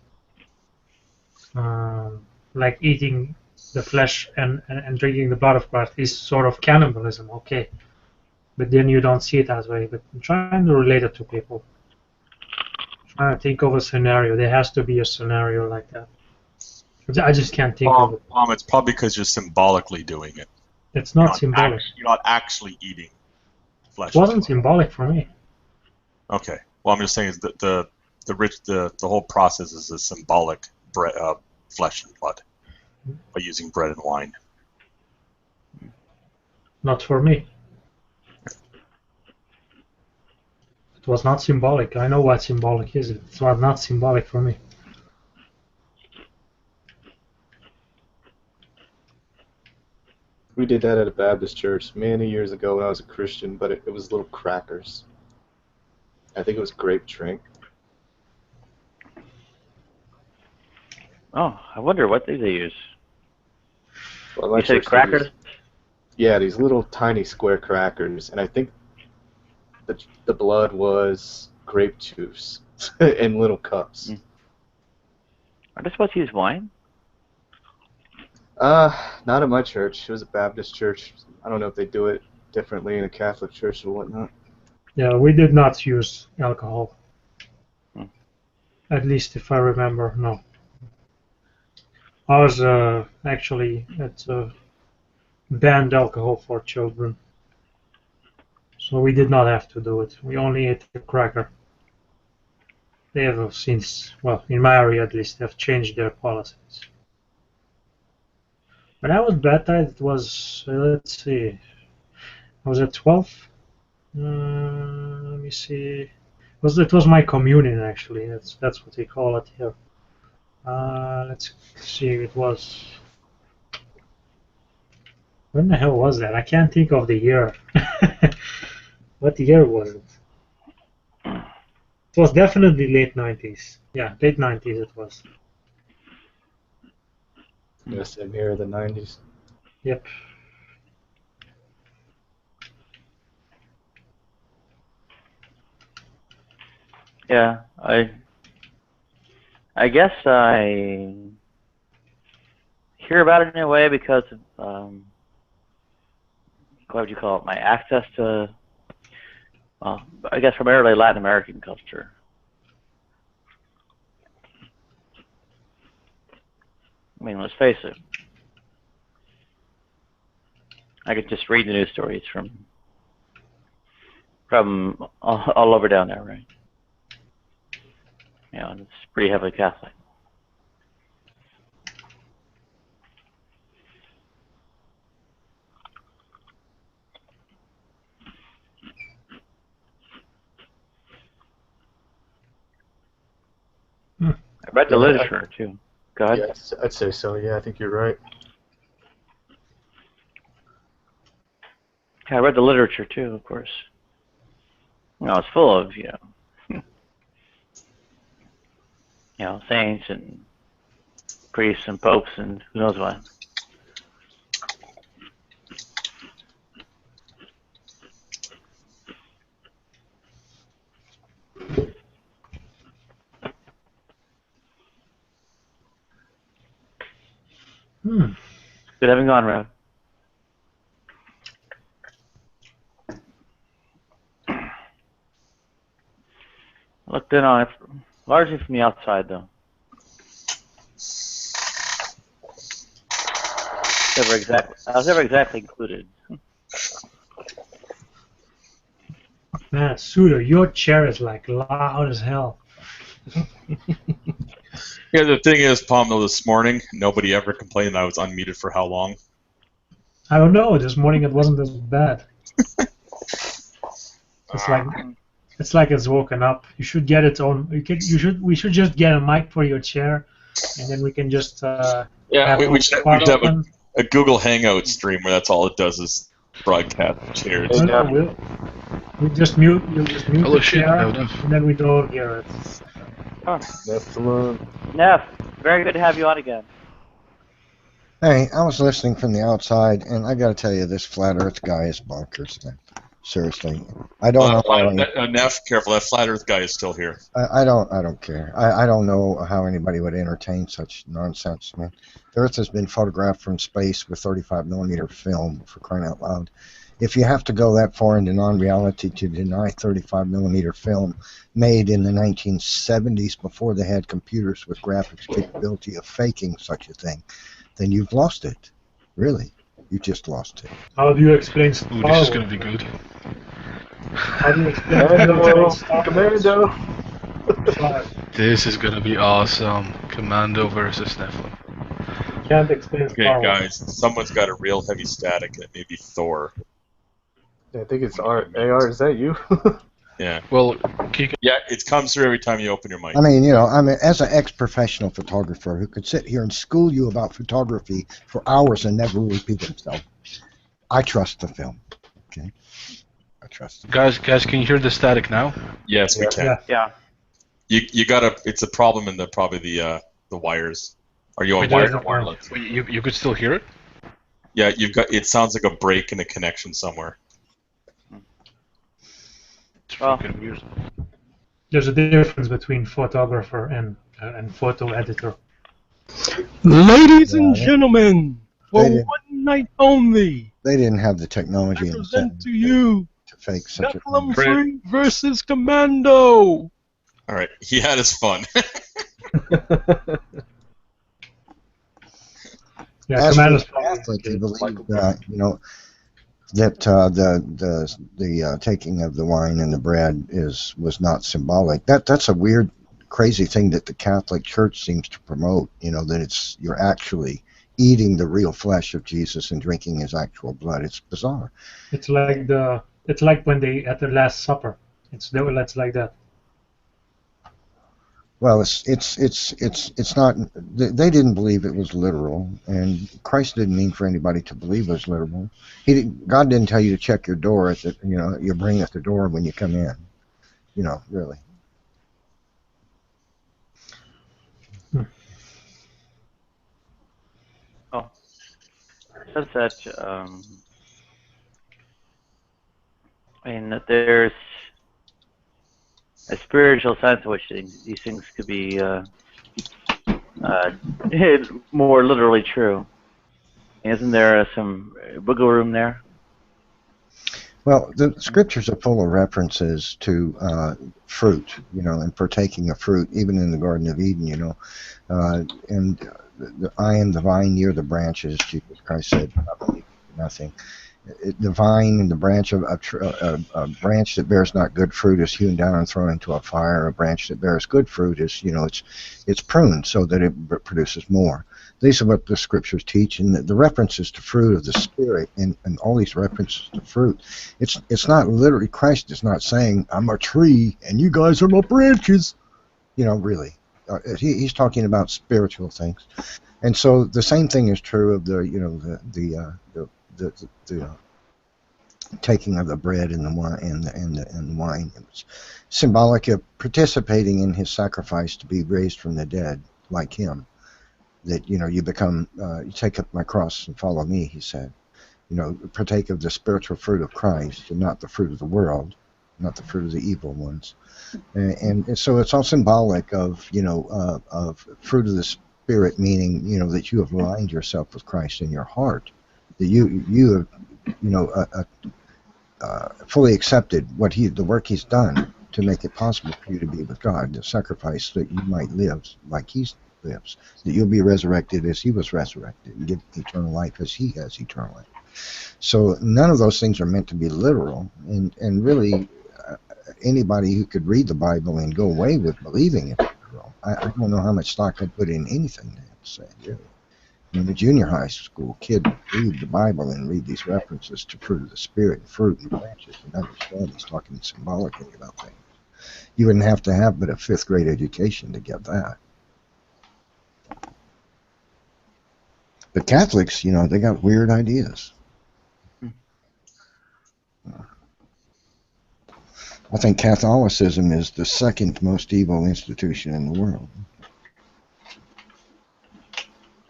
Like eating the flesh and drinking the blood of Christ is sort of cannibalism, okay. But then you don't see it that way. But I'm trying to relate it to people. I'm trying to think of a scenario. There has to be a scenario like that. I just can't think of it. It's probably because you're symbolically doing it. It's not symbolic. You're not actually eating flesh. It wasn't symbolic for me. Okay. Well, I'm just saying is that the whole process is a symbolic flesh and blood by using bread and wine. Not for me. It was not symbolic. I know what symbolic is. It was not symbolic for me. We did that at a Baptist church many years ago when I was a Christian, but it was little crackers. I think it was grape drink. Oh, I wonder what they use. Well, you said crackers? Yeah, these little tiny square crackers, and I think the blood was grape juice in little cups. Are they supposed to use wine? Not at my church. It was a Baptist church. I don't know if they do it differently in a Catholic church or whatnot. Yeah, we did not use alcohol. At least if I remember, no. Ours actually it's banned alcohol for children. So we did not have to do it. We only ate the cracker. They have since, well, in my area at least, have changed their policies. When I was baptized, it was, let's see, I was at 12. Let me see. It was my communion, actually. That's what they call it here. Let's see, it was... When the hell was that? I can't think of the year. What year was it? It was definitely late 90s. Yeah, late 90s it was. Yeah, same here, the 90s. Yep. Yeah, I guess I hear about it in a way because of, what would you call it, my access to, I guess primarily Latin American culture. I mean, let's face it. I could just read the news stories from all over down there, right? You know, and it's pretty heavily Catholic. I read the literature too. Go ahead. Yes, I'd say so. Yeah, I think you're right. I read the literature too, of course. You know, it's full of, saints and priests and popes and who knows what. Good having gone, Rev. I looked in on it largely from the outside, though. I was never exactly included. Man, Suda, your chair is like loud as hell. Yeah, the thing is, Palm, this morning, nobody ever complained I was unmuted for how long? I don't know. This morning it wasn't as bad. It's like it's woken up. You should get its own. We should just get a mic for your chair, and then we can just. We should have a Google Hangout stream where that's all it does is broadcast chairs. You just mute Oh the shit, chair, no, no. and then we don't hear it. Oh, Nephilim. Neff, very good to have you on again. Hey, I was listening from the outside, and I got to tell you, this flat Earth guy is bonkers. Man. Seriously, I don't know how. Neff, careful. That flat Earth guy is still here. I don't care. I don't know how anybody would entertain such nonsense, man. The Earth has been photographed from space with 35mm film, for crying out loud. If you have to go that far into non-reality to deny 35mm film made in the 1970s before they had computers with graphics capability of faking such a thing, then you've lost it. Really. You just lost it. How do you explain Star Ooh, Wars? this is gonna be good. How do you explain Star Wars? Commando! This is gonna be awesome. Commando versus Nephilim. Can't explain Okay, Star Wars. guys, someone's got a real heavy static. It may be Thor. I think it's AR. Is that you? Yeah. Well, yeah, it comes through every time you open your mic. I mean, as an ex-professional photographer who could sit here and school you about photography for hours and never repeat himself, I trust the film. Okay, I trust it. Guys, can you hear the static now? Yes, we can. Yeah. You gotta. It's a problem in the wires. Are you on Wait, wired or wireless? Wait, you could still hear it? Yeah, you've got. It sounds like a break in the connection somewhere. Well, There's a difference between photographer and photo editor. Ladies and gentlemen, for They didn't- one night only, They didn't have the technology I present to you to fake such a Nephilim thing. Free versus Commando. All right, he had his fun. Yeah, As Commando's for Catholic, he believed that the taking of the wine and the bread was not symbolic. That's a weird, crazy thing that the Catholic Church seems to promote. That you're actually eating the real flesh of Jesus and drinking his actual blood. It's bizarre. It's like when they at the Last Supper. It's like that. Well, it's not. They didn't believe it was literal, and Christ didn't mean for anybody to believe it was literal. God didn't tell you to check your door at the, your ring at the door when you come in. Really. Oh, says that. That there's a spiritual sense in which these things could be more literally true. Isn't there some wiggle room there? Well, the scriptures are full of references to fruit, and partaking of fruit, even in the Garden of Eden, and I am the vine, you're the branches, Jesus Christ said, I believe nothing. The vine and the branch of a branch that bears not good fruit is hewn down and thrown into a fire. A branch that bears good fruit is, it's pruned so that it produces more. These are what the scriptures teach, and the references to fruit of the Spirit and all these references to fruit. It's not literally, Christ is not saying, I'm a tree and you guys are my branches. Really. He's talking about spiritual things. And so the same thing is true of the taking of the bread and the wine and the wine. It was symbolic of participating in his sacrifice to be raised from the dead, like him. That you become, you take up my cross and follow me. He said, partake of the spiritual fruit of Christ and not the fruit of the world, not the fruit of the evil ones. And so it's all symbolic of of fruit of the Spirit, meaning that you have aligned yourself with Christ in your heart. That you have fully accepted the work he's done to make it possible for you to be with God, the sacrifice that you might live like he lives, that you'll be resurrected as he was resurrected and get eternal life as he has eternal life. So none of those things are meant to be literal, and really anybody who could read the Bible and go away with believing it's literal, I don't know how much stock I'd put in anything they have to say, really. The junior high school kid would read the Bible and read these references to fruit of the Spirit and fruit and branches and understand he's talking symbolically about things. You wouldn't have to have but a 5th grade education to get that. But Catholics, they got weird ideas. I think Catholicism is the second most evil institution in the world.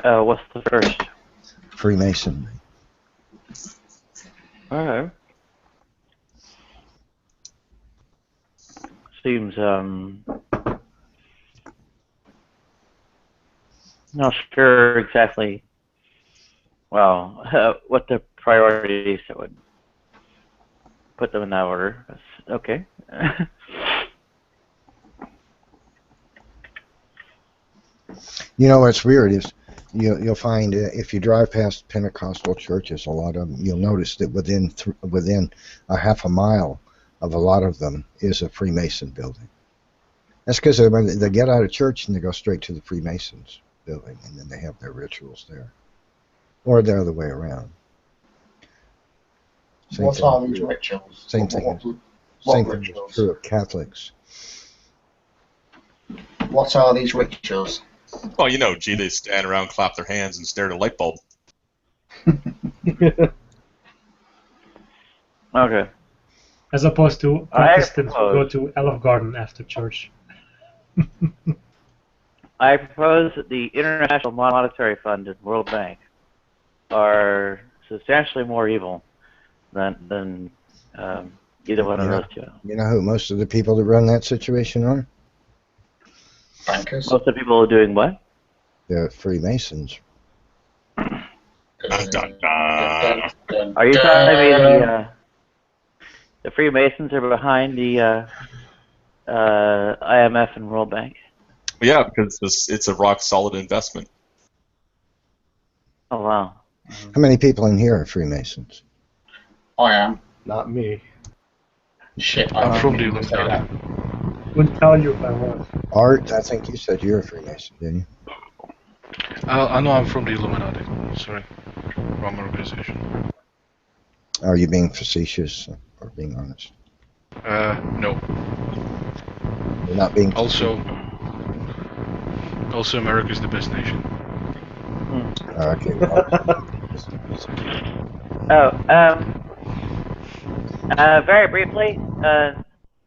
What's the first? Freemasonry. Alright. Seems, not sure exactly, well, what the priorities that would put them in that order. That's, okay. You know what's weird is you'll find if you drive past Pentecostal churches, a lot of them, you'll notice that within a half a mile of a lot of them is a Freemason building. That's because they get out of church and they go straight to the Freemasons building, and then they have their rituals there, or the other way around. What are these rituals? Same thing is true of Catholics. What are these rituals? Well, you know, gee, they stand around, clap their hands, and stare at a light bulb. Okay. As opposed to Protestants who go to Olive Garden after church. I propose that the International Monetary Fund and World Bank are substantially more evil than either one of those two. You know who most of the people that run that situation are? Bankers. Most of the people are doing what? They're Freemasons. Are you telling me the Freemasons are behind the IMF and World Bank? Yeah, because it's a rock solid investment. Oh wow! How many people in here are Freemasons? I am. Not me. Shit, I'm from the Illuminati. Wouldn't tell you if I was. Art, I think you said you're a Freemason, didn't you? I know I'm from the Illuminati. Sorry, wrong organization. Are you being facetious or being honest? No. You're not being. Also, America's the best nation. Okay. Very briefly,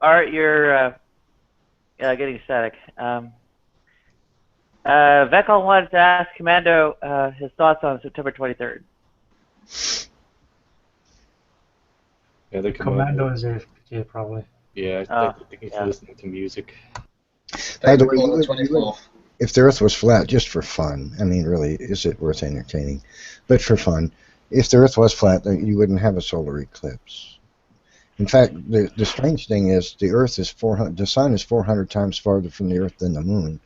Art, you're getting static. Vekal wanted to ask Commando his thoughts on September 23rd. Yeah, the Commando is AFK probably. Yeah, I think he's listening to music. By the way, if the Earth was flat, just for fun, I mean, really, is it worth entertaining? But for fun, if the Earth was flat, then you wouldn't have a solar eclipse. In fact, the strange thing is the Earth is the Sun is 400 times farther from the Earth than the Moon,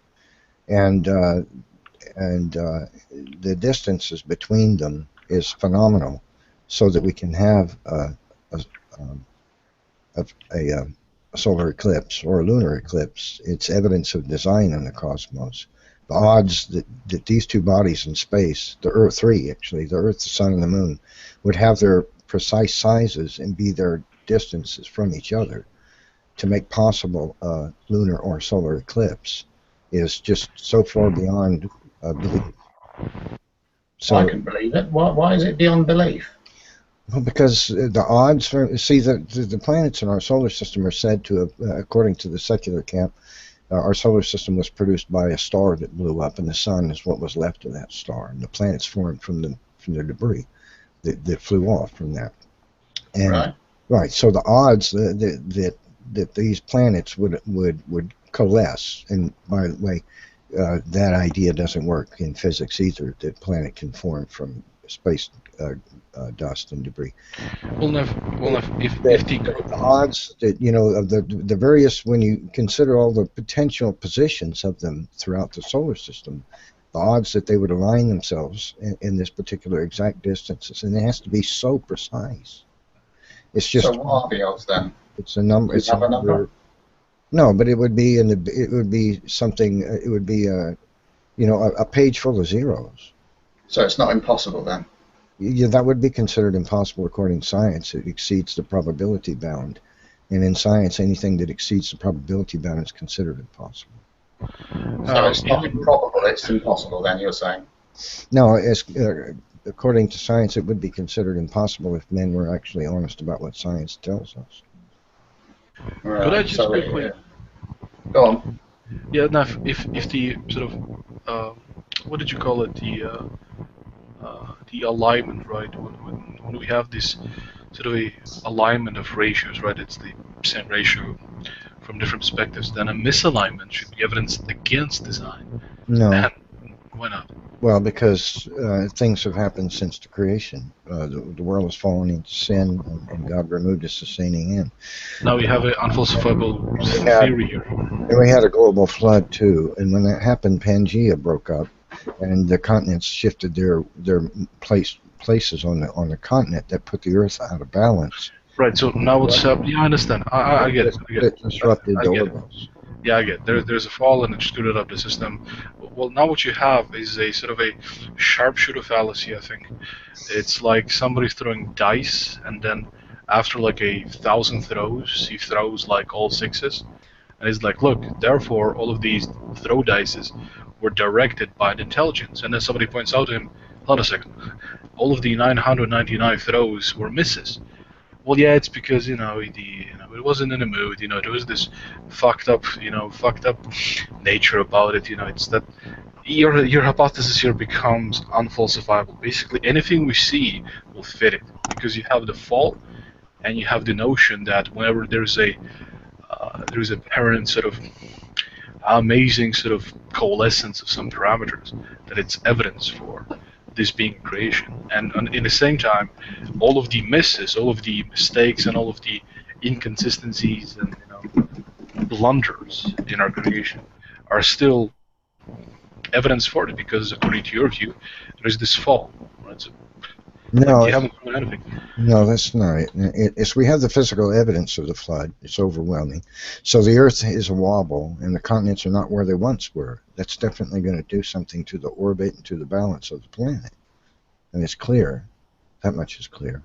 and the distances between them is phenomenal, so that we can have a solar eclipse or a lunar eclipse. It's evidence of design in the cosmos. The odds that these two bodies in space, the Earth, the Earth, the Sun, and the Moon, would have their precise sizes and be their distances from each other to make possible a lunar or solar eclipse is just so far beyond belief. So, I can believe it. Why is it beyond belief? Well, because the odds for the planets in our solar system are said to have, according to the secular camp, our solar system was produced by a star that blew up, and the sun is what was left of that star, and the planets formed from the debris that flew off from that. And right. So the odds that these planets would coalesce, and by the way, that idea doesn't work in physics either. That planet can form from space dust and debris. If the odds that of the various, when you consider all the potential positions of them throughout the solar system, the odds that they would align themselves in this particular exact distances, and it has to be so precise. It's just. So what are the odds then? It's a number. It's a number. No, but it would be it would be something. It would be a page full of zeros. So it's not impossible then. Yeah, that would be considered impossible according to science. It exceeds the probability bound, and in science, anything that exceeds the probability bound is considered impossible. So it's not improbable; it's impossible. Then you're saying? No, according to science, it would be considered impossible if men were actually honest about what science tells us. Could I just quickly? Go on. Yeah, now if the sort of what did you call it, the alignment, right? When we have this sort of a alignment of ratios, right? It's the same ratio from different perspectives. Then a misalignment should be evidence against design. No. And why not? Well, because things have happened since the creation. The world has fallen into sin, and God removed his sustaining end. Now we have an unfalsifiable theory here. And we had a global flood too, and when that happened, Pangea broke up, and the continents shifted their places on the continent that put the Earth out of balance. Right. So now what's up? Yeah, I understand. I get it. It disrupted the orbits. Yeah, I get it. There's a fall and it screwed up the system. Well, now what you have is a sort of a sharpshooter fallacy, I think. It's like somebody's throwing dice, and then after like 1,000 throws, he throws like all sixes. And he's like, look, therefore, all of these throw dices were directed by an intelligence. And then somebody points out to him, hold on a second, all of the 999 throws were misses. Well, yeah, it's because it wasn't in the mood. There was this fucked up nature about it. It's that your hypothesis here becomes unfalsifiable. Basically, anything we see will fit it because you have the fall, and you have the notion that whenever there's a apparent sort of amazing sort of coalescence of some parameters, that it's evidence for this being creation. And in the same time, all of the misses, all of the mistakes, and all of the inconsistencies and blunders in our creation are still evidence for it, because according to your view, there is this fall. Right? So, no, you haven't proven anything. No, that's not it. It's we have the physical evidence of the flood. It's overwhelming. So the Earth is a wobble, and the continents are not where they once were. That's definitely going to do something to the orbit and to the balance of the planet. And it's clear. That much is clear.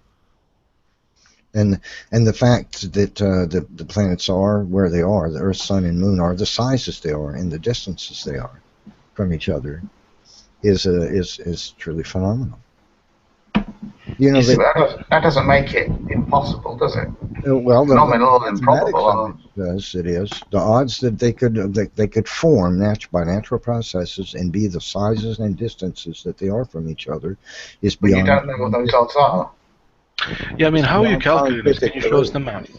And the fact that the planets are where they are, the Earth, Sun, and Moon are the sizes they are and the distances they are from each other, is truly phenomenal. That doesn't make it impossible, does it? Well, phenomenal and improbable. It is. The odds that they could form by natural processes and be the sizes and distances that they are from each other is beyond. But you don't know what those odds are. Yeah, I mean, how are you calculating this? Can you show us the math?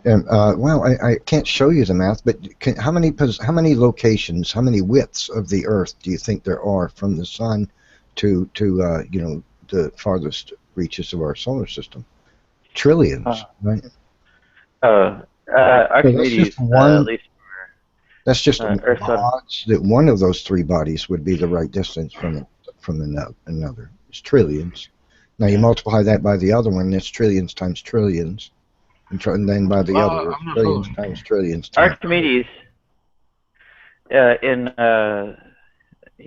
Well, I can't show you the math, but how many locations, how many widths of the Earth do you think there are from the Sun to the farthest reaches of our solar system? Trillions, right? Archimedes, at least that's just odds that one of those three bodies would be the right distance from another. It's trillions. Now you multiply that by the other one, that's trillions times trillions, and then by the other, trillions times trillions. Archimedes, in a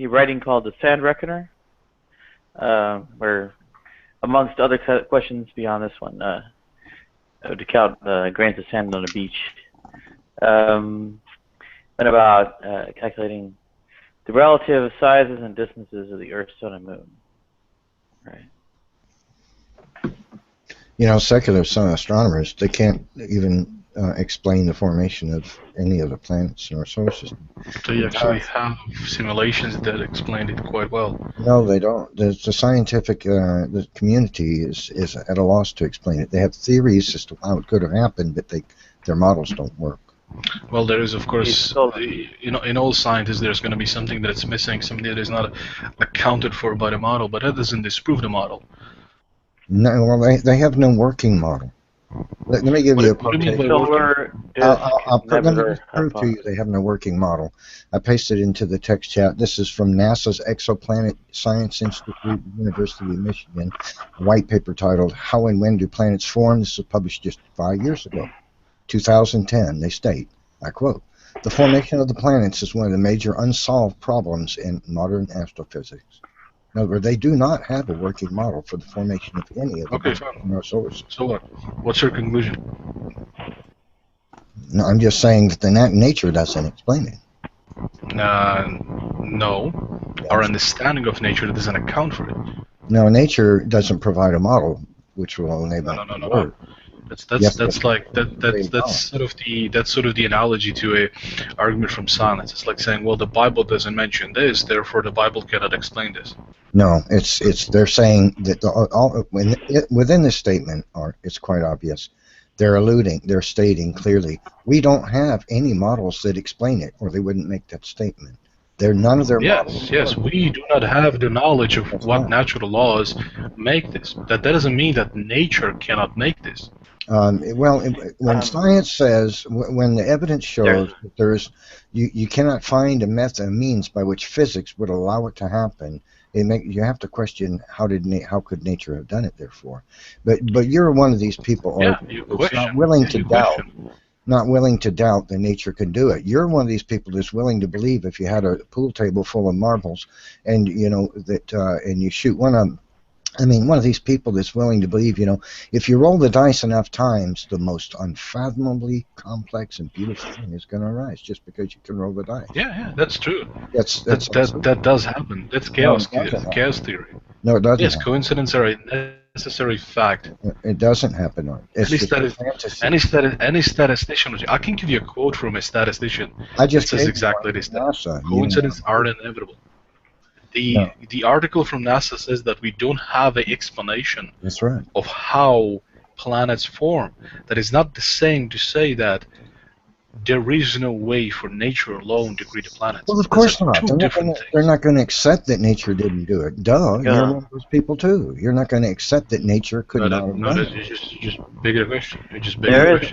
writing called The Sand Reckoner, where, amongst other questions beyond this one, to count grains of sand on a beach, and about calculating the relative sizes and distances of the Earth, Sun, and Moon. Right. Secular sun astronomers, they can't even explain the formation of any of the planets in our solar system. So you actually have simulations that explain it quite well. No, they don't. The scientific the community is at a loss to explain it. They have theories as to how it could have happened, but their models don't work. Well, there is, of course, in all scientists, there's going to be something that's missing, something that is not accounted for by the model, but that doesn't disprove the model. No, well, they have no working model. Let me give you a quotation. I'll prove to you they have no working model. I pasted into the text chat. This is from NASA's Exoplanet Science Institute, University of Michigan, a white paper titled "How and When Do Planets Form?" This was published just 5 years ago, 2010. They state, I quote, "The formation of the planets is one of the major unsolved problems in modern astrophysics." In other words, they do not have a working model for the formation of any of the planets in our solar system. So what? What's your conclusion? No, I'm just saying that nature doesn't explain it. No. Our understanding of nature doesn't account for it. No, nature doesn't provide a model which will enable it to work. That's sort of the analogy to a argument from science. It's like saying, well, the Bible doesn't mention this, therefore the Bible cannot explain this. No, it's they're saying that within this statement, Art, it's quite obvious. They're stating clearly, we don't have any models that explain it, or they wouldn't make that statement. None of their models. Yes, we do not have the knowledge of what natural laws make this. That doesn't mean that nature cannot make this. When science says, when the evidence shows that you cannot find a means by which physics would allow it to happen, you have to question how could nature have done it. Therefore, but you're one of these people, that's not willing to doubt that nature can do it. You're one of these people that's willing to believe if you had a pool table full of marbles, and and you shoot one of them. I mean, one of these people that's willing to believe, if you roll the dice enough times, the most unfathomably complex and beautiful thing is going to arise just because you can roll the dice. Yeah, that's true. That does happen. That's chaos theory. No, it doesn't. Yes, coincidences are a necessary fact. It doesn't happen. Any statistician, I can give you a quote from a statistician. That says exactly this. Coincidences are inevitable. The article from NASA says that we don't have an explanation of how planets form. That is not the same to say that there is no way for nature alone to create a planet. Well, of course not. They're not going to accept that nature didn't do it. Duh, you're one of those people too. You're not going to accept that nature could not have done it. It's just bigger question.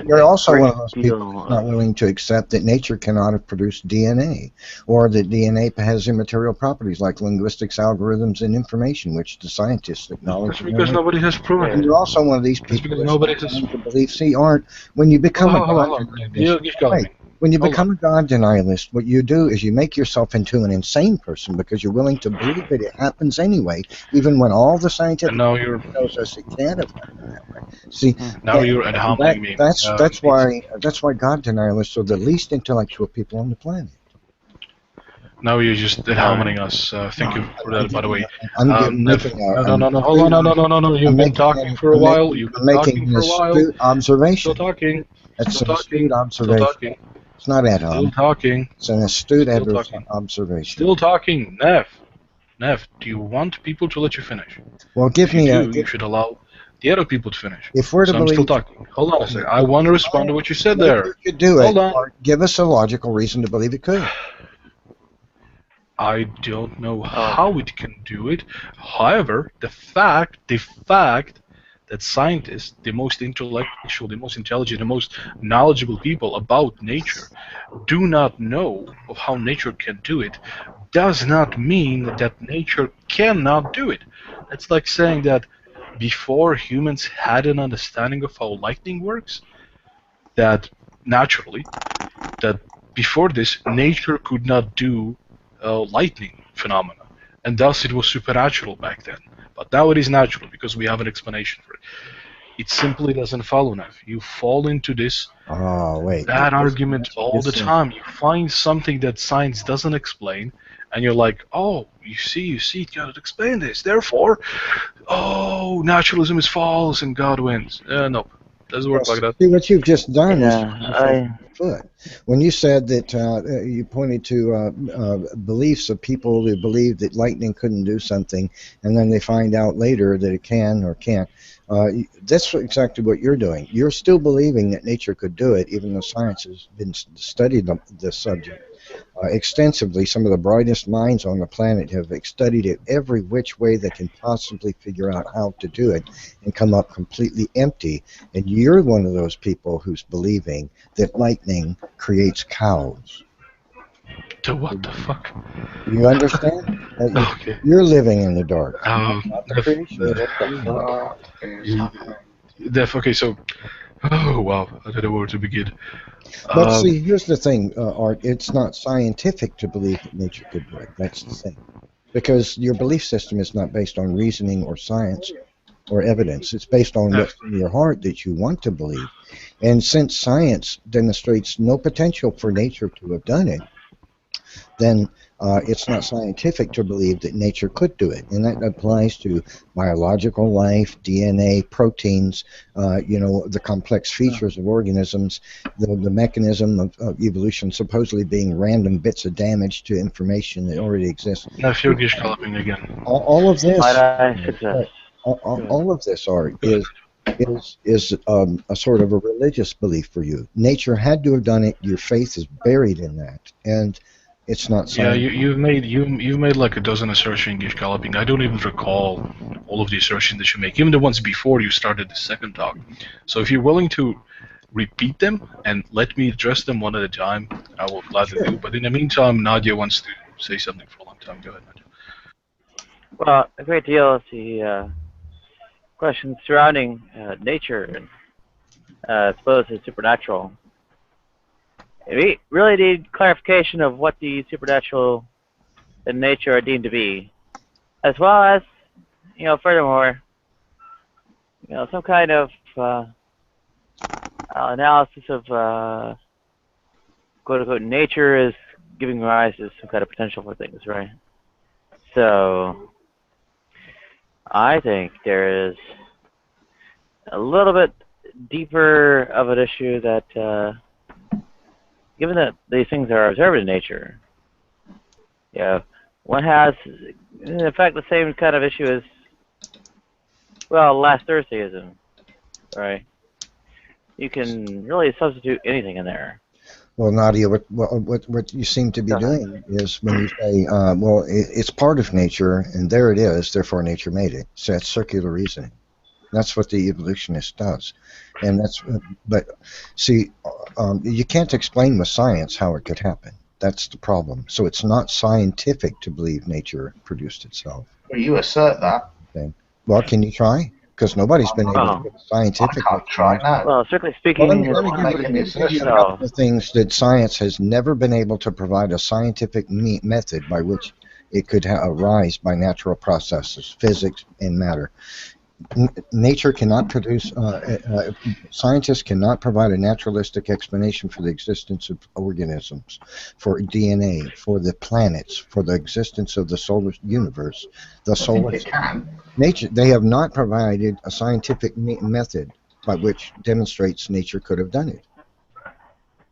You're also one of those people not willing to accept that nature cannot have produced DNA, or that DNA has immaterial properties like linguistics, algorithms, and information, which the scientists acknowledge. That's because nobody has proven it. And you're also one of these people that nobody has to believe. See, Art, when you become When you become a God denialist, what you do is you make yourself into an insane person because you're willing to believe that it happens anyway, even when all the scientific knows us it can't have happened that way. See, you're harming me. That's why God denialists are the least intellectual people on the planet. Now you're just harming us. Thank you for that, by the way. No. Hold on. You've been talking for a while. You've been talking for a while. Astute observation. Still talking. That's an astute observation. It's not ad hoc. Still talking. It's an astute observation. Still talking. Nev, do you want people to let you finish? Well, you should allow the other people to finish. If we're to I'm still talking. Hold on a second. I want to respond to what you said there. You could do it. Hold on. Or give us a logical reason to believe it could. I don't know how it can do it. However, the fact that scientists, the most intellectual, the most intelligent, the most knowledgeable people about nature do not know of how nature can do it does not mean that nature cannot do it. It's like saying that before humans had an understanding of how lightning works, that naturally, that before this, nature could not do lightning phenomena, and thus it was supernatural back then. But now it is natural because we have an explanation for it. It simply doesn't follow enough. You fall into this bad argument all the time. You find something that science doesn't explain, and you're like, oh, you see, it cannot explain this. Therefore, naturalism is false and God wins. Nope. Doesn't work like that. See, what you've just done is when you said that you pointed to beliefs of people who believe that lightning couldn't do something, and then they find out later that it can or can't. That's exactly what you're doing. You're still believing that nature could do it, even though science has been studied the subject extensively. Some of the brightest minds on the planet have studied it every which way they can possibly figure out how to do it and come up completely empty. And you're one of those people who's believing that lightning creates cows. To what the fuck? You understand? Okay. You're living in the dark. Okay, so, oh wow, I don't know where to begin. But see, here's the thing, Art. It's not scientific to believe that nature could do it. That's the thing. Because your belief system is not based on reasoning or science or evidence. It's based on what's in your heart that you want to believe. And since science demonstrates no potential for nature to have done it, then it's not scientific to believe that nature could do it. And that applies to biological life, DNA, proteins, the complex features of organisms, the mechanism of evolution supposedly being random bits of damage to information that already exists. Now, if you're galloping again. All of this, success. all of this, Art, is a sort of a religious belief for you. Nature had to have done it. Your faith is buried in that, and it's not science. Yeah, you've made like a dozen assertions, Gish Galloping. I don't even recall all of the assertions that you make, even the ones before you started the second talk. So if you're willing to repeat them and let me address them one at a time, I will gladly do. But in the meantime, Nadia wants to say something for a long time. Go ahead, Nadia. Well, a great deal of the questions surrounding nature and I suppose the supernatural. We really need clarification of what the supernatural and nature are deemed to be, as well as, furthermore, some kind of analysis of quote-unquote nature is giving rise to some kind of potential for things, right? So I think there is a little bit deeper of an issue that, given that these things are observed in nature, one has, in fact, the same kind of issue as, well, last Thursdayism, right? You can really substitute anything in there. Well, Nadia, what you seem to be doing is when you say, well, it's part of nature, and there it is, therefore nature made it. So that's circular reasoning. That's what the evolutionist does. And but see, you can't explain with science how it could happen. That's the problem. So it's not scientific to believe nature produced itself. Well, you assert that. Okay. Well, can you try? Because nobody's been able to get scientific. I can't try now. Well, strictly speaking, let me give you a couple of things that science has never been able to provide a scientific method by which it could arise by natural processes, physics and matter. Nature cannot produce, scientists cannot provide a naturalistic explanation for the existence of organisms, for DNA, for the planets, for the existence of the solar universe. The solar nature, they have not provided a scientific method by which demonstrates nature could have done it. But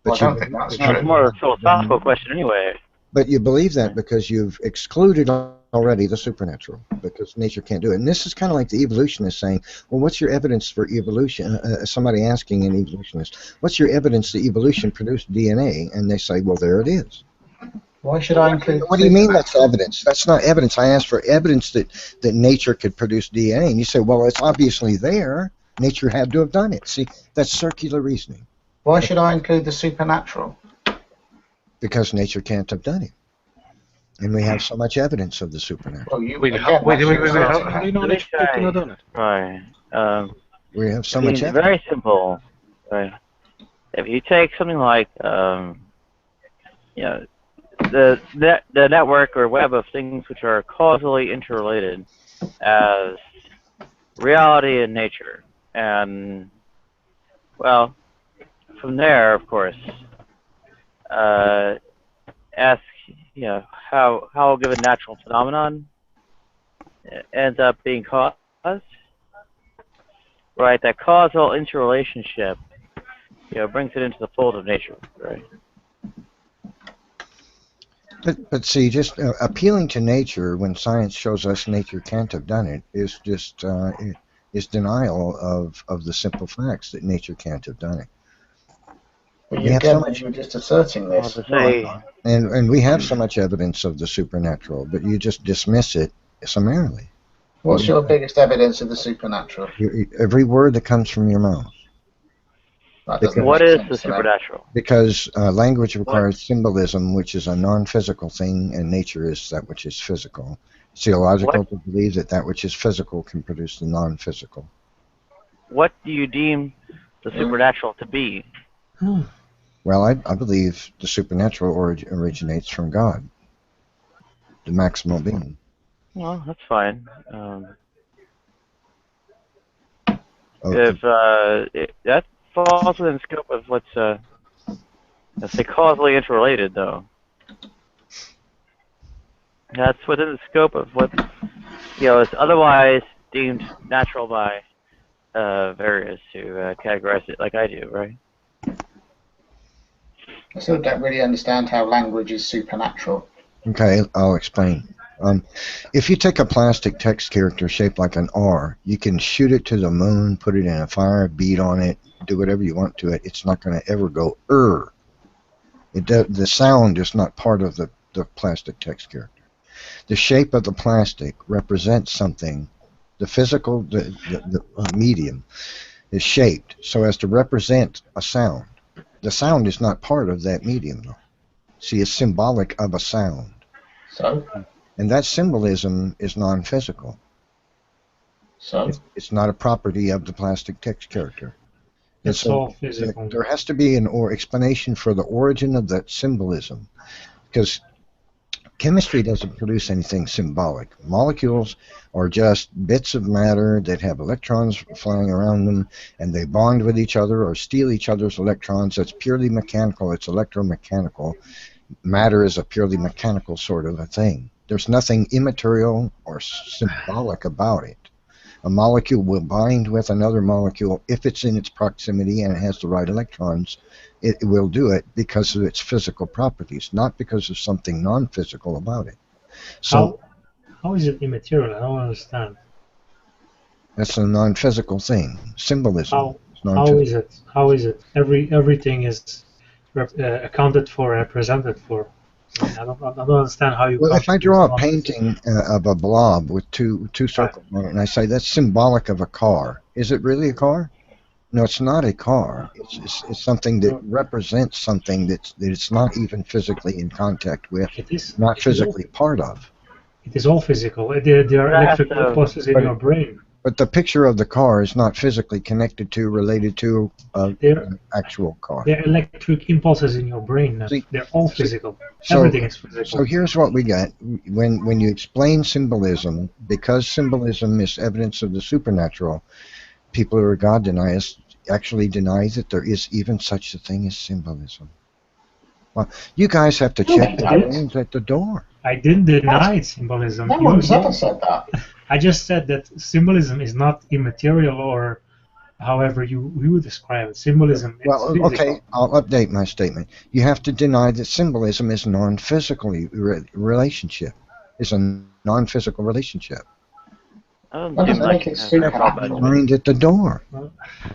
well, I don't think that's true. It's more a philosophical question anyway. But you believe that because you've excluded already the supernatural, because nature can't do it. And this is kind of like the evolutionist saying, well, what's your evidence for evolution? Somebody asking an evolutionist, what's your evidence that evolution produced DNA? And they say, well, there it is. Why should I include... What do you mean that's evidence? That's not evidence. I asked for evidence that nature could produce DNA. And you say, well, it's obviously there. Nature had to have done it. See, that's circular reasoning. Why should I include the supernatural? Because nature can't have done it. And we have so much evidence of the supernatural. Well, wait, how do you know nature couldn't have done it? Right. We have so much it's evidence. Very simple. Right. If you take something like, the network or web of things which are causally interrelated as reality and nature, and, well, from there, of course, ask, how a given natural phenomenon ends up being caused, right? That causal interrelationship, brings it into the fold of nature, right? But see, just appealing to nature when science shows us nature can't have done it is just is denial of the simple facts that nature can't have done it. Well, you were just asserting this. And we have so much evidence of the supernatural, but you just dismiss it summarily. What's your biggest evidence of the supernatural? Every word that comes from your mouth. What is the supernatural? Because language requires symbolism, which is a non-physical thing, and nature is that which is physical. It's theological to believe that which is physical can produce the non-physical. What do you deem the supernatural to be? Well, I believe the supernatural originates from God, the maximal being. Well, that's fine. Okay. If that falls within the scope of what's, let's say, causally interrelated, though. That's within the scope of what is otherwise deemed natural by various who categorize it like I do, right? I still don't really understand how language is supernatural. Okay, I'll explain. If you take a plastic text character shaped like an R, you can shoot it to the moon, put it in a fire, beat on it, do whatever you want to it. It's not going to ever go The sound is not part of the plastic text character. The shape of the plastic represents something. The physical, the medium is shaped so as to represent a sound. The sound is not part of that medium, though. See, it's symbolic of a sound. So? And that symbolism is non-physical. So? It's not a property of the plastic text character. It's all physical. There has to be an explanation for the origin of that symbolism, because chemistry doesn't produce anything symbolic. Molecules are just bits of matter that have electrons flying around them, and they bond with each other or steal each other's electrons. It's purely mechanical. It's electromechanical. Matter is a purely mechanical sort of a thing. There's nothing immaterial or symbolic about it. A molecule will bind with another molecule if it's in its proximity and it has the right electrons. It will do it because of its physical properties, not because of something non-physical about it. So, how is it immaterial? I don't understand. That's a non-physical thing. Symbolism. How is it? Everything is accounted for, represented for. I don't understand how you. Well, if I draw a painting of a blob with two circles on it, and I say that's symbolic of a car, is it really a car? No, it's not a car. It's something that represents something that it's not even physically in contact with, not physically part of. It is all physical. There are electrical impulses in your brain. But the picture of the car is not physically related to an actual car. There are electric impulses in your brain. They're all physical. Everything is physical. So here's what we got. When you explain symbolism, because symbolism is evidence of the supernatural, people who are God deniers actually deny that there is even such a thing as symbolism. Well, you guys have to check the names at the door. I didn't deny symbolism. No one's ever said that. I just said that symbolism is not immaterial, or however you would describe it. Symbolism is physical. Okay, I'll update my statement. You have to deny that symbolism is non-physical relationship. It's a non-physical relationship. Mind at the door.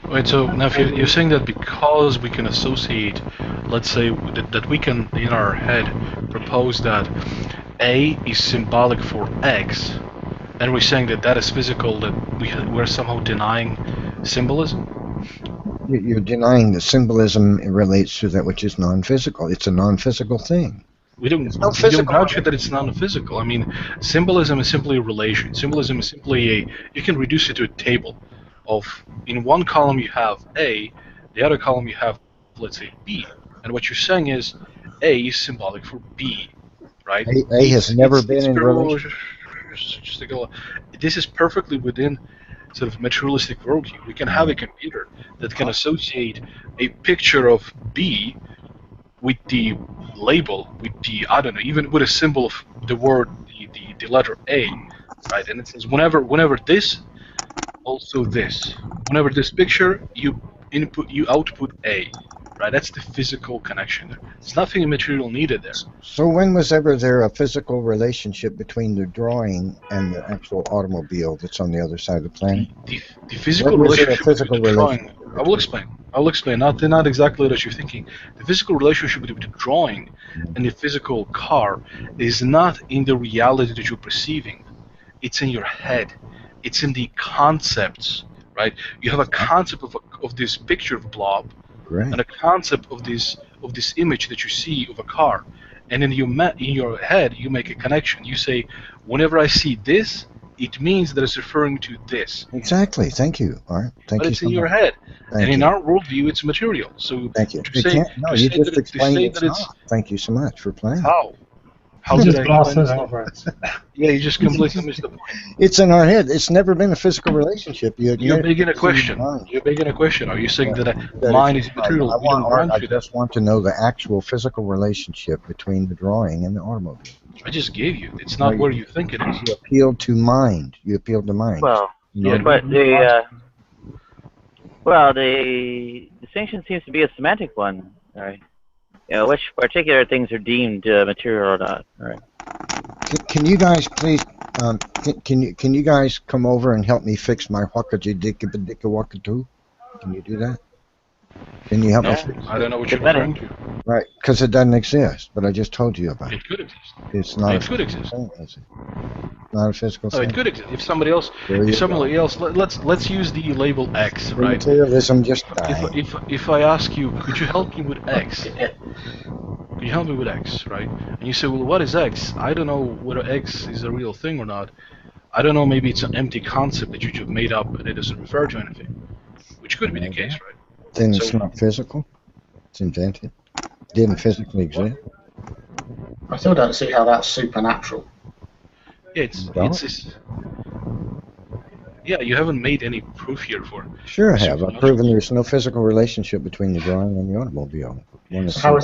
Wait, so now if you're saying that because we can associate, let's say that we can in our head propose that A is symbolic for X, and we're saying that is physical, that we're somehow denying symbolism? You're denying that symbolism relates to that which is non-physical. It's a non-physical thing. We don't vouch that it's non-physical. I mean, symbolism is simply a relation. Symbolism is simply you can reduce it to a table of, in one column you have A, the other column you have, let's say, B. And what you're saying is A is symbolic for B, right? A has never been in relation. This is perfectly within sort of materialistic worldview. We can have a computer that can associate a picture of B with the label, with the, I don't know, even with a symbol of the word, the letter A, right? And it says whenever this, also this. Whenever this picture, you output A, right? That's the physical connection there. There's nothing immaterial needed there. So when was ever there a physical relationship between the drawing and the actual automobile that's on the other side of the planet? The physical relationship between the drawing. I will explain. Not exactly what you're thinking. The physical relationship between the drawing and the physical car is not in the reality that you're perceiving. It's in your head. It's in the concepts, right? You have a concept of this picture of a blob, and a concept of this image that you see of a car, and in your head you make a connection. You say, whenever I see this, it means that it's referring to this. Exactly. Thank you, Art. But it's in your head. And in our worldview, it's material. So thank you. You just explained it's not. Thank you so much for playing. How did I explain it? Yeah, you just completely missed the point. It's in our head. It's never been a physical relationship. You're making a question. Are you saying that mind is material? I just want to know the actual physical relationship between the drawing and the automobile. I just gave you. It's not where you think it is. You appeal to mind. You appeal to mind. Well, No, but the distinction seems to be a semantic one. All right. You know, which particular things are deemed material or not. All right. Can you guys please? Can you guys come over and help me fix my wakatu? Can you do that? Can you help me fix I don't know what you're referring to. Right, because it doesn't exist, but I just told you about it. It could exist. It's not. It could exist. Thing, is it? Not a physical No, thing. it could exist. If somebody else, let's use the label X, right? Materialism just died. If I ask you, could you help me with X? Could you help me with X, right? And you say, well, what is X? I don't know whether X is a real thing or not. I don't know. Maybe it's an empty concept that you just made up and it doesn't refer to anything, which could be the case, right? Then it's not physical. It's invented. It didn't physically exist. I still don't see how that's supernatural. Yeah, you haven't made any proof here for it. Sure I have. I've proven there's no physical relationship between the drawing and the automobile. How is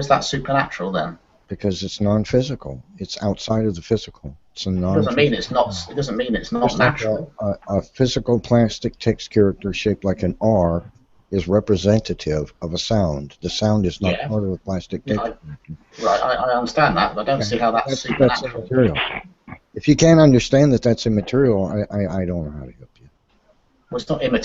that supernatural then? Because it's non-physical. It's outside of the physical. It's a non. It doesn't mean it's not. It doesn't mean it's not natural. A physical plastic text character shaped like an R is representative of a sound. The sound is not part of the plastic text character. Right, I understand that, but I don't see how that's supernatural. That's immaterial. If you can't understand that that's immaterial, I don't know how to help you. Well, it's not immaterial.